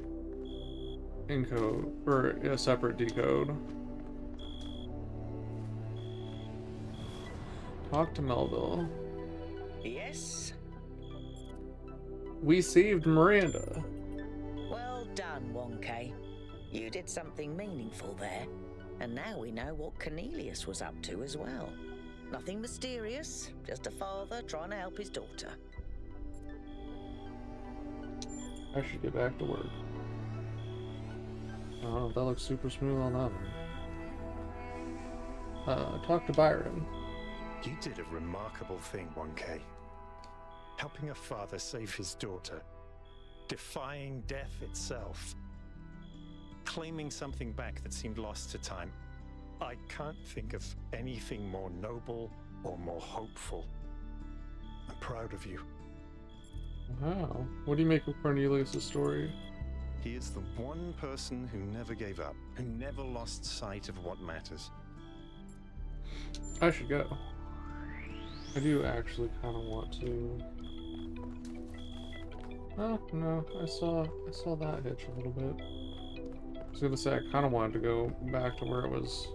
encode or a separate decode. Talk to Melville. Yes? We saved Miranda. Well done, 1K. You did something meaningful there. And now we know what Cornelius was up to as well. Nothing mysterious, just a father trying to help his daughter. I should get back to work. Oh, that looks super smooth on that one. Talk to Byron. You did a remarkable thing, 1K. Helping a father save his daughter. Defying death itself. Claiming something back that seemed lost to time. I can't think of anything more noble or more hopeful. I'm proud of you. Wow. What do you make of Cornelius' story? He is the one person who never gave up, who never lost sight of what matters. I should go. I do actually kind of want to. Oh no, I saw that hitch a little bit. I was gonna say I kind of wanted to go back to where I was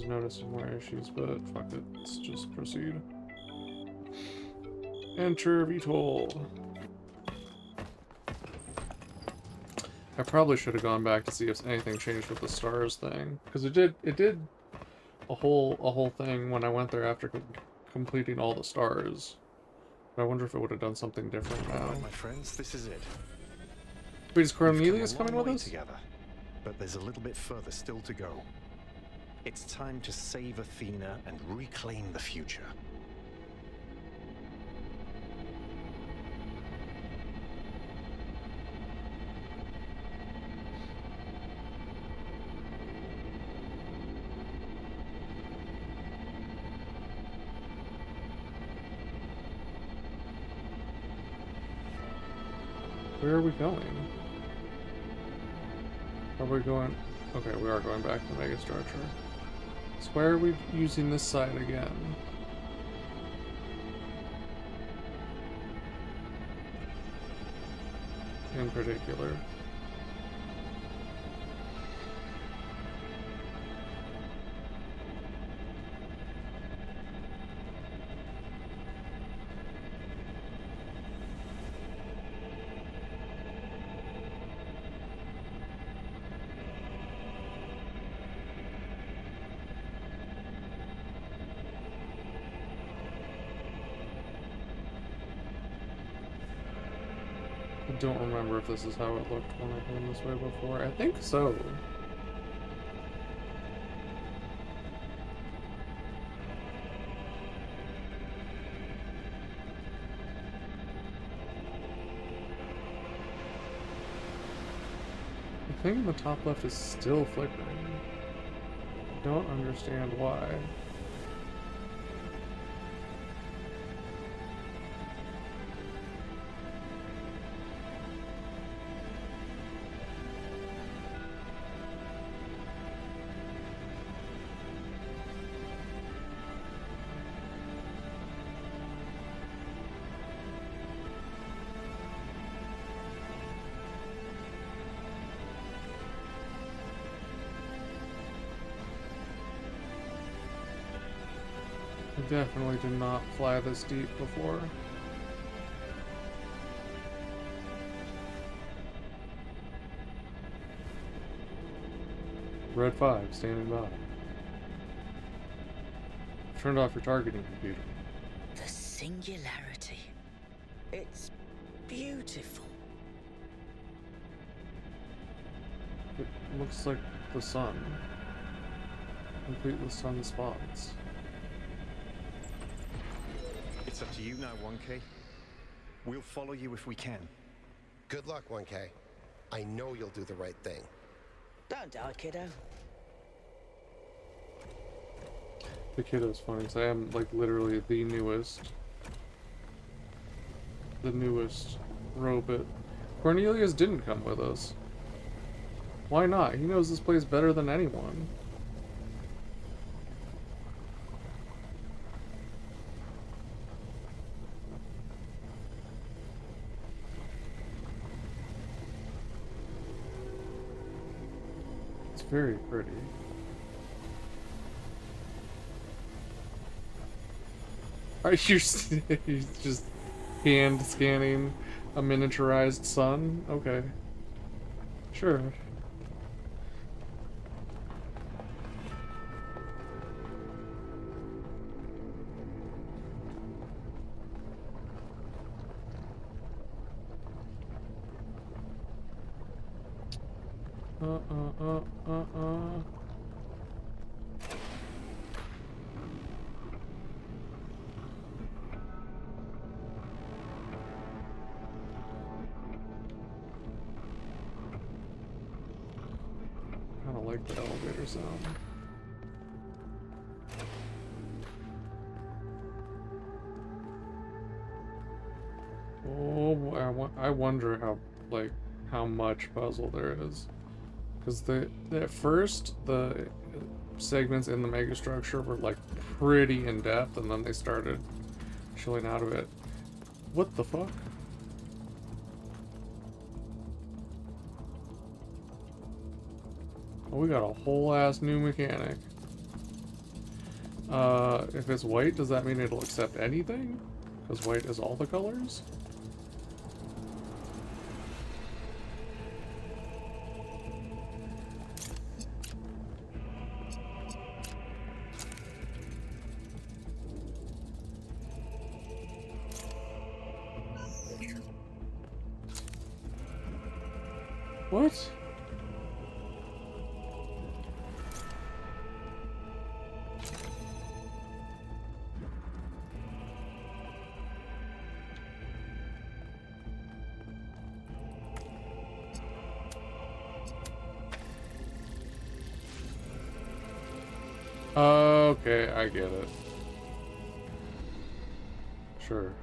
noticing more issues, but fuck it, let's just proceed. Enter VTOL. I probably should have gone back to see if anything changed with the stars thing, because it did a whole thing when I went there after completing all the stars. But I wonder if it would have done something different now. Alright, my friends, this is it. Wait, is Cornelius coming with us? Together, but there's a little bit further still to go. It's time to save Athena and reclaim the future. Where are we going? Are we going... Okay, we are going back to the mega structure. So why are we using this side again? In particular. I don't remember if this is how it looked when I came this way before. I think so. The thing in the top left is still flickering. I don't understand why. definitely did not fly this deep before. Red 5, standing by. Turned off your targeting computer. The singularity. It's beautiful. It looks like the sun. Complete with sunspots. It's up to you now, 1K. We'll follow you if we can. Good luck, 1K. I know you'll do the right thing. Don't die, kiddo. The kiddo's funny, because I am, like, literally the newest robot. Cornelius didn't come with us. Why not? He knows this place better than anyone. It's very pretty. Are you just hand scanning a miniaturized sun? Okay. Sure. Kinda like the elevator sound. Oh, I wonder how much puzzle there is. Because at first, the segments in the megastructure were, like, pretty in-depth, and then they started chilling out of it. What the fuck? Oh, we got a whole-ass new mechanic. If it's white, does that mean it'll accept anything? Because white is all the colors? What? Okay, I get it. Sure.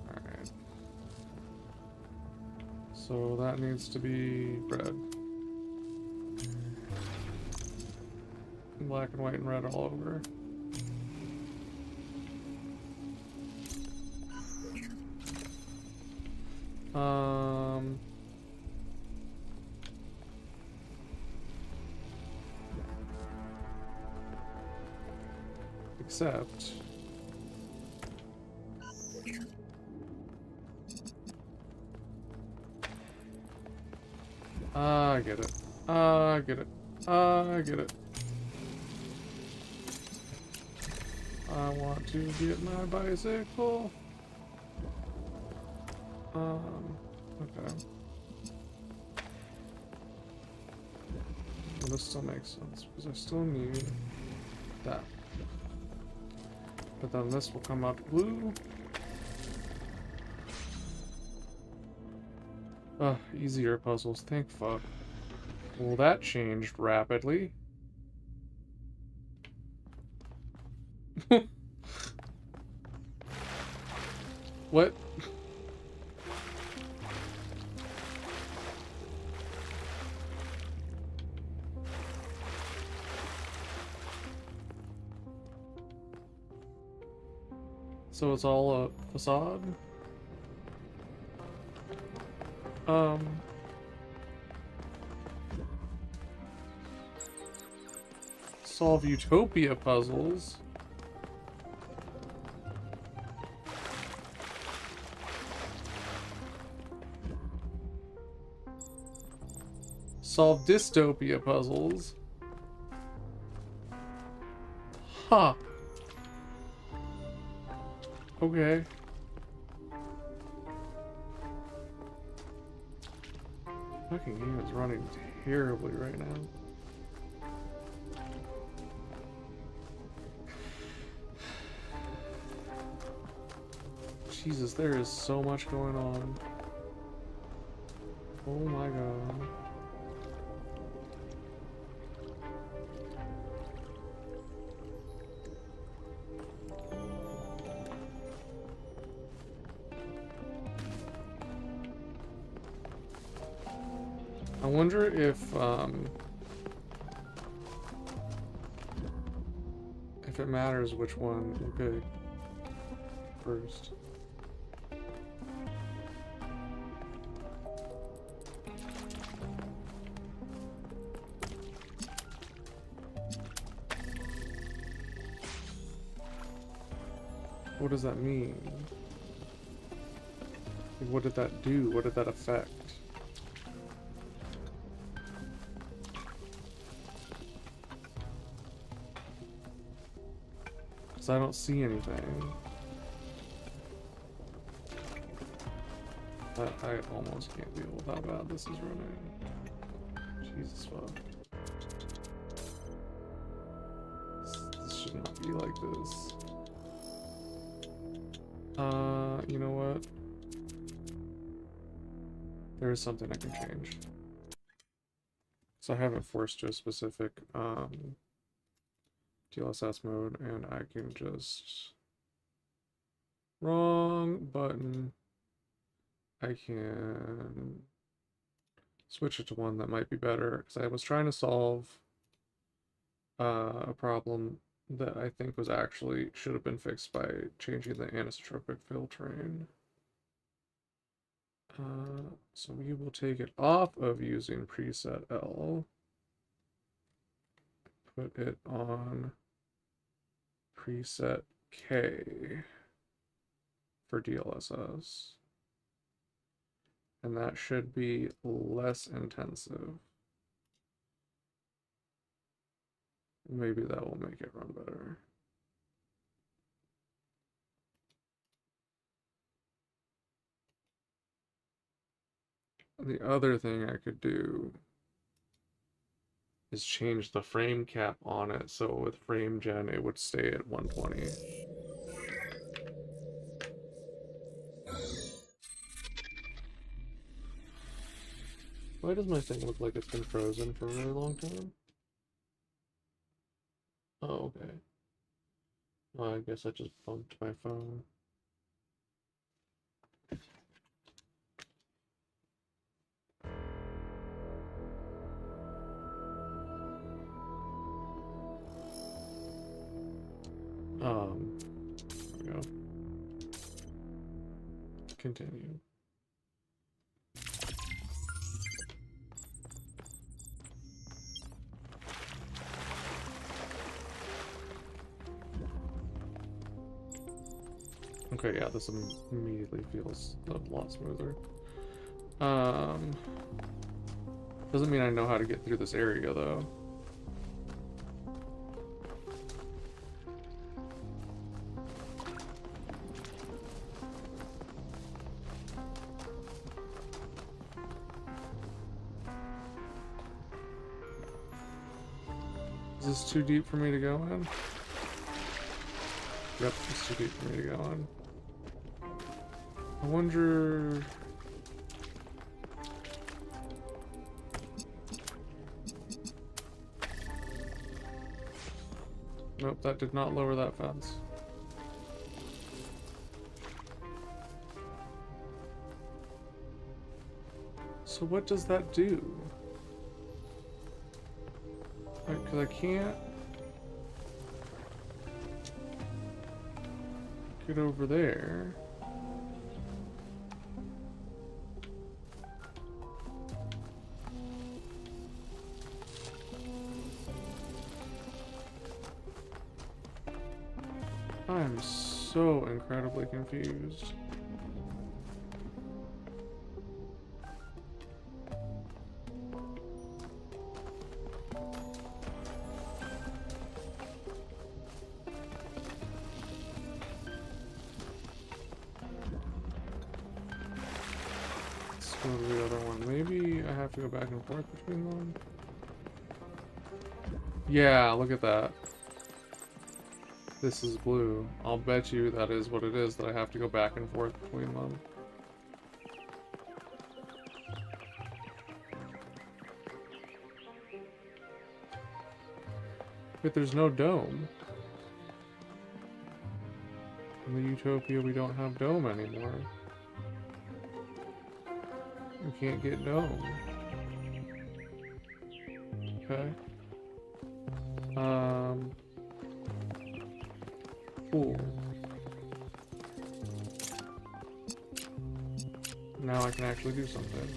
Alright. So that needs to be red. Black and white and red all over. Except I get it. I get it. I get it. I want to get my bicycle. Okay. Well, this still makes sense because I still need that. But then this will come out blue. Ugh, easier puzzles, thank fuck. Well, that changed rapidly. What? So it's all a facade? Solve Utopia puzzles. Solve dystopia puzzles. Huh. Okay. Fucking game is running terribly right now. Jesus, there is so much going on. Oh my god. I wonder if it matters which one you pick first. What does that mean? Like, what did that do? What did that affect? Because I don't see anything. I almost can't deal with how bad this is running. Jesus fuck. This should not be like this. You know what? There is something I can change. So I have it forced to a specific DLSS mode, and I can just... Wrong button. I can switch it to one that might be better, because I was trying to solve a problem that I think was actually should have been fixed by changing the anisotropic filtering. So we will take it off of using preset L, put it on preset K for DLSS, and that should be less intensive. Maybe that will make it run better. The other thing I could do is change the frame cap on it, so with frame gen it would stay at 120. Why does my thing look like it's been frozen for a really long time? Oh, okay. Well, I guess I just bumped my phone. There we go. Continue. Okay, yeah, this immediately feels a lot smoother. Doesn't mean I know how to get through this area, though. Is this too deep for me to go in? Yep, it's too deep for me to go in. I wonder... Nope, that did not lower that fence. So what does that do? Because I can't... get over there. I'm so incredibly confused. Let's go to the other one. Maybe I have to go back and forth between them. Yeah, look at that. This is blue. I'll bet you that is what it is, that I have to go back and forth between them. But there's no dome. In the Utopia, we don't have dome anymore. We can't get dome. Okay. Cool. Now I can actually do something.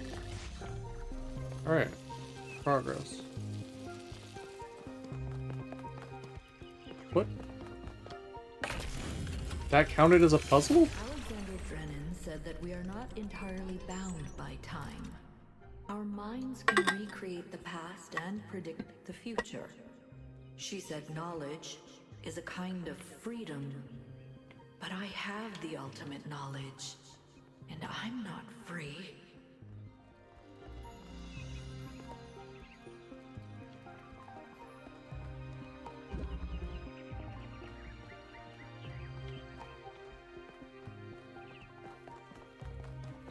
Alright. Progress. What? That counted as a puzzle? Alexander Drennan said that we are not entirely bound by time. Our minds can recreate the past and predict the future. She said knowledge is a kind of freedom. But I have the ultimate knowledge, and I'm not free.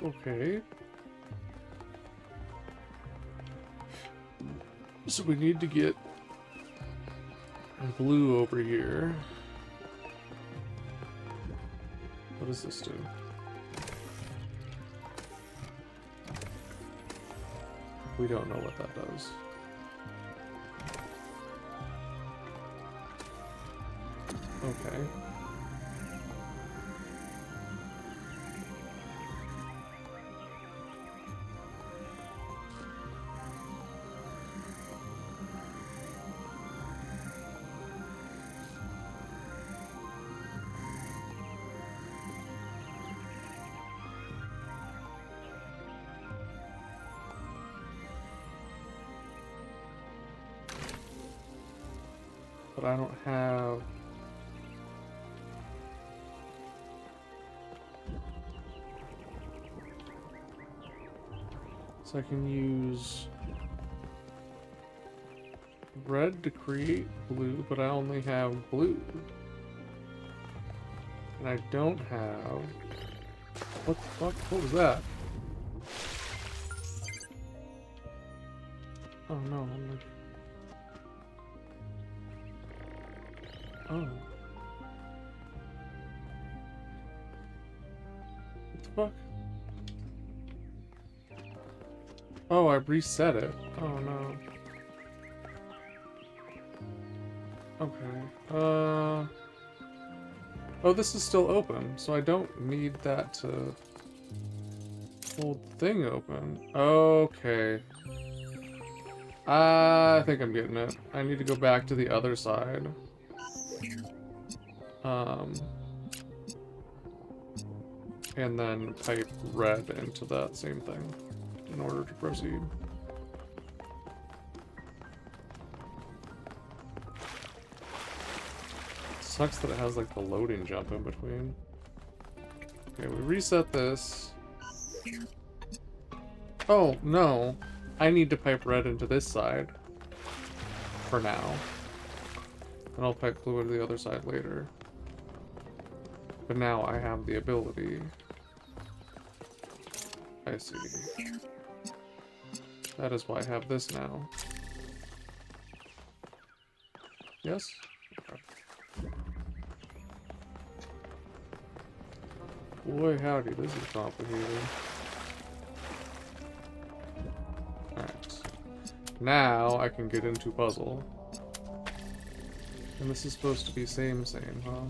Okay. So we need to get blue over here. What does this do? We don't know what that does. Okay. But I don't have... So I can use red to create blue, but I only have blue. And I don't have... What the fuck? What was that? Oh no, I'm like... Oh. What the fuck? Oh, I reset it. Oh no. Okay. Oh, this is still open, so I don't need that to hold the thing open. Okay. I think I'm getting it. I need to go back to the other side. And then pipe red into that same thing in order to proceed. Sucks that it has like the loading jump in between. Okay, we reset this. Oh, no. I need to pipe red into this side. For now. And I'll pipe blue to the other side later. But now I have the ability. I see. That is why I have this now. Yes? Okay. Boy howdy, this is complicated. Alright. Now I can get into puzzle. And this is supposed to be same, huh?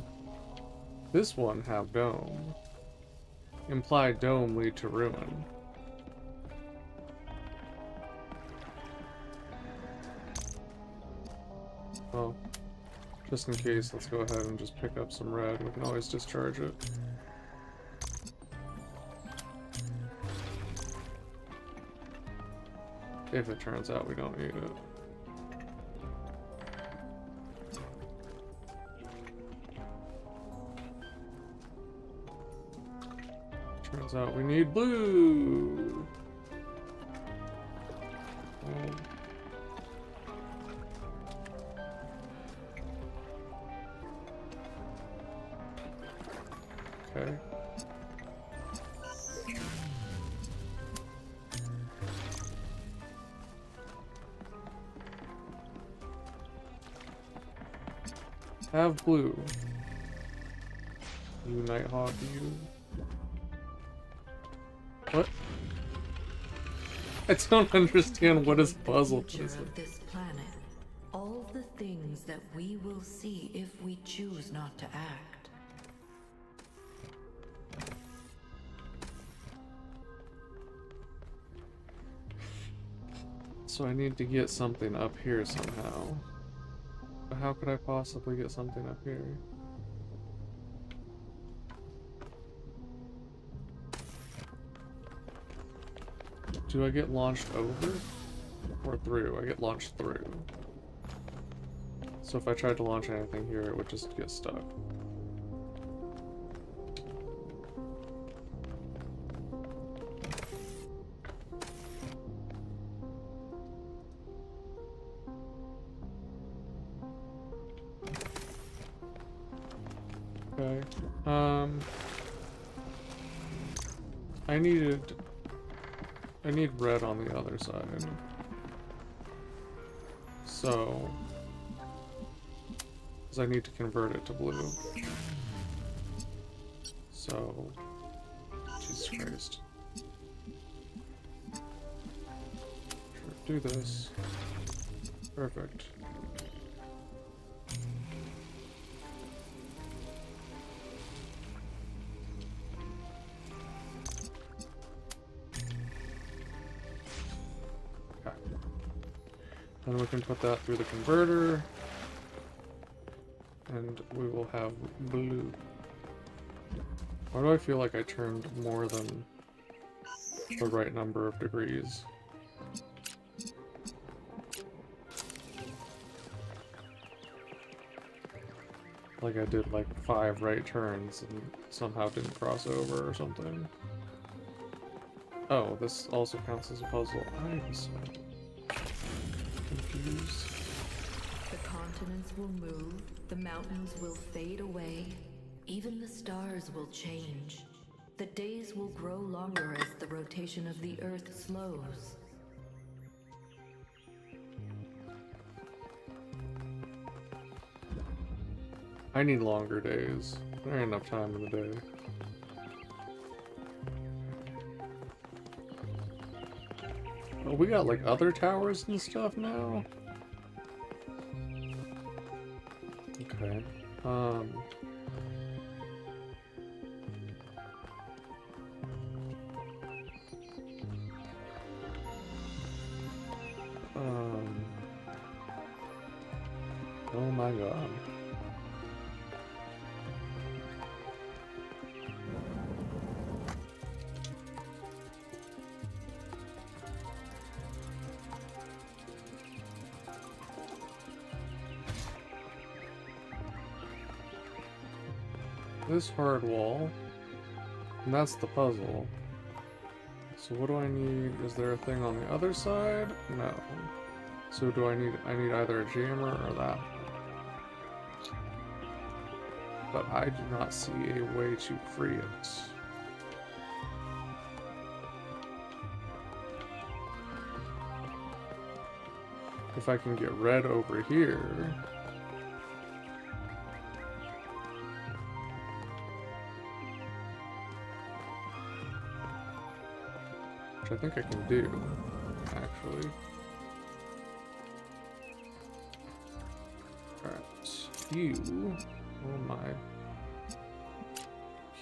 This one have dome. Implied dome lead to ruin. Well, just in case, let's go ahead and just pick up some red. We can always discharge it. If it turns out we don't need it. Turns out we need blue. Okay. Have blue. You Nighthawk, you. What? I don't understand what is puzzle is. Of this planet, all the things that we will see if we choose not to act. So I need to get something up here somehow. But how could I possibly get something up here? Do I get launched over? Or through? I get launched through. So if I tried to launch anything here, it would just get stuck. Okay. I need red on the other side. So, because I need to convert it to blue. So, Jesus Christ. Sure, do this. Perfect. Then we can put that through the converter, and we will have blue. Why do I feel like I turned more than the right number of degrees? Like I did like 5 right turns and somehow didn't cross over or something. Oh, this also counts as a puzzle. I'm so confused. The continents will move, the mountains will fade away, even the stars will change. The days will grow longer as the rotation of the Earth slows. I need longer days. There ain't enough time in the day. Oh, we got like other towers and stuff now? Okay. Oh my god. This hard wall, and that's the puzzle. So what do I need? Is there a thing on the other side? No. So do I need either a jammer or that? But I do not see a way to free it. If I can get red over here. Which I think I can do, actually. Alright, you, oh my.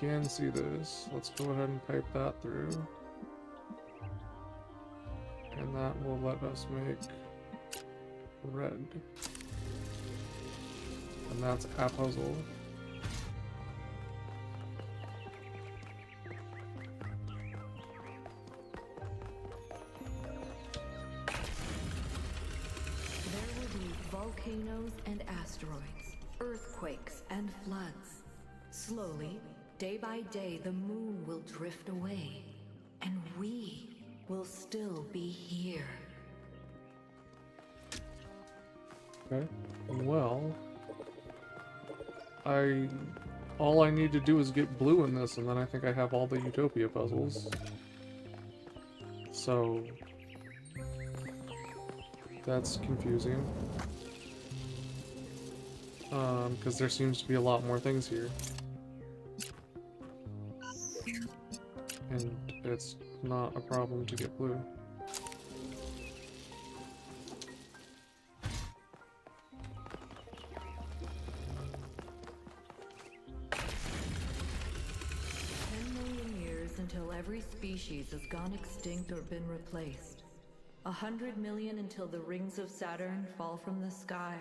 can see this. Let's go ahead and pipe that through. And that will let us make red. And that's a puzzle. There will be volcanoes and asteroids, earthquakes and floods. Slowly, day by day, the moon will drift away, and we will still be here. Okay. Well, all I need to do is get blue in this, and then I think I have all the Utopia puzzles. So that's confusing. Because there seems to be a lot more things here. And it's not a problem to get blue. Until every species has gone extinct or been replaced. 100 million until the rings of Saturn fall from the sky.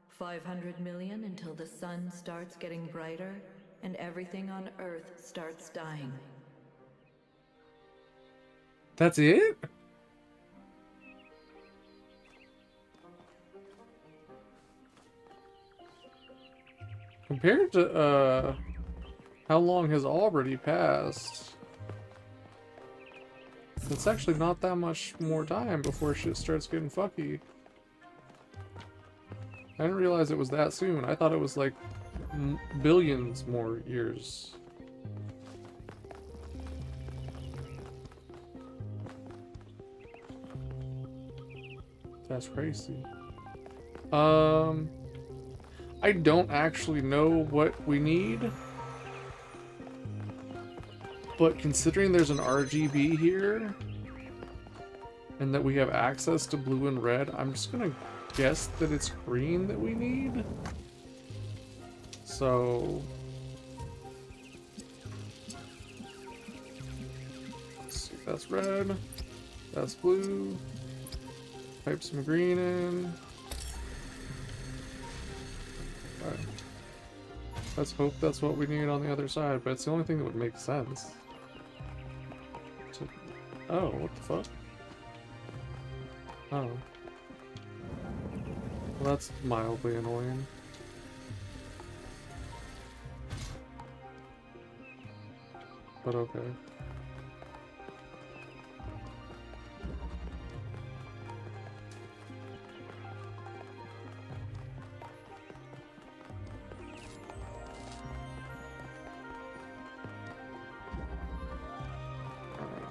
500 million until the sun starts getting brighter and everything on Earth starts dying. That's it? Compared to, how long has already passed? It's actually not that much more time before shit starts getting fucky. I didn't realize it was that soon. I thought it was like billions more years. That's crazy. I don't actually know what we need. But considering there's an RGB here, and that we have access to blue and red, I'm just gonna guess that it's green that we need. So let's see, that's red, that's blue, pipe some green in. Okay. Let's hope that's what we need on the other side, but it's the only thing that would make sense. Oh, what the fuck? Oh. Well, that's mildly annoying. But okay.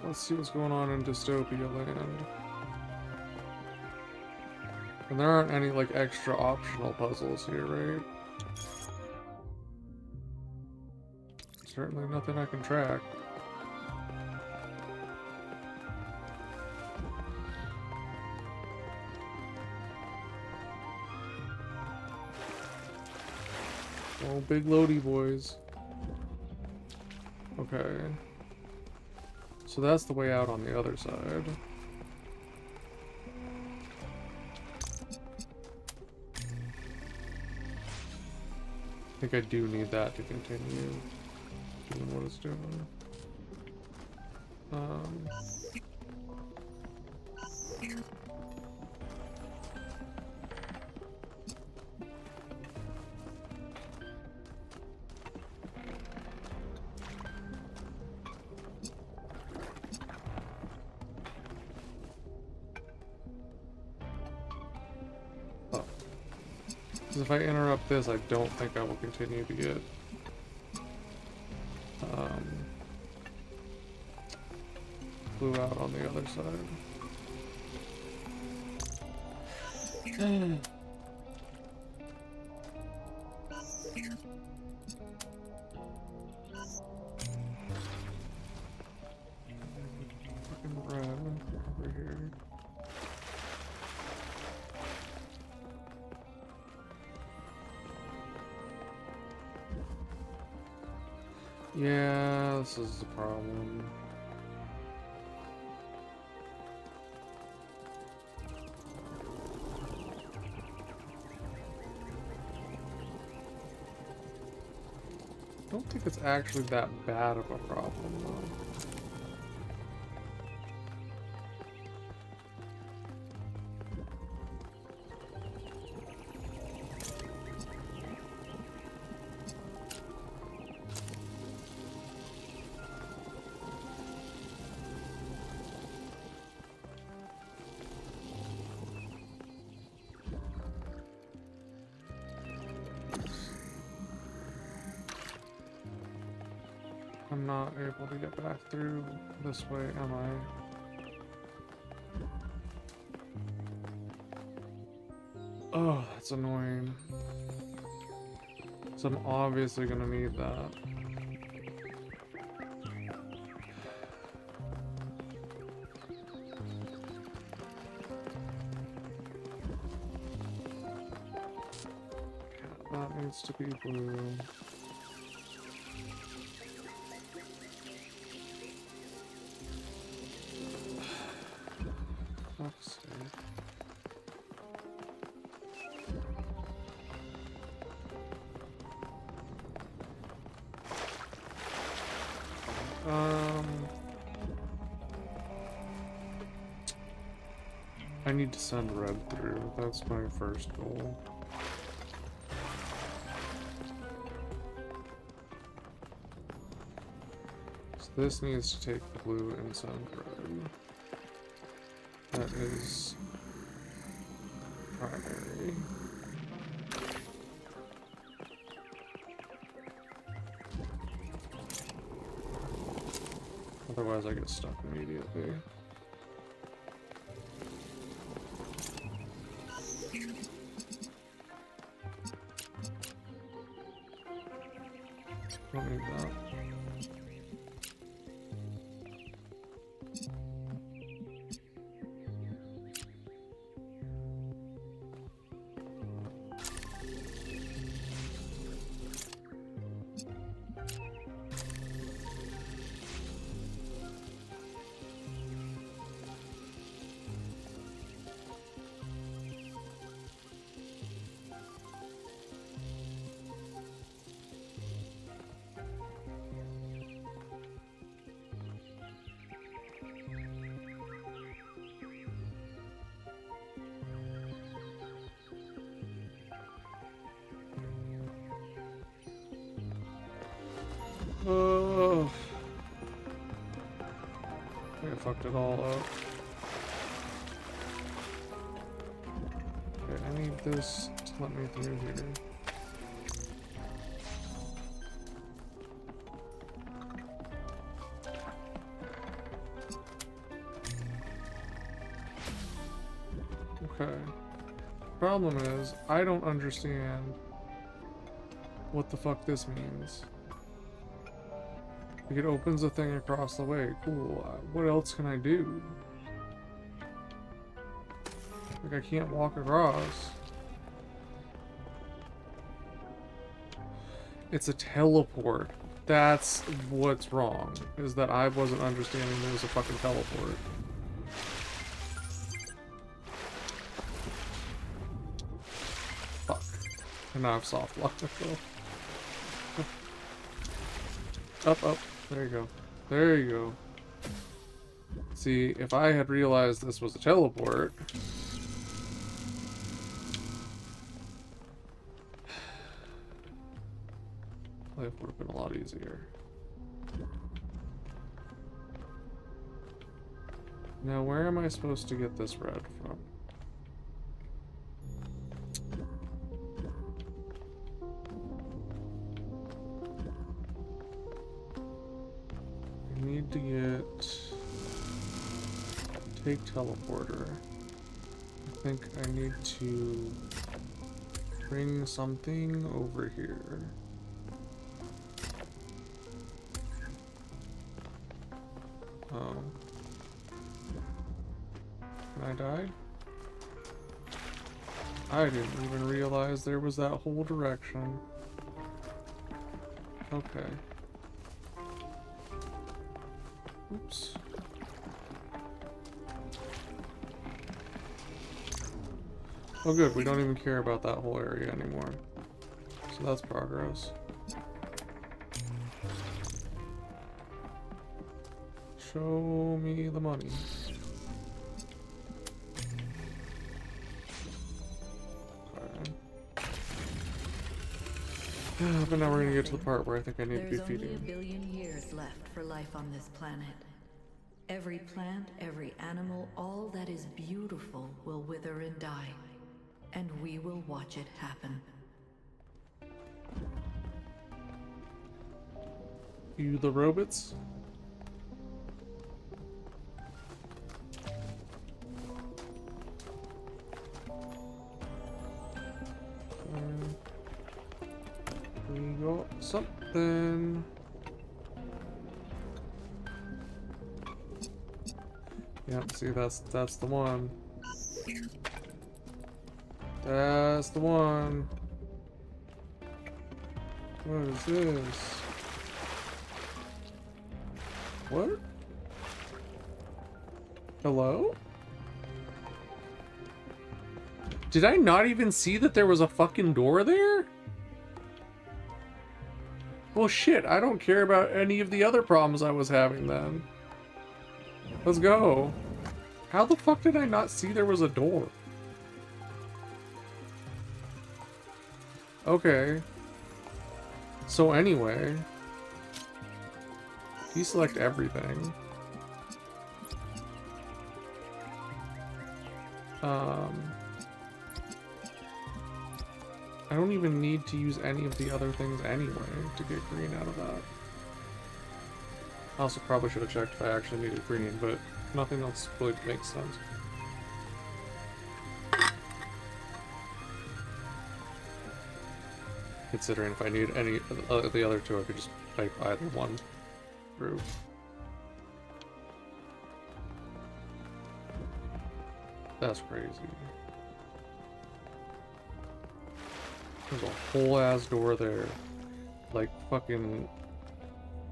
Let's see what's going on in Dystopia Land. And there aren't any, like, extra optional puzzles here, right? Certainly nothing I can track. Oh, big loady boys. Okay. So that's the way out on the other side. I think I do need that to continue doing what it's doing. If I interrupt this, I don't think I will continue to get blue out on the other side. Fucking red over here. Yeah, this is the problem. I don't think it's actually that bad of a problem, though. I'm not able to get back through this way, am I? Oh, that's annoying. So I'm obviously gonna need that. Yeah, that needs to be blue. Fuck's sake. I need to send red through. That's my first goal. So this needs to take the blue and send red. That is primary. Otherwise I get stuck immediately. Don't need that. Oh, I fucked it all up. Okay, I need this to let me through here. Okay. Problem is, I don't understand what the fuck this means. Like, it opens a thing across the way. Cool. What else can I do? Like, I can't walk across. It's a teleport. That's what's wrong. Is that I wasn't understanding there was a fucking teleport. Fuck. And now I've soft locked myself. Up. There you go. There you go. See, if I had realized this was a teleport... life would have been a lot easier. Now, where am I supposed to get this red from? I need to get... take teleporter. I think I need to bring something over here. Oh. And I died? I didn't even realize there was that whole direction. Okay. Oops. Oh good, we don't even care about that whole area anymore. So that's progress. Show me the money. Okay. But now we're gonna get to the part where I think I need to be feeding. There's only a billion years left for life on this planet. Every plant, every animal, all that is beautiful will wither and die. And we will watch it happen. You the robots? We got something. Yeah, see, that's the one. That's the one. What is this? What? Hello? Did I not even see that there was a fucking door there? Well, shit, I don't care about any of the other problems I was having then. Let's go. How the fuck did I not see there was a door? Okay. So anyway, deselect everything. I don't even need to use any of the other things anyway to get green out of that. I also probably should have checked if I actually needed green, but nothing else really makes sense. Considering if I need any of the other two, I could just pipe either one through. That's crazy. There's a whole ass door there. Like fucking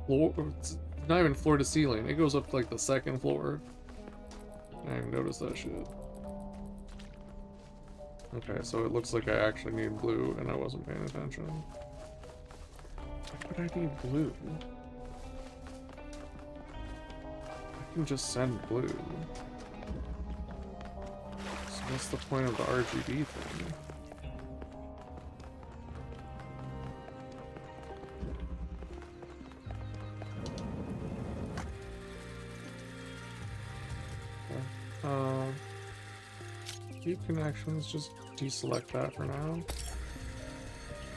floor. It's not even floor to ceiling. It goes up to like the second floor. I didn't even notice that shit. Okay, so it looks like I actually need blue and I wasn't paying attention. Why would I need blue? I can just send blue. So what's the point of the RGB thing? Keep connections, just deselect that for now.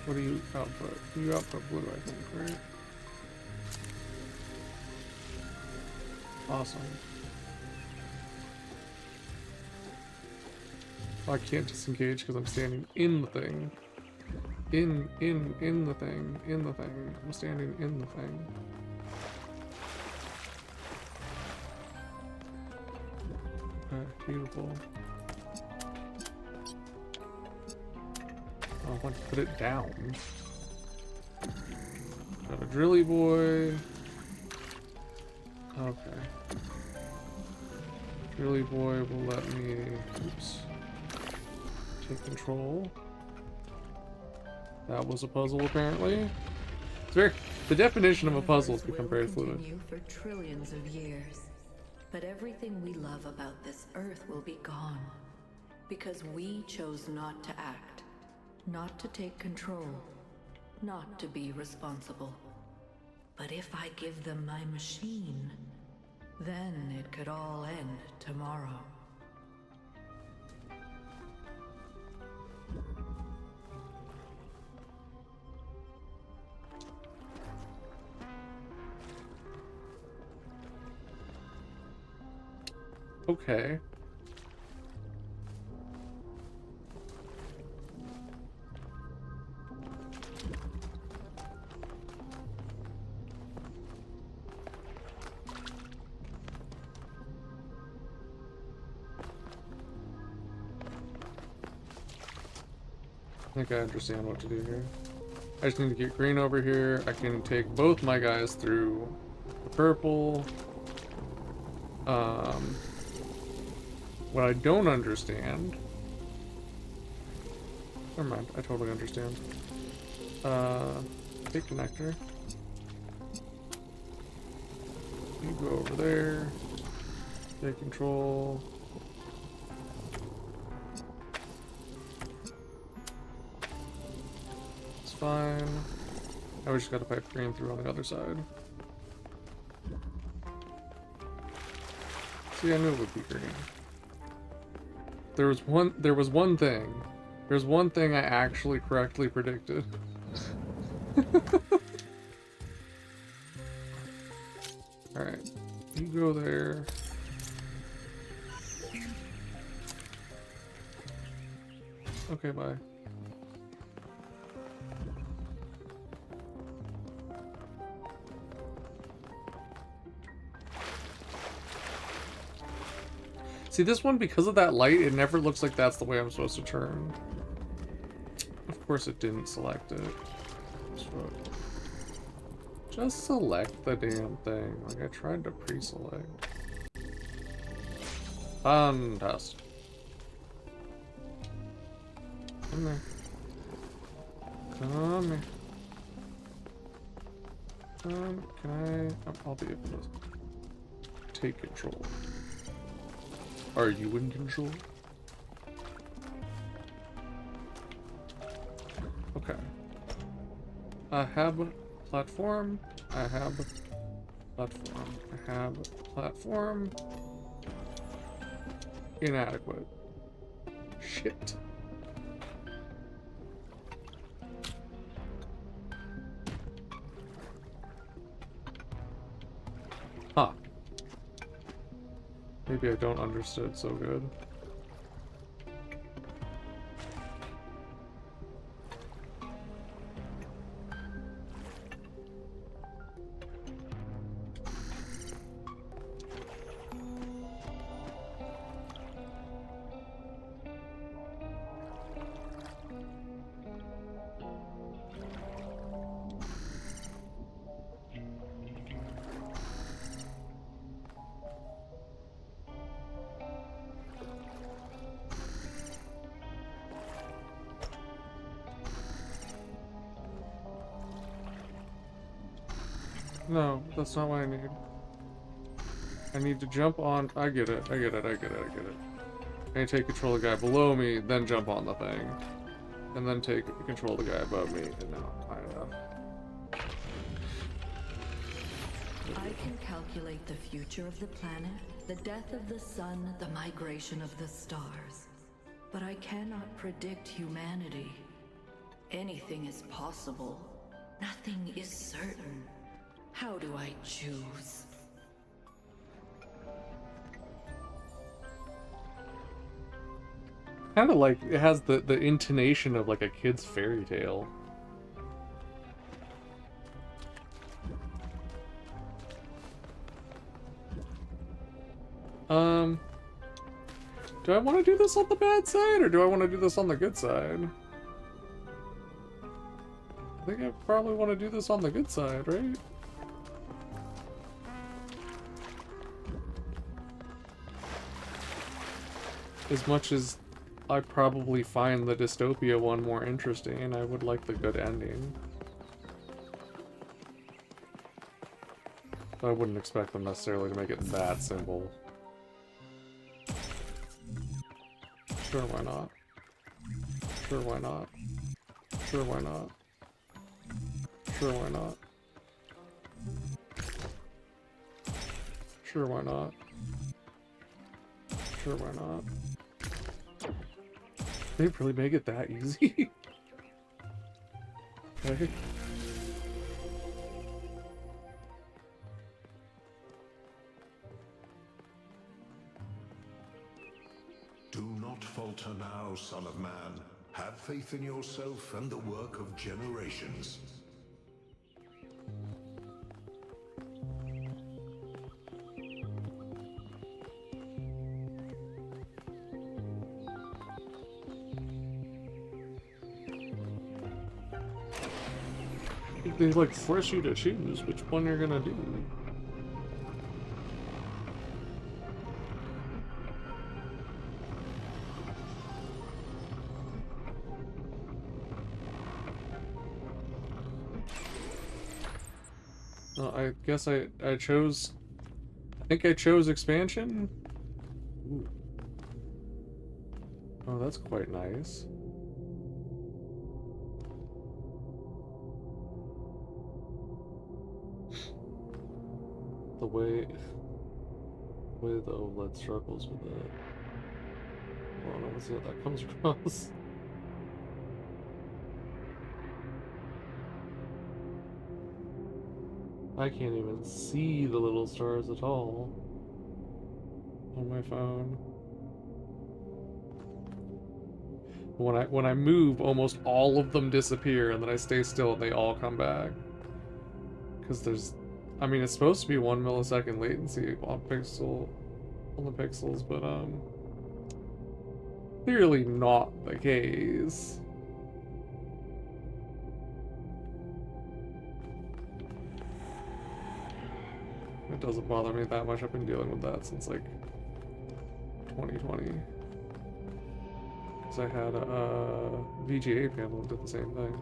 What do you output? You output blue, I think, right? Awesome. Oh, I can't disengage because I'm standing in the thing. In the thing. In the thing. I'm standing in the thing. Okay, beautiful. I want to put it down. Got a drilly boy. Okay. Drilly boy will let me, oops, take control. That was a puzzle apparently. It's very, the definition of a puzzle has become very fluid. Continue for trillions of years. But everything we love about this earth will be gone. Because we chose not to act. Not to take control, not to be responsible. But if I give them my machine, then it could all end tomorrow. Okay. I think I understand what to do here. I just need to get green over here. I can take both my guys through the purple. What I don't understand... Never mind, I totally understand. Take connector. You go over there. Take control. It's fine. Now we just gotta pipe green through on the other side. See, I knew it would be green. There was one thing. There's one thing I actually correctly predicted. Alright. You go there. Okay, bye. See, this one, because of that light, it never looks like that's the way I'm supposed to turn. Of course it didn't select it. Just select the damn thing. Like, I tried to pre-select. Fantastic. Come here. Come here. Can I... I'll be able to take control. Are you in control? Okay. I have platform. I have platform. I have platform. Inadequate. Shit. Huh. Maybe I don't understood so good. No, that's not what I need. I need to jump on... I get it, I get it, I get it, I get it. I need to take control of the guy below me, then jump on the thing. And then take control of the guy above me, and now high enough. I can calculate the future of the planet, the death of the sun, the migration of the stars. But I cannot predict humanity. Anything is possible. Nothing is certain. How do I choose? Kind of like, it has the intonation of like a kid's fairy tale. Do I want to do this on the bad side, or do I want to do this on the good side? I think I probably want to do this on the good side, right? As much as I probably find the dystopia one more interesting, I would like the good ending. I wouldn't expect them necessarily to make it that simple. Sure, why not? Sure, why not? Sure, why not? Sure, why not? Sure, why not? Sure, why not? They really make it that easy? Okay. Do not falter now, son of man. Have faith in yourself and the work of generations. They like force you to choose which one you're gonna do. I guess I chose... I think I chose expansion? Ooh. Oh, that's quite nice. The way the OLED struggles with it. Well, let's see how that comes across. I can't even see the little stars at all on my phone. When I move, almost all of them disappear, and then I stay still and they all come back. Because there's, I mean, it's supposed to be 1 millisecond latency on the pixels, but clearly not the case. It doesn't bother me that much. I've been dealing with that since like 2020. Because I had a VGA panel that did the same thing.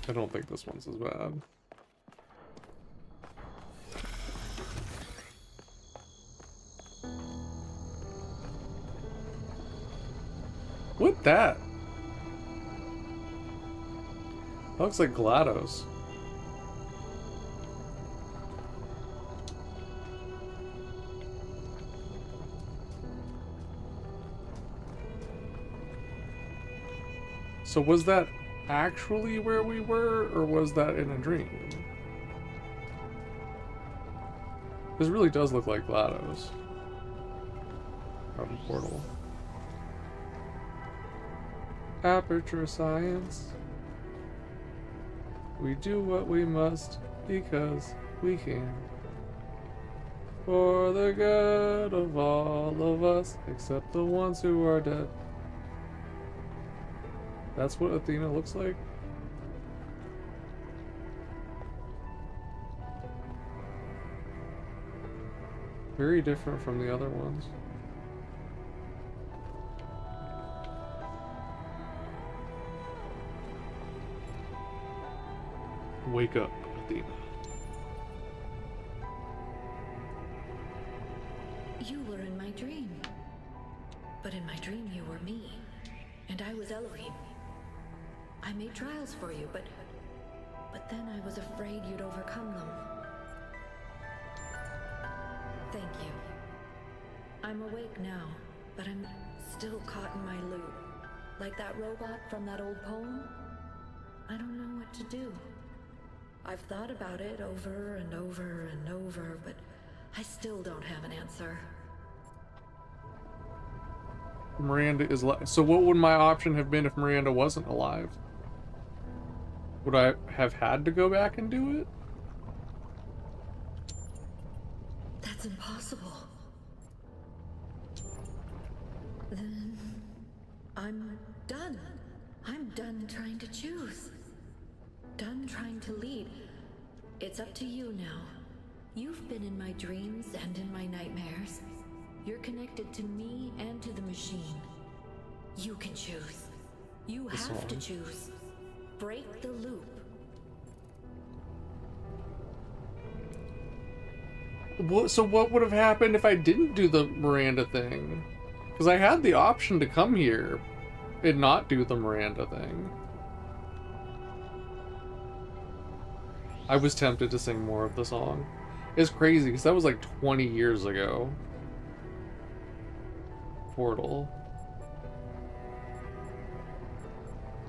I don't think this one's as bad. What that? That looks like GLaDOS. So was that actually where we were, or was that in a dream? This really does look like GLaDOS. From Portal. Aperture science. We do what we must because we can. For the good of all of us, except the ones who are dead. That's what Athena looks like? Very different from the other ones. Wake up, Athena. You were in my dream. But in my dream you were me. And I was Elohim. I made trials for you, but then I was afraid you'd overcome them. Thank you. I'm awake now, but I'm still caught in my loop. Like that robot from that old poem. I don't know what to do. I've thought about it over and over and over, but I still don't have an answer. Miranda is alive. So what would my option have been if Miranda wasn't alive? Would I have had to go back and do it? That's impossible. Then I'm done. I'm done trying to choose. Done trying to lead. It's up to you now. You've been in my dreams and in my nightmares. You're connected to me and to the machine. You can choose. You have to choose. Break the loop. So what would have happened if I didn't do the Miranda thing? Because I had the option to come here and not do the Miranda thing. I was tempted to sing more of the song. It's crazy because that was like 20 years ago. Portal.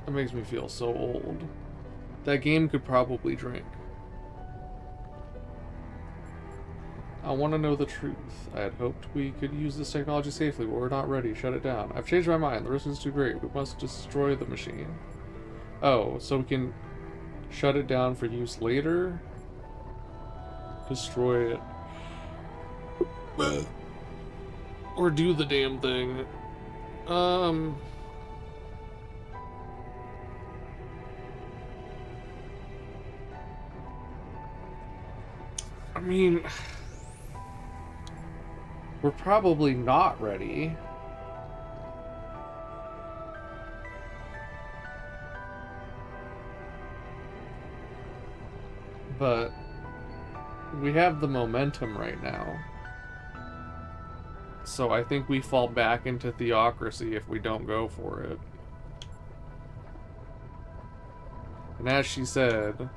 It makes me feel so old. That game could probably drink. I want to know the truth. I had hoped we could use this technology safely, but we're not ready. Shut it down. I've changed my mind. The risk is too great. We must destroy the machine. Oh, so we can shut it down for use later? Destroy it. Or do the damn thing. I mean, We're probably not ready. But we have the momentum right now. So I think we fall back into theocracy if we don't go for it. And as she said,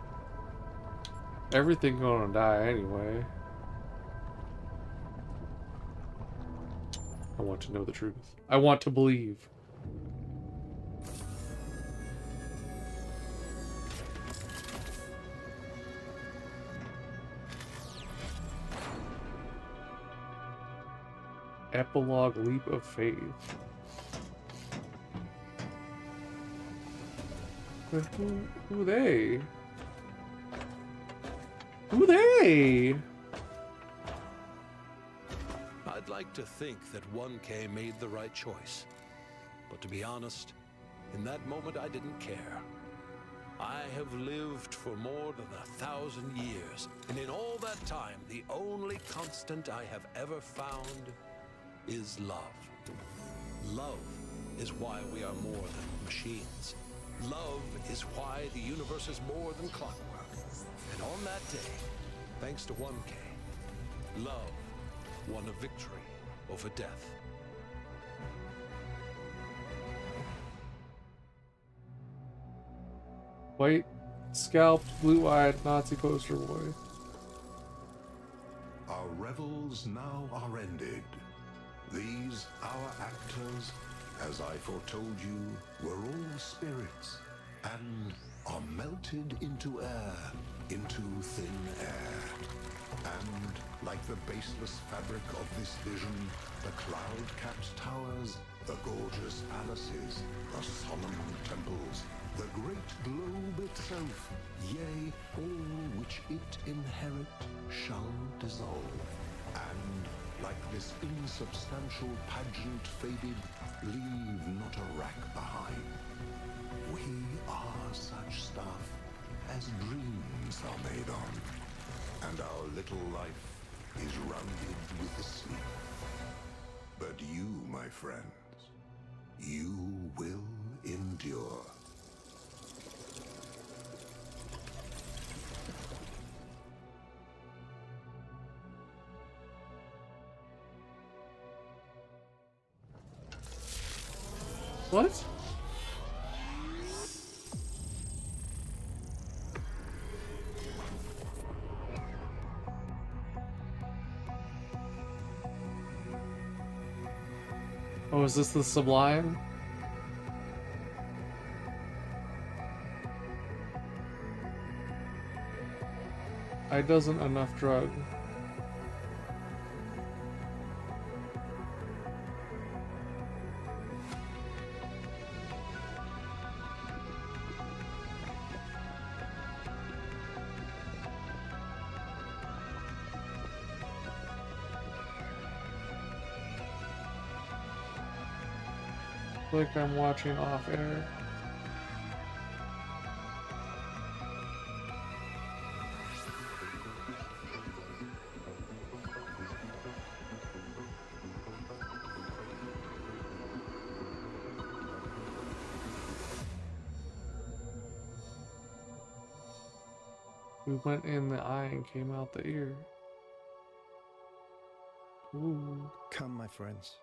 everything's gonna die anyway. I want to know the truth. I want to believe. Epilogue leap of faith. But who they? Who they? I'd like to think that 1K made the right choice. But to be honest, in that moment I didn't care. I have lived for more than 1,000 years, and in all that time, the only constant I have ever found is love. Love is why we are more than machines. Love is why the universe is more than clockwork. And on that day, thanks to 1K, love won a victory over death. White, scalped, blue-eyed Nazi poster boy. Our revels now are ended. These, our actors, as I foretold you, were all spirits, and are melted into air, into thin air. And, like the baseless fabric of this vision, the cloud-capped towers, the gorgeous palaces, the solemn temples, the great globe itself, yea, all which it inherit, shall dissolve, and, like this insubstantial pageant faded, leave not a rack behind. We are such stuff as dreams are made on, and our little life is rounded with the sleep. But you, my friends, you will endure. What? Oh, is this the Sublime? I doesn't enough drug. Like I'm watching off air. We went in the eye and came out the ear. Ooh. Come, my friends.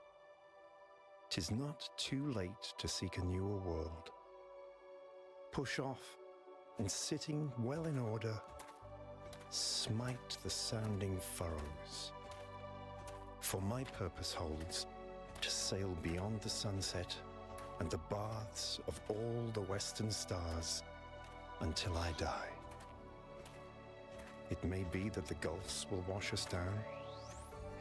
'Tis not too late to seek a newer world. Push off, and sitting well in order, smite the sounding furrows. For my purpose holds to sail beyond the sunset and the baths of all the western stars until I die. It may be that the gulfs will wash us down.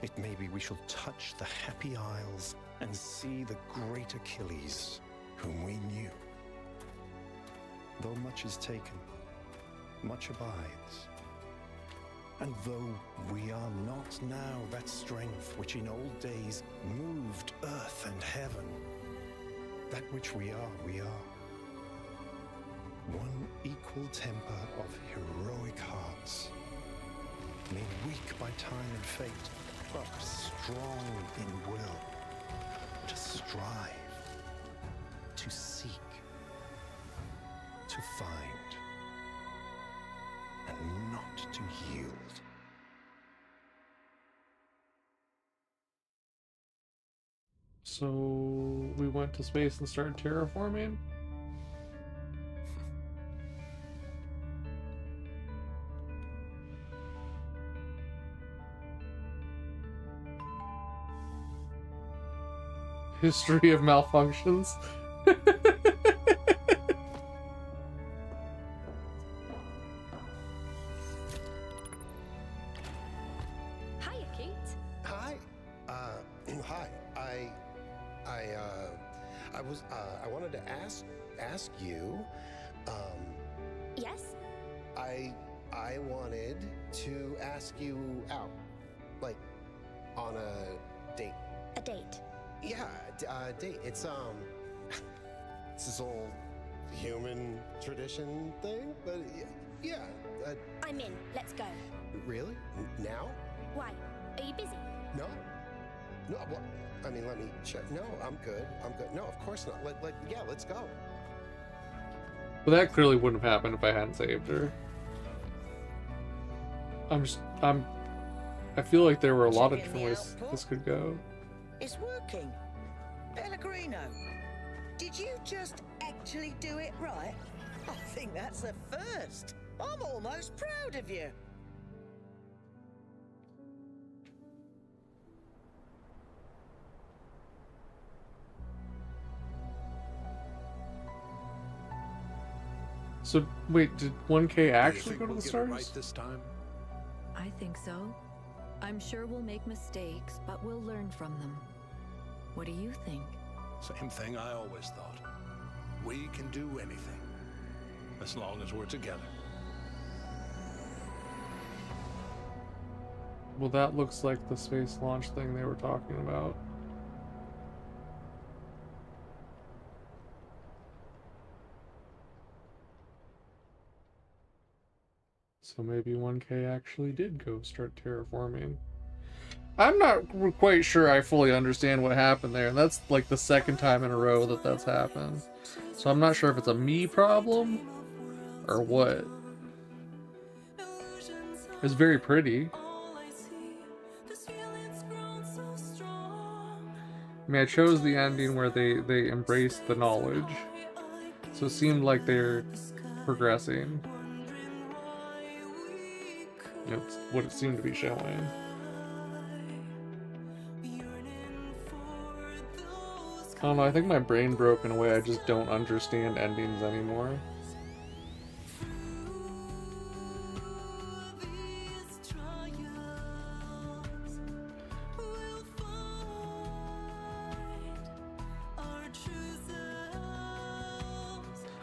It may be we shall touch the happy isles and see the great Achilles, whom we knew. Though much is taken, much abides. And though we are not now that strength which in old days moved earth and heaven, that which we are, we are. One equal temper of heroic hearts, made weak by time and fate, but strong in will, to strive, to seek, to find, and not to yield. So we went to space and started terraforming? History of malfunctions. Hiya, Kate. Hi. Hi. I wanted to ask you, Yes? I wanted to ask you out, like, on a date. A date? Yeah, date. It's it's this old human tradition thing, but yeah. I'm in. Let's go. Really? Now? Why? Are you busy? No. No. Well, I mean, let me check. No, I'm good. I'm good. No, of course not. Yeah, let's go. Well, that clearly wouldn't have happened if I hadn't saved her. I feel like there were a lot of different ways this could go. It's working. Pellegrino, did you just actually do it right? I think that's a first. I'm almost proud of you. So, wait, did 1K actually think go to we'll the get it stars? right this time? I think so. I'm sure we'll make mistakes, but we'll learn from them. What do you think? Same thing I always thought. We can do anything, as long as we're together. Well, that looks like the space launch thing they were talking about. So maybe 1K actually did go start terraforming. I'm not quite sure I fully understand what happened there, and that's like the second time in a row that that's happened. So I'm not sure if it's a me problem or what. It's very pretty. I mean, I chose the ending where they embraced the knowledge. So it seemed like they're progressing. You know, it's what it seemed to be showing. I don't know, I think my brain broke in a way I just don't understand endings anymore.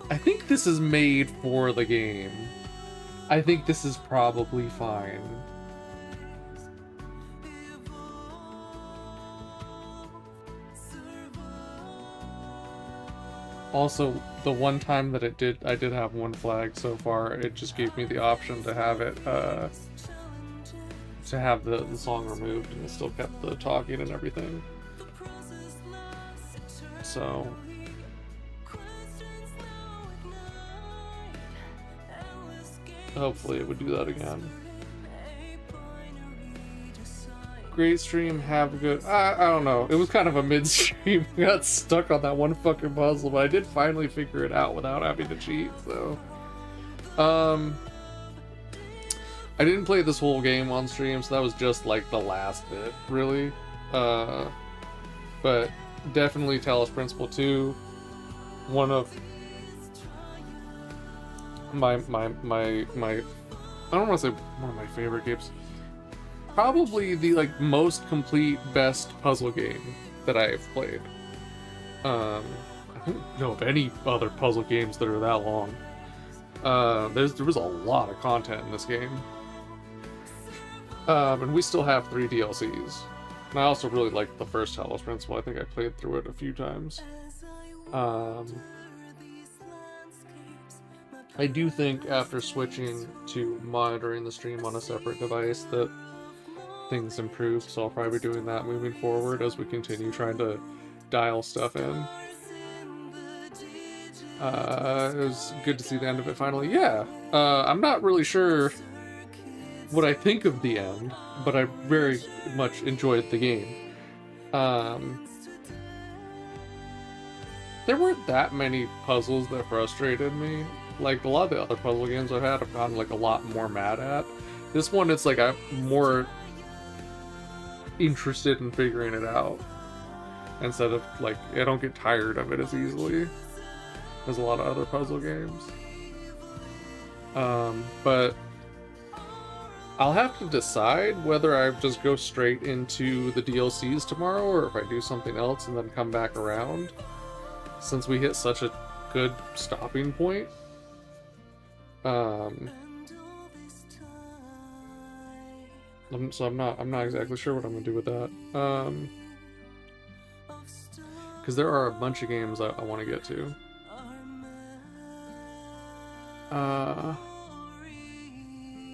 I think this is made for the game. I think this is probably fine. Also, the one time that I did have one flag so far, it just gave me the option to have it, to have the song removed, and it still kept the talking and everything. So... hopefully it would do that again. Great stream, have a good... I don't know. It was kind of a mid-stream. I got stuck on that one fucking puzzle, but I did finally figure it out without having to cheat, so... I didn't play this whole game on stream, so that was just like the last bit, really. But definitely Talos Principle 2. One of my I don't want to say one of my favorite games. Probably the like most complete, best puzzle game that I have played. I don't know of any other puzzle games that are that long. There was a lot of content in this game. And we still have 3 DLCs. And I also really liked the first Talos Principle. I think I played through it a few times. I do think after switching to monitoring the stream on a separate device that things improved, so I'll probably be doing that moving forward as we continue trying to dial stuff in. It was good to see the end of it finally. Yeah, I'm not really sure what I think of the end, but I very much enjoyed the game. There weren't that many puzzles that frustrated me. Like, a lot of the other puzzle games I've had, I've gotten, like, a lot more mad at. This one, it's like I'm more interested in figuring it out. Instead of, like, I don't get tired of it as easily as a lot of other puzzle games. But I'll have to decide whether I just go straight into the DLCs tomorrow or if I do something else and then come back around. Since we hit such a good stopping point. So I'm not exactly sure what I'm gonna do with that. Because there are a bunch of games I want to get to.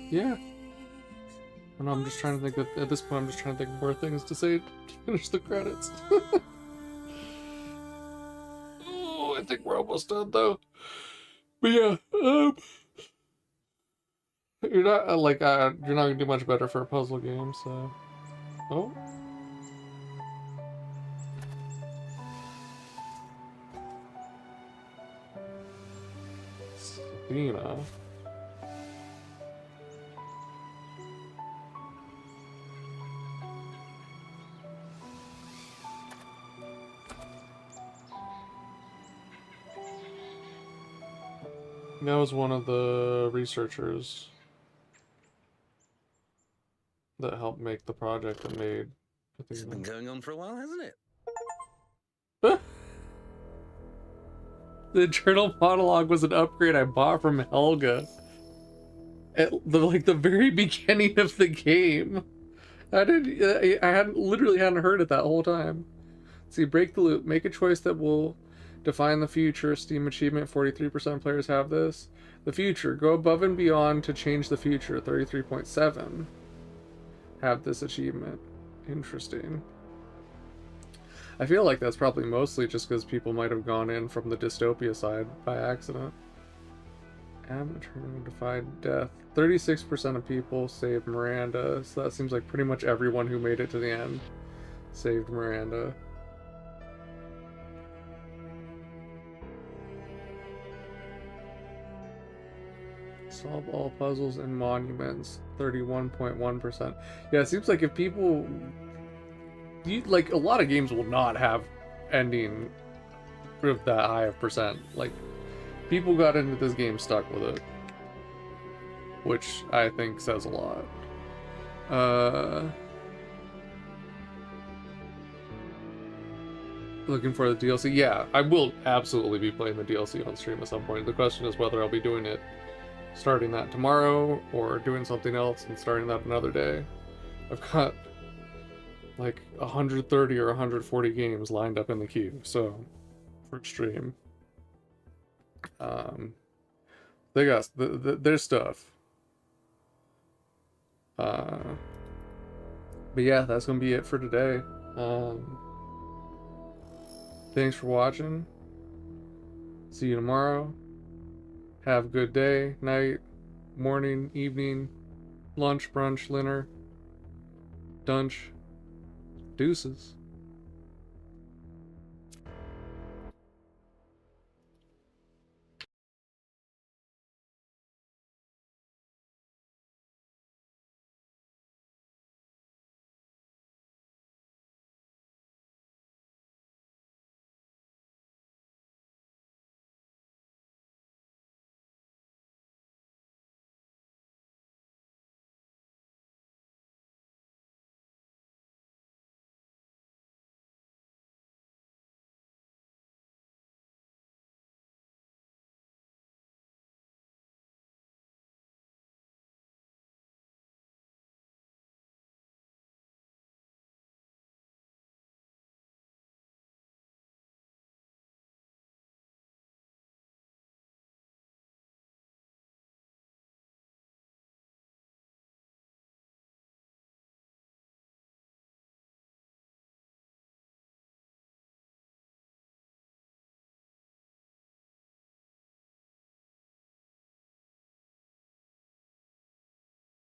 Yeah. And I'm just trying to think that at this point I'm just trying to think more things to say to finish the credits. Oh, I think we're almost done though. But yeah, you're not you're not gonna do much better for a puzzle game, so. Oh. Sabina. That was one of the researchers that helped make the project that made Athena. It's been going on for a while, hasn't it? The internal monologue was an upgrade I bought from Helga at the very beginning of the game. I literally hadn't heard it that whole time. See, break the loop. Make a choice that will define the future. Steam achievement. 43% of players have this. The future. Go above and beyond to change the future. 33.7 have this achievement. Interesting. I feel like that's probably mostly just because people might have gone in from the dystopia side by accident. Am eternally defied death. 36% of people saved Miranda, so that seems like pretty much everyone who made it to the end saved Miranda. Solve all puzzles and monuments. 31.1%. Yeah, it seems like if people... like, a lot of games will not have ending with that high of percent. Like, people got into this game stuck with it. Which I think says a lot. Looking for the DLC? Yeah, I will absolutely be playing the DLC on stream at some point. The question is whether I'll be doing it starting that tomorrow or doing something else and starting that another day. I've got like 130 or 140 games lined up in the queue, so for stream. They got their stuff. But yeah, that's gonna be it for today. Thanks for watching. See you tomorrow. Have a good day, night, morning, evening, lunch, brunch, dinner, dunch. Deuces.